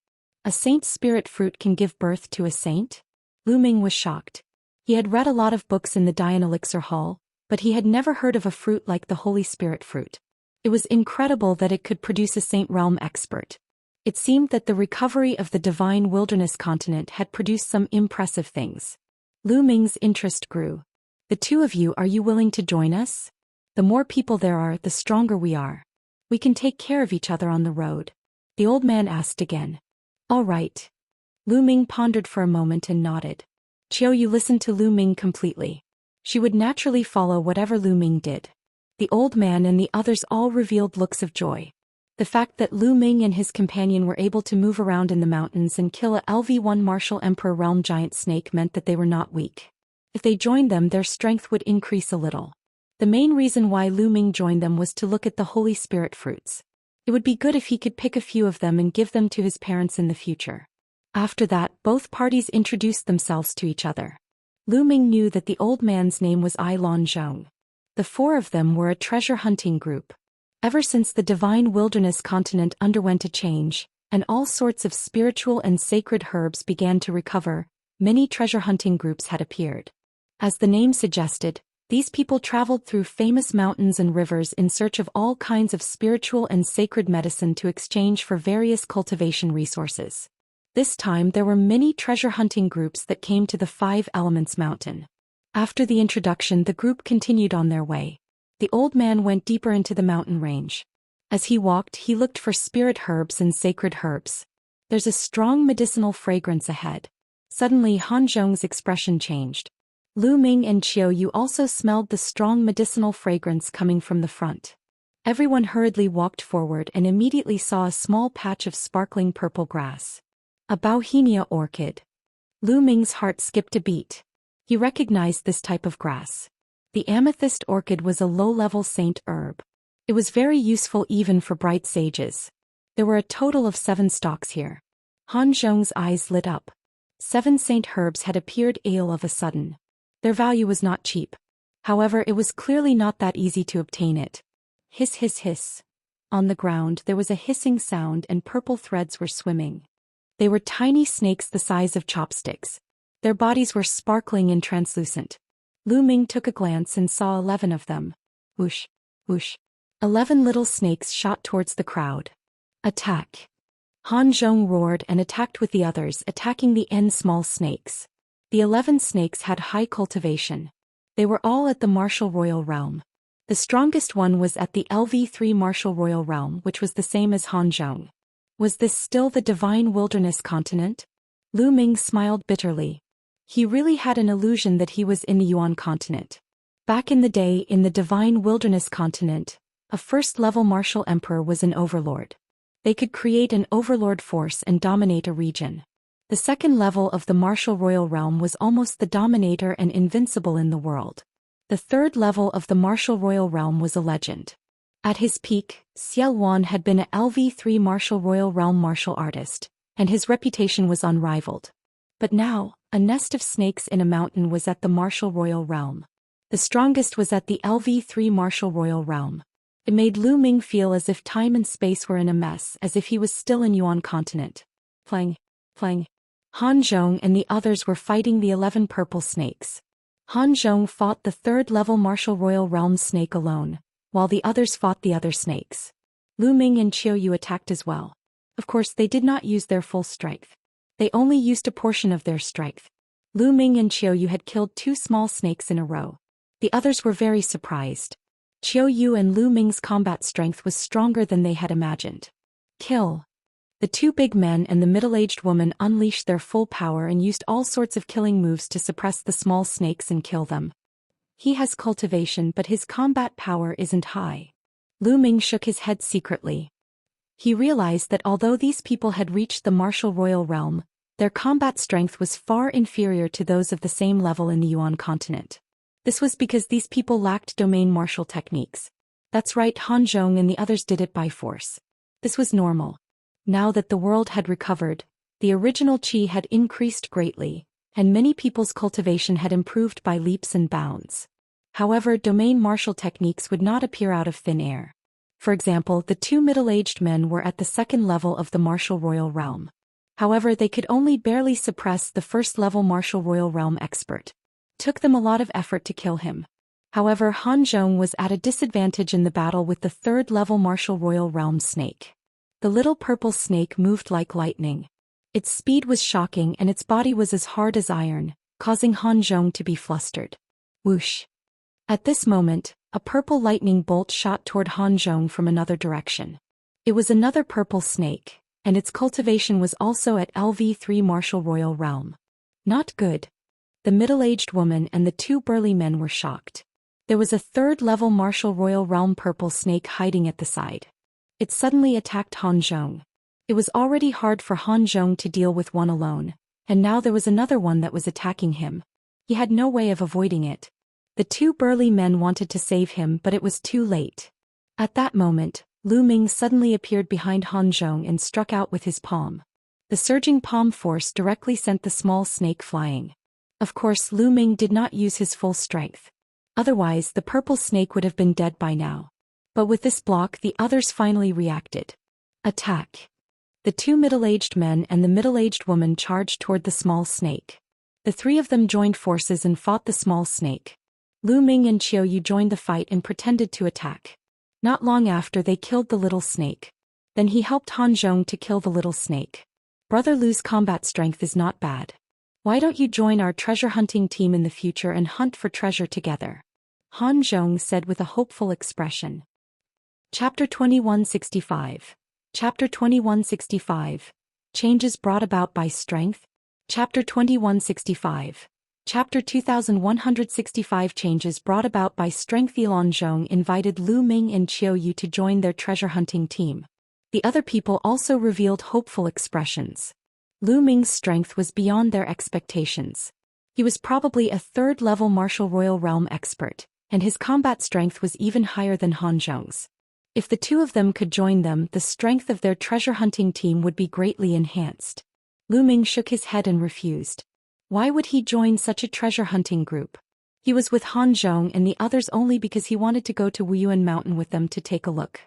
A Saint Spirit fruit can give birth to a saint? Lu Ming was shocked. He had read a lot of books in the Dian Elixir Hall, but he had never heard of a fruit like the Holy Spirit fruit. It was incredible that it could produce a Saint Realm expert. It seemed that the recovery of the divine wilderness continent had produced some impressive things. Lu Ming's interest grew. The two of you, are you willing to join us? The more people there are, the stronger we are. We can take care of each other on the road. The old man asked again. All right. Lu Ming pondered for a moment and nodded. Qiu listened to Lu Ming completely. She would naturally follow whatever Lu Ming did. The old man and the others all revealed looks of joy. The fact that Lu Ming and his companion were able to move around in the mountains and kill a LV1 Martial Emperor Realm Giant Snake meant that they were not weak. If they joined them, their strength would increase a little. The main reason why Lu Ming joined them was to look at the Holy Spirit fruits. It would be good if he could pick a few of them and give them to his parents in the future. After that, both parties introduced themselves to each other. Lu Ming knew that the old man's name was I Lan Zhong. The four of them were a treasure hunting group. Ever since the divine wilderness continent underwent a change, and all sorts of spiritual and sacred herbs began to recover, many treasure hunting groups had appeared. As the name suggested, these people traveled through famous mountains and rivers in search of all kinds of spiritual and sacred medicine to exchange for various cultivation resources. This time there were many treasure hunting groups that came to the Five Elements Mountain. After the introduction, the group continued on their way. The old man went deeper into the mountain range. As he walked, he looked for spirit herbs and sacred herbs. There's a strong medicinal fragrance ahead. Suddenly Han Zhong's expression changed. Lu Ming and Qiu also smelled the strong medicinal fragrance coming from the front. Everyone hurriedly walked forward and immediately saw a small patch of sparkling purple grass. A Bauhinia orchid. Lu Ming's heart skipped a beat. He recognized this type of grass. The amethyst orchid was a low-level saint herb. It was very useful even for bright sages. There were a total of 7 stalks here. Han Zhong's eyes lit up. 7 saint herbs had appeared all of a sudden. Their value was not cheap. However, it was clearly not that easy to obtain it. Hiss hiss hiss. On the ground there was a hissing sound and purple threads were swimming. They were tiny snakes the size of chopsticks. Their bodies were sparkling and translucent. Lu Ming took a glance and saw 11 of them. Whoosh, whoosh. 11 little snakes shot towards the crowd. Attack. Han Zhong roared and attacked with the others, attacking the small snakes. The 11 snakes had high cultivation. They were all at the Martial Royal Realm. The strongest one was at the LV3 Martial Royal Realm, which was the same as Han Zhong. Was this still the divine wilderness continent? Lu Ming smiled bitterly. He really had an illusion that he was in the Yuan continent. Back in the day, in the divine wilderness continent, a first-level martial emperor was an overlord. They could create an overlord force and dominate a region. The second level of the Martial Royal Realm was almost the dominator and invincible in the world. The third level of the Martial Royal Realm was a legend. At his peak, Yuan had been a LV3 Martial Royal Realm martial artist, and his reputation was unrivaled. But now, a nest of snakes in a mountain was at the Martial Royal Realm. The strongest was at the LV3 Martial Royal Realm. It made Lu Ming feel as if time and space were in a mess, as if he was still in Yuan continent. Plang, plang. Han Zhong and the others were fighting the 11 purple snakes. Han Zhong fought the third-level Martial Royal Realm snake alone, while the others fought the other snakes. Lu Ming and Qiu attacked as well. Of course, they did not use their full strength. They only used a portion of their strength. Lu Ming and Qiu had killed 2 small snakes in a row. The others were very surprised. Qiu and Lu Ming's combat strength was stronger than they had imagined. Kill. The 2 big men and the middle-aged woman unleashed their full power and used all sorts of killing moves to suppress the small snakes and kill them. He has cultivation, but his combat power isn't high. Lu Ming shook his head secretly. He realized that although these people had reached the Martial Royal Realm, their combat strength was far inferior to those of the same level in the Yuan continent. This was because these people lacked domain martial techniques. That's right, Han Zhong and the others did it by force. This was normal. Now that the world had recovered, the original qi had increased greatly, and many people's cultivation had improved by leaps and bounds. However, domain martial techniques would not appear out of thin air. For example, the two middle-aged men were at the second level of the martial royal realm. However, they could only barely suppress the first-level martial royal realm expert. Took them a lot of effort to kill him. However, Han Zhong was at a disadvantage in the battle with the third-level martial royal realm snake. The little purple snake moved like lightning. Its speed was shocking and its body was as hard as iron, causing Han Zhong to be flustered. Whoosh! At this moment, a purple lightning bolt shot toward Han Zhong from another direction. It was another purple snake, and its cultivation was also at LV3 martial royal realm. Not good. The middle-aged woman and the two burly men were shocked. There was a third-level martial royal realm purple snake hiding at the side. It suddenly attacked Han Zhong. It was already hard for Han Zhong to deal with one alone, and now there was another one that was attacking him. He had no way of avoiding it. The two burly men wanted to save him, but it was too late. At that moment, Lu Ming suddenly appeared behind Han Zhong and struck out with his palm. The surging palm force directly sent the small snake flying. Of course, Lu Ming did not use his full strength. Otherwise, the purple snake would have been dead by now. But with this block, the others finally reacted. Attack! The two middle-aged men and the middle-aged woman charged toward the small snake. The three of them joined forces and fought the small snake. Lu Ming and Qiu Yu joined the fight and pretended to attack. Not long after, they killed the little snake. Then he helped Han Zhong to kill the little snake. Brother Lu's combat strength is not bad. Why don't you join our treasure hunting team in the future and hunt for treasure together? Han Zhong said with a hopeful expression. Chapter 2165. Chapter 2165. Changes brought about by strength. Chapter 2165. Chapter 2165. Changes brought about by strength. Yuan Zhong invited Lu Ming and Qiu Yu to join their treasure hunting team. The other people also revealed hopeful expressions. Lu Ming's strength was beyond their expectations. He was probably a third-level martial royal realm expert, and his combat strength was even higher than Han Zhong's. If the two of them could join them, the strength of their treasure hunting team would be greatly enhanced. Lu Ming shook his head and refused. Why would he join such a treasure hunting group? He was with Han Zhong and the others only because he wanted to go to Wuyan Mountain with them to take a look.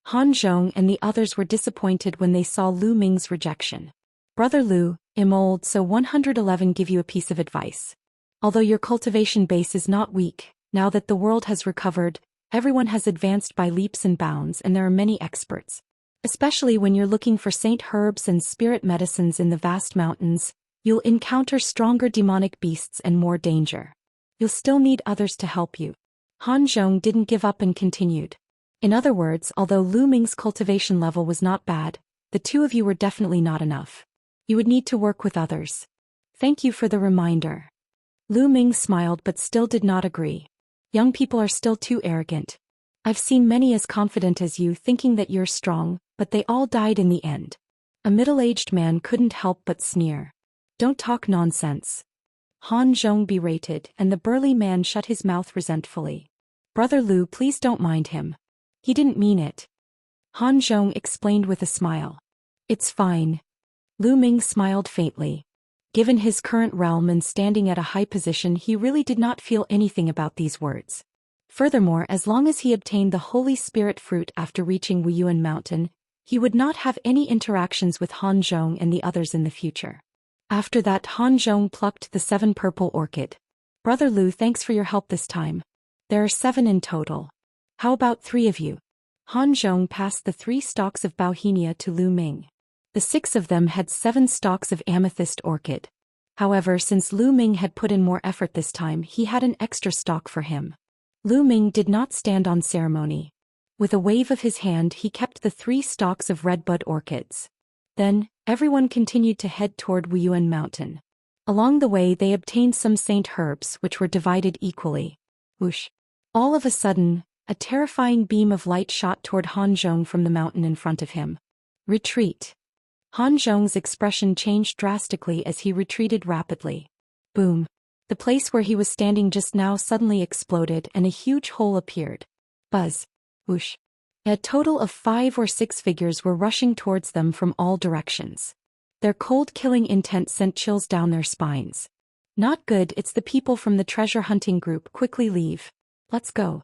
Han Zhong and the others were disappointed when they saw Lu Ming's rejection. Brother Lu, Immortal, so 111 give you a piece of advice. Although your cultivation base is not weak, now that the world has recovered, everyone has advanced by leaps and bounds and there are many experts. Especially when you're looking for saint herbs and spirit medicines in the vast mountains, you'll encounter stronger demonic beasts and more danger. You'll still need others to help you. Han Zhong didn't give up and continued. In other words, although Lu Ming's cultivation level was not bad, the two of you were definitely not enough. You would need to work with others. Thank you for the reminder. Lu Ming smiled but still did not agree. Young people are still too arrogant. I've seen many as confident as you thinking that you're strong, but they all died in the end. A middle-aged man couldn't help but sneer. Don't talk nonsense. Han Zhong berated, and the burly man shut his mouth resentfully. Brother Lu, please don't mind him. He didn't mean it. Han Zhong explained with a smile. It's fine. Lu Ming smiled faintly. Given his current realm and standing at a high position, he really did not feel anything about these words. Furthermore, as long as he obtained the Holy Spirit fruit after reaching Wuyan Mountain, he would not have any interactions with Han Zhong and the others in the future. After that, Han Zhong plucked the 7 purple orchid. Brother Lu, thanks for your help this time. There are 7 in total. How about 3 of you? Han Zhong passed the 3 stalks of Bauhinia to Lu Ming. The 6 of them had 7 stalks of amethyst orchid. However, since Lu Ming had put in more effort this time, he had an extra stalk for him. Lu Ming did not stand on ceremony. With a wave of his hand, he kept the 3 stalks of redbud orchids. Then, everyone continued to head toward Wuyan Mountain. Along the way, they obtained some saint herbs which were divided equally. Whoosh! All of a sudden, a terrifying beam of light shot toward Han Zhong from the mountain in front of him. Retreat! Han Zhong's expression changed drastically as he retreated rapidly. Boom! The place where he was standing just now suddenly exploded and a huge hole appeared. Buzz. Whoosh. A total of 5 or 6 figures were rushing towards them from all directions. Their cold killing intent sent chills down their spines. Not good, it's the people from the treasure hunting group, quickly leave. Let's go.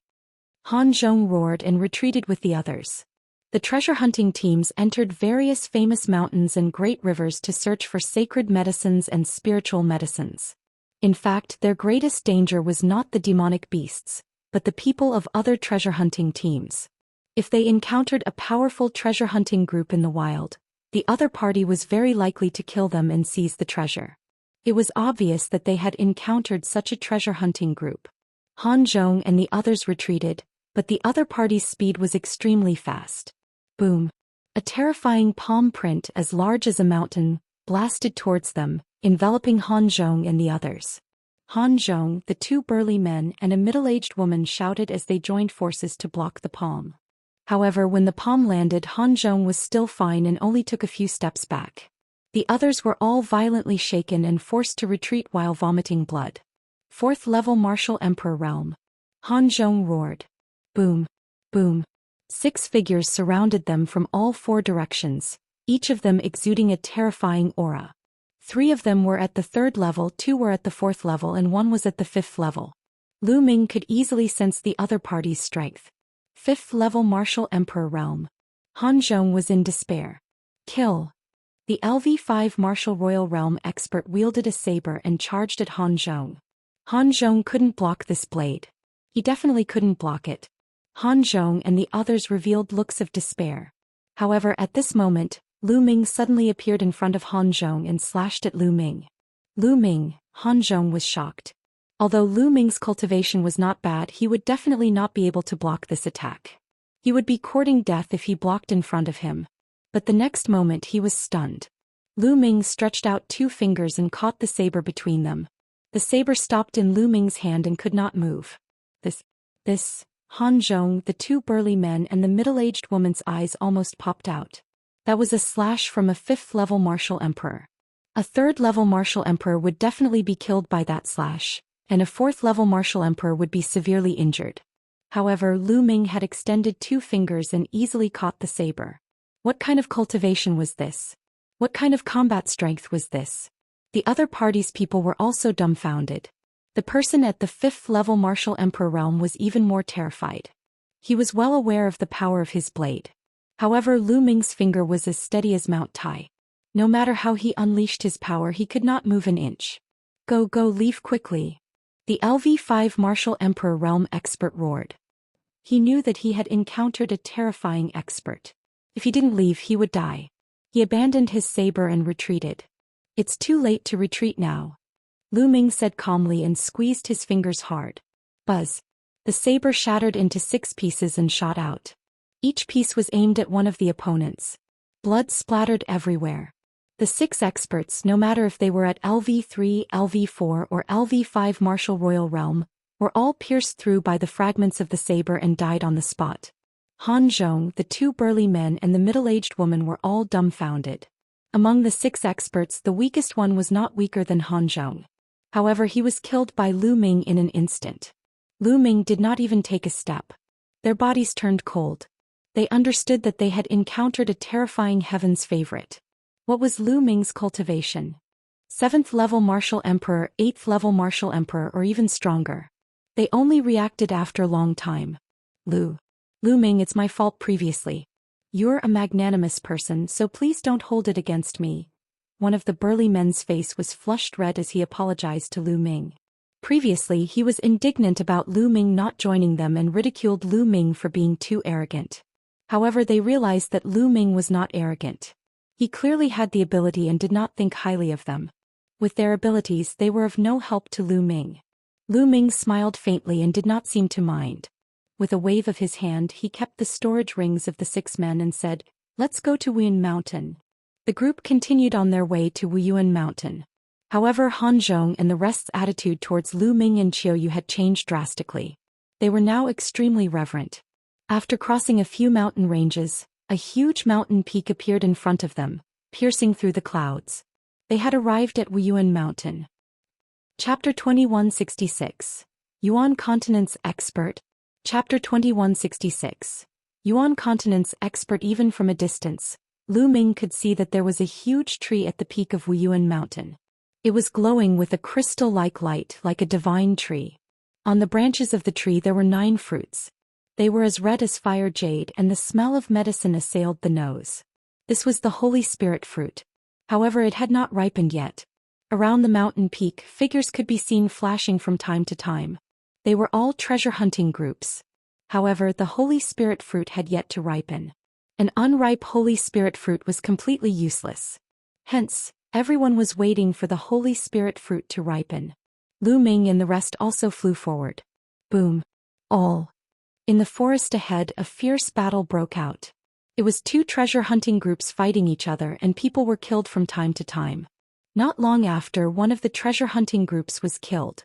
Han Zhong roared and retreated with the others. The treasure hunting teams entered various famous mountains and great rivers to search for sacred medicines and spiritual medicines. In fact, their greatest danger was not the demonic beasts, but the people of other treasure hunting teams. If they encountered a powerful treasure hunting group in the wild, the other party was very likely to kill them and seize the treasure. It was obvious that they had encountered such a treasure hunting group. Han Zhong and the others retreated, but the other party's speed was extremely fast. Boom. A terrifying palm print as large as a mountain blasted towards them, enveloping Han Zhong and the others. Han Zhong, the 2 burly men and a middle-aged woman shouted as they joined forces to block the palm. However, when the palm landed, Han Zhong was still fine and only took a few steps back. The others were all violently shaken and forced to retreat while vomiting blood. 4th level Martial Emperor Realm. Han Zhong roared. Boom. Boom. 6 figures surrounded them from all 4 directions, each of them exuding a terrifying aura. 3 of them were at the 3rd level, 2 were at the 4th level and 1 was at the 5th level. Lu Ming could easily sense the other party's strength. 5th level Martial Emperor Realm. Han Zhong was in despair. Kill. The LV5 Martial Royal Realm expert wielded a saber and charged at Han Zhong. Han Zhong couldn't block this blade. He definitely couldn't block it. Han Zhong and the others revealed looks of despair. However, at this moment, Lu Ming suddenly appeared in front of Han Zhong and slashed at Lu Ming. Lu Ming, Han Zhong was shocked. Although Lu Ming's cultivation was not bad, he would definitely not be able to block this attack. He would be courting death if he blocked in front of him. But the next moment he was stunned. Lu Ming stretched out 2 fingers and caught the saber between them. The saber stopped in Lu Ming's hand and could not move. This, Han Zhong, the 2 burly men and the middle-aged woman's eyes almost popped out. That was a slash from a 5th level Martial Emperor. A 3rd level Martial Emperor would definitely be killed by that slash, and a 4th level Martial Emperor would be severely injured. However, Lu Ming had extended 2 fingers and easily caught the saber. What kind of cultivation was this? What kind of combat strength was this? The other party's people were also dumbfounded. The person at the 5th level Martial Emperor realm was even more terrified. He was well aware of the power of his blade. However, Lu Ming's finger was as steady as Mount Tai. No matter how he unleashed his power, he could not move an inch. Go, leave quickly. The LV5 Martial Emperor realm expert roared. He knew that he had encountered a terrifying expert. If he didn't leave, he would die. He abandoned his saber and retreated. It's too late to retreat now. Lu Ming said calmly and squeezed his fingers hard. Buzz. The saber shattered into 6 pieces and shot out. Each piece was aimed at one of the opponents. Blood splattered everywhere. The 6 experts, no matter if they were at LV3, LV4 or LV5 Martial Royal Realm, were all pierced through by the fragments of the saber and died on the spot. Han Zhong, the 2 burly men and the middle-aged woman were all dumbfounded. Among the 6 experts, the weakest one was not weaker than Han Zhong. However, he was killed by Lu Ming in an instant. Lu Ming did not even take a step. Their bodies turned cold. They understood that they had encountered a terrifying heaven's favorite. What was Lu Ming's cultivation? 7th level Martial Emperor, 8th level Martial Emperor, or even stronger. They only reacted after a long time. Lu Ming, it's my fault previously. You're a magnanimous person, so please don't hold it against me. One of the burly men's face was flushed red as he apologized to Lu Ming. Previously, he was indignant about Lu Ming not joining them and ridiculed Lu Ming for being too arrogant. However, they realized that Lu Ming was not arrogant. He clearly had the ability and did not think highly of them. With their abilities, they were of no help to Lu Ming. Lu Ming smiled faintly and did not seem to mind. With a wave of his hand, he kept the storage rings of the 6 men and said, "Let's go to Wuyan Mountain." The group continued on their way to Wuyan Mountain. However, Han Zhong and the rest's attitude towards Lu Ming and Qiuyu had changed drastically. They were now extremely reverent. After crossing a few mountain ranges, a huge mountain peak appeared in front of them, piercing through the clouds. They had arrived at Wuyan Mountain. Chapter 2166. Yuan Continent's Expert. Chapter 2166. Yuan Continent's Expert. Even from a distance, Lu Ming could see that there was a huge tree at the peak of Yuan Mountain. It was glowing with a crystal-like light like a divine tree. On the branches of the tree there were 9 fruits. They were as red as fire jade, and the smell of medicine assailed the nose. This was the Holy Spirit fruit. However, it had not ripened yet. Around the mountain peak, figures could be seen flashing from time to time. They were all treasure-hunting groups. However, the Holy Spirit fruit had yet to ripen. An unripe Holy Spirit fruit was completely useless. Hence, everyone was waiting for the Holy Spirit fruit to ripen. Lu Ming and the rest also flew forward. Boom. All. In the forest ahead, a fierce battle broke out. It was 2 treasure-hunting groups fighting each other, and people were killed from time to time. Not long after, one of the treasure-hunting groups was killed.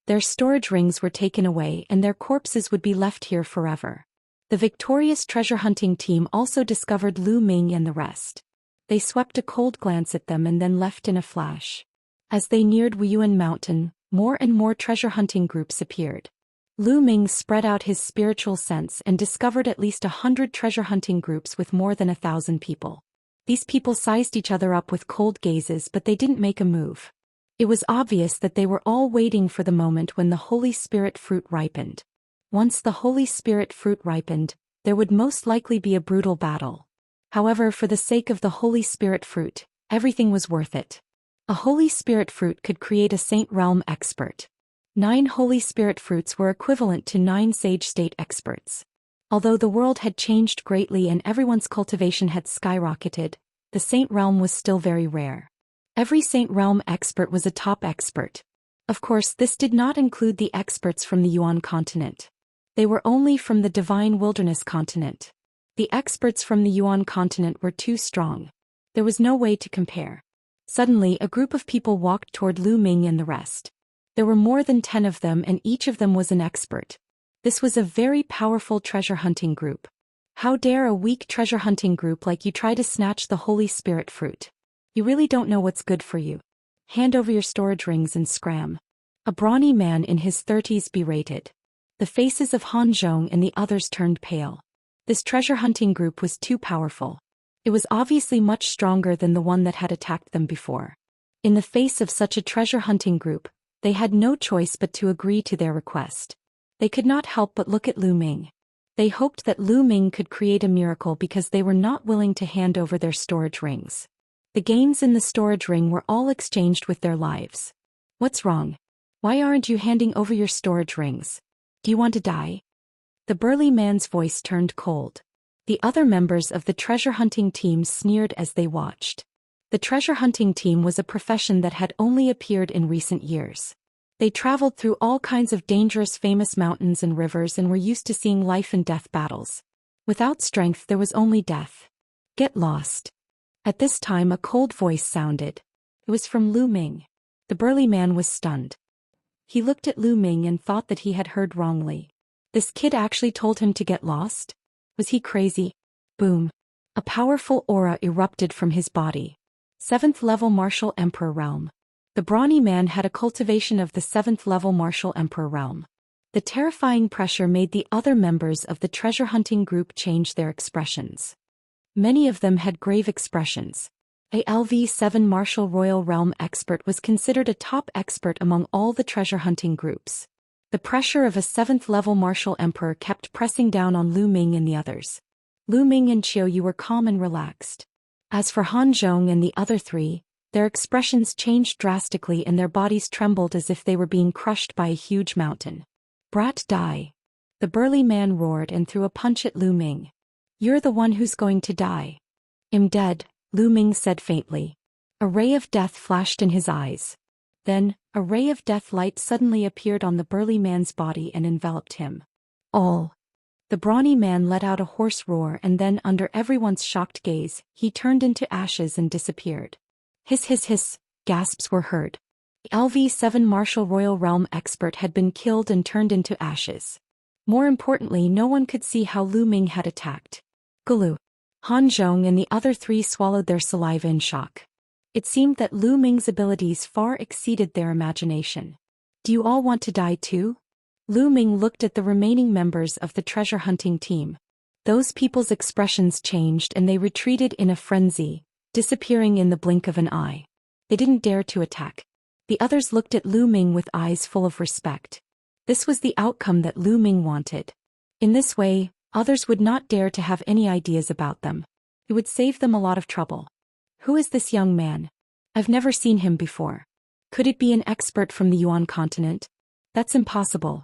Their storage rings were taken away, and their corpses would be left here forever. The victorious treasure-hunting team also discovered Lu Ming and the rest. They swept a cold glance at them and then left in a flash. As they neared Yuan Mountain, more and more treasure-hunting groups appeared. Lu Ming spread out his spiritual sense and discovered at least 100 treasure-hunting groups with more than 1,000 people. These people sized each other up with cold gazes, but they didn't make a move. It was obvious that they were all waiting for the moment when the Holy Spirit fruit ripened. Once the Holy Spirit fruit ripened, there would most likely be a brutal battle. However, for the sake of the Holy Spirit fruit, everything was worth it. A Holy Spirit fruit could create a Saint Realm expert. 9 Holy Spirit fruits were equivalent to 9 Sage State experts. Although the world had changed greatly and everyone's cultivation had skyrocketed, the Saint Realm was still very rare. Every Saint Realm expert was a top expert. Of course, this did not include the experts from the Yuan continent. They were only from the Divine Wilderness continent. The experts from the Yuan continent were too strong. There was no way to compare. Suddenly, a group of people walked toward Lu Ming and the rest. There were more than 10 of them, and each of them was an expert. This was a very powerful treasure-hunting group. How dare a weak treasure-hunting group like you try to snatch the Holy Spirit fruit? You really don't know what's good for you. Hand over your storage rings and scram. A brawny man in his 30s berated. The faces of Han Zhong and the others turned pale. This treasure-hunting group was too powerful. It was obviously much stronger than the one that had attacked them before. In the face of such a treasure-hunting group, they had no choice but to agree to their request. They could not help but look at Lu Ming. They hoped that Lu Ming could create a miracle because they were not willing to hand over their storage rings. The gains in the storage ring were all exchanged with their lives. What's wrong? Why aren't you handing over your storage rings? Do you want to die? The burly man's voice turned cold. The other members of the treasure-hunting team sneered as they watched. The treasure-hunting team was a profession that had only appeared in recent years. They traveled through all kinds of dangerous famous mountains and rivers and were used to seeing life and death battles. Without strength there was only death. Get lost. At this time a cold voice sounded. It was from Lu Ming. The burly man was stunned. He looked at Lu Ming and thought that he had heard wrongly. This kid actually told him to get lost? Was he crazy? Boom. A powerful aura erupted from his body. 7th level Martial Emperor Realm. The brawny man had a cultivation of the 7th level Martial Emperor Realm. The terrifying pressure made the other members of the treasure-hunting group change their expressions. Many of them had grave expressions. A LV7 Martial Royal Realm expert was considered a top expert among all the treasure-hunting groups. The pressure of a 7th level Martial Emperor kept pressing down on Lu Ming and the others. Lu Ming and Qiu were calm and relaxed. As for Han Zhong and the other 3, their expressions changed drastically and their bodies trembled as if they were being crushed by a huge mountain. Brat, die. The burly man roared and threw a punch at Lu Ming. You're the one who's going to die. I'm dead, Lu Ming said faintly. A ray of death flashed in his eyes. Then, a ray of death light suddenly appeared on the burly man's body and enveloped him. All. The brawny man let out a hoarse roar, and then, under everyone's shocked gaze, he turned into ashes and disappeared. Hiss hiss hiss, gasps were heard. The LV7 Martial Royal Realm expert had been killed and turned into ashes. More importantly, no one could see how Lu Ming had attacked. Gulu. Han Zhong and the other 3 swallowed their saliva in shock. It seemed that Lu Ming's abilities far exceeded their imagination. Do you all want to die too? Lu Ming looked at the remaining members of the treasure hunting team. Those people's expressions changed and they retreated in a frenzy, disappearing in the blink of an eye. They didn't dare to attack. The others looked at Lu Ming with eyes full of respect. This was the outcome that Lu Ming wanted. In this way, others would not dare to have any ideas about them. It would save them a lot of trouble. Who is this young man? I've never seen him before. Could it be an expert from the Yuan continent? That's impossible.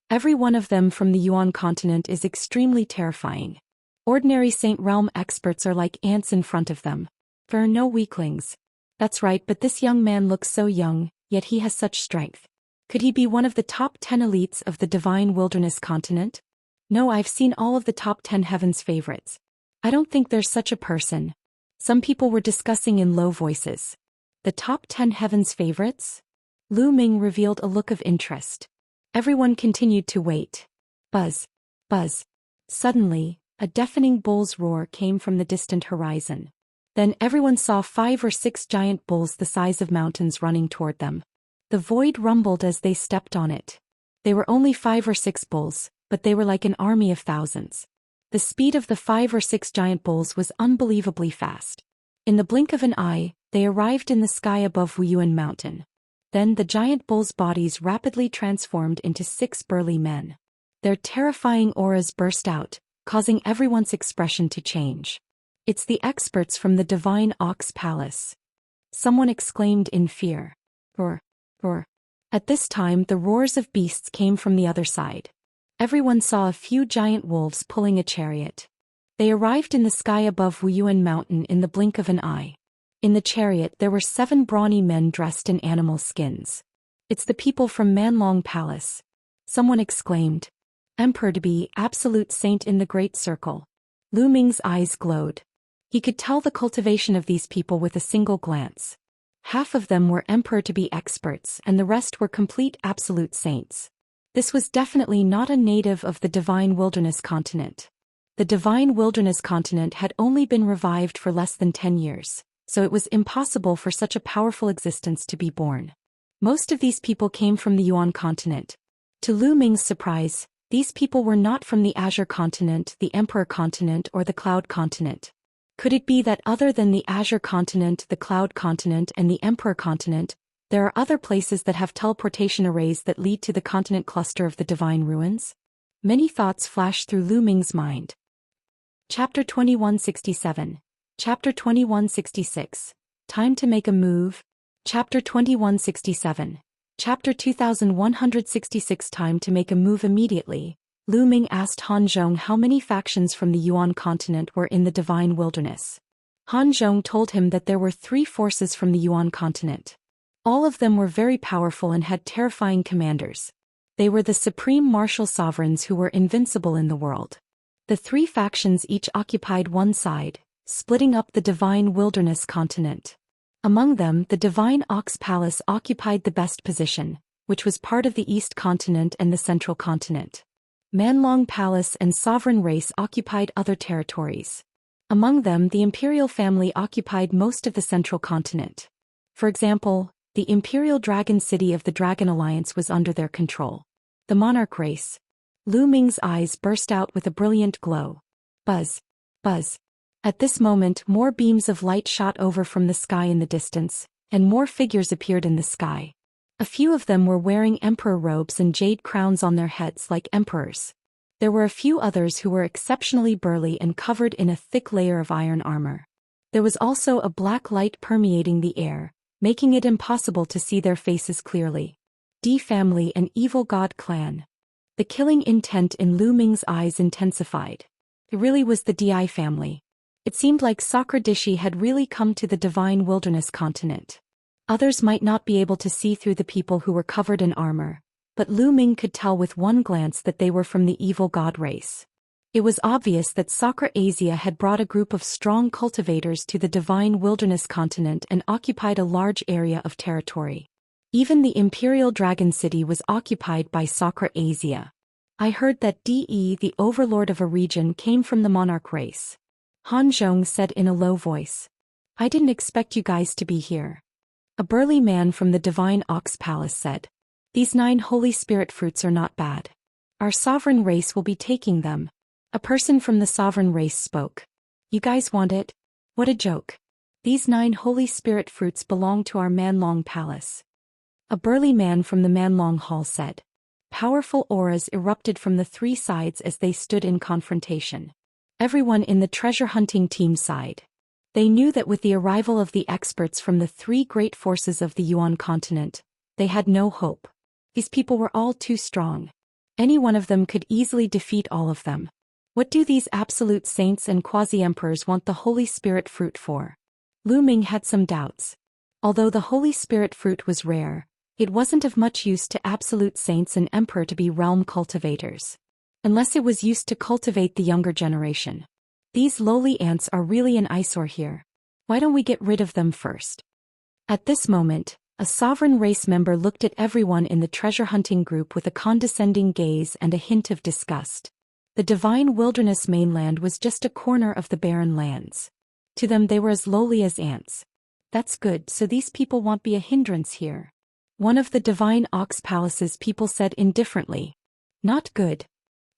Every one of them from the Yuan continent is extremely terrifying. Ordinary Saint Realm experts are like ants in front of them. There are no weaklings. That's right, but this young man looks so young, yet he has such strength. Could he be one of the top 10 elites of the Divine Wilderness continent? No, I've seen all of the top 10 heavens favorites. I don't think there's such a person. Some people were discussing in low voices. The top 10 heavens favorites? Lu Ming revealed a look of interest. Everyone continued to wait. Buzz. Buzz. Suddenly, a deafening bull's roar came from the distant horizon. Then everyone saw 5 or 6 giant bulls the size of mountains running toward them. The void rumbled as they stepped on it. They were only 5 or 6 bulls, but they were like an army of thousands. The speed of the 5 or 6 giant bulls was unbelievably fast. In the blink of an eye, they arrived in the sky above Yuan mountain. Then the giant bulls' bodies rapidly transformed into 6 burly men. Their terrifying auras burst out, causing everyone's expression to change. It's the experts from the Divine Ox Palace. Someone exclaimed in fear. Roar, roar. At this time the roars of beasts came from the other side. Everyone saw a few giant wolves pulling a chariot. They arrived in the sky above Yuan mountain in the blink of an eye. In the chariot there were 7 brawny men dressed in animal skins. It's the people from Manlong Palace. Someone exclaimed. Emperor to be absolute saint in the great circle. Lu Ming's eyes glowed. He could tell the cultivation of these people with a single glance. Half of them were emperor to be experts and the rest were complete absolute saints. This was definitely not a native of the Divine Wilderness continent. The Divine Wilderness continent had only been revived for less than 10 years, so it was impossible for such a powerful existence to be born. Most of these people came from the Yuan continent. To Lu Ming's surprise, these people were not from the Azure continent, the Emperor continent, or the Cloud continent. Could it be that other than the Azure continent, the Cloud continent, and the Emperor continent, there are other places that have teleportation arrays that lead to the continent cluster of the Divine Ruins? Many thoughts flashed through Lu Ming's mind. Chapter 2167. Chapter 2166. Time to make a move. Chapter 2167. Chapter 2166. Time to make a move immediately. Lu Ming asked Han Zhong how many factions from the Yuan continent were in the Divine Wilderness. Han Zhong told him that there were 3 forces from the Yuan continent. All of them were very powerful and had terrifying commanders. They were the supreme martial sovereigns who were invincible in the world. The 3 factions each occupied one side, splitting up the Divine Wilderness continent. Among them, the Divine Ox Palace occupied the best position, which was part of the East continent and the Central continent. Manlong Palace and Sovereign Race occupied other territories. Among them, the imperial family occupied most of the Central continent. For example, the imperial dragon city of the Dragon Alliance was under their control. The monarch race. Lu Ming's eyes burst out with a brilliant glow. Buzz. Buzz. At this moment, more beams of light shot over from the sky in the distance, and more figures appeared in the sky. A few of them were wearing emperor robes and jade crowns on their heads like emperors. There were a few others who were exceptionally burly and covered in a thick layer of iron armor. There was also a black light permeating the air, making it impossible to see their faces clearly. D family and evil god clan. The killing intent in Lu Ming's eyes intensified. It really was the Di family. It seemed like Sakra Dishi had really come to the Divine Wilderness continent. Others might not be able to see through the people who were covered in armor, but Lu Ming could tell with one glance that they were from the evil god race. It was obvious that Sakra Asia had brought a group of strong cultivators to the Divine Wilderness continent and occupied a large area of territory. Even the Imperial Dragon City was occupied by Sakra Asia. I heard that De, the overlord of a region, came from the monarch race. Han Zhong said in a low voice. I didn't expect you guys to be here. A burly man from the Divine Ox Palace said. These 9 holy spirit fruits are not bad. Our sovereign race will be taking them. A person from the sovereign race spoke. You guys want it? What a joke. These 9 holy spirit fruits belong to our Manlong palace. A burly man from the Manlong hall said. Powerful auras erupted from the 3 sides as they stood in confrontation. Everyone in the treasure hunting team sighed. They knew that with the arrival of the experts from the 3 great forces of the Yuan continent, they had no hope. These people were all too strong. Any one of them could easily defeat all of them. What do these absolute saints and quasi-emperors want the Holy Spirit fruit for? Lu Ming had some doubts. Although the Holy Spirit fruit was rare, it wasn't of much use to absolute saints and emperor to be realm cultivators. Unless it was used to cultivate the younger generation. These lowly ants are really an eyesore here. Why don't we get rid of them first? At this moment, a sovereign race member looked at everyone in the treasure hunting group with a condescending gaze and a hint of disgust. The divine wilderness mainland was just a corner of the barren lands. To them they were as lowly as ants. That's good, so these people won't be a hindrance here. One of the divine ox palace's people said indifferently. Not good.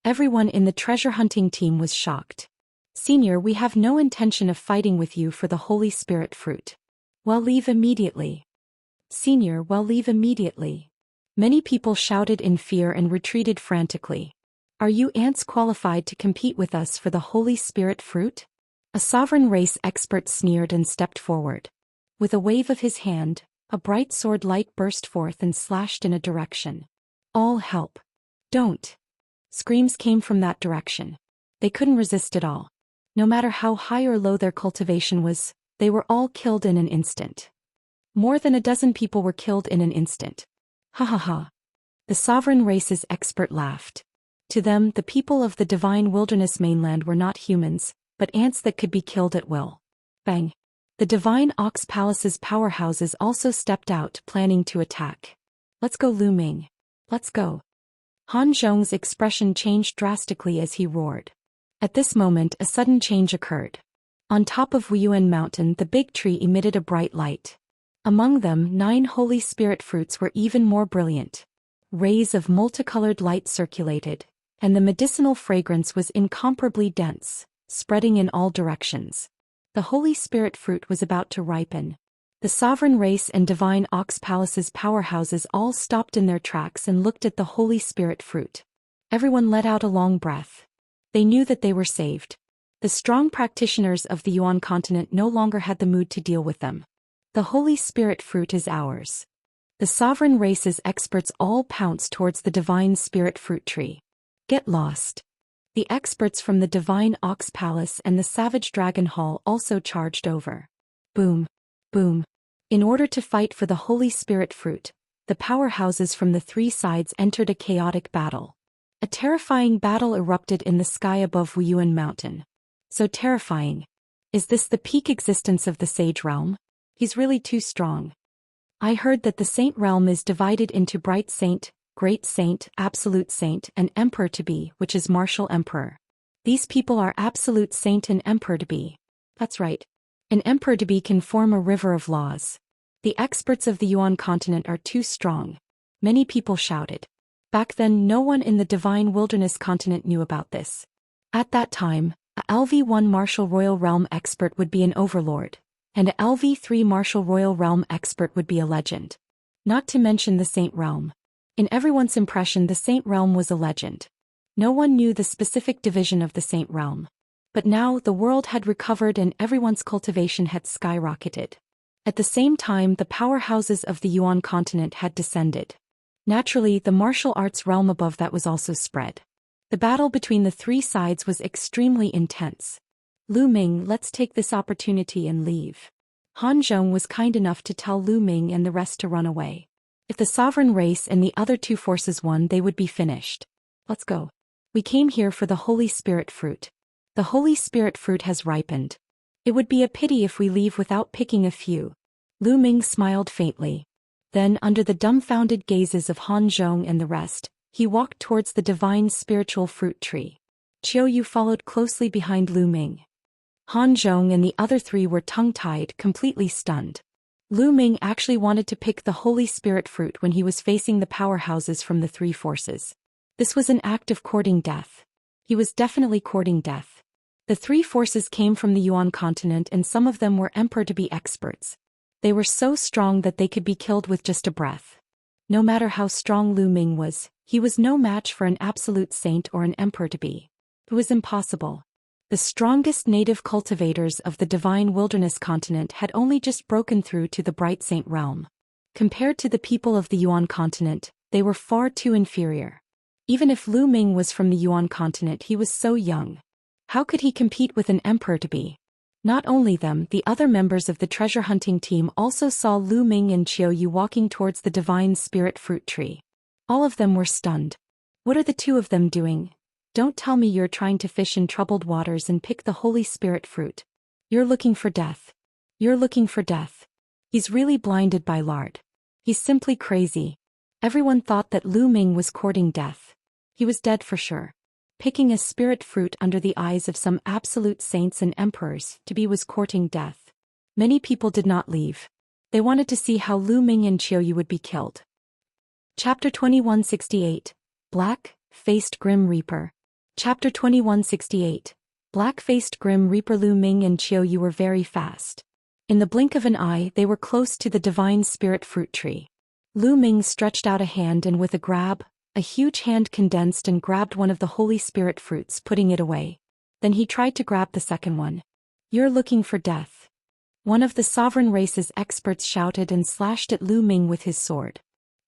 Everyone in the treasure hunting team was shocked. Senior, we have no intention of fighting with you for the Holy Spirit fruit. Well, leave immediately. Senior, well, leave immediately. Many people shouted in fear and retreated frantically. Are you ants qualified to compete with us for the Holy Spirit fruit? A sovereign race expert sneered and stepped forward. With a wave of his hand, a bright sword light burst forth and slashed in a direction. All help. Don't. Screams came from that direction. They couldn't resist at all. No matter how high or low their cultivation was, they were all killed in an instant. More than a dozen people were killed in an instant. Ha ha ha. The sovereign race's expert laughed. To them, the people of the divine wilderness mainland were not humans, but ants that could be killed at will. Bang. The divine ox palace's powerhouses also stepped out, planning to attack. Let's go, Lu Ming. Let's go. Han Zhong's expression changed drastically as he roared. At this moment, a sudden change occurred. On top of Yuan mountain, the big tree emitted a bright light. Among them, 9 holy spirit fruits were even more brilliant. Rays of multicolored light circulated, and the medicinal fragrance was incomparably dense, spreading in all directions. The Holy Spirit fruit was about to ripen. The sovereign race and divine ox palace's powerhouses all stopped in their tracks and looked at the Holy Spirit fruit. Everyone let out a long breath. They knew that they were saved. The strong practitioners of the Yuan continent no longer had the mood to deal with them. The Holy Spirit fruit is ours. The sovereign race's experts all pounced towards the divine spirit fruit tree. Get lost. The experts from the divine ox palace and the savage dragon hall also charged over. Boom. Boom. In order to fight for the Holy Spirit fruit, the powerhouses from the 3 sides entered a chaotic battle. A terrifying battle erupted in the sky above Yuan mountain. So terrifying. Is this the peak existence of the sage realm? He's really too strong. I heard that the saint realm is divided into bright saint, great saint, absolute saint, and emperor to be, which is martial emperor. These people are absolute saint and emperor to be. That's right. An emperor to be can form a river of laws. The experts of the Yuan continent are too strong. Many people shouted. Back then, no one in the divine wilderness continent knew about this. At that time, a LV1 martial royal realm expert would be an overlord, and a LV3 martial royal realm expert would be a legend. Not to mention the saint realm. In everyone's impression, the saint realm was a legend. No one knew the specific division of the saint realm. But now the world had recovered and everyone's cultivation had skyrocketed. At the same time, the powerhouses of the Yuan continent had descended. Naturally, the martial arts realm above that was also spread. The battle between the 3 sides was extremely intense. Lu Ming, let's take this opportunity and leave. Han Zhong was kind enough to tell Lu Ming and the rest to run away. If the sovereign race and the other 2 forces won, they would be finished. Let's go. We came here for the Holy Spirit fruit. The Holy Spirit fruit has ripened. It would be a pity if we leave without picking a few. Lu Ming smiled faintly. Then, under the dumbfounded gazes of Han Zhong and the rest, he walked towards the divine spiritual fruit tree. Qiu Yu followed closely behind Lu Ming. Han Zhong and the other 3 were tongue-tied, completely stunned. Lu Ming actually wanted to pick the Holy Spirit fruit when he was facing the powerhouses from the three forces. This was an act of courting death. He was definitely courting death. The three forces came from the Yuan continent and some of them were emperor-to-be experts. They were so strong that they could be killed with just a breath. No matter how strong Lu Ming was, he was no match for an absolute saint or an emperor-to-be. It was impossible. The strongest native cultivators of the divine wilderness continent had only just broken through to the bright saint realm. Compared to the people of the Yuan continent, they were far too inferior. Even if Lu Ming was from the Yuan continent, he was so young. How could he compete with an emperor-to-be? Not only them, the other members of the treasure hunting team also saw Lu Ming and Qiu walking towards the divine spirit fruit tree. All of them were stunned. What are the two of them doing? Don't tell me you're trying to fish in troubled waters and pick the Holy Spirit fruit. You're looking for death. You're looking for death. He's really blinded by lard. He's simply crazy. Everyone thought that Lu Ming was courting death. He was dead for sure. Picking a spirit fruit under the eyes of some absolute saints and emperors to be was courting death. Many people did not leave. They wanted to see how Lu Ming and Qiu would be killed. Chapter 2168. Black-Faced Grim Reaper. Chapter 2168. Black-Faced Grim Reaper. Lu Ming and Qiu were very fast. In the blink of an eye, they were close to the divine spirit fruit tree. Lu Ming stretched out a hand and with a grab, a huge hand condensed and grabbed one of the Holy Spirit fruits, putting it away. Then he tried to grab the second one. You're looking for death. One of the sovereign race's experts shouted and slashed at Lu Ming with his sword.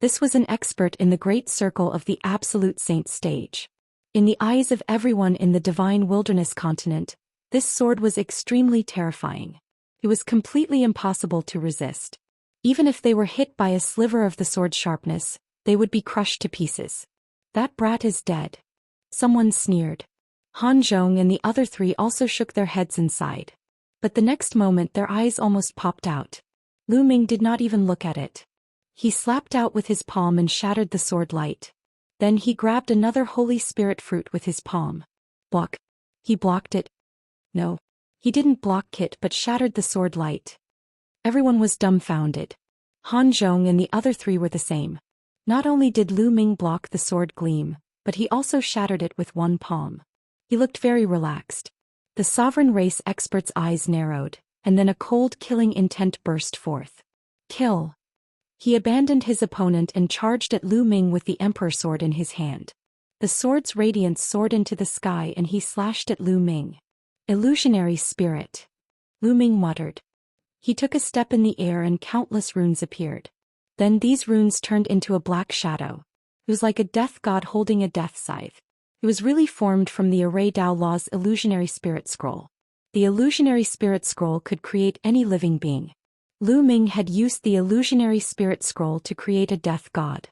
This was an expert in the great circle of the absolute saint stage. In the eyes of everyone in the divine wilderness continent, this sword was extremely terrifying. It was completely impossible to resist. Even if they were hit by a sliver of the sword's sharpness, they would be crushed to pieces. That brat is dead. Someone sneered. Han Zhong and the other three also shook their heads inside. But the next moment their eyes almost popped out. Lu Ming did not even look at it. He slapped out with his palm and shattered the sword light. Then he grabbed another Holy Spirit fruit with his palm. Block. He blocked it. No. He didn't block it but shattered the sword light. Everyone was dumbfounded. Han Zhong and the other three were the same. Not only did Lu Ming block the sword gleam, but he also shattered it with one palm. He looked very relaxed. The sovereign race expert's eyes narrowed, and then a cold killing intent burst forth. Kill. He abandoned his opponent and charged at Lu Ming with the emperor sword in his hand. The sword's radiance soared into the sky and he slashed at Lu Ming. Illusionary spirit. Lu Ming muttered. He took a step in the air and countless runes appeared. Then these runes turned into a black shadow. It was like a death god holding a death scythe. It was really formed from the Array Dao Law's illusionary spirit scroll. The illusionary spirit scroll could create any living being. Lu Ming had used the illusionary spirit scroll to create a death god.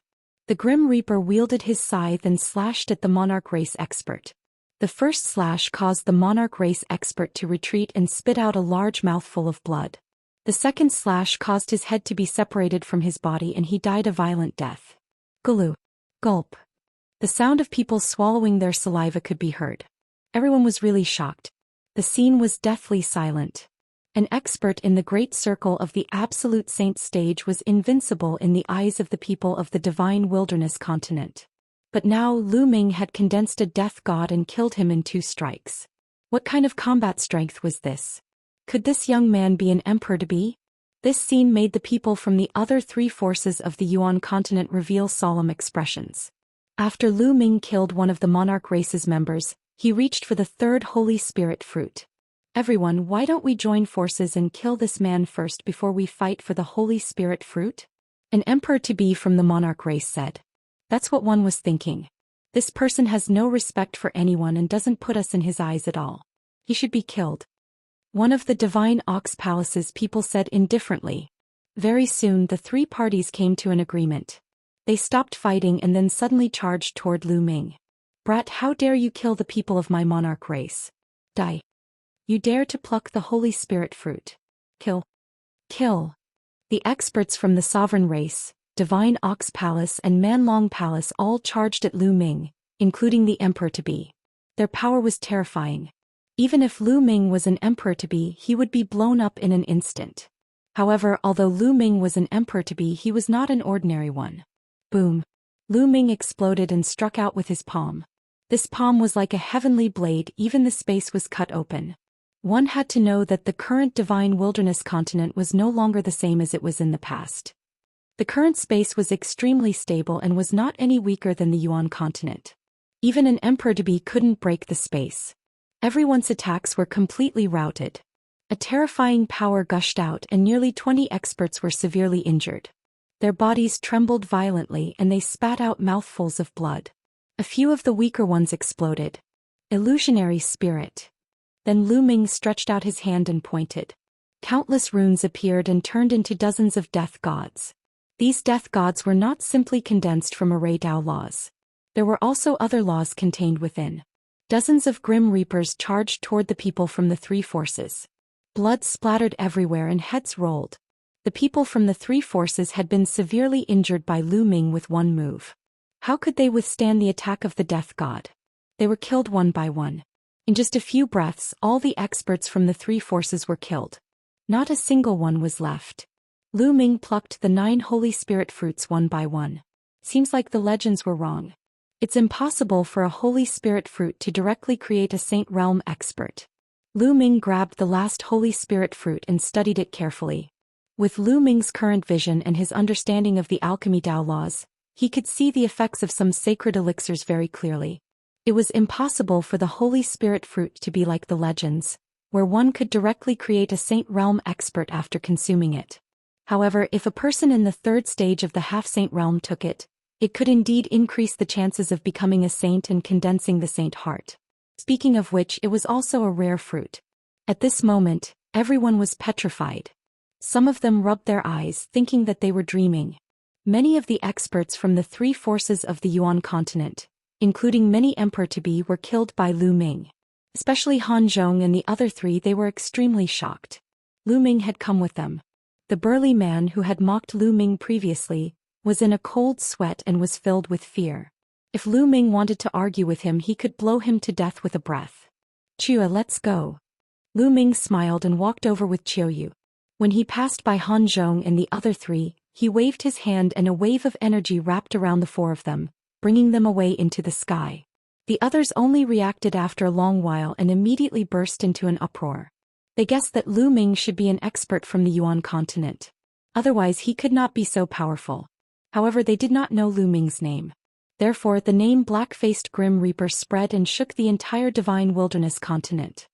The Grim Reaper wielded his scythe and slashed at the monarch race expert. The first slash caused the monarch race expert to retreat and spit out a large mouthful of blood. The second slash caused his head to be separated from his body and he died a violent death. Gulu. Gulp. The sound of people swallowing their saliva could be heard. Everyone was really shocked. The scene was deathly silent. An expert in the great circle of the absolute saint stage was invincible in the eyes of the people of the divine wilderness continent. But now Lu Ming had condensed a death god and killed him in 2 strikes. What kind of combat strength was this? Could this young man be an emperor-to-be? This scene made the people from the other 3 forces of the Yuan continent reveal solemn expressions. After Lu Ming killed one of the monarch race's members, he reached for the 3rd Holy Spirit fruit. Everyone, why don't we join forces and kill this man first before we fight for the Holy Spirit fruit? An emperor-to-be from the monarch race said. That's what one was thinking. This person has no respect for anyone and doesn't put us in his eyes at all. He should be killed. One of the divine ox palace's people said indifferently. Very soon the 3 parties came to an agreement. They stopped fighting and then suddenly charged toward Lu Ming. Brat, how dare you kill the people of my monarch race? Die. You dare to pluck the Holy Spirit fruit. Kill. Kill. The experts from the sovereign race, divine ox palace and Manlong palace all charged at Lu Ming, including the emperor-to-be. Their power was terrifying. Even if Lu Ming was an emperor-to-be, he would be blown up in an instant. However, although Lu Ming was an emperor-to-be, he was not an ordinary one. Boom! Lu Ming exploded and struck out with his palm. This palm was like a heavenly blade, even the space was cut open. One had to know that the current divine wilderness continent was no longer the same as it was in the past. The current space was extremely stable and was not any weaker than the Yuan continent. Even an emperor-to-be couldn't break the space. Everyone's attacks were completely routed. A terrifying power gushed out and nearly 20 experts were severely injured. Their bodies trembled violently and they spat out mouthfuls of blood. A few of the weaker ones exploded. Illusionary spirit. Then Lu Ming stretched out his hand and pointed. Countless runes appeared and turned into dozens of death gods. These death gods were not simply condensed from array Dao laws. There were also other laws contained within. Dozens of grim reapers charged toward the people from the three forces. Blood splattered everywhere and heads rolled. The people from the three forces had been severely injured by Lu Ming with one move. How could they withstand the attack of the death god? They were killed one by one. In just a few breaths, all the experts from the three forces were killed. Not a single one was left. Lu Ming plucked the 9 Holy Spirit fruits one by one. Seems like the legends were wrong. It's impossible for a Holy Spirit fruit to directly create a Saint Realm expert. Lu Ming grabbed the last Holy Spirit fruit and studied it carefully. With Lu Ming's current vision and his understanding of the alchemy Dao laws, he could see the effects of some sacred elixirs very clearly. It was impossible for the Holy Spirit fruit to be like the legends, where one could directly create a Saint Realm expert after consuming it. However, if a person in the 3rd stage of the half-saint realm took it, it could indeed increase the chances of becoming a saint and condensing the saint heart. Speaking of which, it was also a rare fruit. At this moment, everyone was petrified. Some of them rubbed their eyes, thinking that they were dreaming. Many of the experts from the three forces of the Yuan continent, including many emperor-to-be, were killed by Lu Ming. Especially Han Zhong and the other 3, they were extremely shocked. Lu Ming had come with them. The burly man who had mocked Lu Ming previously was in a cold sweat and was filled with fear. If Lu Ming wanted to argue with him, he could blow him to death with a breath. Chua, let's go. Lu Ming smiled and walked over with Qiuyu. When he passed by Han Zhong and the other 3, he waved his hand and a wave of energy wrapped around the 4 of them, bringing them away into the sky. The others only reacted after a long while and immediately burst into an uproar. They guessed that Lu Ming should be an expert from the Yuan continent. Otherwise he could not be so powerful. However, they did not know Lu Ming's name. Therefore, the name Black-Faced Grim Reaper spread and shook the entire Divine Wilderness continent.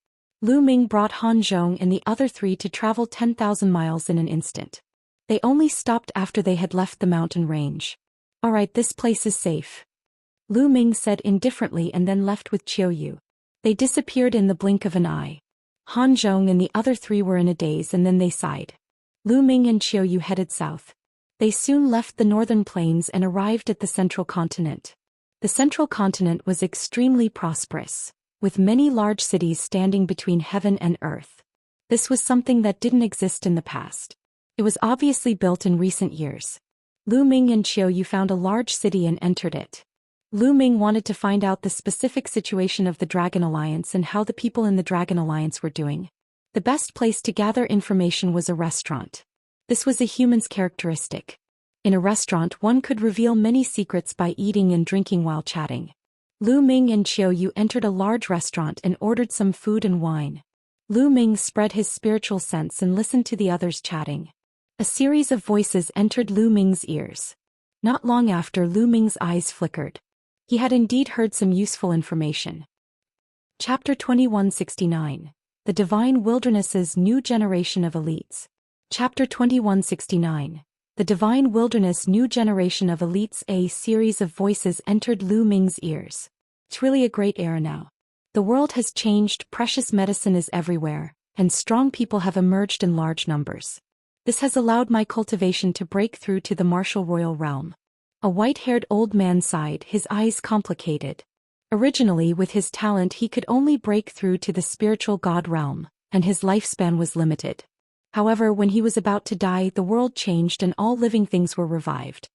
Lu Ming brought Han Zhong and the other 3 to travel 10,000 miles in an instant. They only stopped after they had left the mountain range. Alright, this place is safe. Lu Ming said indifferently and then left with Qiuyu. They disappeared in the blink of an eye. Han Zhong and the other 3 were in a daze and then they sighed. Lu Ming and Qiuyu headed south. They soon left the northern plains and arrived at the central continent. The central continent was extremely prosperous, with many large cities standing between heaven and earth. This was something that didn't exist in the past. It was obviously built in recent years. Lu Ming and Qiuyu found a large city and entered it. Lu Ming wanted to find out the specific situation of the Dragon Alliance and how the people in the Dragon Alliance were doing. The best place to gather information was a restaurant. This was a human's characteristic. In a restaurant, one could reveal many secrets by eating and drinking while chatting. Lu Ming and Qiuyu entered a large restaurant and ordered some food and wine. Lu Ming spread his spiritual sense and listened to the others chatting. A series of voices entered Lu Ming's ears. Not long after, Lu Ming's eyes flickered. He had indeed heard some useful information. Chapter 2169. The Divine Wilderness's New Generation of Elites. Chapter 2169. The Divine Wilderness New Generation of Elites. A series of voices entered Lu Ming's ears. It's really a great era now. The world has changed, precious medicine is everywhere, and strong people have emerged in large numbers. This has allowed my cultivation to break through to the martial royal realm. A white-haired old man sighed, his eyes complicated. Originally, with his talent he could only break through to the spiritual god realm, and his lifespan was limited. However, when he was about to die, the world changed and all living things were revived.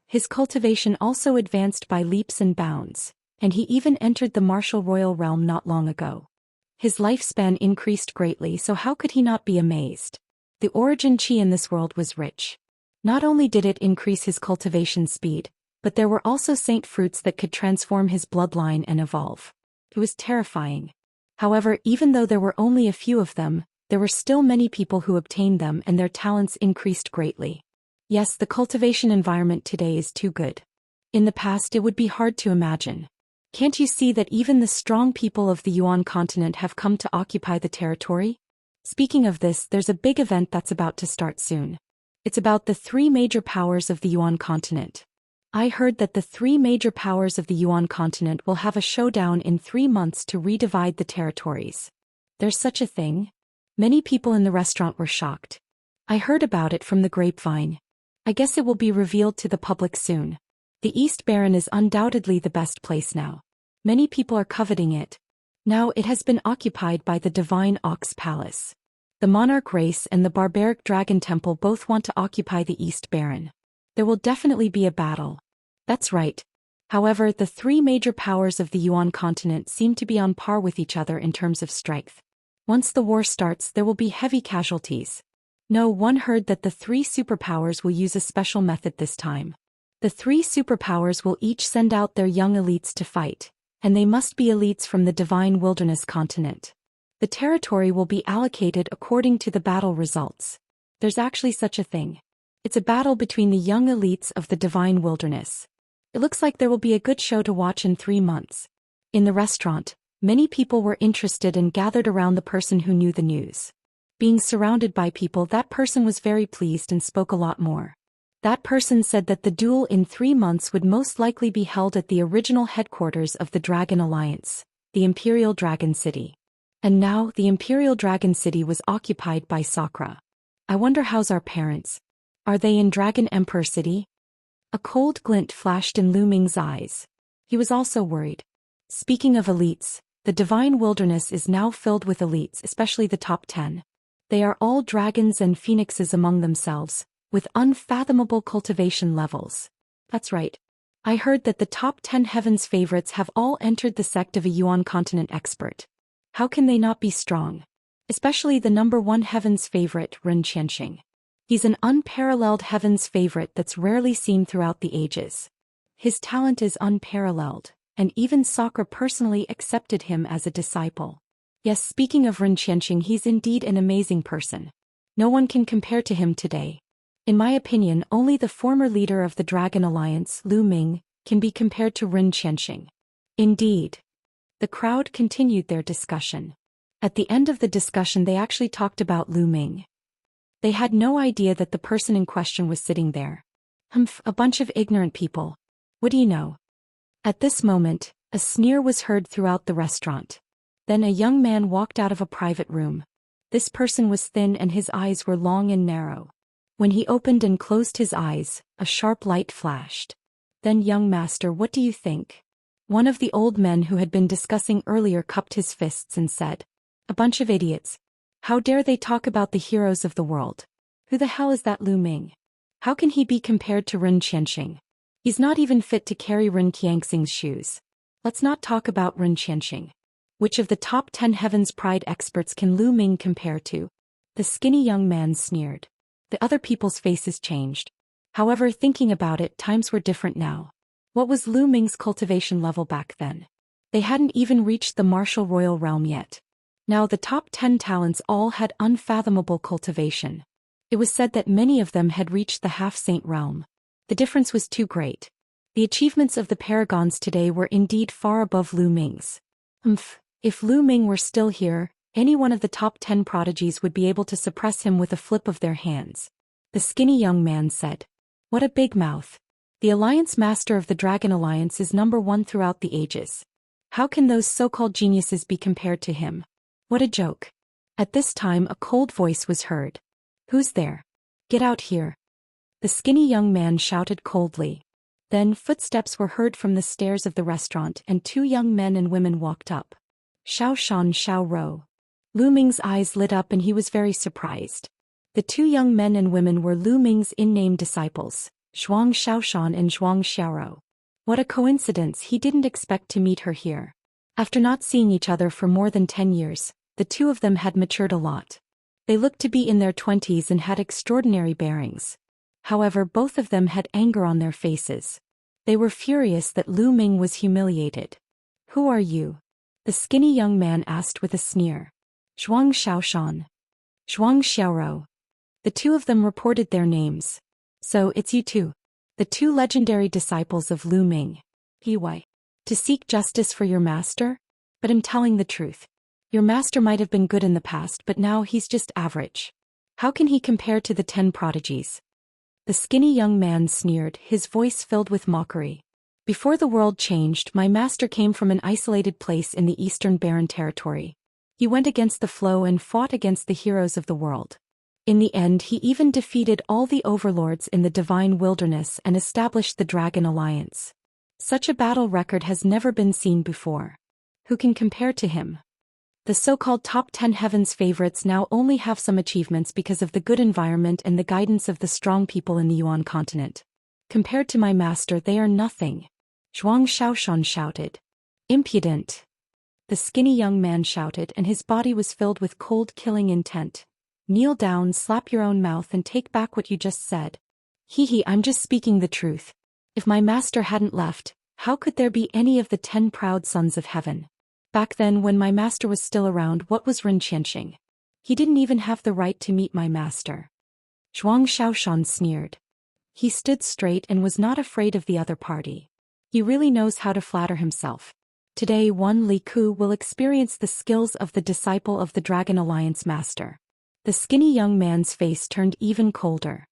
His cultivation also advanced by leaps and bounds, and he even entered the martial royal realm not long ago. His lifespan increased greatly, so how could he not be amazed? The origin qi in this world was rich. Not only did it increase his cultivation speed, but there were also saint fruits that could transform his bloodline and evolve. It was terrifying. However, even though there were only a few of them, there were still many people who obtained them and their talents increased greatly. Yes, the cultivation environment today is too good. In the past it would be hard to imagine. Can't you see that even the strong people of the Yuan continent have come to occupy the territory? Speaking of this, there's a big event that's about to start soon. It's about the three major powers of the Yuan continent. I heard that the three major powers of the Yuan continent will have a showdown in 3 months to redivide the territories. There's such a thing? Many people in the restaurant were shocked. I heard about it from the grapevine. I guess it will be revealed to the public soon. The East Baron is undoubtedly the best place now. Many people are coveting it. Now it has been occupied by the Divine Ox Palace. The monarch race and the barbaric dragon temple both want to occupy the East Baron. There will definitely be a battle. That's right. However, the three major powers of the Yuan continent seem to be on par with each other in terms of strength. Once the war starts, there will be heavy casualties. No one heard that the three superpowers will use a special method this time. The three superpowers will each send out their young elites to fight, and they must be elites from the Divine Wilderness continent. The territory will be allocated according to the battle results. There's actually such a thing. It's a battle between the young elites of the Divine Wilderness. It looks like there will be a good show to watch in 3 months. In the restaurant, many people were interested and gathered around the person who knew the news. Being surrounded by people, that person was very pleased and spoke a lot more. That person said that the duel in 3 months would most likely be held at the original headquarters of the Dragon Alliance, the Imperial Dragon City. And now, the Imperial Dragon City was occupied by Sakra. I wonder how's our parents? Are they in Dragon Emperor City? A cold glint flashed in Lu Ming's eyes. He was also worried. Speaking of elites, the Divine Wilderness is now filled with elites, especially the top 10. They are all dragons and phoenixes among themselves, with unfathomable cultivation levels. That's right. I heard that the top 10 heavens favorites have all entered the sect of a Yuan continent expert. How can they not be strong? Especially the number 1 heavens favorite, Xianxia. He's an unparalleled heavens favorite that's rarely seen throughout the ages. His talent is unparalleled, and even Sakra personally accepted him as a disciple. Yes, speaking of Xianxia, he's indeed an amazing person. No one can compare to him today. In my opinion, only the former leader of the Dragon Alliance, Lu Ming, can be compared to Xianxia. Indeed. The crowd continued their discussion. At the end of the discussion, they actually talked about Lu Ming. They had no idea that the person in question was sitting there. A bunch of ignorant people. What do you know? At this moment, a sneer was heard throughout the restaurant. Then a young man walked out of a private room. This person was thin and his eyes were long and narrow. When he opened and closed his eyes, a sharp light flashed. Then, young master, what do you think? One of the old men who had been discussing earlier cupped his fists and said, "A bunch of idiots. How dare they talk about the heroes of the world? Who the hell is that Lu Ming? How can he be compared to Xianxia? He's not even fit to carry Xianxia's shoes. Let's not talk about Xianxia. Which of the top 10 Heaven's Pride experts can Lu Ming compare to?" The skinny young man sneered. The other people's faces changed. However, thinking about it, times were different now. What was Lu Ming's cultivation level back then? They hadn't even reached the martial royal realm yet. Now the top 10 talents all had unfathomable cultivation. It was said that many of them had reached the half-saint realm. The difference was too great. The achievements of the paragons today were indeed far above Lu Ming's. If Lu Ming were still here, any one of the top 10 prodigies would be able to suppress him with a flip of their hands. The skinny young man said. What a big mouth. The Alliance Master of the Dragon Alliance is number 1 throughout the ages. How can those so-called geniuses be compared to him? What a joke. At this time a cold voice was heard. Who's there? Get out here. The skinny young man shouted coldly. Then footsteps were heard from the stairs of the restaurant and 2 young men and women walked up. Xiao Shan, Xiao Ro. Lu Ming's eyes lit up and he was very surprised. The 2 young men and women were Lu Ming's in-name disciples, Zhuang Xiaoshan and Zhuang Xiaoro. What a coincidence, he didn't expect to meet her here. After not seeing each other for more than 10 years, the 2 of them had matured a lot. They looked to be in their 20s and had extraordinary bearings. However, both of them had anger on their faces. They were furious that Lu Ming was humiliated. "Who are you?" the skinny young man asked with a sneer. "Zhuang Xiaoshan. Zhuang Xiaoro." The two of them reported their names. "So it's you two. The two legendary disciples of Lu Ming. Why? To seek justice for your master? But I'm telling the truth. Your master might have been good in the past, but now he's just average. How can he compare to the 10 prodigies?" The skinny young man sneered, his voice filled with mockery. "Before the world changed, my master came from an isolated place in the eastern barren territory. He went against the flow and fought against the heroes of the world. In the end, he even defeated all the overlords in the divine wilderness and established the Dragon Alliance. Such a battle record has never been seen before. Who can compare to him? The so-called top 10 heavens favorites now only have some achievements because of the good environment and the guidance of the strong people in the Yuan continent. Compared to my master, they are nothing." Zhuang Xiaoshan shouted. "Impudent!" the skinny young man shouted, and his body was filled with cold, killing intent. "Kneel down, slap your own mouth, and take back what you just said." I'm just speaking the truth. If my master hadn't left, how could there be any of the 10 proud sons of heaven? Back then, when my master was still around, what was reconstruction? He didn't even have the right to meet my master." Zhuang Xiaoshan sneered. He stood straight and was not afraid of the other party. He really knows how to flatter himself. Today, one Li Ku will experience the skills of the disciple of the Dragon Alliance master. The skinny young man's face turned even colder.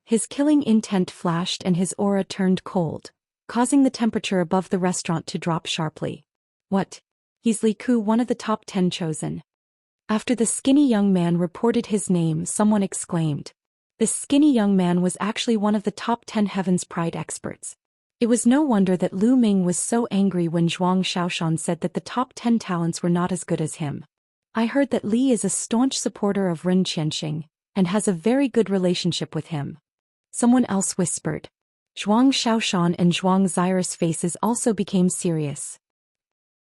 His killing intent flashed and his aura turned cold, causing the temperature above the restaurant to drop sharply. "What? He's Li Ku, one of the top 10 chosen." After the skinny young man reported his name, someone exclaimed. This skinny young man was actually one of the top 10 Heaven's Pride experts. It was no wonder that Lu Ming was so angry when Zhuang Xiaoshan said that the top 10 talents were not as good as him. "I heard that Li is a staunch supporter of reconstruction and has a very good relationship with him," someone else whispered. Zhuang Xiaoshan and Zhuang Xian's faces also became serious.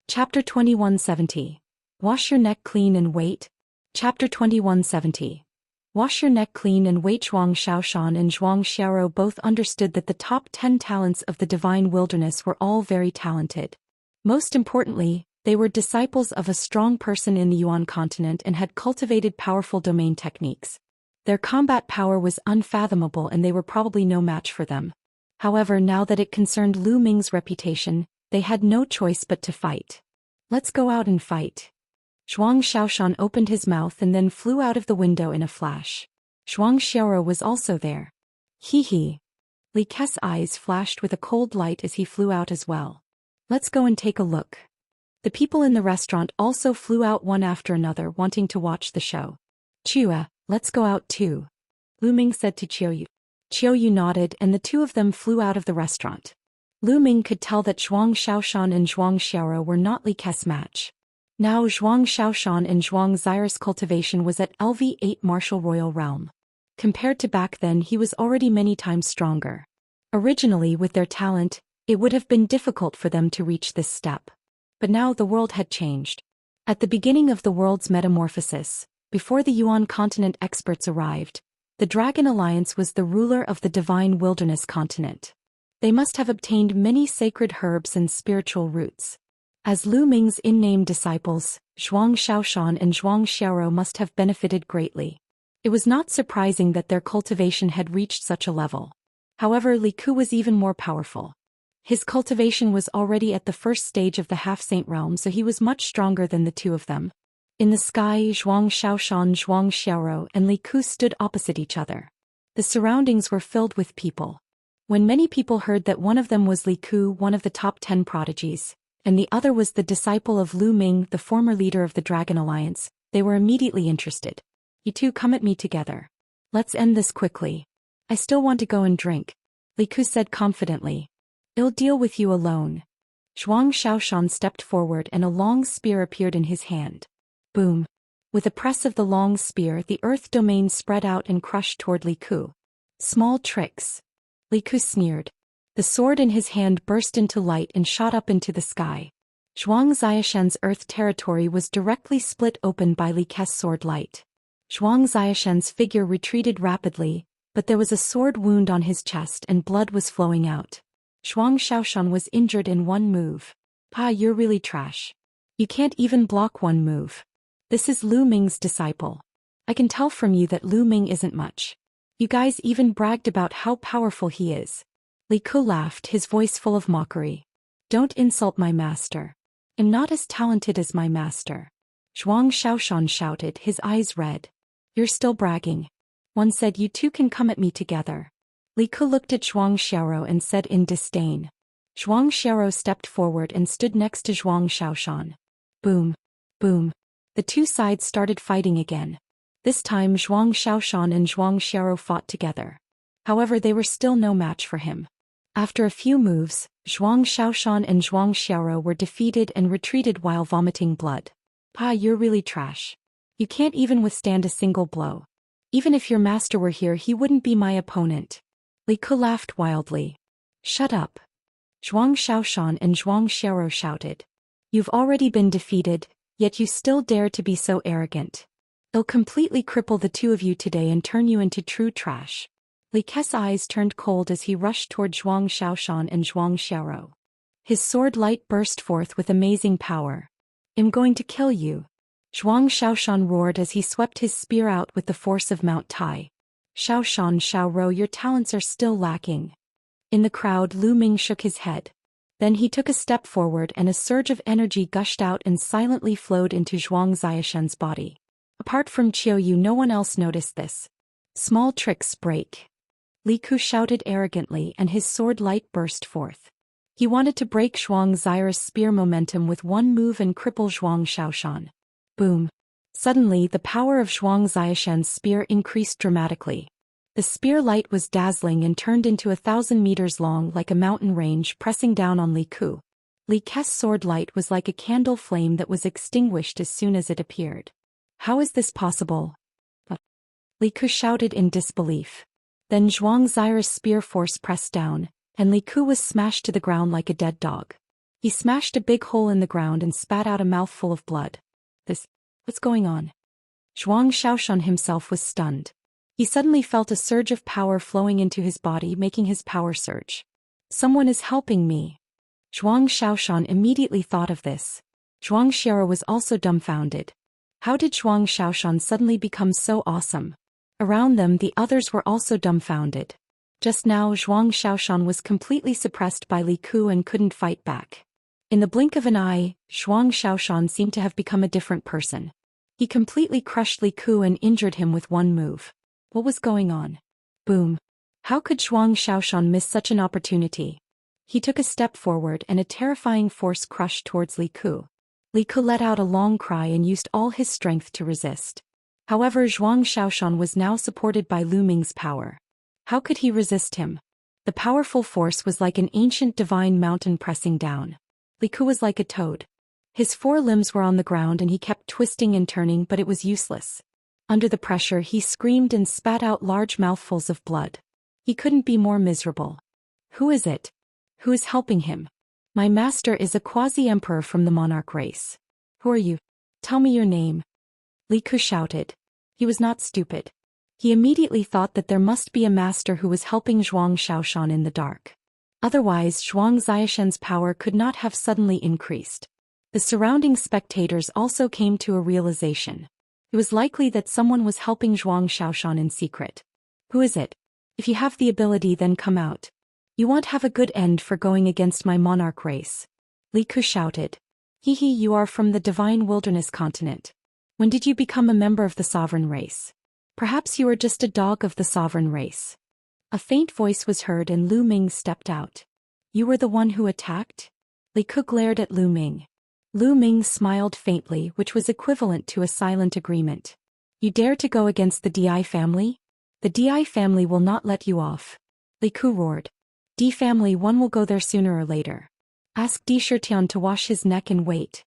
Chapter 2170. Wash your neck clean and wait. Chapter 2170. Wash your neck clean and wait. Zhuang Xiaoshan and Zhuang Xiaoro both understood that the top 10 talents of the divine wilderness were all very talented. Most importantly, they were disciples of a strong person in the Yuan continent and had cultivated powerful domain techniques. Their combat power was unfathomable and they were probably no match for them. However, now that it concerned Lu Ming's reputation, they had no choice but to fight. "Let's go out and fight." Zhuang Xiaoshan opened his mouth and then flew out of the window in a flash. Zhuang Xiaoro was also there. Li Ke's eyes flashed with a cold light as he flew out as well. "Let's go and take a look." The people in the restaurant also flew out one after another, wanting to watch the show. "Chua, let's go out too," Lu Ming said to Qiuyu. Qiuyu nodded and the two of them flew out of the restaurant. Lu Ming could tell that Zhuang Xiaoshan and Zhuang Xiaoro were not Li Ke's match. Now Zhuang Xiaoshan and Zhuang Xian's cultivation was at LV8 martial royal realm. Compared to back then, he was already many times stronger. Originally, with their talent, it would have been difficult for them to reach this step. But now the world had changed. At the beginning of the world's metamorphosis, before the Yuan continent experts arrived, the Dragon Alliance was the ruler of the divine wilderness continent. They must have obtained many sacred herbs and spiritual roots. As Lu Ming's in-name disciples, Zhuang Xiaoshan and Zhuang Xiaoro must have benefited greatly. It was not surprising that their cultivation had reached such a level. However, Li Ku was even more powerful. His cultivation was already at the first stage of the half-saint realm, so he was much stronger than the two of them. In the sky, Zhuang Xiaoshan, Zhuang Xiaoro, and Li Ku stood opposite each other. The surroundings were filled with people. When many people heard that one of them was Li Ku, one of the top 10 prodigies, and the other was the disciple of Lu Ming, the former leader of the Dragon Alliance, they were immediately interested. "You two come at me together. Let's end this quickly. I still want to go and drink," Li Ku said confidently. "I'll deal with you alone." Zhuang Xiaoshan stepped forward and a long spear appeared in his hand. Boom. With a press of the long spear, the earth domain spread out and crushed toward Li Ku. "Small tricks," Li Ku sneered. The sword in his hand burst into light and shot up into the sky. Zhuang Xiaoshan's earth territory was directly split open by Li Ke's sword light. Zhuang Xiaxian's figure retreated rapidly, but there was a sword wound on his chest and blood was flowing out. Zhuang Xiaoshan was injured in one move. Pa, you're really trash. You can't even block one move. This is Lu Ming's disciple. I can tell from you that Lu Ming isn't much. You guys even bragged about how powerful he is. Li Ku laughed, his voice full of mockery. Don't insult my master. I'm not as talented as my master. Zhuang Xiaoshan shouted, his eyes red. You're still bragging. One said you two can come at me together. Li Ku looked at Zhuang Xiaoro and said in disdain. Zhuang Xiaoro stepped forward and stood next to Zhuang Xiaoshan. Boom. Boom. The two sides started fighting again. This time Zhuang Xiaoshan and Zhuang Xiaoro fought together. However, they were still no match for him. After a few moves, Zhuang Xiaoshan and Zhuang Xiaoro were defeated and retreated while vomiting blood. Pa, you're really trash. You can't even withstand a single blow. Even if your master were here, he wouldn't be my opponent. Li Ku laughed wildly. Shut up. Zhuang Xiaoshan and Zhuang Xiaoro shouted. You've already been defeated, yet you still dare to be so arrogant. I'll completely cripple the two of you today and turn you into true trash. Li Ke's eyes turned cold as he rushed toward Zhuang Xiaoshan and Zhuang Xiaoro. His sword light burst forth with amazing power. I'm going to kill you. Zhuang Xiaoshan roared as he swept his spear out with the force of Mount Tai. Xiaoshan, Xiaoro, your talents are still lacking. In the crowd, Lu Ming shook his head. Then he took a step forward and a surge of energy gushed out and silently flowed into Zhuang Xiaoshan's body. Apart from Qiuyu, no one else noticed this. Small tricks break. Li Ku shouted arrogantly and his sword light burst forth. He wanted to break Zhuang Xiao's spear momentum with one move and cripple Zhuang Xiaoshan. Boom. Suddenly, the power of Zhuang Xiaoshan's spear increased dramatically. The spear light was dazzling and turned into 1,000 meters long like a mountain range pressing down on Li Ku. Li Ke's sword light was like a candle flame that was extinguished as soon as it appeared. How is this possible? Li Ku shouted in disbelief. Then Zhuang Xiao's spear force pressed down, and Li Ku was smashed to the ground like a dead dog. He smashed a big hole in the ground and spat out a mouthful of blood. What's going on? Zhuang Xiaoshan himself was stunned. He suddenly felt a surge of power flowing into his body, making his power surge. Someone is helping me. Zhuang Xiaoshan immediately thought of this. Zhuang Xiaoro was also dumbfounded. How did Zhuang Xiaoshan suddenly become so awesome? Around them, the others were also dumbfounded. Just now, Zhuang Xiaoshan was completely suppressed by Li Ku and couldn't fight back. In the blink of an eye, Zhuang Xiaoshan seemed to have become a different person. He completely crushed Li Ku and injured him with one move. What was going on? Boom. How could Zhuang Xiaoshan miss such an opportunity? He took a step forward and a terrifying force crushed towards Li Ku. Li Ku let out a long cry and used all his strength to resist. However, Zhuang Xiaoshan was now supported by Lu Ming's power. How could he resist him? The powerful force was like an ancient divine mountain pressing down. Li Ku was like a toad. His four limbs were on the ground and he kept twisting and turning, but it was useless. Under the pressure, he screamed and spat out large mouthfuls of blood. He couldn't be more miserable. Who is it? Who is helping him? My master is a quasi-emperor from the monarch race. Who are you? Tell me your name. Li Ku shouted. He was not stupid. He immediately thought that there must be a master who was helping Zhuang Xiaoshan in the dark. Otherwise, Zhuang Xiaoshan's power could not have suddenly increased. The surrounding spectators also came to a realization. It was likely that someone was helping Zhuang Xiaoshan in secret. Who is it? If you have the ability, then come out. You won't have a good end for going against my monarch race. Li Ku shouted. Hee, you are from the divine wilderness continent. When did you become a member of the sovereign race? Perhaps you are just a dog of the sovereign race. A faint voice was heard and Lu Ming stepped out. You were the one who attacked? Li Ku glared at Lu Ming. Lu Ming smiled faintly, which was equivalent to a silent agreement. You dare to go against the Di family? The Di family will not let you off. Li Ku roared. Di family, one will go there sooner or later. Ask Di Shitian to wash his neck and wait.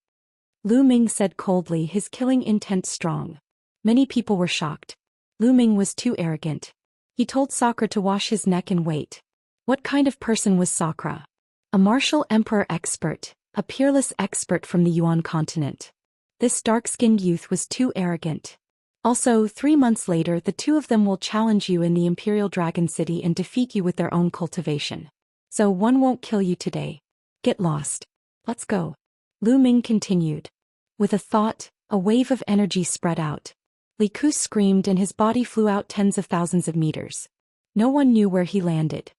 Lu Ming said coldly, his killing intent strong. Many people were shocked. Lu Ming was too arrogant. He told Sakra to wash his neck and wait. What kind of person was Sakra? A martial emperor expert, a peerless expert from the Yuan continent. This dark-skinned youth was too arrogant. Also, 3 months later the two of them will challenge you in the Imperial Dragon City and defeat you with their own cultivation. So one won't kill you today. Get lost. Let's go. Lu Ming continued. With a thought, a wave of energy spread out. Li Ku screamed and his body flew out tens of thousands of meters. No one knew where he landed.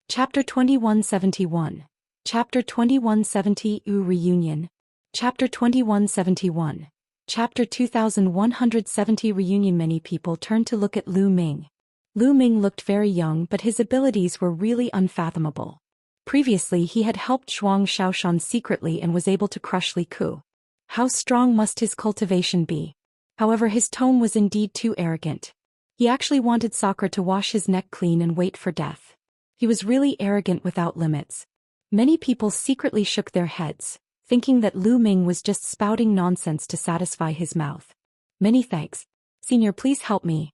Chapter 2171. Chapter 2170 Reunion. Chapter 2171. Chapter 2170 Reunion. Many people turned to look at Lu Ming. Lu Ming looked very young, but his abilities were really unfathomable. Previously he had helped Xianxia secretly and was able to crush Li Ku. How strong must his cultivation be? However, his tone was indeed too arrogant. He actually wanted Sakra to wash his neck clean and wait for death. He was really arrogant without limits. Many people secretly shook their heads, thinking that Lu Ming was just spouting nonsense to satisfy his mouth. Many thanks. Senior, please help me.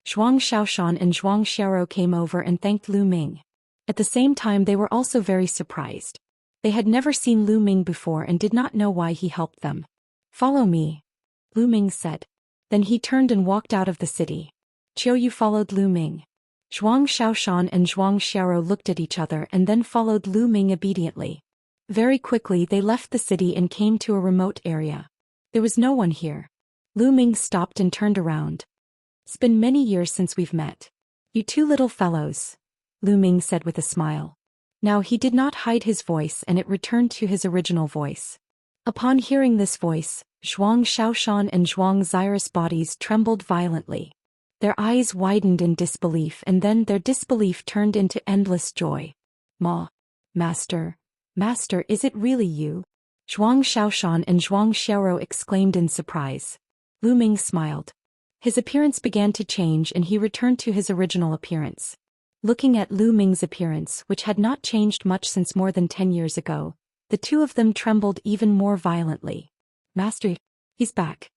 Xianxia and Xianxia came over and thanked Lu Ming. At the same time they were also very surprised. They had never seen Lu Ming before and did not know why he helped them. Follow me, Lu Ming said. Then he turned and walked out of the city. Qiuyu followed Lu Ming. Xianxia and Xianxia looked at each other and then followed Lu Ming obediently. Very quickly they left the city and came to a remote area. There was no one here. Lu Ming stopped and turned around. It's been many years since we've met. You two little fellows, Lu Ming said with a smile. Now he did not hide his voice and it returned to his original voice. Upon hearing this voice, Xianxia and Xianxia's bodies trembled violently. Their eyes widened in disbelief and then their disbelief turned into endless joy. Master, is it really you? Xianxia and Xianxia exclaimed in surprise. Lu Ming smiled. His appearance began to change and he returned to his original appearance. Looking at Lu Ming's appearance, which had not changed much since more than 10 years ago, the two of them trembled even more violently. Master, he's back.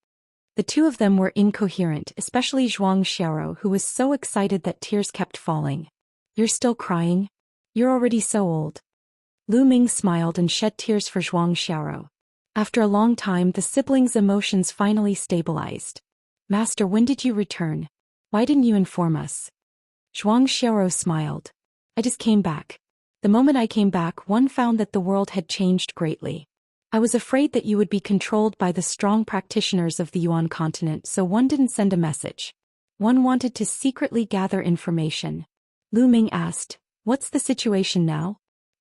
The two of them were incoherent, especially Xianxia, who was so excited that tears kept falling. You're still crying? You're already so old. Lu Ming smiled and shed tears for Xianxia. After a long time the siblings' emotions finally stabilized. Master, when did you return? Why didn't you inform us? Xianxia smiled. I just came back. The moment I came back one found that the world had changed greatly. I was afraid that you would be controlled by the strong practitioners of the Yuan continent, so one didn't send a message. One wanted to secretly gather information. Lu Ming asked, what's the situation now?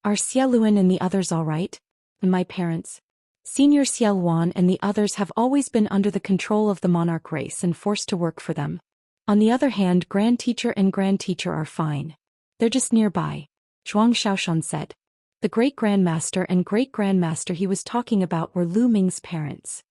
Are Xie Luan and the others all right? And my parents? Senior Xie Luan and the others have always been under the control of the monarch race and forced to work for them. On the other hand, Grand Teacher and Grand Teacher are fine. They're just nearby, Xianxia said. The Great-Grandmaster and Great-Grandmaster he was talking about were Lu Ming's parents.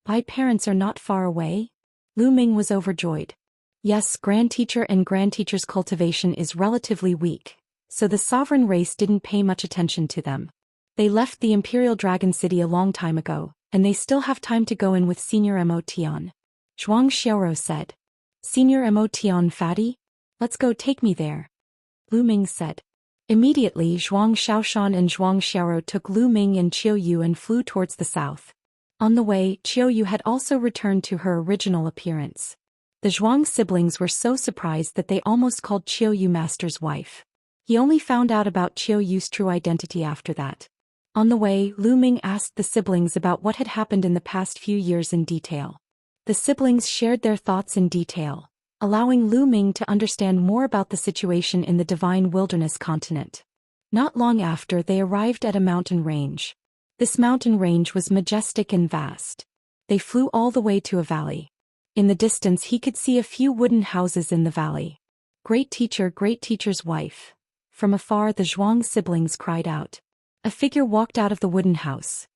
My parents are not far away? Lu Ming was overjoyed. Yes, Grand Teacher and Grand Teacher's cultivation is relatively weak, so the sovereign race didn't pay much attention to them. They left the Imperial Dragon City a long time ago, and they still have time to go in with Senior Emotion. Xianxia said. Senior Emotion Fatty? Let's go, take me there. Lu Ming said. Immediately Xianxia and Xianxia took Lu Ming and Qiuyu and flew towards the south. On the way, Qiuyu had also returned to her original appearance. The Zhuang siblings were so surprised that they almost called Qiuyu Master's wife. He only found out about Qiuyu's true identity after that. On the way, Lu Ming asked the siblings about what had happened in the past few years in detail. The siblings shared their thoughts in detail, allowing Lu Ming to understand more about the situation in the Divine Wilderness continent. Not long after, they arrived at a mountain range. This mountain range was majestic and vast. They flew all the way to a valley. In the distance he could see a few wooden houses in the valley. Great Teacher's wife. From afar the Zhuang siblings cried out. A figure walked out of the wooden house.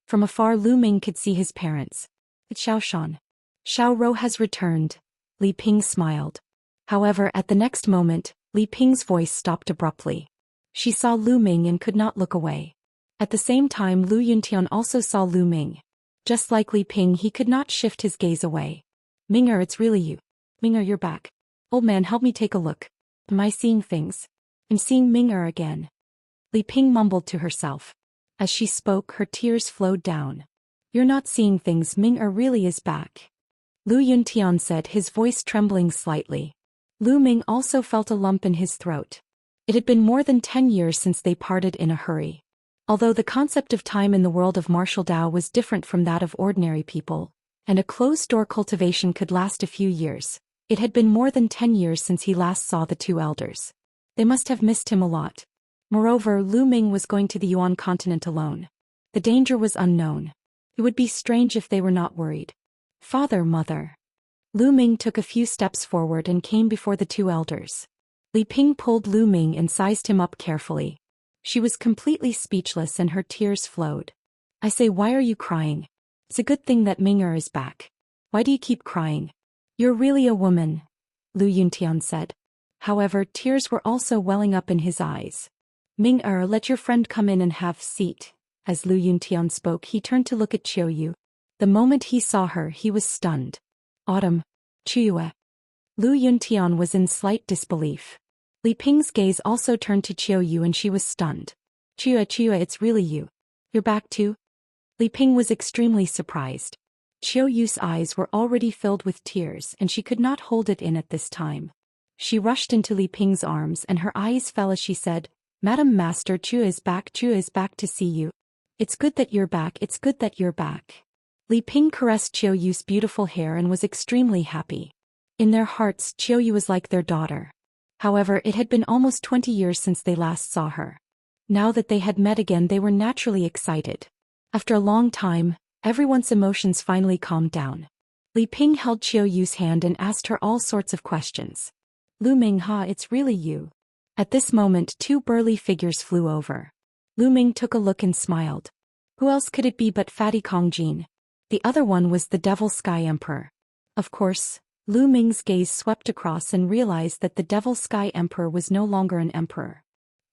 From afar Lu Ming could see his parents. It's Xiaoshan. Xiao Rou has returned. Li Ping smiled. However, at the next moment, Li Ping's voice stopped abruptly. She saw Lu Ming and could not look away. At the same time Lu Yuntian also saw Lu Ming. Just like Li Ping, he could not shift his gaze away. Minger, it's really you. Minger, you're back. Old man, help me take a look. Am I seeing things? I'm seeing Minger again. Li Ping mumbled to herself. As she spoke, her tears flowed down. You're not seeing things, Minger really is back. Lu Yuntian said, his voice trembling slightly. Lu Ming also felt a lump in his throat. It had been more than 10 years since they parted in a hurry. Although the concept of time in the world of martial Dao was different from that of ordinary people, and a closed-door cultivation could last a few years, it had been more than 10 years since he last saw the two elders. They must have missed him a lot. Moreover, Lu Ming was going to the Yuan continent alone. The danger was unknown. It would be strange if they were not worried. Father, mother. Lu Ming took a few steps forward and came before the two elders. Li Ping pulled Lu Ming and sized him up carefully. She was completely speechless and her tears flowed. I say, why are you crying? It's a good thing that Ming is back. Why do you keep crying? You're really a woman, Lu Yuntian said. However, tears were also welling up in his eyes. Ming let your friend come in and have seat. As Lu Yuntian spoke, he turned to look at Qiuyu. The moment he saw her, he was stunned. Autumn. Qiuyu. Lu Yuntian was in slight disbelief. Li Ping's gaze also turned to Qiuyu and she was stunned. Qiuyu, it's really you. You're back too? Li Ping was extremely surprised. Qiuyu's eyes were already filled with tears and she could not hold it in at this time. She rushed into Li Ping's arms and her eyes fell as she said, Madam Master, Qiuyu is back to see you. It's good that you're back, it's good that you're back. Li Ping caressed Qiuyu's beautiful hair and was extremely happy. In their hearts, Qiuyu was like their daughter. However, it had been almost 20 years since they last saw her. Now that they had met again, they were naturally excited. After a long time, everyone's emotions finally calmed down. Li Ping held Qiuyu's hand and asked her all sorts of questions. Lu Ming, it's really you. At this moment, two burly figures flew over. Lu Ming took a look and smiled. Who else could it be but Fatty Kongjin? The other one was the Devil Sky Emperor. Of course, Lu Ming's gaze swept across and realized that the Devil Sky Emperor was no longer an emperor.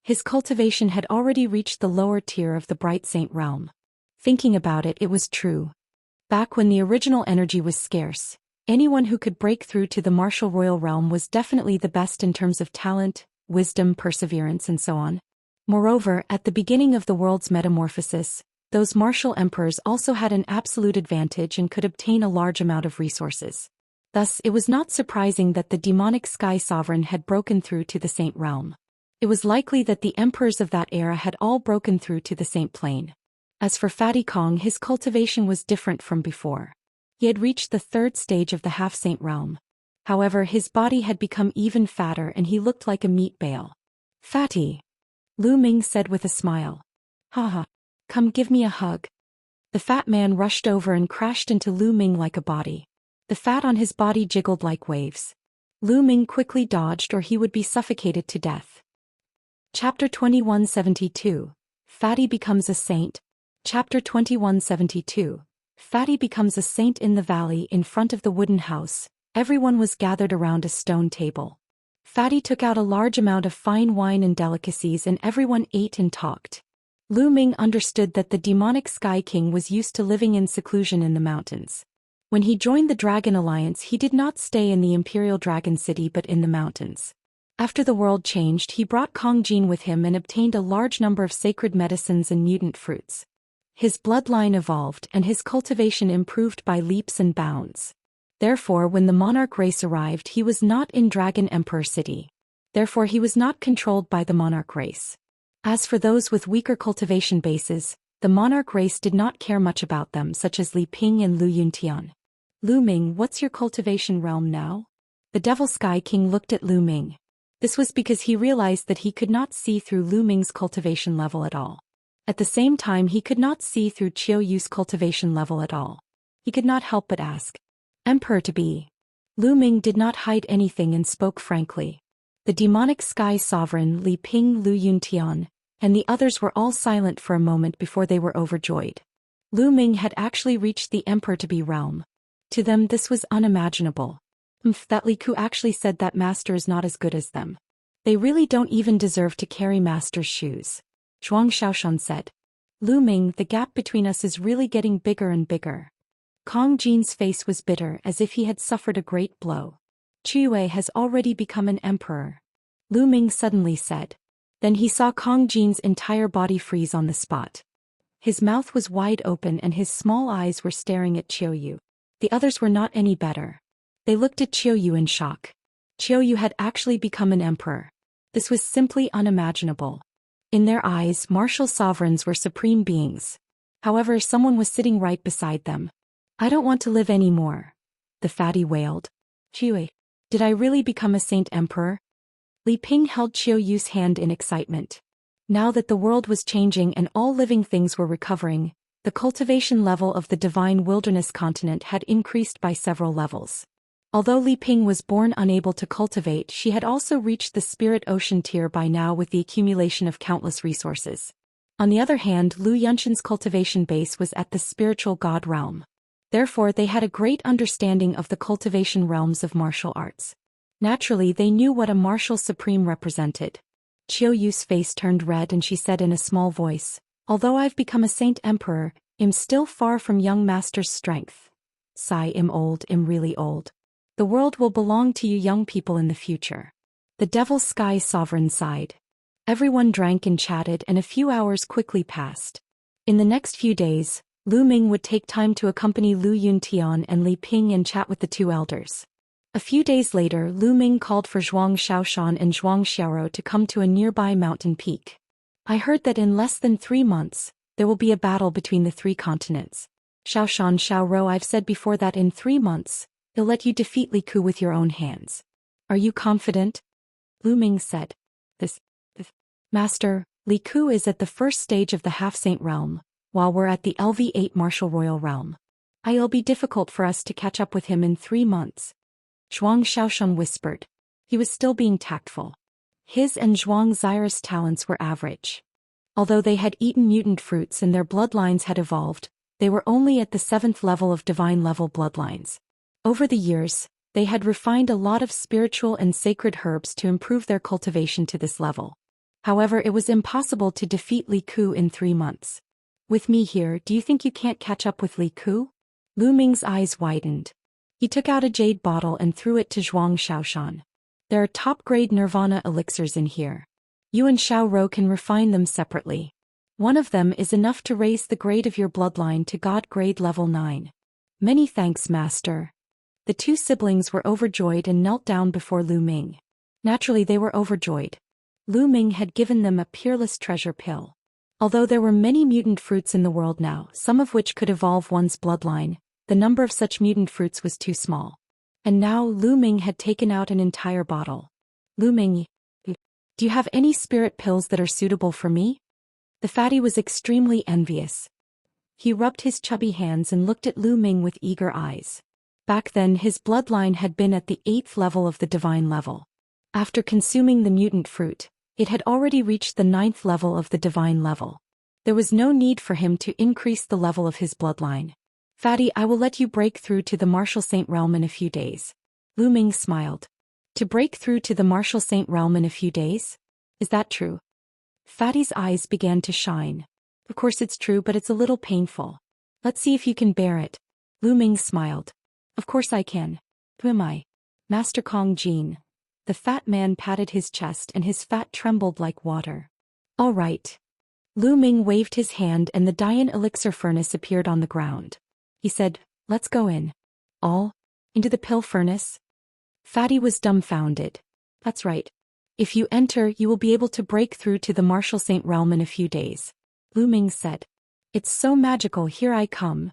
His cultivation had already reached the lower tier of the Bright Saint realm. Thinking about it, it was true. Back when the original energy was scarce, anyone who could break through to the martial royal realm was definitely the best in terms of talent, wisdom, perseverance, and so on. Moreover, at the beginning of the world's metamorphosis, those martial emperors also had an absolute advantage and could obtain a large amount of resources. Thus, it was not surprising that the demonic sky sovereign had broken through to the saint realm. It was likely that the emperors of that era had all broken through to the saint plane. As for Fatty Kong, his cultivation was different from before. He had reached the third stage of the half-saint realm. However, his body had become even fatter and he looked like a meat bale. Fatty, Lu Ming said with a smile. Haha. Come give me a hug. The fat man rushed over and crashed into Lu Ming like a body. The fat on his body jiggled like waves. Lu Ming quickly dodged or he would be suffocated to death. Chapter 2172. Fatty becomes a saint. Chapter 2172. Fatty becomes a saint. In the valley in front of the wooden house, everyone was gathered around a stone table. Fatty took out a large amount of fine wine and delicacies and everyone ate and talked. Lu Ming understood that the demonic Sky King was used to living in seclusion in the mountains. When he joined the Dragon Alliance, he did not stay in the Imperial Dragon City but in the mountains. After the world changed, he brought Kongjin with him and obtained a large number of sacred medicines and mutant fruits. His bloodline evolved and his cultivation improved by leaps and bounds. Therefore, when the monarch race arrived, he was not in Dragon Emperor City. Therefore, he was not controlled by the monarch race. As for those with weaker cultivation bases, the monarch race did not care much about them, such as Li Ping and Lu Yuntian. Lu Ming, what's your cultivation realm now? The Devil Sky King looked at Lu Ming. This was because he realized that he could not see through Lu Ming's cultivation level at all. At the same time, he could not see through Qiuyu's cultivation level at all. He could not help but ask. Emperor to be. Lu Ming did not hide anything and spoke frankly. The demonic sky sovereign Li Ping, Lu Yuntian, and the others were all silent for a moment before they were overjoyed. Lu Ming had actually reached the emperor to be realm. To them this was unimaginable. That Li Ku actually said that master is not as good as them. They really don't even deserve to carry master's shoes. Zhuang Xiaoshan said. Lu Ming, the gap between us is really getting bigger and bigger. Kong Jin's face was bitter as if he had suffered a great blow. Qiuyu has already become an emperor. Lu Ming suddenly said. Then he saw Kong Jin's entire body freeze on the spot. His mouth was wide open and his small eyes were staring at Qiuyu. The others were not any better. They looked at Qiu Yu in shock. Qiu Yu had actually become an emperor. This was simply unimaginable. In their eyes, martial sovereigns were supreme beings. However, someone was sitting right beside them. I don't want to live anymore, the fatty wailed. Qiu, did I really become a saint emperor? Li Ping held Qiu Yu's hand in excitement. Now that the world was changing and all living things were recovering, the cultivation level of the divine wilderness continent had increased by several levels. Although Li Ping was born unable to cultivate, she had also reached the spirit ocean tier by now with the accumulation of countless resources. On the other hand, Lu Yunxian's cultivation base was at the spiritual god realm. Therefore, they had a great understanding of the cultivation realms of martial arts. Naturally, they knew what a martial supreme represented. Qiu Yu's face turned red and she said in a small voice, although I've become a saint emperor, I'm still far from young master's strength. Sigh, I'm old, I'm really old. The world will belong to you young people in the future. The Devil Sky sovereign sighed. Everyone drank and chatted and a few hours quickly passed. In the next few days, Lu Ming would take time to accompany Lu Yuntian and Li Ping and chat with the two elders. A few days later, Lu Ming called for Zhuang Xiaoshan and Zhuang Xiaoro to come to a nearby mountain peak. I heard that in less than 3 months, there will be a battle between the 3 continents. Xiaoshan Xiaoro, I've said before that in 3 months, he'll let you defeat Li Ku with your own hands. Are you confident? Lu Ming said. This. Master, Li Ku is at the first stage of the half-saint realm, while we're at the LV8 martial royal realm. It'll be difficult for us to catch up with him in 3 months. Zhuang Xiaoshan whispered. He was still being tactful. His and Zhuang Xiao's talents were average. Although they had eaten mutant fruits and their bloodlines had evolved, they were only at the 7th level of divine level bloodlines. Over the years, they had refined a lot of spiritual and sacred herbs to improve their cultivation to this level. However, it was impossible to defeat Li Ku in 3 months. With me here, do you think you can't catch up with Li Ku? Lu Ming's eyes widened. He took out a jade bottle and threw it to Zhuang Xiaoshan. There are top-grade nirvana elixirs in here. You and Xiaoro can refine them separately. One of them is enough to raise the grade of your bloodline to god grade level 9. Many thanks, master. The 2 siblings were overjoyed and knelt down before Lu Ming. Naturally, they were overjoyed. Lu Ming had given them a peerless treasure pill. Although there were many mutant fruits in the world now, some of which could evolve one's bloodline, the number of such mutant fruits was too small. And now Lu Ming had taken out an entire bottle. Lu Ming, do you have any spirit pills that are suitable for me? The fatty was extremely envious. He rubbed his chubby hands and looked at Lu Ming with eager eyes. Back then his bloodline had been at the 8th level of the divine level. After consuming the mutant fruit, it had already reached the 9th level of the divine level. There was no need for him to increase the level of his bloodline. Fatty, I will let you break through to the martial saint realm in a few days. Lu Ming smiled. To break through to the martial saint realm in a few days? Is that true? Fatty's eyes began to shine. Of course it's true, but it's a little painful. Let's see if you can bear it. Lu Ming smiled. Of course I can. Who am I? Master Kong Jin. The fat man patted his chest and his fat trembled like water. All right. Lu Ming waved his hand and the Dian elixir furnace appeared on the ground. He said, let's go in. All? Into the pill furnace? Fatty was dumbfounded. That's right. If you enter, you will be able to break through to the martial saint realm in a few days. Lu Ming said. It's so magical, here I come.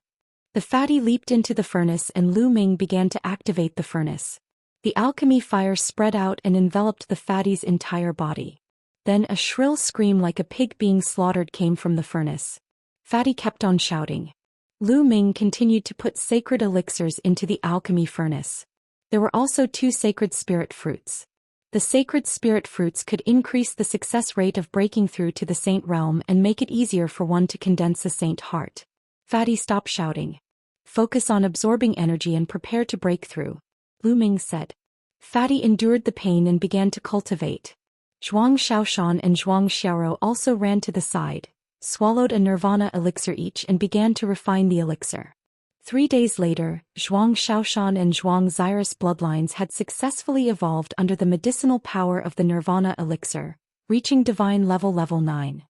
The fatty leaped into the furnace and Lu Ming began to activate the furnace. The alchemy fire spread out and enveloped the fatty's entire body. Then a shrill scream like a pig being slaughtered came from the furnace. Fatty kept on shouting. Lu Ming continued to put sacred elixirs into the alchemy furnace. There were also 2 sacred spirit fruits. The sacred spirit fruits could increase the success rate of breaking through to the saint realm and make it easier for one to condense a saint heart. Fatty, stop shouting. Focus on absorbing energy and prepare to break through. Lu Ming said. Fatty endured the pain and began to cultivate. Zhuang Xiaoshan and Zhuang Xiaoro also ran to the side, swallowed a nirvana elixir each and began to refine the elixir. 3 days later, Zhuang Xiaoshan and Zhuang Xiao's bloodlines had successfully evolved under the medicinal power of the nirvana elixir, reaching divine level 9.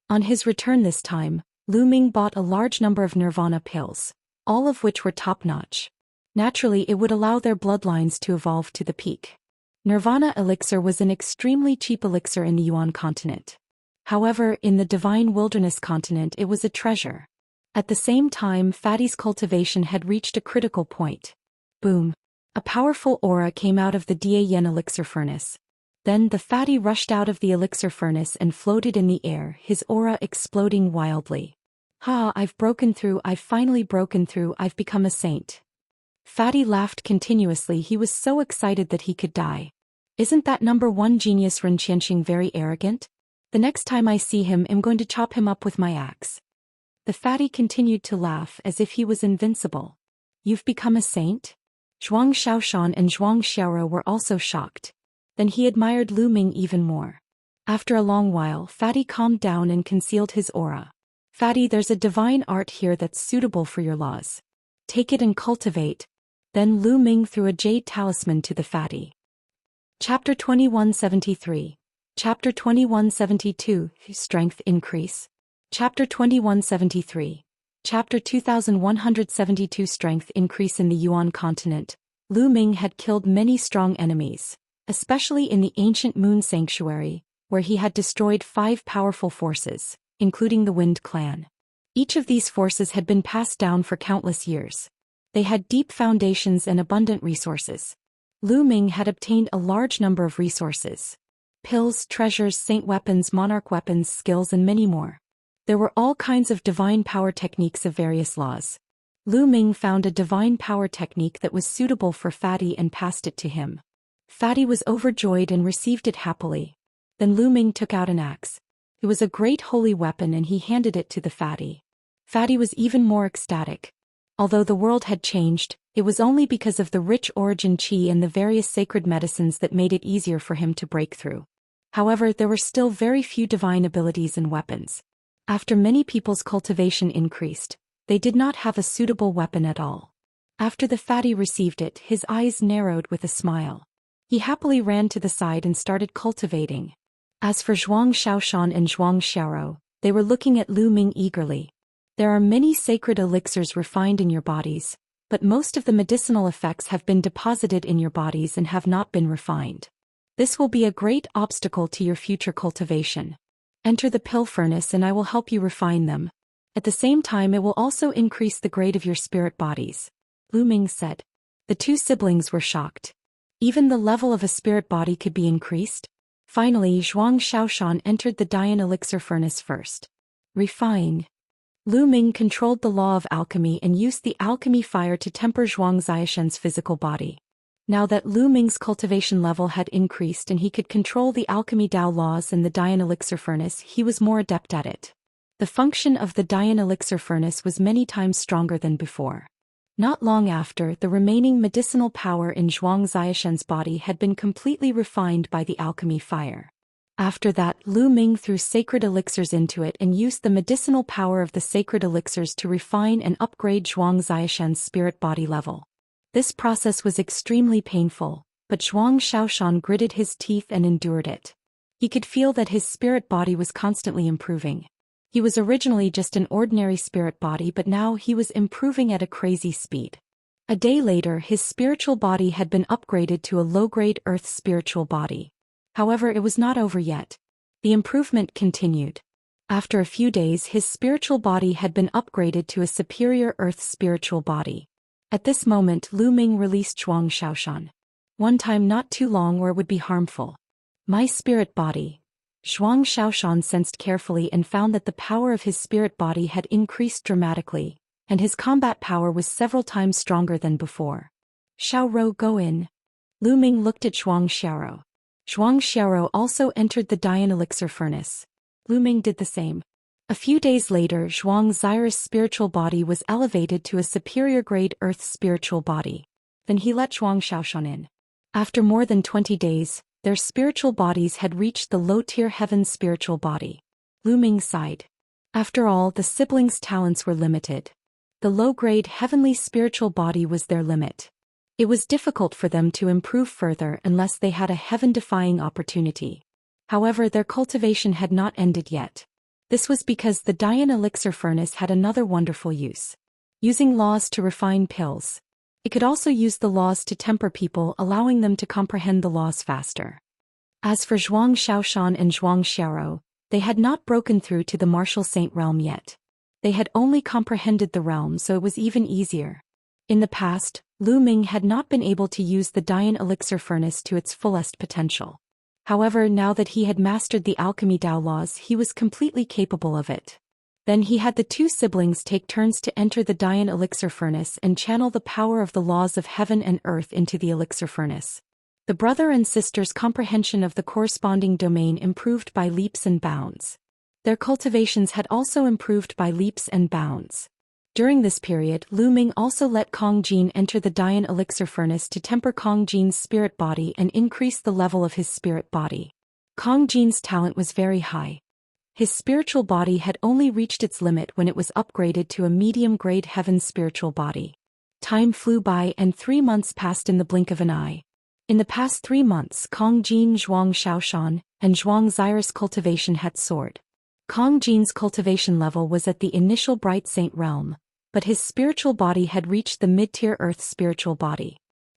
On his return this time, Lu Ming bought a large number of nirvana pills, all of which were top-notch. Naturally, it would allow their bloodlines to evolve to the peak. Nirvana elixir was an extremely cheap elixir in the Yuan continent. However, in the Divine Wilderness continent it was a treasure. At the same time, Fatty's cultivation had reached a critical point. Boom! A powerful aura came out of the Yen elixir furnace. Then the Fatty rushed out of the elixir furnace and floated in the air, his aura exploding wildly. Ha! I've broken through, I've finally broken through, I've become a saint. Fatty laughed continuously, he was so excited that he could die. Isn't that #1 genius Ren Qianxing very arrogant? The next time I see him, I'm going to chop him up with my axe. The Fatty continued to laugh as if he was invincible. You've become a saint? Zhuang Xiaoshan and Zhuang Xiaoro were also shocked. Then he admired Lu Ming even more. After a long while, Fatty calmed down and concealed his aura. Fatty, there's a divine art here that's suitable for your laws. Take it and cultivate. Then Lu Ming threw a jade talisman to the Fatty. Chapter 2173. Chapter 2172, Strength Increase. Chapter 2173. Chapter 2172 Strength Increase in the Yuan continent. Lu Ming had killed many strong enemies, especially in the ancient Moon Sanctuary, where he had destroyed 5 powerful forces, including the Wind Clan. Each of these forces had been passed down for countless years. They had deep foundations and abundant resources. Lu Ming had obtained a large number of resources. Pills, treasures, saint weapons, monarch weapons, skills and many more. There were all kinds of divine power techniques of various laws. Lu Ming found a divine power technique that was suitable for Fatty and passed it to him. Fatty was overjoyed and received it happily. Then Lu Ming took out an axe. It was a great holy weapon and he handed it to the Fatty. Fatty was even more ecstatic. Although the world had changed, it was only because of the rich origin qi and the various sacred medicines that made it easier for him to break through. However, there were still very few divine abilities and weapons. After many people's cultivation increased, they did not have a suitable weapon at all. After the Fatty received it, his eyes narrowed with a smile. He happily ran to the side and started cultivating. As for Zhuang Xiaoshan and Zhuang Xiaoro, they were looking at Lu Ming eagerly. There are many sacred elixirs refined in your bodies, but most of the medicinal effects have been deposited in your bodies and have not been refined. This will be a great obstacle to your future cultivation. Enter the pill furnace and I will help you refine them. At the same time it will also increase the grade of your spirit bodies. Lu Ming said. The 2 siblings were shocked. Even the level of a spirit body could be increased? Finally, Zhuang Xiaoshan entered the Daoist elixir furnace first. Refine. Lu Ming controlled the law of alchemy and used the alchemy fire to temper Zhuang Xiaoshan's physical body. Now that Lu Ming's cultivation level had increased and he could control the alchemy Dao laws in the Daoist elixir furnace, he was more adept at it. The function of the Daoist elixir furnace was many times stronger than before. Not long after, the remaining medicinal power in Zhuang Xiaoshan's body had been completely refined by the alchemy fire. After that, Lu Ming threw sacred elixirs into it and used the medicinal power of the sacred elixirs to refine and upgrade Zhuang Xiaoshan's spirit body level. This process was extremely painful, but Zhuang Xiaoshan gritted his teeth and endured it. He could feel that his spirit body was constantly improving. He was originally just an ordinary spirit body, but now he was improving at a crazy speed. A day later, his spiritual body had been upgraded to a low-grade earth spiritual body. However, it was not over yet. The improvement continued. After a few days, his spiritual body had been upgraded to a superior earth spiritual body. At this moment, Lu Ming released Zhuang Xiaoshan. One time not too long where it would be harmful. My spirit body. Zhuang Xiaoshan sensed carefully and found that the power of his spirit body had increased dramatically, and his combat power was several times stronger than before. Xiaoro, go in. Lu Ming looked at Zhuang Xiaoro. Zhuang Xiaoro also entered the Daoist elixir furnace. Lu Ming did the same. A few days later, Zhuang Xiao's spiritual body was elevated to a superior grade earth spiritual body. Then he let Zhuang Xiaoshan in. After more than 20 days, their spiritual bodies had reached the low-tier heaven spiritual body. Lu Ming sighed. After all, the siblings' talents were limited. The low-grade heavenly spiritual body was their limit. It was difficult for them to improve further unless they had a heaven-defying opportunity. However, their cultivation had not ended yet. This was because the Daoist elixir furnace had another wonderful use. Using laws to refine pills. It could also use the laws to temper people, allowing them to comprehend the laws faster. As for Zhuang Xiaoshan and Zhuang Xiao, they had not broken through to the martial saint realm yet. They had only comprehended the realm, so it was even easier. In the past, Lu Ming had not been able to use the Dian elixir furnace to its fullest potential. However, now that he had mastered the alchemy Dao laws, he was completely capable of it. Then he had the two siblings take turns to enter the Dian elixir furnace and channel the power of the laws of heaven and earth into the elixir furnace. The brother and sister's comprehension of the corresponding domain improved by leaps and bounds. Their cultivations had also improved by leaps and bounds. During this period, Lu Ming also let Kong Jin enter the Dian elixir furnace to temper Kong Jin's spirit body and increase the level of his spirit body. Kong Jin's talent was very high. His spiritual body had only reached its limit when it was upgraded to a medium-grade heaven spiritual body. Time flew by and 3 months passed in the blink of an eye. In the past 3 months, Kong Jin, Zhuang Xiaoshan, and Zhuang Xiao's cultivation had soared. Kong Jin's cultivation level was at the initial bright saint realm, but his spiritual body had reached the mid-tier earth spiritual body.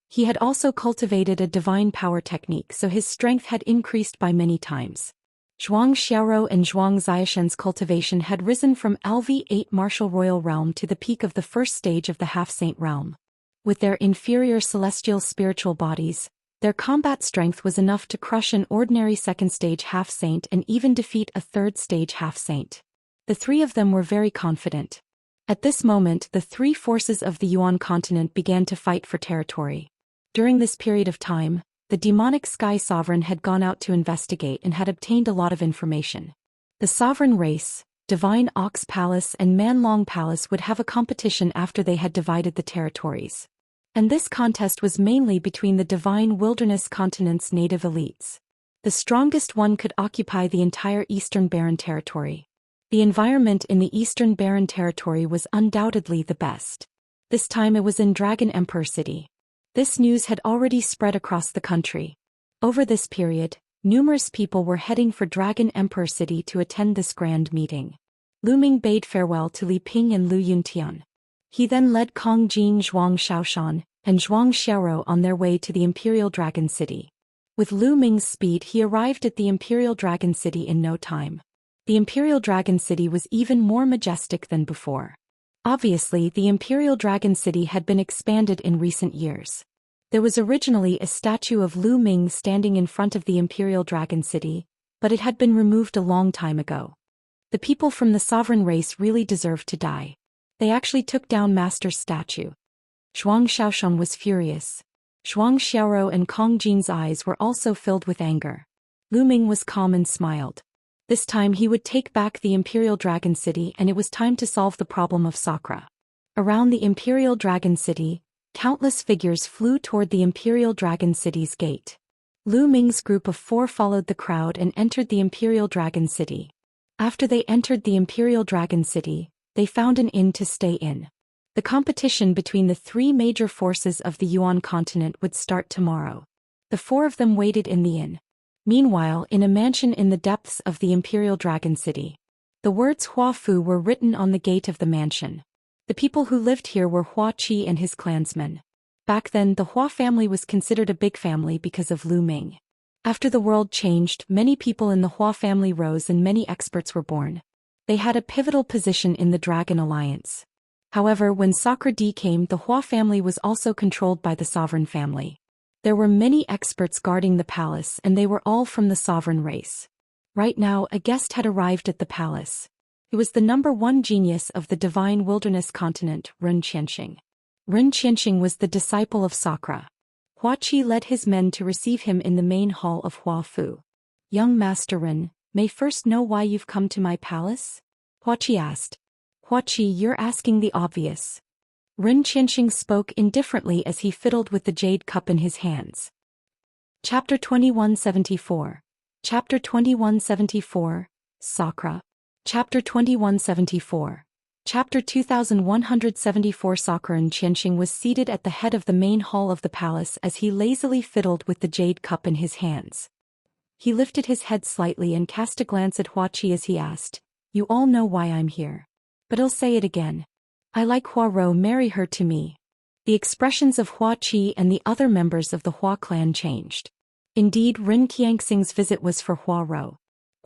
He had also cultivated a divine power technique, so his strength had increased by many times. Zhuang Xiao and Zhuang Xiaoshan's cultivation had risen from LV8 martial royal realm to the peak of the first stage of the half-saint realm. With their inferior celestial spiritual bodies, their combat strength was enough to crush an ordinary second-stage half-saint and even defeat a third-stage half-saint. The three of them were very confident. At this moment, the three forces of the Yuan continent began to fight for territory. During this period of time, the demonic sky sovereign had gone out to investigate and had obtained a lot of information. The sovereign race, Divine Ox Palace and Manlong Palace would have a competition after they had divided the territories. And this contest was mainly between the Divine Wilderness continent's native elites. The strongest one could occupy the entire Eastern Barren Territory. The environment in the Eastern Barren Territory was undoubtedly the best. This time it was in Dragon Emperor City. This news had already spread across the country. Over this period, numerous people were heading for Dragon Emperor City to attend this grand meeting. Lu Ming bade farewell to Li Ping and Lu Yuntian. He then led Kong Jin, Zhuang Xiaoshan, and Zhuang Xiao on their way to the Imperial Dragon City. With Lu Ming's speed, he arrived at the Imperial Dragon City in no time. The Imperial Dragon City was even more majestic than before. Obviously, the Imperial Dragon City had been expanded in recent years. There was originally a statue of Lu Ming standing in front of the Imperial Dragon City, but it had been removed a long time ago. The people from the sovereign race really deserved to die. They actually took down Master's statue. Zhuang Xiaoshan was furious. Zhuang Xiao and Kong Jin's eyes were also filled with anger. Lu Ming was calm and smiled. This time he would take back the Imperial Dragon City, and it was time to solve the problem of sakra. Around the Imperial Dragon City, countless figures flew toward the Imperial Dragon City's gate. Lu Ming's group of 4 followed the crowd and entered the Imperial Dragon City. After they entered the Imperial Dragon City, they found an inn to stay in. The competition between the 3 major forces of the Yuan continent would start tomorrow. The 4 of them waited in the inn. Meanwhile, in a mansion in the depths of the Imperial Dragon City, the words Hua Fu were written on the gate of the mansion. The people who lived here were Hua Qi and his clansmen. Back then, the Hua family was considered a big family because of Lu Ming. After the world changed, many people in the Hua family rose and many experts were born. They had a pivotal position in the Dragon Alliance. However, when Sakra came, the Hua family was also controlled by the sovereign family. There were many experts guarding the palace, and they were all from the sovereign race. Right now, a guest had arrived at the palace. It was the #1 genius of the Divine Wilderness continent, Ren Qianxing. Ren Qianxing was the disciple of Sakra. Hua Qi led his men to receive him in the main hall of Hua Fu. "Young Master Ren, may first know why you've come to my palace?" Hua Qi asked. "Hua Qi, you're asking the obvious." Ren Qianxing spoke indifferently as he fiddled with the jade cup in his hands. Chapter 2174. Chapter 2174, Sakra. Chapter 2174. Chapter 2174. Sakra. Ren Qianxing was seated at the head of the main hall of the palace as he lazily fiddled with the jade cup in his hands. He lifted his head slightly and cast a glance at Hua Qi as he asked, "You all know why I'm here. But I'll say it again. I like Hua Ro, marry her to me." The expressions of Hua Qi and the other members of the Hua clan changed. Indeed, Ren Qianxing's visit was for Hua Rou.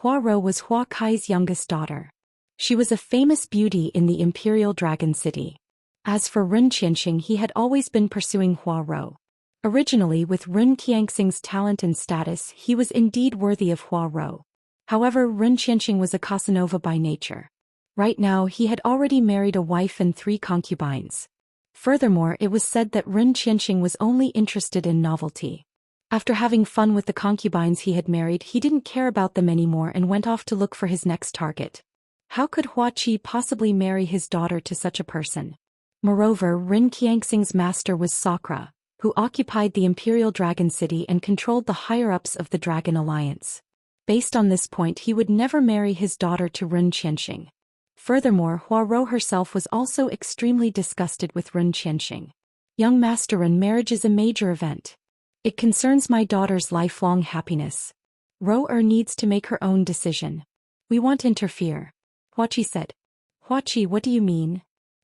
Hua Rou was Hua Kai's youngest daughter. She was a famous beauty in the Imperial Dragon City. As for Ren Qianxing, he had always been pursuing Hua Rou. Originally, with Ren Qianxing's talent and status, he was indeed worthy of Hua Rou. However, Ren Qianxing was a Casanova by nature. Right now, he had already married a wife and 3 concubines. Furthermore, it was said that Ren Qianxing was only interested in novelty. After having fun with the concubines he had married, he didn't care about them anymore and went off to look for his next target. How could Hua Qi possibly marry his daughter to such a person? Moreover, Ren Qianxing's master was Sakra, who occupied the Imperial Dragon City and controlled the higher-ups of the Dragon Alliance. Based on this point, he would never marry his daughter to Ren Qianxing. Furthermore, Hua Rou herself was also extremely disgusted with Ren Qianxing. Young Master Ren, marriage is a major event. It concerns my daughter's lifelong happiness. Rou needs to make her own decision. We won't interfere. Hua Qi said. Hua Qi, what do you mean?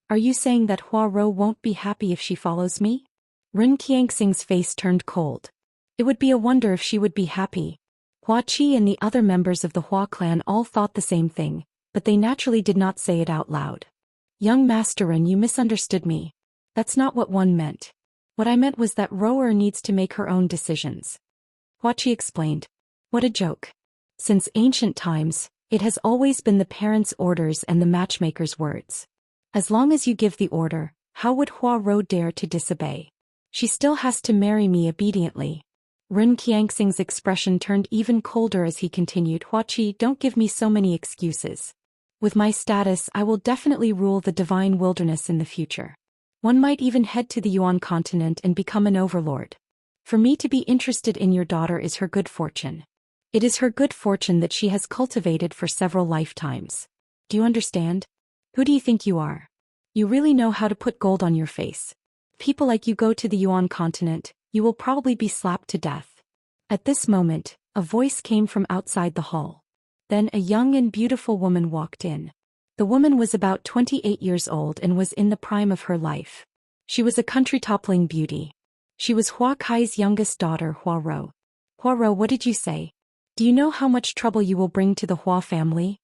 Are you saying that Hua Rou won't be happy if she follows me? Ren Qianxing's face turned cold. It would be a wonder if she would be happy. Hua Qi and the other members of the Hua clan all thought the same thing, but they naturally did not say it out loud. Young Master Ren, you misunderstood me. That's not what one meant. What I meant was that Rou needs to make her own decisions. Hua Qi explained. What a joke. Since ancient times, it has always been the parents' orders and the matchmaker's words. As long as you give the order, how would Hua Rou dare to disobey? She still has to marry me obediently. Ren Qianxing's expression turned even colder as he continued. Hua Qi, don't give me so many excuses. With my status, I will definitely rule the divine wilderness in the future. One might even head to the Yuan continent and become an overlord. For me to be interested in your daughter is her good fortune. It is her good fortune that she has cultivated for several lifetimes. Do you understand? Who do you think you are? You really know how to put gold on your face. People like you go to the Yuan continent, you will probably be slapped to death. At this moment, a voice came from outside the hall. Then a young and beautiful woman walked in. The woman was about 28 years old and was in the prime of her life. She was a country-toppling beauty. She was Hua Kai's youngest daughter, Hua Rou. Hua Rou, what did you say? Do you know how much trouble you will bring to the Hua family?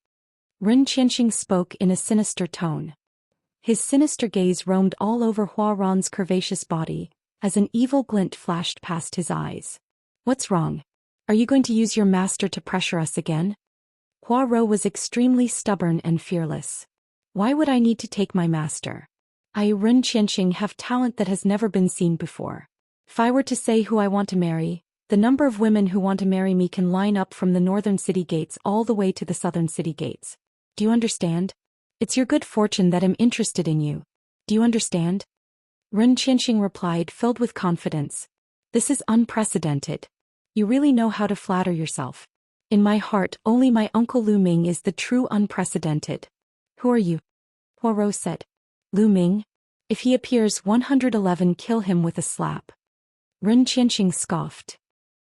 Ren Qianxing spoke in a sinister tone. His sinister gaze roamed all over Hua Ron's curvaceous body, as an evil glint flashed past his eyes. What's wrong? Are you going to use your master to pressure us again? Hua Rou was extremely stubborn and fearless. Why would I need to take my master? I, Ren Qianxing, have talent that has never been seen before. If I were to say who I want to marry, the number of women who want to marry me can line up from the northern city gates all the way to the southern city gates. Do you understand? It's your good fortune that I'm interested in you. Do you understand? Ren Qianxing replied, filled with confidence. This is unprecedented. You really know how to flatter yourself. In my heart, only my uncle Lu Ming is the true unprecedented. Who are you? Hua Rou said. Lu Ming? If he appears 111, kill him with a slap. Ren Qianxing scoffed.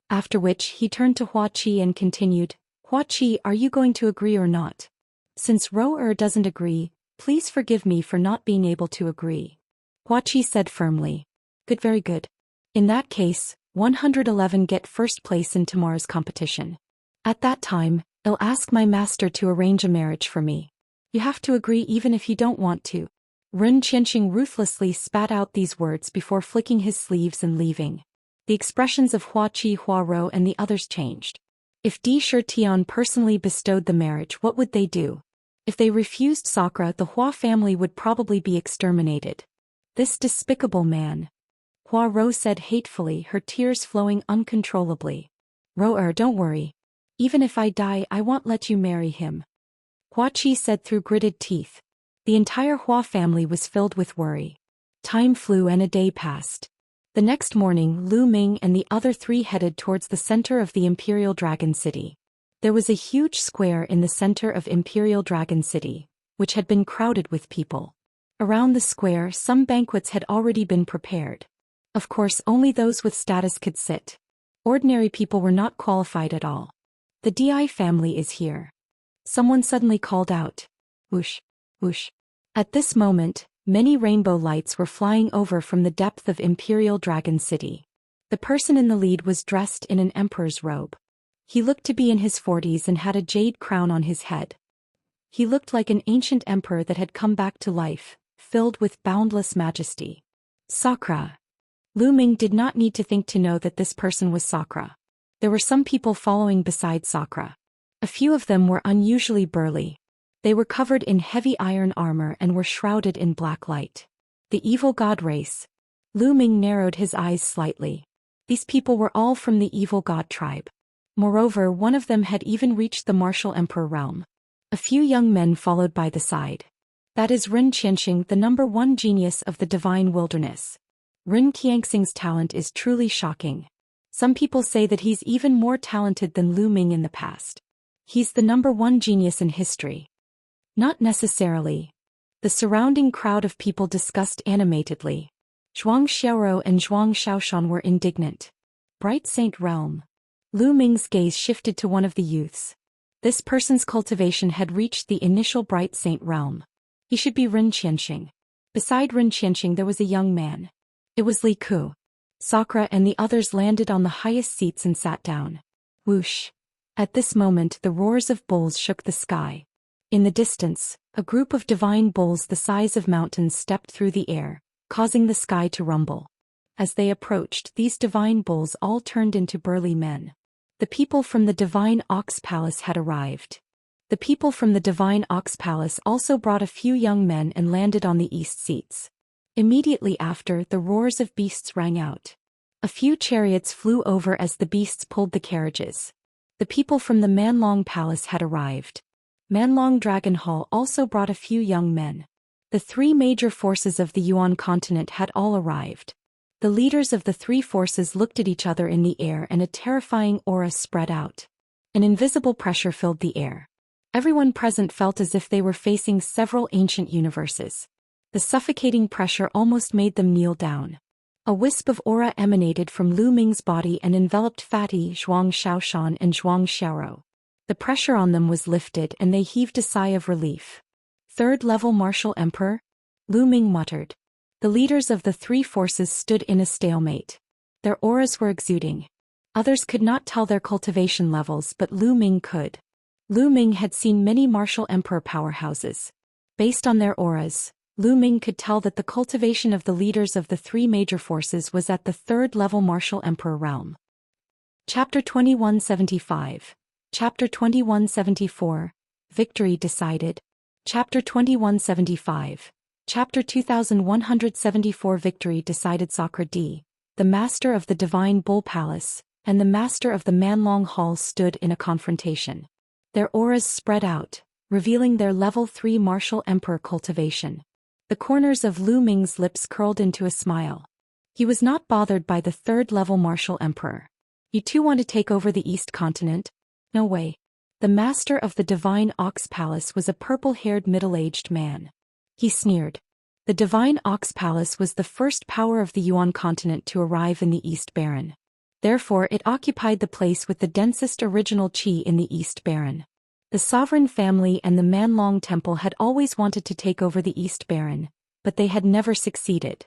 After which, he turned to Hua Qi and continued, Hua Qi, are you going to agree or not? Since Rou doesn't agree, please forgive me for not being able to agree. Hua Qi said firmly. Good, very good. In that case, 111 get first place in tomorrow's competition. At that time, I'll ask my master to arrange a marriage for me. You have to agree even if you don't want to. Ren Qianxing ruthlessly spat out these words before flicking his sleeves and leaving. The expressions of Hua Qi, Hua Rou and the others changed. If Di Shitian personally bestowed the marriage, what would they do? If they refused sakra, the Hua family would probably be exterminated. This despicable man. Hua Rou said hatefully, her tears flowing uncontrollably. Rou, don't worry. Even if I die, I won't let you marry him. Hua Qi said through gritted teeth. The entire Hua family was filled with worry. Time flew and a day passed. The next morning, Lu Ming and the other 3 headed towards the center of the Imperial Dragon City. There was a huge square in the center of Imperial Dragon City, which had been crowded with people. Around the square, some banquets had already been prepared. Of course, only those with status could sit. Ordinary people were not qualified at all. The Di family is here. Someone suddenly called out. Whoosh, whoosh. At this moment, Many rainbow lights were flying over from the depth of Imperial Dragon City. The person in the lead was dressed in an emperor's robe. He looked to be in his 40s and had a jade crown on his head. He looked like an ancient emperor that had come back to life, filled with boundless majesty. Sakra. Lu Ming did not need to think to know that this person was Sakra. There were some people following beside Sakra. A few of them were unusually burly. They were covered in heavy iron armor and were shrouded in black light. The evil god race. Lu Ming narrowed his eyes slightly. These people were all from the evil god tribe. Moreover, one of them had even reached the martial emperor realm. A few young men followed by the side. That is Ren Qianxing, the #1 genius of the divine wilderness. Ren Qianxing's talent is truly shocking. Some people say that he's even more talented than Lu Ming in the past. He's the #1 genius in history. Not necessarily. The surrounding crowd of people discussed animatedly. Zhuang Xiaoro and Zhuang Xiaoshan were indignant. Bright Saint Realm. Lu Ming's gaze shifted to one of the youths. This person's cultivation had reached the initial Bright Saint Realm. He should be Ren Qianxing. Beside Ren Qianxing there was a young man. It was Li Ku. Sakra and the others landed on the highest seats and sat down. Whoosh. At this moment the roars of bulls shook the sky. In the distance, a group of divine bulls the size of mountains stepped through the air, causing the sky to rumble. As they approached, these divine bulls all turned into burly men. The people from the divine ox palace had arrived. The people from the divine ox palace also brought a few young men and landed on the east seats. Immediately after, the roars of beasts rang out. A few chariots flew over as the beasts pulled the carriages. The people from the Manlong Palace had arrived. Manlong Dragon Hall also brought a few young men. The three major forces of the Yuan continent had all arrived. The leaders of the three forces looked at each other in the air and a terrifying aura spread out. An invisible pressure filled the air. Everyone present felt as if they were facing several ancient universes. The suffocating pressure almost made them kneel down. A wisp of aura emanated from Lu Ming's body and enveloped Fatty, Zhuang Xiaoshan and Zhuang Xiaoro. The pressure on them was lifted and they heaved a sigh of relief. Third-level martial emperor? Lu Ming muttered. The leaders of the three forces stood in a stalemate. Their auras were exuding. Others could not tell their cultivation levels, but Lu Ming could. Lu Ming had seen many martial emperor powerhouses. Based on their auras, Lu Ming could tell that the cultivation of the leaders of the three major forces was at the third-level martial emperor realm. Chapter 2175. Chapter 2174. Victory decided. Chapter 2175. Chapter 2174. Victory decided. Sakra D, the master of the Divine Bull Palace, and the master of the Manlong Hall stood in a confrontation. Their auras spread out, revealing their level 3 martial emperor cultivation. The corners of Lu Ming's lips curled into a smile. He was not bothered by the third-level martial emperor. You two want to take over the East Continent? No way. The master of the Divine Ox Palace was a purple-haired middle-aged man. He sneered. The Divine Ox Palace was the first power of the Yuan continent to arrive in the East Baron. Therefore it occupied the place with the densest original qi in the East Baron. The sovereign family and the Manlong Temple had always wanted to take over the East Baron, but they had never succeeded.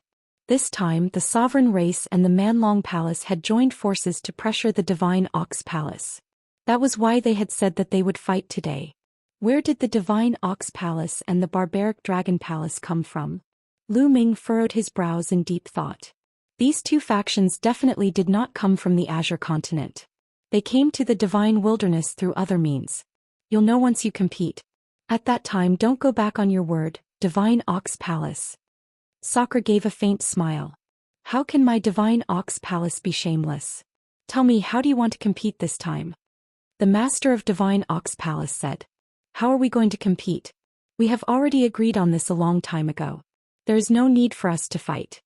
This time the sovereign race and the Manlong Palace had joined forces to pressure the Divine Ox Palace. That was why they had said that they would fight today. Where did the Divine Ox Palace and the Barbaric Dragon Palace come from? Lu Ming furrowed his brows in deep thought. These two factions definitely did not come from the Azure continent. They came to the Divine Wilderness through other means. You'll know once you compete. At that time don't go back on your word, Divine Ox Palace. Sakra gave a faint smile. How can my Divine Ox Palace be shameless? Tell me, how do you want to compete this time? The master of Divine Ox Palace said. How are we going to compete? We have already agreed on this a long time ago. There is no need for us to fight.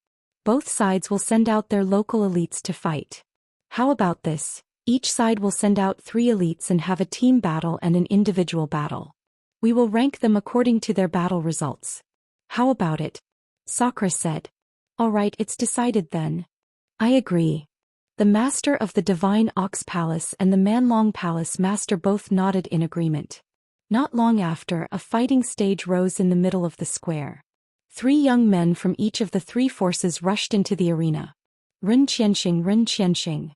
Both sides will send out their local elites to fight. How about this? Each side will send out 3 elites and have a team battle and an individual battle. We will rank them according to their battle results. How about it? Sakra said. All right, it's decided then. I agree. The master of the Divine Ox Palace and the Manlong Palace master both nodded in agreement. Not long after, a fighting stage rose in the middle of the square. 3 young men from each of the 3 forces rushed into the arena. Ren Qianxing, Ren Qianxing.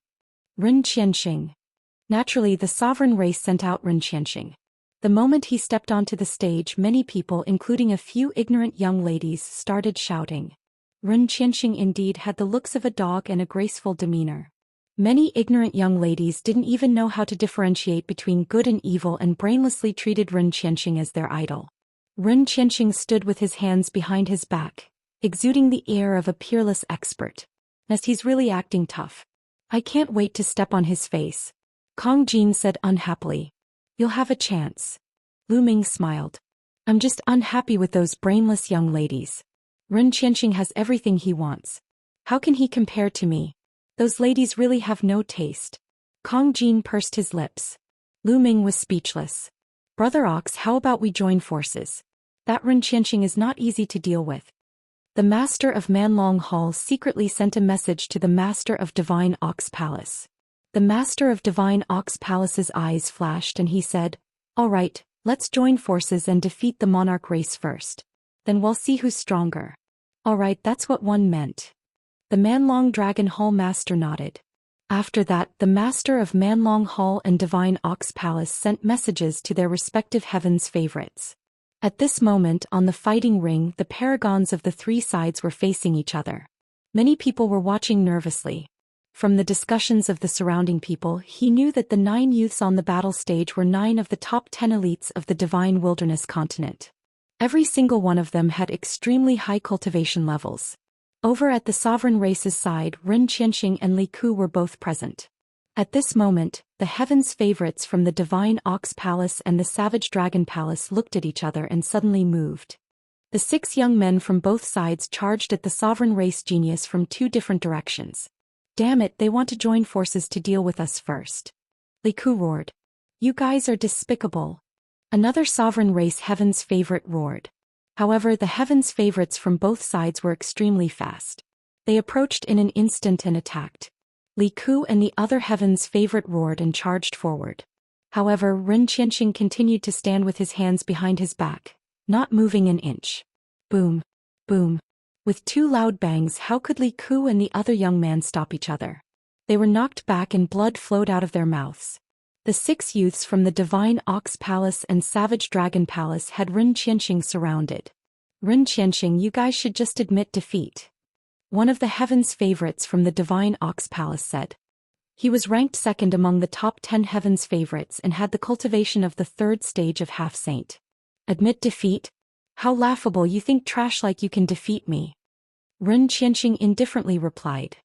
Ren Qianxing. Naturally, the sovereign race sent out Ren Qianxing. The moment he stepped onto the stage, many people, including a few ignorant young ladies, started shouting. Ren Qianxing indeed had the looks of a dog and a graceful demeanor. Many ignorant young ladies didn't even know how to differentiate between good and evil and brainlessly treated Ren Qianxing as their idol. Ren Qianxing stood with his hands behind his back, exuding the air of a peerless expert. As he's really acting tough. I can't wait to step on his face. Kong Jin said unhappily. You'll have a chance. Lu Ming smiled. I'm just unhappy with those brainless young ladies. Ren Qianxing has everything he wants. How can he compare to me? Those ladies really have no taste. Kong Jin pursed his lips. Lu Ming was speechless. Brother Ox, how about we join forces? That Ren Qianxing is not easy to deal with. The master of Manlong Hall secretly sent a message to the master of Divine Ox Palace. The master of Divine Ox Palace's eyes flashed and he said, all right, let's join forces and defeat the monarch race first. Then we'll see who's stronger. All right, that's what one meant. The Manlong Dragon Hall master nodded. After that, the master of Manlong Hall and Divine Ox Palace sent messages to their respective heavens favorites. At this moment on the fighting ring, the paragons of the 3 sides were facing each other. Many people were watching nervously. From the discussions of the surrounding people, he knew that the 9 youths on the battle stage were 9 of the top 10 elites of the Divine Wilderness continent. Every single one of them had extremely high cultivation levels. Over at the sovereign race's side, Ren Qianxing and Li Ku were both present. At this moment, the heavens favorites from the Divine Ox Palace and the Savage Dragon Palace looked at each other and suddenly moved. The 6 young men from both sides charged at the sovereign race genius from 2 different directions. Damn it, they want to join forces to deal with us first. Li Ku roared. You guys are despicable. Another sovereign race heavens favorite roared. However, the heavens favorites from both sides were extremely fast. They approached in an instant and attacked. Li Ku and the other heavens favorite roared and charged forward. However, Ren Qianxing continued to stand with his hands behind his back, not moving an inch. Boom. Boom. With 2 loud bangs, how could Li Ku and the other young man stop each other? They were knocked back and blood flowed out of their mouths. The 6 youths from the Divine Ox Palace and Savage Dragon Palace had Ren Qianxing surrounded. Ren Qianxing, you guys should just admit defeat. One of the heavens favorites from the Divine Ox Palace said. He was ranked 2nd among the top 10 heavens favorites and had the cultivation of the 3rd stage of half-saint. Admit defeat? How laughable, you think trash like you can defeat me. Ren Qianxing indifferently replied.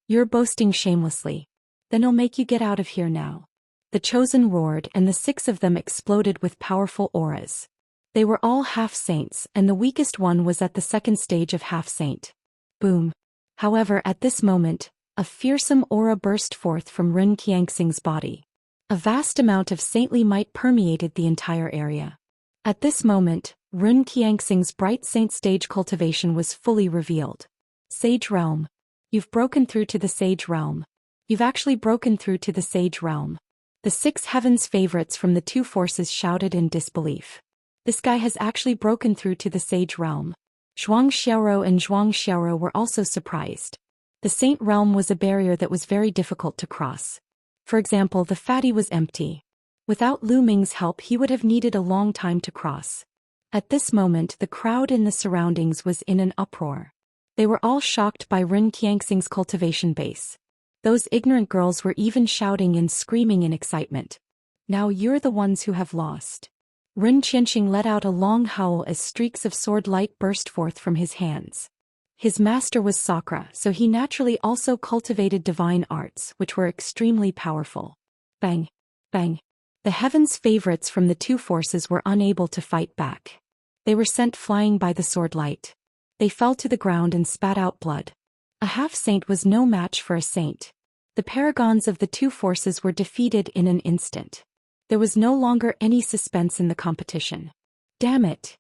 You're boasting shamelessly. Then I'll make you get out of here now. The chosen roared and the 6 of them exploded with powerful auras. They were all half-saints and the weakest one was at the 2nd stage of half-saint. Boom. However, at this moment, a fearsome aura burst forth from Ren Qianxing's body. A vast amount of saintly might permeated the entire area. At this moment, Ren Qianxing's bright saint stage cultivation was fully revealed. Sage Realm. You've broken through to the Sage Realm. You've actually broken through to the Sage Realm. The 6 heavens favorites from the 2 forces shouted in disbelief. This guy has actually broken through to the Sage Realm. Zhuang Xiaoro and Zhuang Xiaoro were also surprised. The Saint Realm was a barrier that was very difficult to cross. For example, the fatty was empty. Without Lu Ming's help he would have needed a long time to cross. At this moment the crowd in the surroundings was in an uproar. They were all shocked by Ren Qianxing's cultivation base. Those ignorant girls were even shouting and screaming in excitement. Now you're the ones who have lost. Ren Qianxing let out a long howl as streaks of sword light burst forth from his hands. His master was sakra, so he naturally also cultivated divine arts, which were extremely powerful. Bang! Bang! The heavens favorites from the 2 forces were unable to fight back. They were sent flying by the sword light. They fell to the ground and spat out blood. A half-saint was no match for a saint. The paragons of the 2 forces were defeated in an instant. There was no longer any suspense in the competition. Damn it!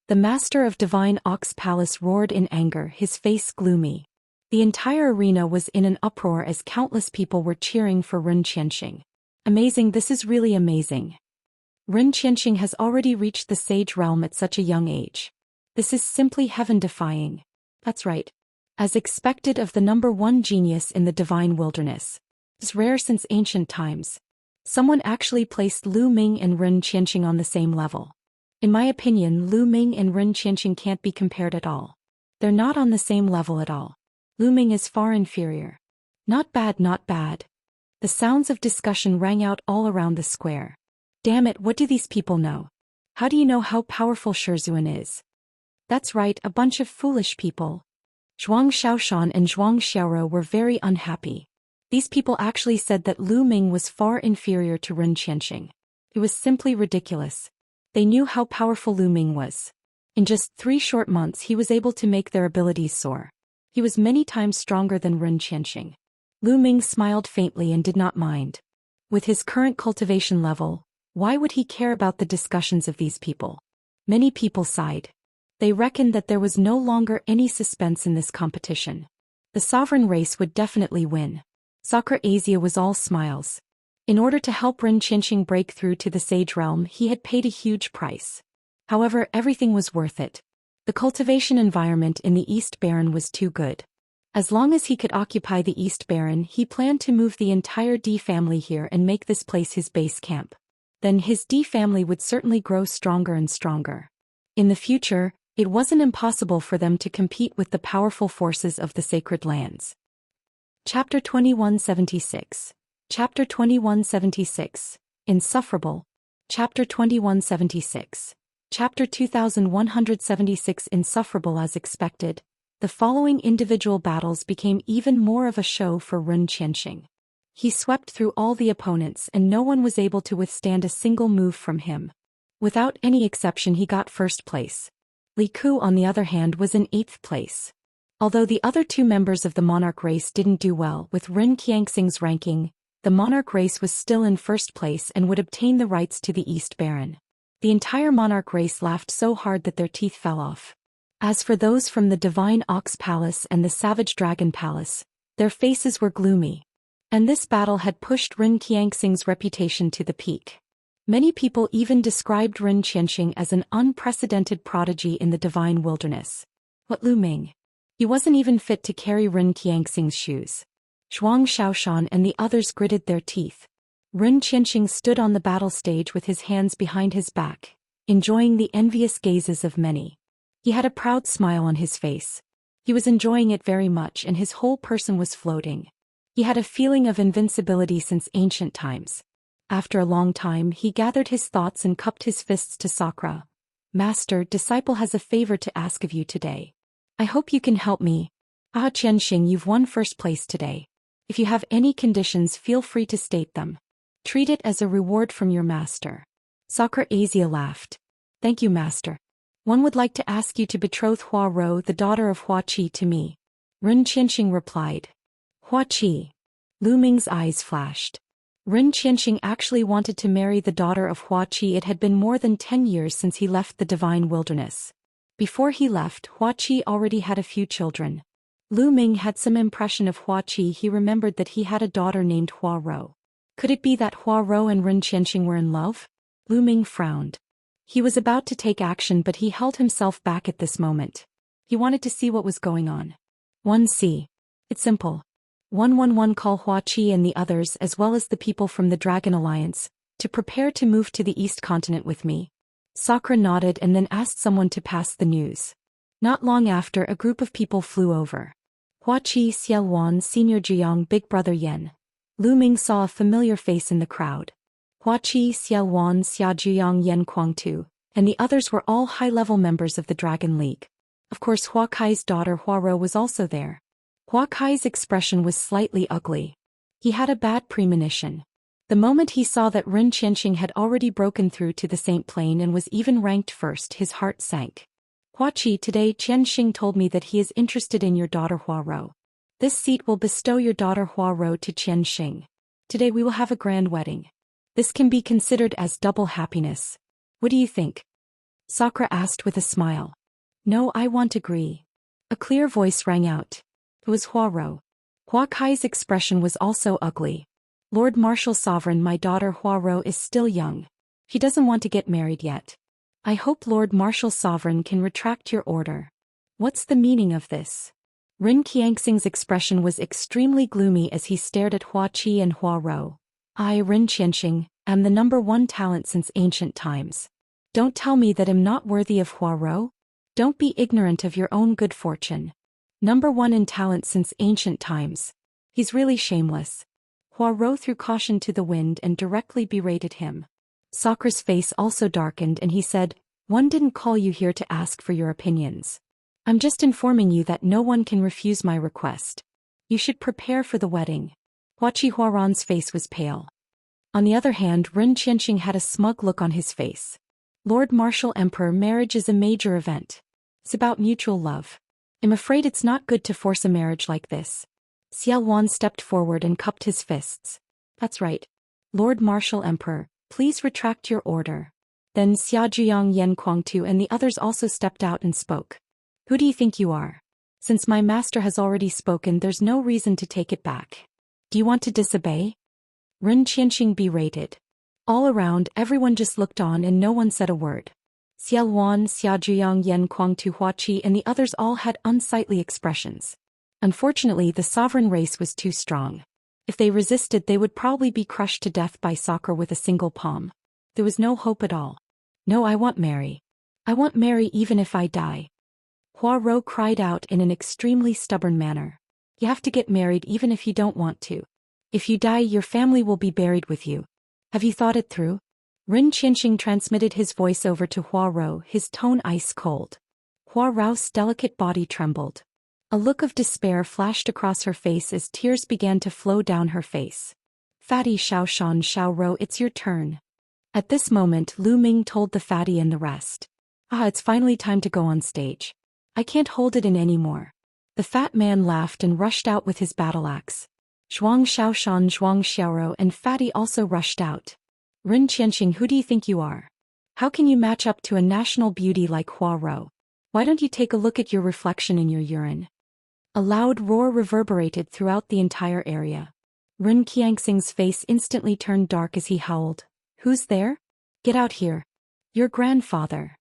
The master of Divine Ox Palace roared in anger, his face gloomy. The entire arena was in an uproar as countless people were cheering for Ren Qianxing. Amazing, this is really amazing. Ren Qianxing has already reached the Sage Realm at such a young age. This is simply heaven-defying. That's right. As expected of the #1 genius in the divine wilderness. It's rare since ancient times. Someone actually placed Lu Ming and Ren Qianxing on the same level. In my opinion, Lu Ming and Ren Qianxing can't be compared at all. They're not on the same level at all. Lu Ming is far inferior. Not bad, not bad. The sounds of discussion rang out all around the square. Damn it, what do these people know? How do you know how powerful Zhou is? That's right, a bunch of foolish people. Zhuang Xiaoshan and Zhuang Xiaoro were very unhappy. These people actually said that Lu Ming was far inferior to Ren Qianxing. It was simply ridiculous. They knew how powerful Lu Ming was. In just 3 short months he was able to make their abilities soar. He was many times stronger than Ren Qianxing. Lu Ming smiled faintly and did not mind. With his current cultivation level, why would he care about the discussions of these people? Many people sighed. They reckoned that there was no longer any suspense in this competition. The sovereign race would definitely win. Sakra was all smiles. In order to help Ren Qianxing break through to the Sage Realm, he had paid a huge price. However, everything was worth it. The cultivation environment in the East Baron was too good. As long as he could occupy the East Baron, he planned to move the entire D family here and make this place his base camp. Then his D family would certainly grow stronger and stronger. In the future, it wasn't impossible for them to compete with the powerful forces of the Sacred Lands. Chapter 2176. Chapter 2176. Insufferable. Chapter 2176. Chapter 2176. Insufferable. As expected, the following individual battles became even more of a show for Ren Qianxing. He swept through all the opponents and no one was able to withstand a single move from him. Without any exception he got first place. Li Ku on the other hand was in 8th place. Although the other 2 members of the monarch race didn't do well with Ren Qianxing's ranking, the monarch race was still in 1st place and would obtain the rights to the East Baron. The entire monarch race laughed so hard that their teeth fell off. As for those from the Divine Ox Palace and the Savage Dragon Palace, their faces were gloomy. And this battle had pushed Ren Qianxing's reputation to the peak. Many people even described Ren Qianxing as an unprecedented prodigy in the divine wilderness. What Lu Ming? He wasn't even fit to carry Ren Qianxing's shoes. Zhuang Xiaoshan and the others gritted their teeth. Ren Qianxing stood on the battle stage with his hands behind his back, enjoying the envious gazes of many. He had a proud smile on his face. He was enjoying it very much and his whole person was floating. He had a feeling of invincibility since ancient times. After a long time he gathered his thoughts and cupped his fists to Sakra. Master, disciple has a favor to ask of you today. I hope you can help me. Qianxing, you've won 1st place today. If you have any conditions, feel free to state them. Treat it as a reward from your master. Sakra laughed. Thank you, master. One would like to ask you to betroth Hua Rou, the daughter of Hua Qi, to me. Ren Qianxing replied. Hua Qi. Lu Ming's eyes flashed. Ren Qianxing actually wanted to marry the daughter of Hua Qi. It had been more than 10 years since he left the divine wilderness. Before he left, Hua Qi already had a few children. Lu Ming had some impression of Hua Qi. He remembered that he had a daughter named Hua Rou. Could it be that Hua Rou and Ren Qianxing were in love? Lu Ming frowned. He was about to take action but he held himself back at this moment. He wanted to see what was going on. 1C. It's simple. 111 call Hua Qi and the others as well as the people from the Dragon Alliance, to prepare to move to the East Continent with me. Sakra nodded and then asked someone to pass the news. Not long after a group of people flew over. Hua Qi, Xia Yuan, Senior Jiang, Big Brother Yen. Lu Ming saw a familiar face in the crowd. Hua Qi, Xia Yuan, Xia Jiang, Yen Kuangtu, and the others were all high-level members of the Dragon League. Of course Hua Kai's daughter Hua Rou was also there. Hua Kai's expression was slightly ugly. He had a bad premonition. The moment he saw that Ren Qianxing had already broken through to the Saint Plane and was even ranked 1st, his heart sank. Hua Qi, today Qianxing told me that he is interested in your daughter Hua Rou. This seat will bestow your daughter Hua Rou to Qianxing. Today we will have a grand wedding. This can be considered as double happiness. What do you think? Sakra asked with a smile. No, I won't agree. A clear voice rang out. It was Hua Rou. Hua Kai's expression was also ugly. Lord Marshal Sovereign, my daughter Hua Rou is still young. She doesn't want to get married yet. I hope Lord Martial Sovereign can retract your order. What's the meaning of this? Ren Qianxing's expression was extremely gloomy as he stared at Hua Qi and Hua Rou. I, Ren Qianxing, am the #1 talent since ancient times. Don't tell me that I'm not worthy of Hua Rou? Don't be ignorant of your own good fortune. #1 in talent since ancient times. He's really shameless. Hua Rou threw caution to the wind and directly berated him. Sakra's face also darkened and he said, "One didn't call you here to ask for your opinions. I'm just informing you that no one can refuse my request. You should prepare for the wedding." Huaqi Huaran's face was pale. On the other hand, Ren Qianxing had a smug look on his face. Lord Martial Emperor, marriage is a major event. It's about mutual love. I'm afraid it's not good to force a marriage like this. Yuan stepped forward and cupped his fists. That's right. Lord Martial Emperor, please retract your order. Then Xiajiang Yan Kuangtu and the others also stepped out and spoke. Who do you think you are? Since my master has already spoken, there's no reason to take it back. Do you want to disobey? Ren Qianxing berated. All around, everyone just looked on and no one said a word. Yuan, Xiajiang Yan Kuangtu, Huaqi and the others all had unsightly expressions. Unfortunately, the sovereign race was too strong. If they resisted, they would probably be crushed to death by sakra with a single palm. There was no hope at all. No, I want Mary. I want Mary even if I die. Hua Rou cried out in an extremely stubborn manner. You have to get married even if you don't want to. If you die, your family will be buried with you. Have you thought it through? Ren Qianxing transmitted his voice over to Hua Rou, his tone ice cold. Hua Rou's delicate body trembled. A look of despair flashed across her face as tears began to flow down her face. Fatty Xiaoshan Xiao Rou, it's your turn. At this moment, Lu Ming told the fatty and the rest. It's finally time to go on stage. I can't hold it in anymore. The fat man laughed and rushed out with his battle axe. Zhuang Xiaoshan, Zhuang Xiaorou and fatty also rushed out. Ren Qianxing, who do you think you are? How can you match up to a national beauty like Hua Rou? Why don't you take a look at your reflection in your urine? A loud roar reverberated throughout the entire area. Ren Qianxing's face instantly turned dark as he howled. Who's there? Get out here. Your grandfather.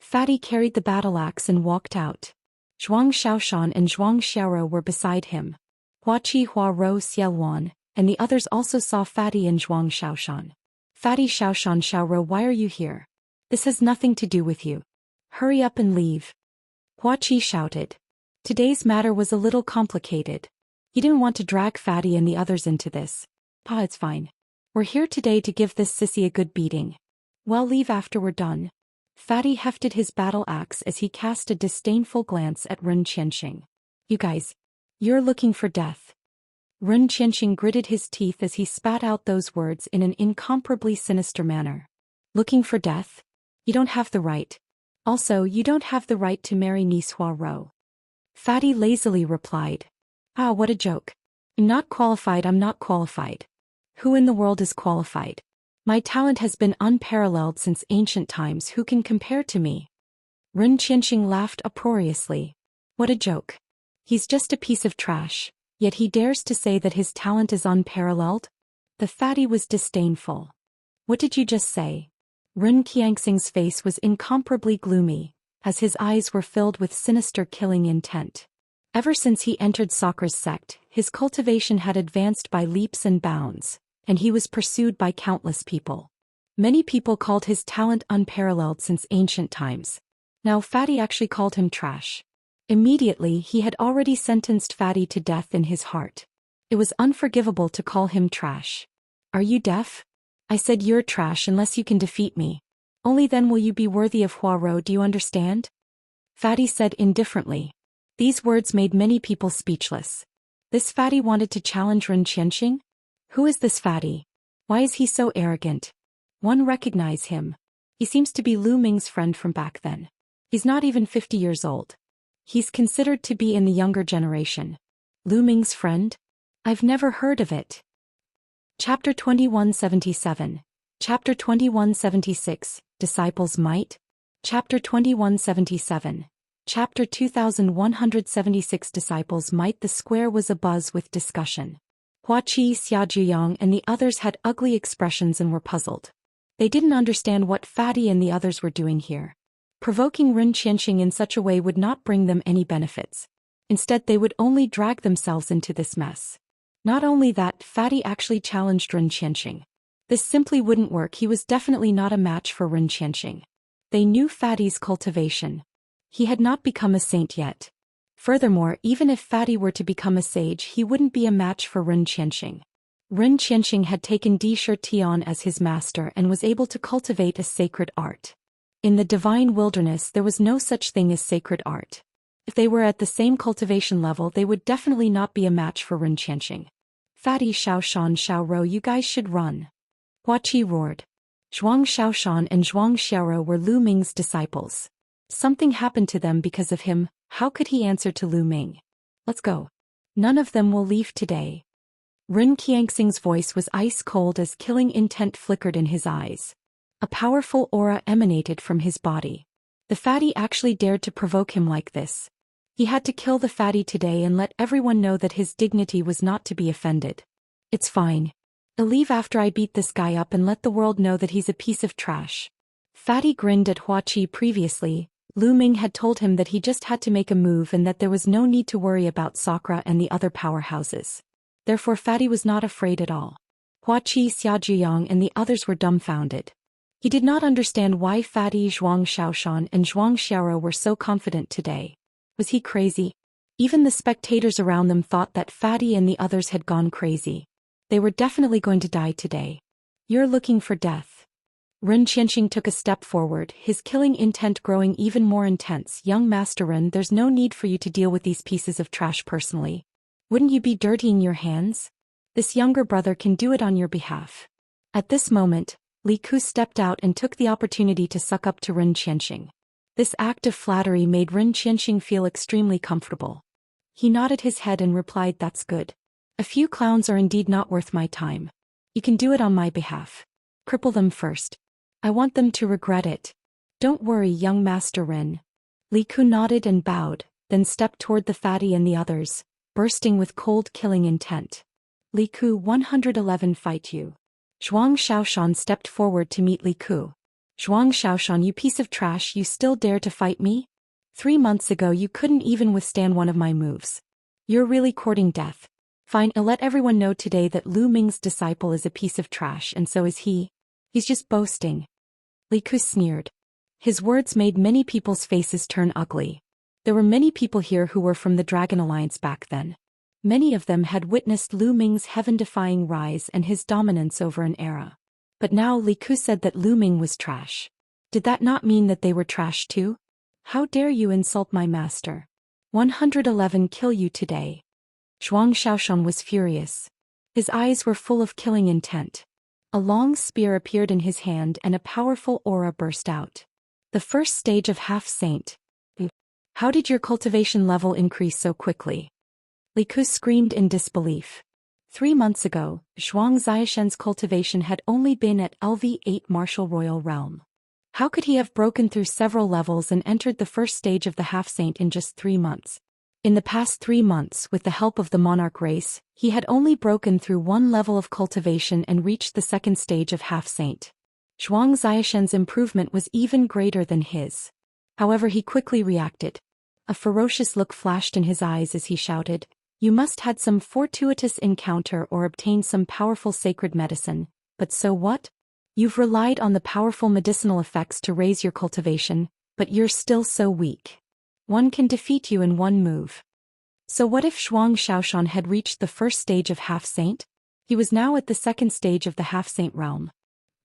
Fatty carried the battle axe and walked out. Zhuang Xiaoshan and Zhuang Xiaorou were beside him. Huaqi, Hua Rou, Yuan, and the others also saw Fatty and Zhuang Xiaoshan. Fatty Xiaoshan Xiaorou, why are you here? This has nothing to do with you. Hurry up and leave. Huaqi shouted. Today's matter was a little complicated. He didn't want to drag Fatty and the others into this. It's fine. We're here today to give this sissy a good beating. Well, leave after we're done. Fatty hefted his battle axe as he cast a disdainful glance at Ren Qianxing. You guys. You're looking for death. Ren Qianxing gritted his teeth as he spat out those words in an incomparably sinister manner. Looking for death? You don't have the right. Also, you don't have the right to marry niece Hua Rou. Fatty lazily replied. What a joke. I'm not qualified. Who in the world is qualified? My talent has been unparalleled since ancient times. Who can compare to me? Ren Qianxing laughed uproariously. What a joke. He's just a piece of trash, yet he dares to say that his talent is unparalleled? The fatty was disdainful. What did you just say? Ren Qianxing's face was incomparably gloomy, as his eyes were filled with sinister killing intent. Ever since he entered Sakra's sect, his cultivation had advanced by leaps and bounds, and he was pursued by countless people. Many people called his talent unparalleled since ancient times. Now Fatty actually called him trash. Immediately he had already sentenced Fatty to death in his heart. It was unforgivable to call him trash. Are you deaf? I said you're trash unless you can defeat me. Only then will you be worthy of Hua Rou, do you understand? Fatty said indifferently. These words made many people speechless. This Fatty wanted to challenge Ren Qianxing? Who is this Fatty? Why is he so arrogant? One recognize him. He seems to be Lu Ming's friend from back then. He's not even 50 years old. He's considered to be in the younger generation. Lu Ming's friend? I've never heard of it. Chapter 2177. Chapter 2176, Disciples' Might. Chapter 2177. Chapter 2176, Disciples' Might. The square was abuzz with discussion. Huaqi, Xiajiang and the others had ugly expressions and were puzzled. They didn't understand what Fatty and the others were doing here. Provoking Ren Qianxing in such a way would not bring them any benefits. Instead, they would only drag themselves into this mess. Not only that, Fatty actually challenged Ren Qianxing. This simply wouldn't work. He was definitely not a match for Ren Qianxing. They knew Fatty's cultivation. He had not become a saint yet. Furthermore, even if Fatty were to become a sage, he wouldn't be a match for Ren Qianxing. Ren Qianxing had taken Tian as his master and was able to cultivate a sacred art. In the divine wilderness, there was no such thing as sacred art. If they were at the same cultivation level, they would definitely not be a match for Ren Qianxing. Fatty Xiaoshan Xiaoro, you guys should run. Huaqi roared. Zhuang Xiaoshan and Zhuang Xiaoro were Lu Ming's disciples. Something happened to them because of him. How could he answer to Lu Ming? Let's go. None of them will leave today. Ren Qianxing's voice was ice cold as killing intent flickered in his eyes. A powerful aura emanated from his body. The Fatty actually dared to provoke him like this. He had to kill the Fatty today and let everyone know that his dignity was not to be offended. It's fine. I'll leave after I beat this guy up and let the world know that he's a piece of trash. Fatty grinned at Huaqi. Previously, Lu Ming had told him that he just had to make a move and that there was no need to worry about Sakra and the other powerhouses. Therefore Fatty was not afraid at all. Huaqi, Xiaojiyang and the others were dumbfounded. He did not understand why Fatty, Zhuang Xiaoshan and Zhuang Xiaoro were so confident today. Was he crazy? Even the spectators around them thought that Fatty and the others had gone crazy. They were definitely going to die today. You're looking for death. Ren Qianxing took a step forward, his killing intent growing even more intense. Young Master Ren, there's no need for you to deal with these pieces of trash personally. Wouldn't you be dirtying your hands? This younger brother can do it on your behalf. At this moment, Li Ku stepped out and took the opportunity to suck up to Ren Qianxing. This act of flattery made Ren Qianxing feel extremely comfortable. He nodded his head and replied, that's good. A few clowns are indeed not worth my time. You can do it on my behalf. Cripple them first. I want them to regret it. Don't worry, young Master Ren. Li Ku nodded and bowed, then stepped toward the Fatty and the others, bursting with cold killing intent. Li Ku 111 fight you. Zhuang Xiaoshan stepped forward to meet Li Ku. Zhuang Xiaoshan, you piece of trash, you still dare to fight me? 3 months ago you couldn't even withstand one of my moves. You're really courting death. Fine, I'll let everyone know today that Lu Ming's disciple is a piece of trash and so is he. He's just boasting. Li Ku sneered. His words made many people's faces turn ugly. There were many people here who were from the Dragon Alliance back then. Many of them had witnessed Lu Ming's heaven-defying rise and his dominance over an era. But now Li Ku said that Lu Ming was trash. Did that not mean that they were trash too? How dare you insult my master? 111 kill you today. Zhuang Xiaoshan was furious. His eyes were full of killing intent. A long spear appeared in his hand and a powerful aura burst out. The first stage of half-saint. How did your cultivation level increase so quickly? Li Ku screamed in disbelief. 3 months ago, Zhuang Xiaoshan's cultivation had only been at LV8 Martial Royal Realm. How could he have broken through several levels and entered the first stage of the half-saint in just 3 months? In the past 3 months, with the help of the monarch race, he had only broken through 1 level of cultivation and reached the second stage of half-saint. Zhuang Xiaoshan's improvement was even greater than his. However, he quickly reacted. A ferocious look flashed in his eyes as he shouted, "You must had some fortuitous encounter or obtained some powerful sacred medicine, but so what? You've relied on the powerful medicinal effects to raise your cultivation, but you're still so weak. One can defeat you in 1 move." So what if Zhuang Xiaoshan had reached the first stage of half-saint? He was now at the second stage of the half-saint realm.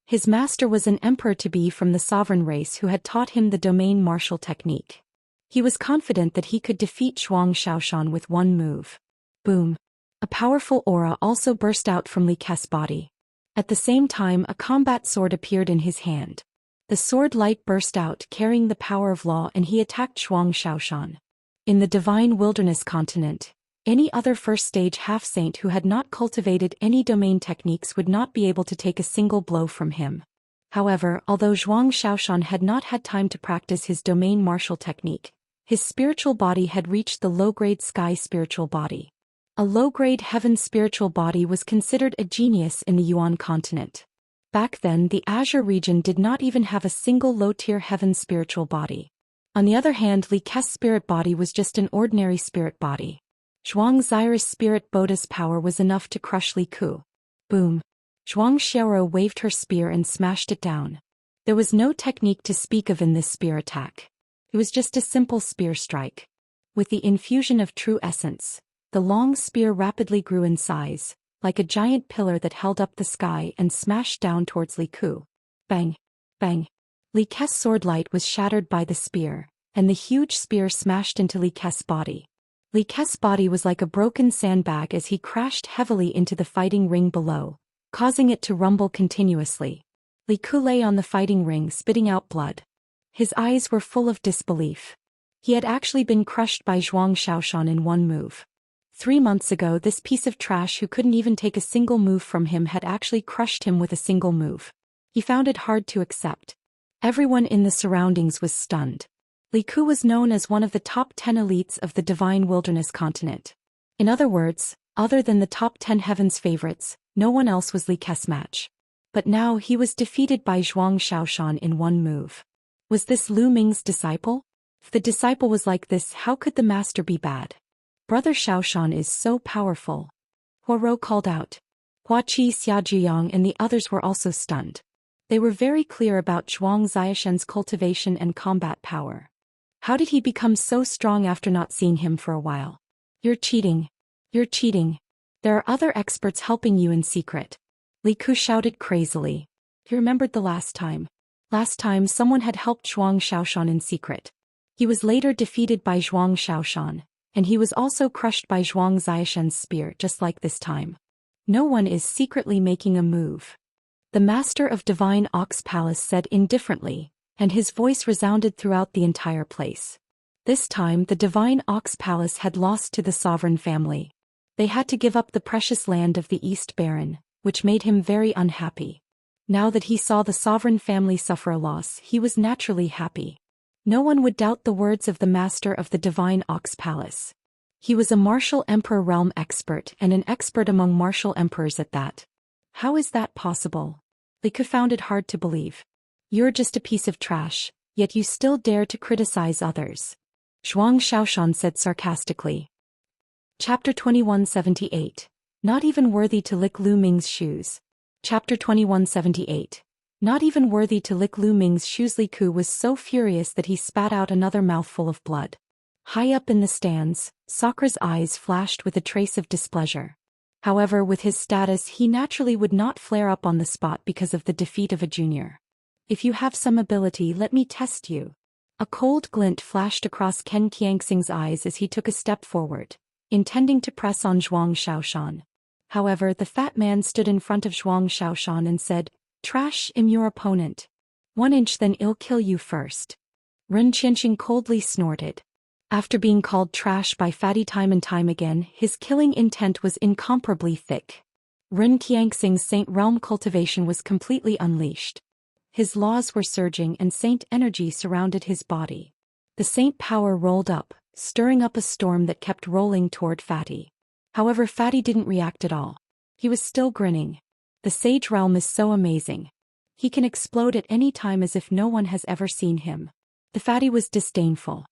His master was an emperor-to-be from the sovereign race who had taught him the domain martial technique. He was confident that he could defeat Zhuang Xiaoshan with 1 move. Boom. A powerful aura also burst out from Li Ke's body. At the same time, a combat sword appeared in his hand. The sword light burst out, carrying the power of law, and he attacked Zhuang Xiaoshan. In the divine wilderness continent, any other first-stage half-saint who had not cultivated any domain techniques would not be able to take a single blow from him. However, although Zhuang Xiaoshan had not had time to practice his domain martial technique, his spiritual body had reached the low-grade sky spiritual body. A low-grade heaven spiritual body was considered a genius in the Yuan continent. Back then the Azure region did not even have a single low-tier heaven spiritual body. On the other hand, Li Ke's spirit body was just an ordinary spirit body. Zhuang Xiao's spirit Boda's power was enough to crush Li Ku. Boom. Zhuang Xiao waved her spear and smashed it down. There was no technique to speak of in this spear attack. It was just a simple spear strike. With the infusion of true essence, the long spear rapidly grew in size, like a giant pillar that held up the sky and smashed down towards Li Ku. Bang! Bang! Li Ke's sword light was shattered by the spear, and the huge spear smashed into Li Ke's body. Li Ke's body was like a broken sandbag as he crashed heavily into the fighting ring below, causing it to rumble continuously. Li Ku lay on the fighting ring spitting out blood. His eyes were full of disbelief. He had actually been crushed by Zhuang Xiaoshan in one move. 3 months ago this piece of trash who couldn't even take a single move from him had actually crushed him with a single move. He found it hard to accept. Everyone in the surroundings was stunned. Li Ku was known as one of the top 10 elites of the Divine Wilderness continent. In other words, other than the top 10 heavens favorites, no one else was Li Ke's match. But now he was defeated by Zhuang Xiaoshan in one move. Was this Lu Ming's disciple? If the disciple was like this, how could the master be bad? Brother Xiaoshan is so powerful. Huoro called out. Hua Qi Xiaojiyang and the others were also stunned. They were very clear about Zhuang Xiaoshan's cultivation and combat power. How did he become so strong after not seeing him for a while? You're cheating. You're cheating. There are other experts helping you in secret. Li Ku shouted crazily. He remembered the last time. Last time someone had helped Zhuang Xiaoshan in secret. He was later defeated by Zhuang Xiaoshan, and he was also crushed by Zhuang Xiaoshan's spear just like this time. No one is secretly making a move. The master of Divine Ox Palace said indifferently, and his voice resounded throughout the entire place. This time the Divine Ox Palace had lost to the sovereign family. They had to give up the precious land of the East Baron, which made him very unhappy. Now that he saw the sovereign family suffer a loss, he was naturally happy. No one would doubt the words of the master of the Divine Ox Palace. He was a martial emperor realm expert and an expert among martial emperors at that. How is that possible? Li Ku found it hard to believe. You're just a piece of trash, yet you still dare to criticize others. Zhuang Xiaoshan said sarcastically. Chapter 2178. Not even worthy to lick Lu Ming's shoes. Chapter 2178. Not even worthy to lick Lu Ming's shoes. Li Ku was so furious that he spat out another mouthful of blood. High up in the stands, Sakra's eyes flashed with a trace of displeasure. However, with his status he naturally would not flare up on the spot because of the defeat of a junior. If you have some ability, let me test you. A cold glint flashed across Ken Qianxing's eyes as he took a step forward, intending to press on Zhuang Xiaoshan. However, the fat man stood in front of Zhuang Xiaoshan and said, "Trash, I'm your opponent. 1 inch, then I'll kill you first." Ren Qianxing coldly snorted. After being called trash by Fatty time and time again, his killing intent was incomparably thick. Ren Qianxing's Saint Realm cultivation was completely unleashed. His laws were surging and saint energy surrounded his body. The saint power rolled up, stirring up a storm that kept rolling toward Fatty. However, Fatty didn't react at all. He was still grinning. The Sage Realm is so amazing. He can explode at any time as if no one has ever seen him. The Fatty was disdainful.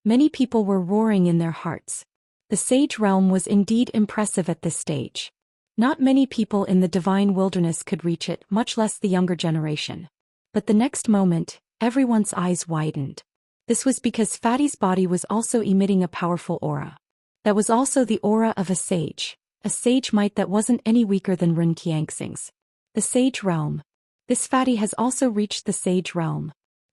Many people were roaring in their hearts. The Sage Realm was indeed impressive at this stage. Not many people in the Divine Wilderness could reach it, much less the younger generation. But the next moment, everyone's eyes widened. This was because Fatty's body was also emitting a powerful aura. That was also the aura of a sage might that wasn't any weaker than Ren Qianxing's. The Sage Realm. This Fatty has also reached the Sage Realm.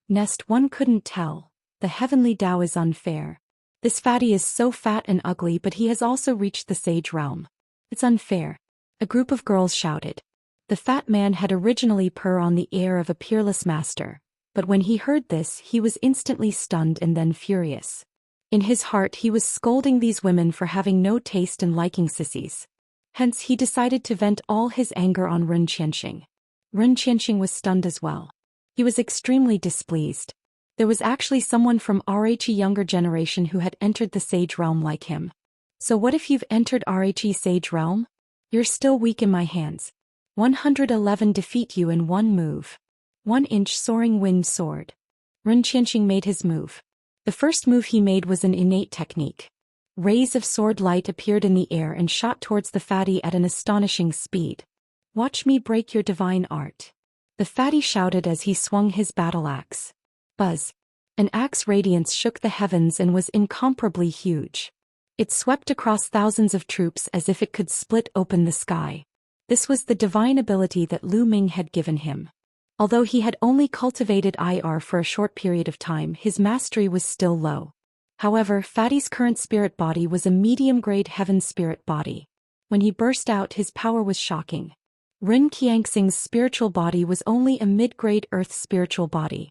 Nest, one couldn't tell. The heavenly Tao is unfair. This Fatty is so fat and ugly, but he has also reached the Sage Realm. It's unfair. A group of girls shouted. The fat man had originally put on the air of a peerless master, but when he heard this he was instantly stunned and then furious. In his heart he was scolding these women for having no taste and liking sissies. Hence he decided to vent all his anger on Ren Qianxing. Ren Qianxing was stunned as well. He was extremely displeased. There was actually someone from RHE younger generation who had entered the Sage Realm like him. So what if you've entered RHE Sage Realm? You're still weak in my hands. 111 defeat you in one move. 1-inch soaring wind sword. Ren Qianxing made his move. The first move he made was an innate technique. Rays of sword light appeared in the air and shot towards the fatty at an astonishing speed. Watch me break your divine art. The fatty shouted as he swung his battle axe. Buzz. An axe radiance shook the heavens and was incomparably huge. It swept across thousands of troops as if it could split open the sky. This was the divine ability that Lu Ming had given him. Although he had only cultivated IR for a short period of time, his mastery was still low. However, Fatty's current spirit body was a medium-grade heaven spirit body. When he burst out, his power was shocking. Ren Qianxing's spiritual body was only a mid-grade earth spiritual body.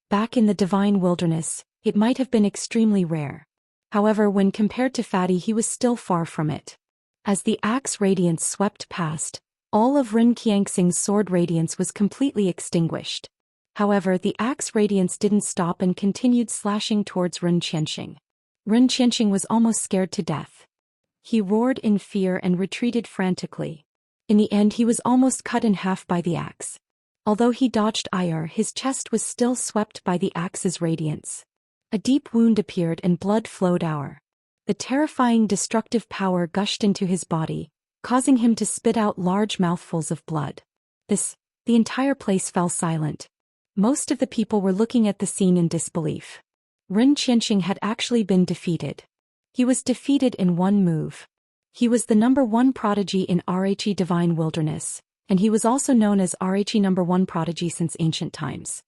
Back in the divine wilderness, it might have been extremely rare. However, when compared to Fatty, he was still far from it. As the axe radiance swept past, all of Ren Qianxing's sword radiance was completely extinguished. However, the axe radiance didn't stop and continued slashing towards Ren Qianxing. Ren Qianxing was almost scared to death. He roared in fear and retreated frantically. In the end, he was almost cut in half by the axe. Although he dodged ire, his chest was still swept by the axe's radiance. A deep wound appeared and blood flowed out. The terrifying destructive power gushed into his body, causing him to spit out large mouthfuls of blood. The entire place fell silent. Most of the people were looking at the scene in disbelief. Ren Qianxing had actually been defeated. He was defeated in one move. He was the #1 prodigy in Rhe Divine Wilderness, and he was also known as Rhe #1 prodigy since ancient times.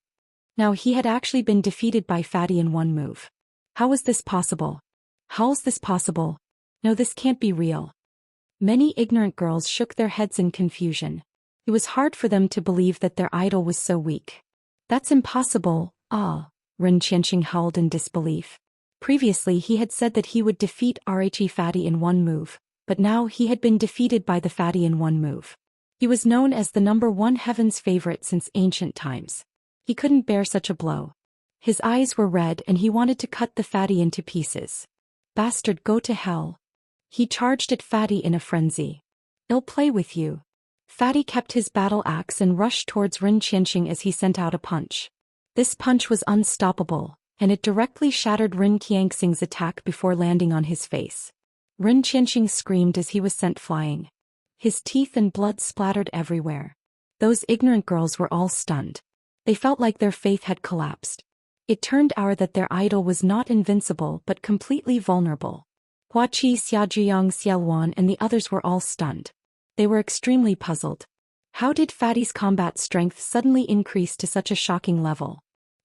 Now he had actually been defeated by Fatty in one move. How was this possible? How's this possible? No, this can't be real. Many ignorant girls shook their heads in confusion. It was hard for them to believe that their idol was so weak. That's impossible, Ren Qianxing howled in disbelief. Previously he had said that he would defeat Rhe Fatty in one move, but now he had been defeated by the Fatty in one move. He was known as the #1 heaven's favorite since ancient times. He couldn't bear such a blow. His eyes were red and he wanted to cut the Fatty into pieces. Bastard, go to hell. He charged at Fatty in a frenzy. I'll play with you. Fatty kept his battle axe and rushed towards Ren Qianxing as he sent out a punch. This punch was unstoppable, and it directly shattered Ren Qianxing's attack before landing on his face. Ren Qianxing screamed as he was sent flying. His teeth and blood splattered everywhere. Those ignorant girls were all stunned. They felt like their faith had collapsed. It turned out that their idol was not invincible but completely vulnerable. Hua Qi, Xia Zhiyang, Xia Yuan and the others were all stunned. They were extremely puzzled. How did Fatty's combat strength suddenly increase to such a shocking level?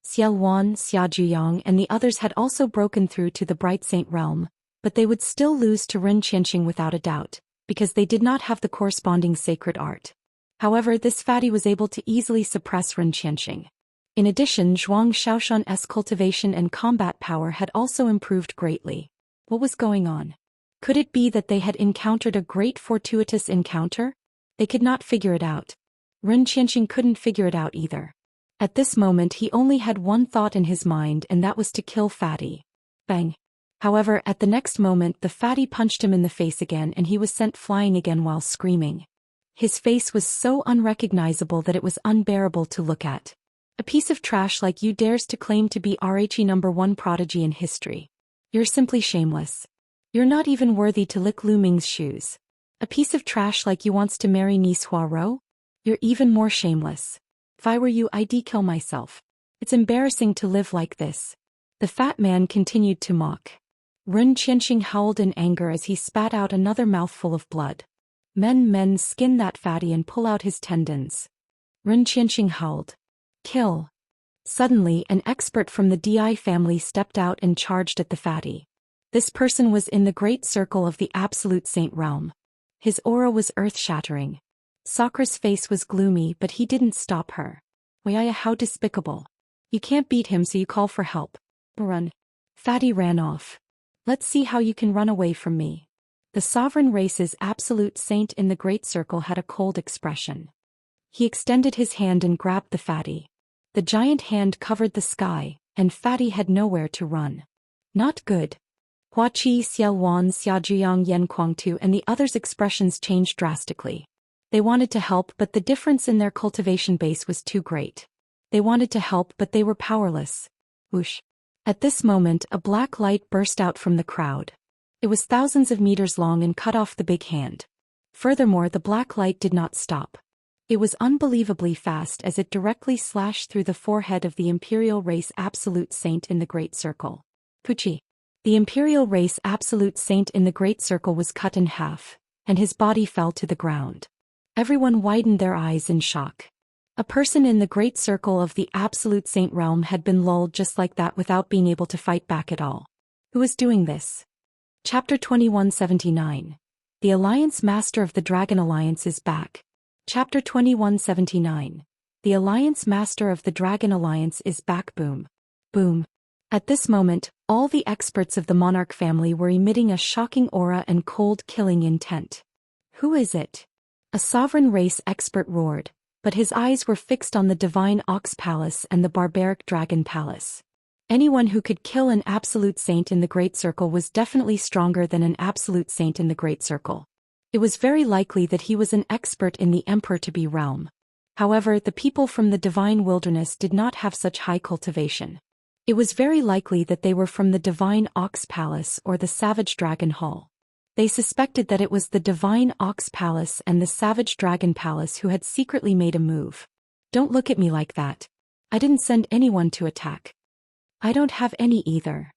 Xia Yuan, Xia Zhiyang and the others had also broken through to the Bright Saint realm, but they would still lose to Ren Qianxing without a doubt, because they did not have the corresponding sacred art. However, this Fatty was able to easily suppress Ren Qianxing. In addition, Zhuang Xiaoshan's cultivation and combat power had also improved greatly. What was going on? Could it be that they had encountered a great fortuitous encounter? They could not figure it out. Ren Qianxing couldn't figure it out either. At this moment he only had one thought in his mind, and that was to kill Fatty. Bang. However, at the next moment the Fatty punched him in the face again and he was sent flying again while screaming. His face was so unrecognizable that it was unbearable to look at. A piece of trash like you dares to claim to be Rhe #1 prodigy in history. You're simply shameless. You're not even worthy to lick Lu Ming's shoes. A piece of trash like you wants to marry Nice Huaro? You're even more shameless. If I were you, I'd kill myself. It's embarrassing to live like this. The fat man continued to mock. Ren Qianxing howled in anger as he spat out another mouthful of blood. Men, skin that Fatty and pull out his tendons. Ren Qianxing howled. Kill. Suddenly, an expert from the Di family stepped out and charged at the Fatty. This person was in the great circle of the absolute saint realm. His aura was earth-shattering. Sakra's face was gloomy, but he didn't stop her. Wuxia, how despicable. You can't beat him, so you call for help. Run. Fatty ran off. Let's see how you can run away from me. The sovereign race's absolute saint in the great circle had a cold expression. He extended his hand and grabbed the Fatty. The giant hand covered the sky, and Fatty had nowhere to run. Not good. Hua Qi, Xia Yuan, Xia Zhiyang, Yen Kuangtu and the others' expressions changed drastically. They wanted to help, but the difference in their cultivation base was too great. They wanted to help, but they were powerless. Whoosh. At this moment, a black light burst out from the crowd. It was thousands of meters long and cut off the big hand. Furthermore, the black light did not stop. It was unbelievably fast as it directly slashed through the forehead of the Imperial Race Absolute Saint in the Great Circle. Pucci. The Imperial Race Absolute Saint in the Great Circle was cut in half, and his body fell to the ground. Everyone widened their eyes in shock. A person in the Great Circle of the Absolute Saint realm had been lulled just like that without being able to fight back at all. Who was doing this? Chapter 2179. The Alliance Master of the Dragon Alliance is back. Chapter 2179. The Alliance Master of the Dragon Alliance is back. Boom. Boom. At this moment, all the experts of the monarch family were emitting a shocking aura and cold killing intent. Who is it? A sovereign race expert roared, but his eyes were fixed on the divine Ox Palace and the barbaric Dragon Palace. Anyone who could kill an absolute saint in the Great Circle was definitely stronger than an absolute saint in the Great Circle. It was very likely that he was an expert in the Emperor-to-be realm. However, the people from the Divine Wilderness did not have such high cultivation. It was very likely that they were from the Divine Ox Palace or the Savage Dragon Hall. They suspected that it was the Divine Ox Palace and the Savage Dragon Palace who had secretly made a move. Don't look at me like that. I didn't send anyone to attack. I don't have any either.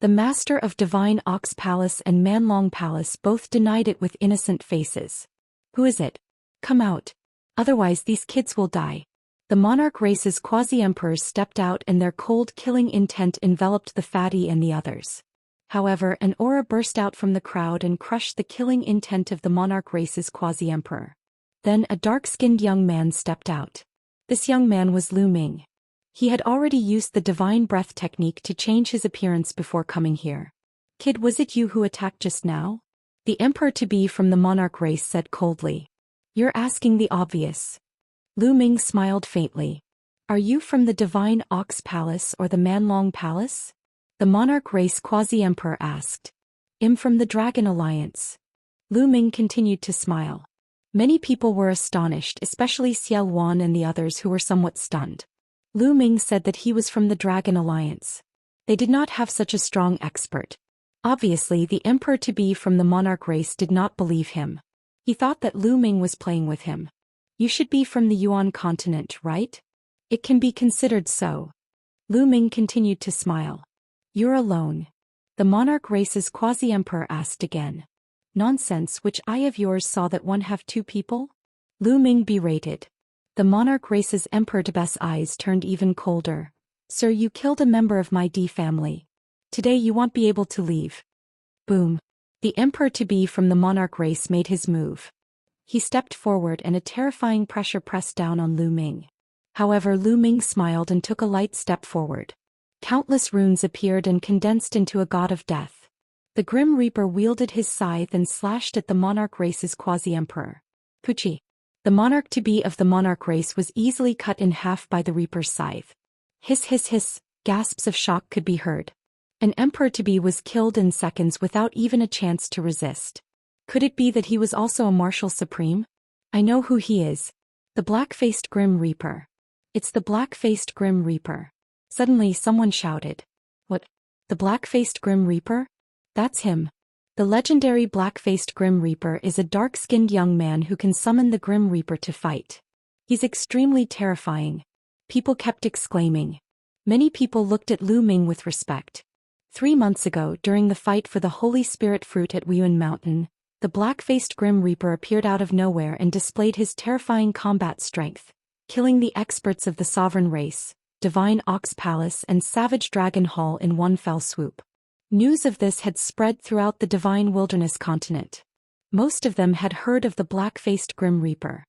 The Master of Divine Ox Palace and Manlong Palace both denied it with innocent faces. Who is it? Come out. Otherwise these kids will die. The monarch race's quasi-emperors stepped out and their cold killing intent enveloped the fatty and the others. However, an aura burst out from the crowd and crushed the killing intent of the monarch race's quasi-emperor. Then a dark-skinned young man stepped out. This young man was Lu Ming. He had already used the divine breath technique to change his appearance before coming here. Kid, was it you who attacked just now? The Emperor-to-be from the monarch race said coldly. You're asking the obvious. Lu Ming smiled faintly. Are you from the Divine Ox Palace or the Manlong Palace? The monarch race quasi-emperor asked. I'm from the Dragon Alliance. Lu Ming continued to smile. Many people were astonished, especially Yuan and the others who were somewhat stunned. Lu Ming said that he was from the Dragon Alliance. They did not have such a strong expert. Obviously, the Emperor-to-be from the monarch race did not believe him. He thought that Lu Ming was playing with him. You should be from the Yuan continent, right? It can be considered so. Lu Ming continued to smile. You're alone. The monarch race's quasi-emperor asked again. Nonsense, which eye of yours saw that one have two people? Lu Ming berated. The monarch race's Emperor-to-be's eyes turned even colder. Sir, you killed a member of my D family. Today you won't be able to leave. Boom. The Emperor-to-be from the monarch race made his move. He stepped forward and a terrifying pressure pressed down on Lu Ming. However, Lu Ming smiled and took a light step forward. Countless runes appeared and condensed into a god of death. The Grim Reaper wielded his scythe and slashed at the monarch race's quasi-emperor. Pucci. The monarch-to-be of the monarch race was easily cut in half by the Reaper's scythe. Hiss hiss hiss, gasps of shock could be heard. An Emperor-to-be was killed in seconds without even a chance to resist. Could it be that he was also a Marshal Supreme? I know who he is. The black-faced Grim Reaper. It's the black-faced Grim Reaper. Suddenly someone shouted. What? The black-faced Grim Reaper? That's him. The legendary black-faced Grim Reaper is a dark-skinned young man who can summon the Grim Reaper to fight. He's extremely terrifying. People kept exclaiming. Many people looked at Lu Ming with respect. 3 months ago, during the fight for the Holy Spirit Fruit at Wuan Mountain, the black-faced Grim Reaper appeared out of nowhere and displayed his terrifying combat strength, killing the experts of the Sovereign Race, Divine Ox Palace and Savage Dragon Hall in one fell swoop. News of this had spread throughout the Divine Wilderness continent. Most of them had heard of the black-faced Grim Reaper.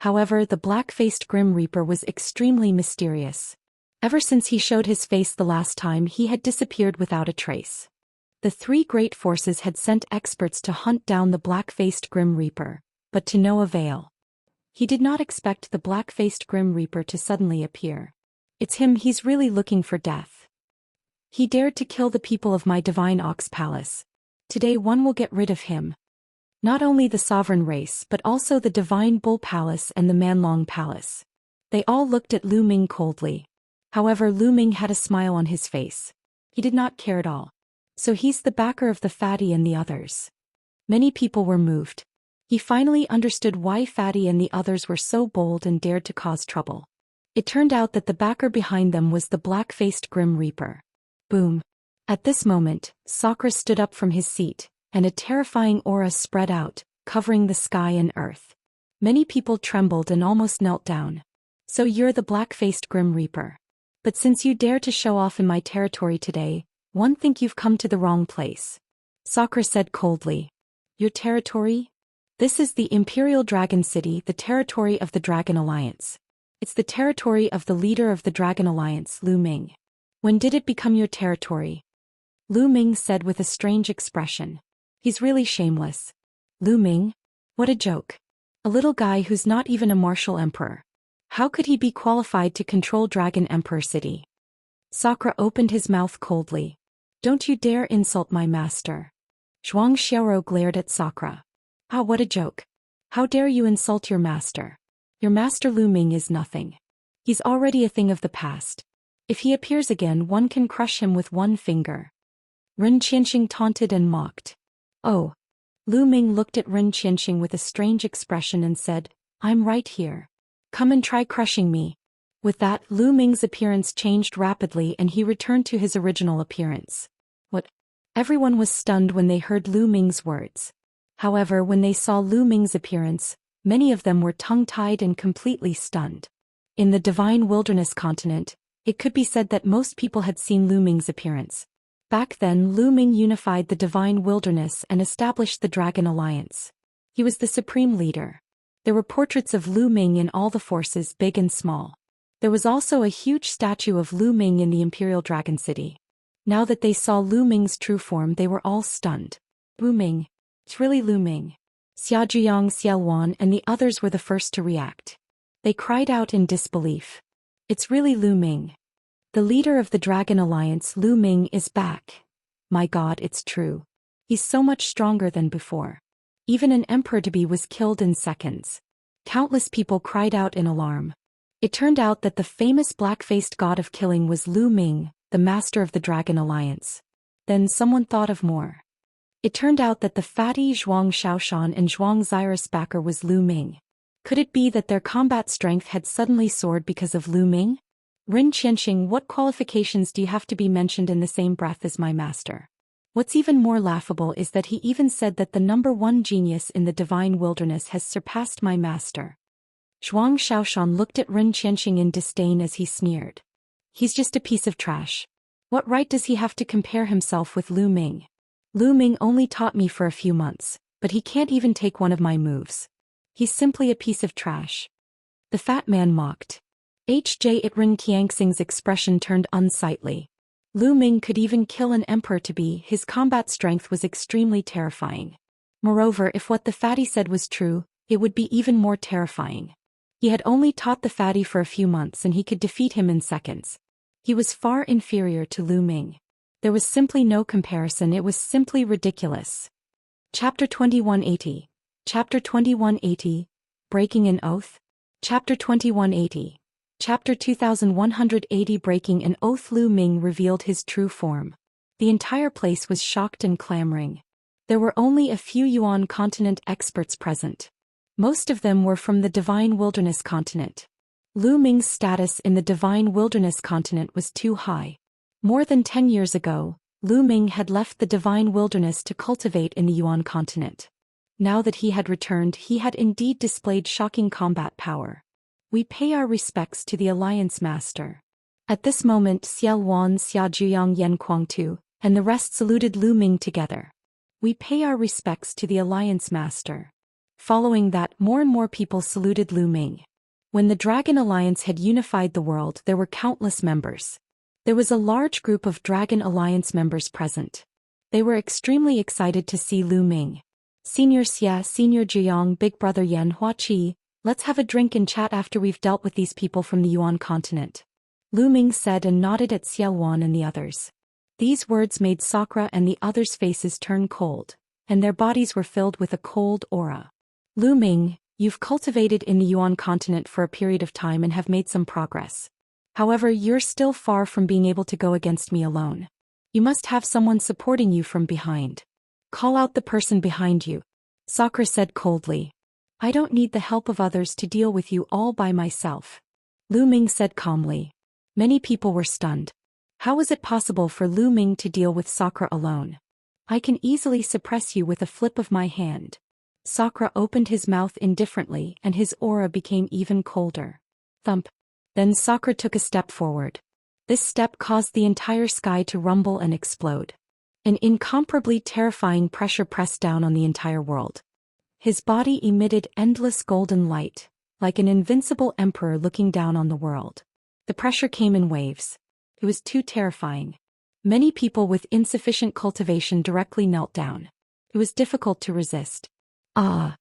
However, the black-faced Grim Reaper was extremely mysterious. Ever since he showed his face the last time, he had disappeared without a trace. The three great forces had sent experts to hunt down the black-faced Grim Reaper, but to no avail. He did not expect the black-faced Grim Reaper to suddenly appear. It's him, he's really looking for death. He dared to kill the people of my Divine Ox Palace. Today one will get rid of him. Not only the sovereign race but also the Divine Bull Palace and the Manlong Palace. They all looked at Lu Ming coldly. However, Lu Ming had a smile on his face. He did not care at all. So he's the backer of the Fatty and the others. Many people were moved. He finally understood why Fatty and the others were so bold and dared to cause trouble. It turned out that the backer behind them was the black-faced Grim Reaper. Boom. At this moment, Sakra stood up from his seat, and a terrifying aura spread out, covering the sky and earth. Many people trembled and almost knelt down. So you're the black-faced Grim Reaper. But since you dare to show off in my territory today, one think you've come to the wrong place. Sakra said coldly. Your territory? This is the Imperial Dragon City, the territory of the Dragon Alliance. It's the territory of the leader of the Dragon Alliance, Lu Ming. When did it become your territory? Lu Ming said with a strange expression. He's really shameless. Lu Ming? What a joke. A little guy who's not even a martial emperor. How could he be qualified to control Dragon Emperor City? Sakra opened his mouth coldly. Don't you dare insult my master. Zhuang Xiaoro glared at Sakra. Ah, what a joke. How dare you insult your master? Your master Lu Ming is nothing. He's already a thing of the past. If he appears again, one can crush him with one finger. Ren Qianxing taunted and mocked. Oh. Lu Ming looked at Ren Qianxing with a strange expression and said, I'm right here. Come and try crushing me. With that, Lu Ming's appearance changed rapidly and he returned to his original appearance. What? Everyone was stunned when they heard Lu Ming's words. However, when they saw Lu Ming's appearance, many of them were tongue-tied and completely stunned. In the Divine Wilderness continent, it could be said that most people had seen Lu Ming's appearance. Back then, Lu Ming unified the Divine Wilderness and established the Dragon Alliance. He was the supreme leader. There were portraits of Lu Ming in all the forces, big and small. There was also a huge statue of Lu Ming in the Imperial Dragon City. Now that they saw Lu Ming's true form, they were all stunned. Lu Ming. It's really Lu Ming. Xia Zhiyang, Xia Yuan and the others were the first to react. They cried out in disbelief. It's really Lu Ming. The leader of the Dragon Alliance, Lu Ming, is back. My God, it's true. He's so much stronger than before. Even an emperor-to-be was killed in seconds. Countless people cried out in alarm. It turned out that the famous black-faced god of killing was Lu Ming, the master of the Dragon Alliance. Then someone thought of more. It turned out that the fatty Zhuang Xiaoshan and Zhuang Xirus backer was Lu Ming. Could it be that their combat strength had suddenly soared because of Lu Ming? Ren Qianxing, what qualifications do you have to be mentioned in the same breath as my master? What's even more laughable is that he even said that the #1 genius in the Divine Wilderness has surpassed my master. Zhuang Xiaoshan looked at Ren Qianxing in disdain as he sneered. He's just a piece of trash. What right does he have to compare himself with Lu Ming? Lu Ming only taught me for a few months, but he can't even take one of my moves. He's simply a piece of trash. The fat man mocked. Ren Qianxing's expression turned unsightly. Lu Ming could even kill an emperor-to-be. His combat strength was extremely terrifying. Moreover, if what the fatty said was true, it would be even more terrifying. He had only taught the fatty for a few months and he could defeat him in seconds. He was far inferior to Lu Ming. There was simply no comparison, it was simply ridiculous. Chapter 2180. Chapter 2180. Breaking an Oath. Chapter 2180. Chapter 2180. Breaking an Oath. Lu Ming revealed his true form. The entire place was shocked and clamoring. There were only a few Yuan continent experts present. Most of them were from the Divine Wilderness continent. Lu Ming's status in the Divine Wilderness continent was too high. More than 10 years ago, Lu Ming had left the Divine Wilderness to cultivate in the Yuan continent. Now that he had returned, he had indeed displayed shocking combat power. We pay our respects to the Alliance Master. At this moment, Xia Yuan, Xia Zhiyang, Yan Kuangtu, and the rest saluted Lu Ming together. We pay our respects to the Alliance Master. Following that, more and more people saluted Lu Ming. When the Dragon Alliance had unified the world, there were countless members. There was a large group of Dragon Alliance members present. They were extremely excited to see Lu Ming. Senior Xia, Senior Zhiyang, Big Brother Yan Huaqi, let's have a drink and chat after we've dealt with these people from the Yuan continent. Lu Ming said and nodded at Xia Yuan and the others. These words made Sakra and the others' faces turn cold. and their bodies were filled with a cold aura. Lu Ming, you've cultivated in the Yuan continent for a period of time and have made some progress. However, you're still far from being able to go against me alone. You must have someone supporting you from behind. Call out the person behind you, Sakra said coldly. I don't need the help of others to deal with you all by myself. Lu Ming said calmly. Many people were stunned. How was it possible for Lu Ming to deal with Sakra alone? I can easily suppress you with a flip of my hand. Sakra opened his mouth indifferently and his aura became even colder. Thump. Then Sakra took a step forward. This step caused the entire sky to rumble and explode. An incomparably terrifying pressure pressed down on the entire world. His body emitted endless golden light, like an invincible emperor looking down on the world. The pressure came in waves. It was too terrifying. Many people with insufficient cultivation directly knelt down. It was difficult to resist. Ah!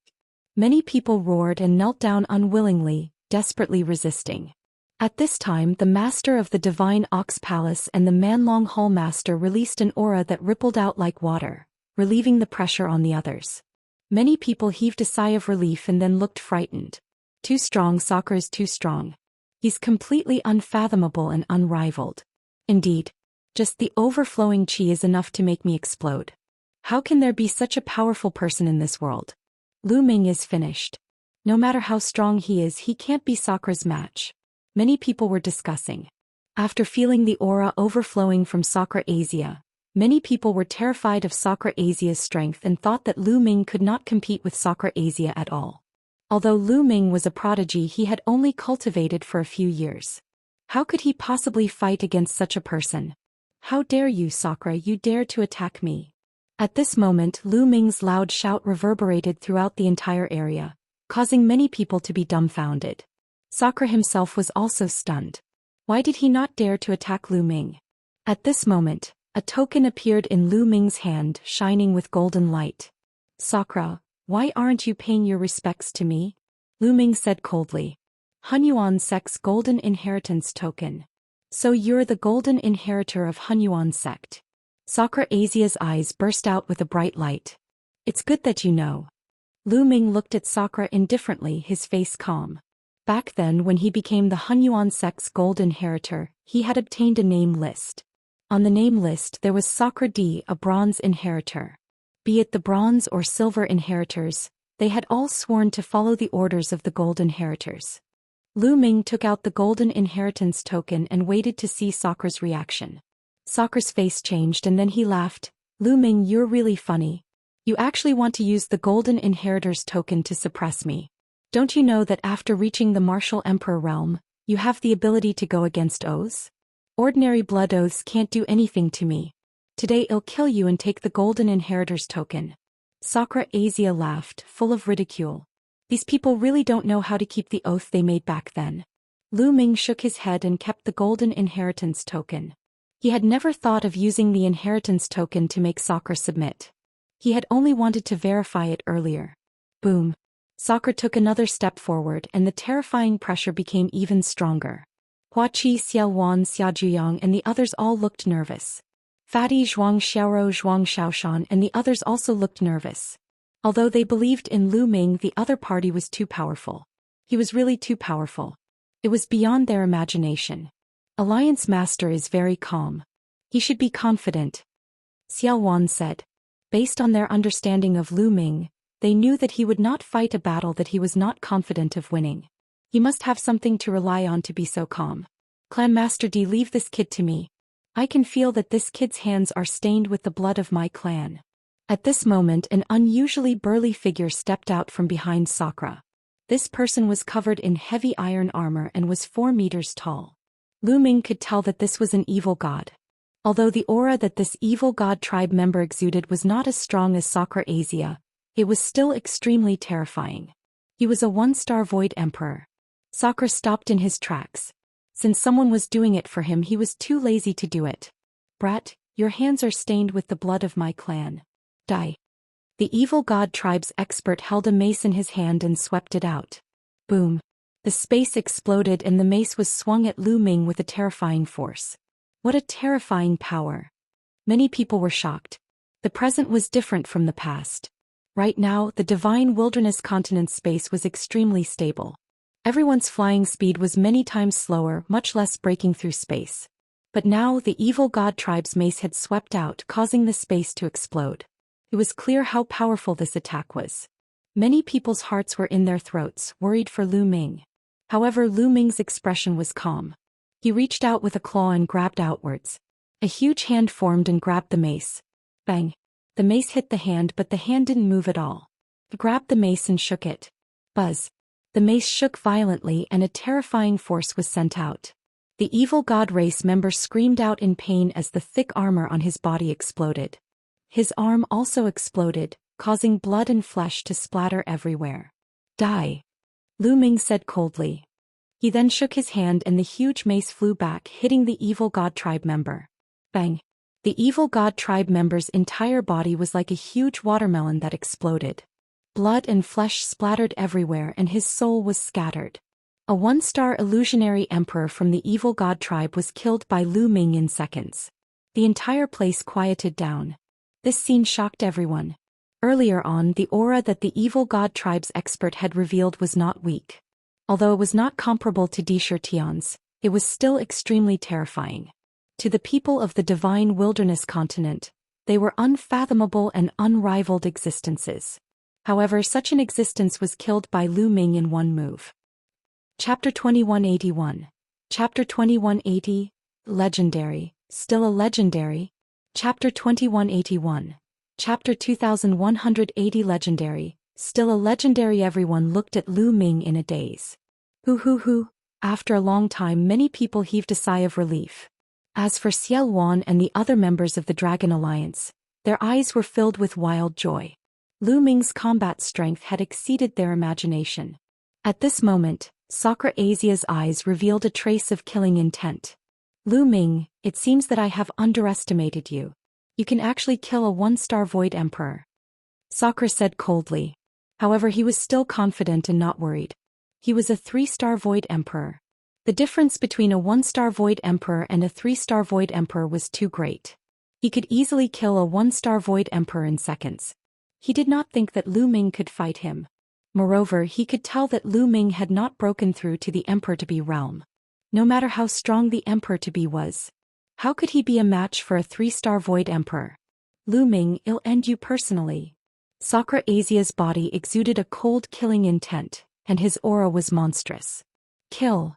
Many people roared and knelt down unwillingly, desperately resisting. At this time, the master of the divine Ox Palace and the Manlong Hall master released an aura that rippled out like water, relieving the pressure on the others. Many people heaved a sigh of relief and then looked frightened. Too strong, Sakra is too strong. He's completely unfathomable and unrivaled. Indeed, just the overflowing chi is enough to make me explode. How can there be such a powerful person in this world? Lu Ming is finished. No matter how strong he is, he can't be Sakra's match. Many people were discussing. After feeling the aura overflowing from Sakra Asia, many people were terrified of Sakra Asia's strength and thought that Lu Ming could not compete with Sakra Asia at all. Although Lu Ming was a prodigy, he had only cultivated for a few years. How could he possibly fight against such a person? How dare you, Sakra, you dare to attack me? At this moment, Lu Ming's loud shout reverberated throughout the entire area, causing many people to be dumbfounded. Sakra himself was also stunned. Why did he not dare to attack Lu Ming? At this moment, a token appeared in Lu Ming's hand, shining with golden light. Sakra, why aren't you paying your respects to me? Lu Ming said coldly. Hunyuan sect's golden inheritance token. So you're the golden inheritor of Hunyuan sect. Sakra Asia's eyes burst out with a bright light. It's good that you know. Lu Ming looked at Sakra indifferently, his face calm. Back then, when he became the Hunyuan sect's gold inheritor, he had obtained a name list. On the name list there was Sakra D, a bronze inheritor. Be it the bronze or silver inheritors, they had all sworn to follow the orders of the gold inheritors. Lu Ming took out the golden inheritance token and waited to see Sakra's reaction. Sakra's face changed and then he laughed. Lu Ming, you're really funny. You actually want to use the golden inheritors token to suppress me. Don't you know that after reaching the martial emperor realm, you have the ability to go against oaths? Ordinary blood oaths can't do anything to me. Today I'll kill you and take the golden inheritors token. Sakra Asia laughed, full of ridicule. These people really don't know how to keep the oath they made back then. Lu Ming shook his head and kept the golden inheritance token. He had never thought of using the inheritance token to make Sakra submit. He had only wanted to verify it earlier. Boom. Sakra took another step forward and the terrifying pressure became even stronger. Hua Qi, Xiao Wan, Xia Zhuyang and the others all looked nervous. Fatty, Zhuang Xiaoro, Zhuang Xiaoshan and the others also looked nervous. Although they believed in Lu Ming, the other party was too powerful. He was really too powerful. It was beyond their imagination. Alliance Master is very calm. He should be confident. Xiao Wan said. Based on their understanding of Lu Ming, they knew that he would not fight a battle that he was not confident of winning. He must have something to rely on to be so calm. Clan Master D, leave this kid to me. I can feel that this kid's hands are stained with the blood of my clan. At this moment, an unusually burly figure stepped out from behind Sakra. This person was covered in heavy iron armor and was 4 meters tall. Lu Ming could tell that this was an evil god. Although the aura that this evil god tribe member exuded was not as strong as Sakra Asia, it was still extremely terrifying. He was a 1-star void emperor. Sakra stopped in his tracks. Since someone was doing it for him, he was too lazy to do it. Brat, your hands are stained with the blood of my clan. Die. The evil god tribe's expert held a mace in his hand and swept it out. Boom. The space exploded and the mace was swung at Lu Ming with a terrifying force. What a terrifying power. Many people were shocked. The present was different from the past. Right now, the divine wilderness continent's space was extremely stable. Everyone's flying speed was many times slower, much less breaking through space. But now the evil god tribe's mace had swept out, causing the space to explode. It was clear how powerful this attack was. Many people's hearts were in their throats, worried for Lu Ming. However, Lu Ming's expression was calm. He reached out with a claw and grabbed outwards. A huge hand formed and grabbed the mace. Bang! The mace hit the hand, but the hand didn't move at all. He grabbed the mace and shook it. Buzz! The mace shook violently and a terrifying force was sent out. The evil god race member screamed out in pain as the thick armor on his body exploded. His arm also exploded, causing blood and flesh to splatter everywhere. Die! Lu Ming said coldly. He then shook his hand and the huge mace flew back, hitting the evil god tribe member. Bang! The evil god tribe member's entire body was like a huge watermelon that exploded. Blood and flesh splattered everywhere and his soul was scattered. A one-star illusionary emperor from the evil god tribe was killed by Lu Ming in seconds. The entire place quieted down. This scene shocked everyone. Earlier on, the aura that the evil god tribe's expert had revealed was not weak. Although it was not comparable to Xianxia's, it was still extremely terrifying. To the people of the divine wilderness continent, they were unfathomable and unrivaled existences. However, such an existence was killed by Lu Ming in one move. Chapter 2181. Chapter 2180. Legendary, still a legendary. Chapter 2181. Chapter 2180. Legendary, still a legendary. Everyone looked at Lu Ming in a daze. Hoo. After a long time, many people heaved a sigh of relief. As for Yuan and the other members of the Dragon Alliance, their eyes were filled with wild joy. Lu Ming's combat strength had exceeded their imagination. At this moment, Sakra's eyes revealed a trace of killing intent. Lu Ming, it seems that I have underestimated you. You can actually kill a one-star Void Emperor. Sakra said coldly. However, he was still confident and not worried. He was a 3-star Void Emperor. The difference between a 1-star Void Emperor and a 3-star Void Emperor was too great. He could easily kill a 1-star Void Emperor in seconds. He did not think that Lu Ming could fight him. Moreover, he could tell that Lu Ming had not broken through to the Emperor-to-be realm. No matter how strong the Emperor-to-be was, how could he be a match for a 3-star Void Emperor? Lu Ming, I'll end you personally. Sakra's body exuded a cold killing intent, and his aura was monstrous. Kill.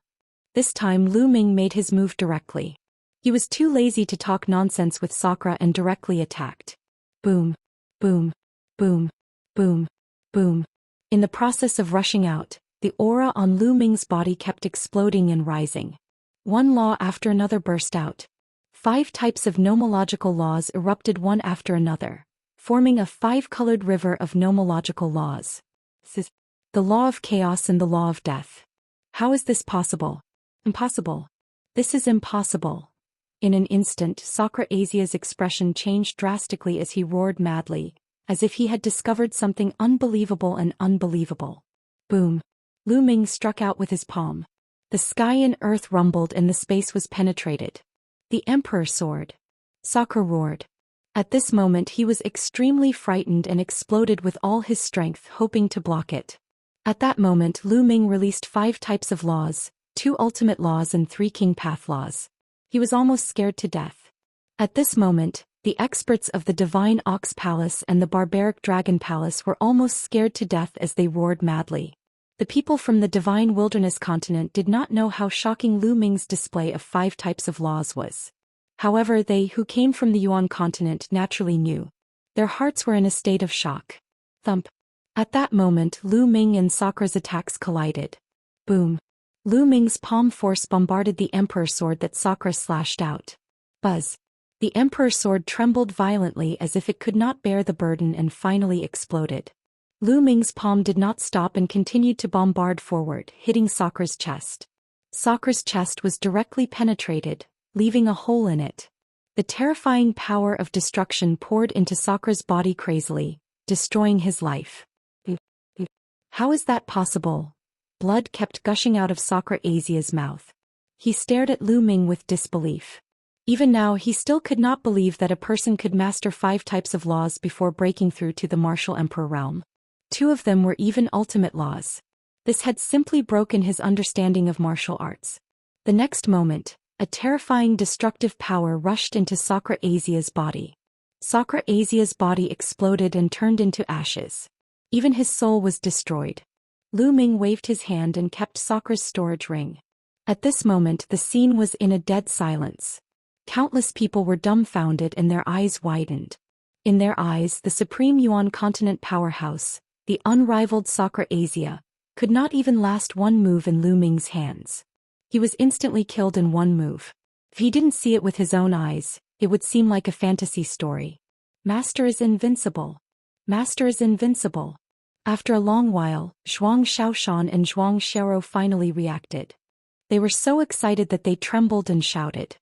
This time Lu Ming made his move directly. He was too lazy to talk nonsense with Sakra and directly attacked. Boom. Boom. Boom. Boom. Boom. In the process of rushing out, the aura on Lu Ming's body kept exploding and rising. One law after another burst out. 5 types of nomological laws erupted one after another, forming a 5-colored river of nomological laws. The law of chaos and the law of death. How is this possible? Impossible. This is impossible. In an instant, Sakra's expression changed drastically as he roared madly, as if he had discovered something unbelievable and unbelievable. Boom. Lu Ming struck out with his palm. The sky and earth rumbled and the space was penetrated. The Emperor soared. Sakra roared. At this moment he was extremely frightened and exploded with all his strength, hoping to block it. At that moment Lu Ming released 5 types of laws, 2 ultimate laws and 3 king path laws. He was almost scared to death. At this moment, the experts of the Divine Ox Palace and the Barbaric Dragon Palace were almost scared to death as they roared madly. The people from the Divine Wilderness Continent did not know how shocking Lu Ming's display of 5 types of laws was. However, they who came from the Yuan continent naturally knew. Their hearts were in a state of shock. Thump. At that moment Lu Ming and Sakra's attacks collided. Boom. Lu Ming's palm force bombarded the Emperor sword that Sakra slashed out. Buzz. The Emperor sword trembled violently as if it could not bear the burden and finally exploded. Lu Ming's palm did not stop and continued to bombard forward, hitting Sakra's chest. Sakra's chest was directly penetrated, leaving a hole in it. The terrifying power of destruction poured into Sakra's body crazily, destroying his life. How is that possible? Blood kept gushing out of Sakra's mouth. He stared at Lu Ming with disbelief. Even now he still could not believe that a person could master 5 types of laws before breaking through to the martial emperor realm. 2 of them were even ultimate laws. This had simply broken his understanding of martial arts. The next moment, a terrifying destructive power rushed into Sakra Asia's body. Sakra Asia's body exploded and turned into ashes. Even his soul was destroyed. Lu Ming waved his hand and kept Sakra's storage ring. At this moment the scene was in a dead silence. Countless people were dumbfounded and their eyes widened. In their eyes the supreme Yuan continent powerhouse, the unrivaled Sakra Asia, could not even last one move in Lu Ming's hands. He was instantly killed in one move. If he didn't see it with his own eyes, it would seem like a fantasy story. Master is invincible. Master is invincible. After a long while, Zhou Xian and Zhou Xian finally reacted. They were so excited that they trembled and shouted,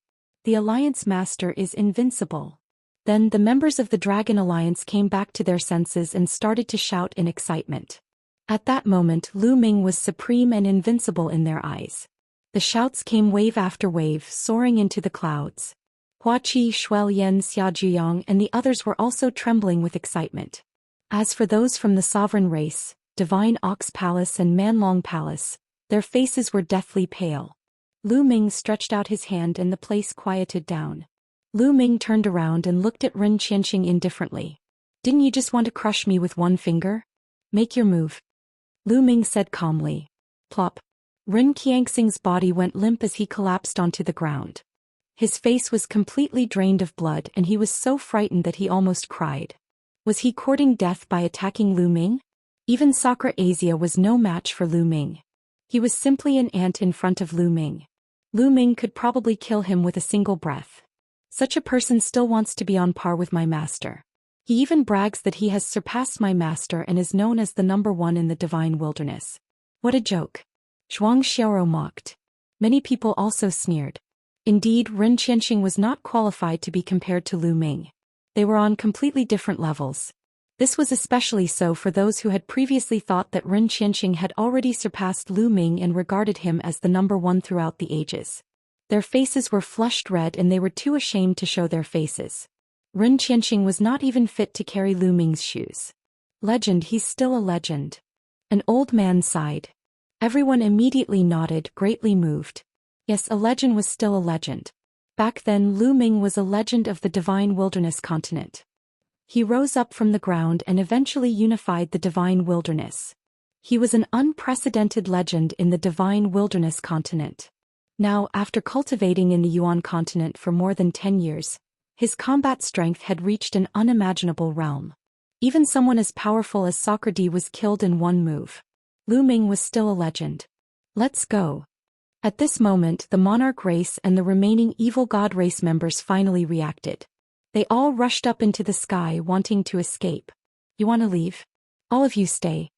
"The Alliance Master is invincible." Then the members of the Dragon Alliance came back to their senses and started to shout in excitement. At that moment Lu Ming was supreme and invincible in their eyes. The shouts came wave after wave, soaring into the clouds. Huaqi, Shuelian, Xiaojuyang and the others were also trembling with excitement. As for those from the sovereign race, Divine Ox Palace and Manlong Palace, their faces were deathly pale. Lu Ming stretched out his hand and the place quieted down. Lu Ming turned around and looked at Ren Qianxing indifferently. "Didn't you just want to crush me with one finger? Make your move." Lu Ming said calmly. Plop. Ren Qianxing's body went limp as he collapsed onto the ground. His face was completely drained of blood and he was so frightened that he almost cried. Was he courting death by attacking Lu Ming? Even Sakra Asia was no match for Lu Ming. He was simply an ant in front of Lu Ming. Lu Ming could probably kill him with a single breath. Such a person still wants to be on par with my master. He even brags that he has surpassed my master and is known as the #1 in the divine wilderness. What a joke. Zhou Xian mocked. Many people also sneered. Indeed, Ren Qianxing was not qualified to be compared to Lu Ming. They were on completely different levels. This was especially so for those who had previously thought that Ren Qianxing had already surpassed Lu Ming and regarded him as the #1 throughout the ages. Their faces were flushed red and they were too ashamed to show their faces. Ren Qianxing was not even fit to carry Lu Ming's shoes. Legend, he's still a legend. An old man sighed. Everyone immediately nodded, greatly moved. Yes, a legend was still a legend. Back then Lu Ming was a legend of the divine wilderness continent. He rose up from the ground and eventually unified the divine wilderness. He was an unprecedented legend in the divine wilderness continent. Now, after cultivating in the Yuan continent for more than 10 years, his combat strength had reached an unimaginable realm. Even someone as powerful as Sakra was killed in one move. Lu Ming was still a legend. Let's go. At this moment the monarch race and the remaining evil god race members finally reacted. They all rushed up into the sky wanting to escape. You want to leave? All of you stay.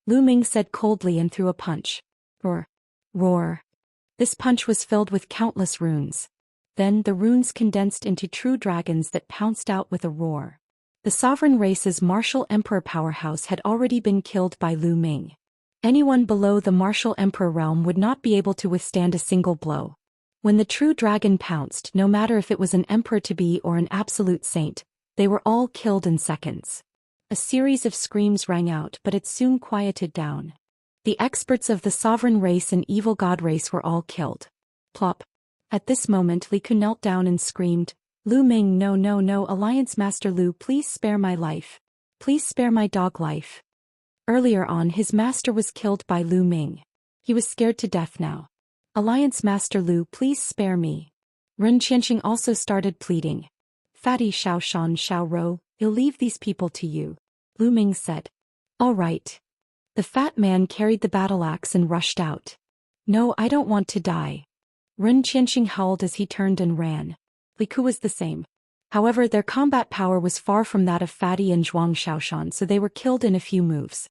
Lu Ming said coldly and threw a punch. Roar. Roar. This punch was filled with countless runes. Then the runes condensed into true dragons that pounced out with a roar. The sovereign race's martial emperor powerhouse had already been killed by Lu Ming. Anyone below the martial emperor realm would not be able to withstand a single blow. When the true dragon pounced, no matter if it was an emperor-to-be or an absolute saint, they were all killed in seconds. A series of screams rang out, but it soon quieted down. The experts of the sovereign race and evil god race were all killed. Plop. At this moment Li Ku knelt down and screamed, "Lu Ming, no, no, no, Alliance Master Lu, please spare my life. Please spare my dog life." Earlier on his master was killed by Lu Ming. He was scared to death now. "Alliance Master Lu, please spare me." Ren Qianxing also started pleading. "Fatty Xiao Shan Xiao Ro, I'll leave these people to you," Lu Ming said. "All right." The fat man carried the battle axe and rushed out. "No, I don't want to die." Ren Qianxing howled as he turned and ran. Li Ku was the same. However, their combat power was far from that of Fatty and Zhuang Xiaoshan, so they were killed in a few moves.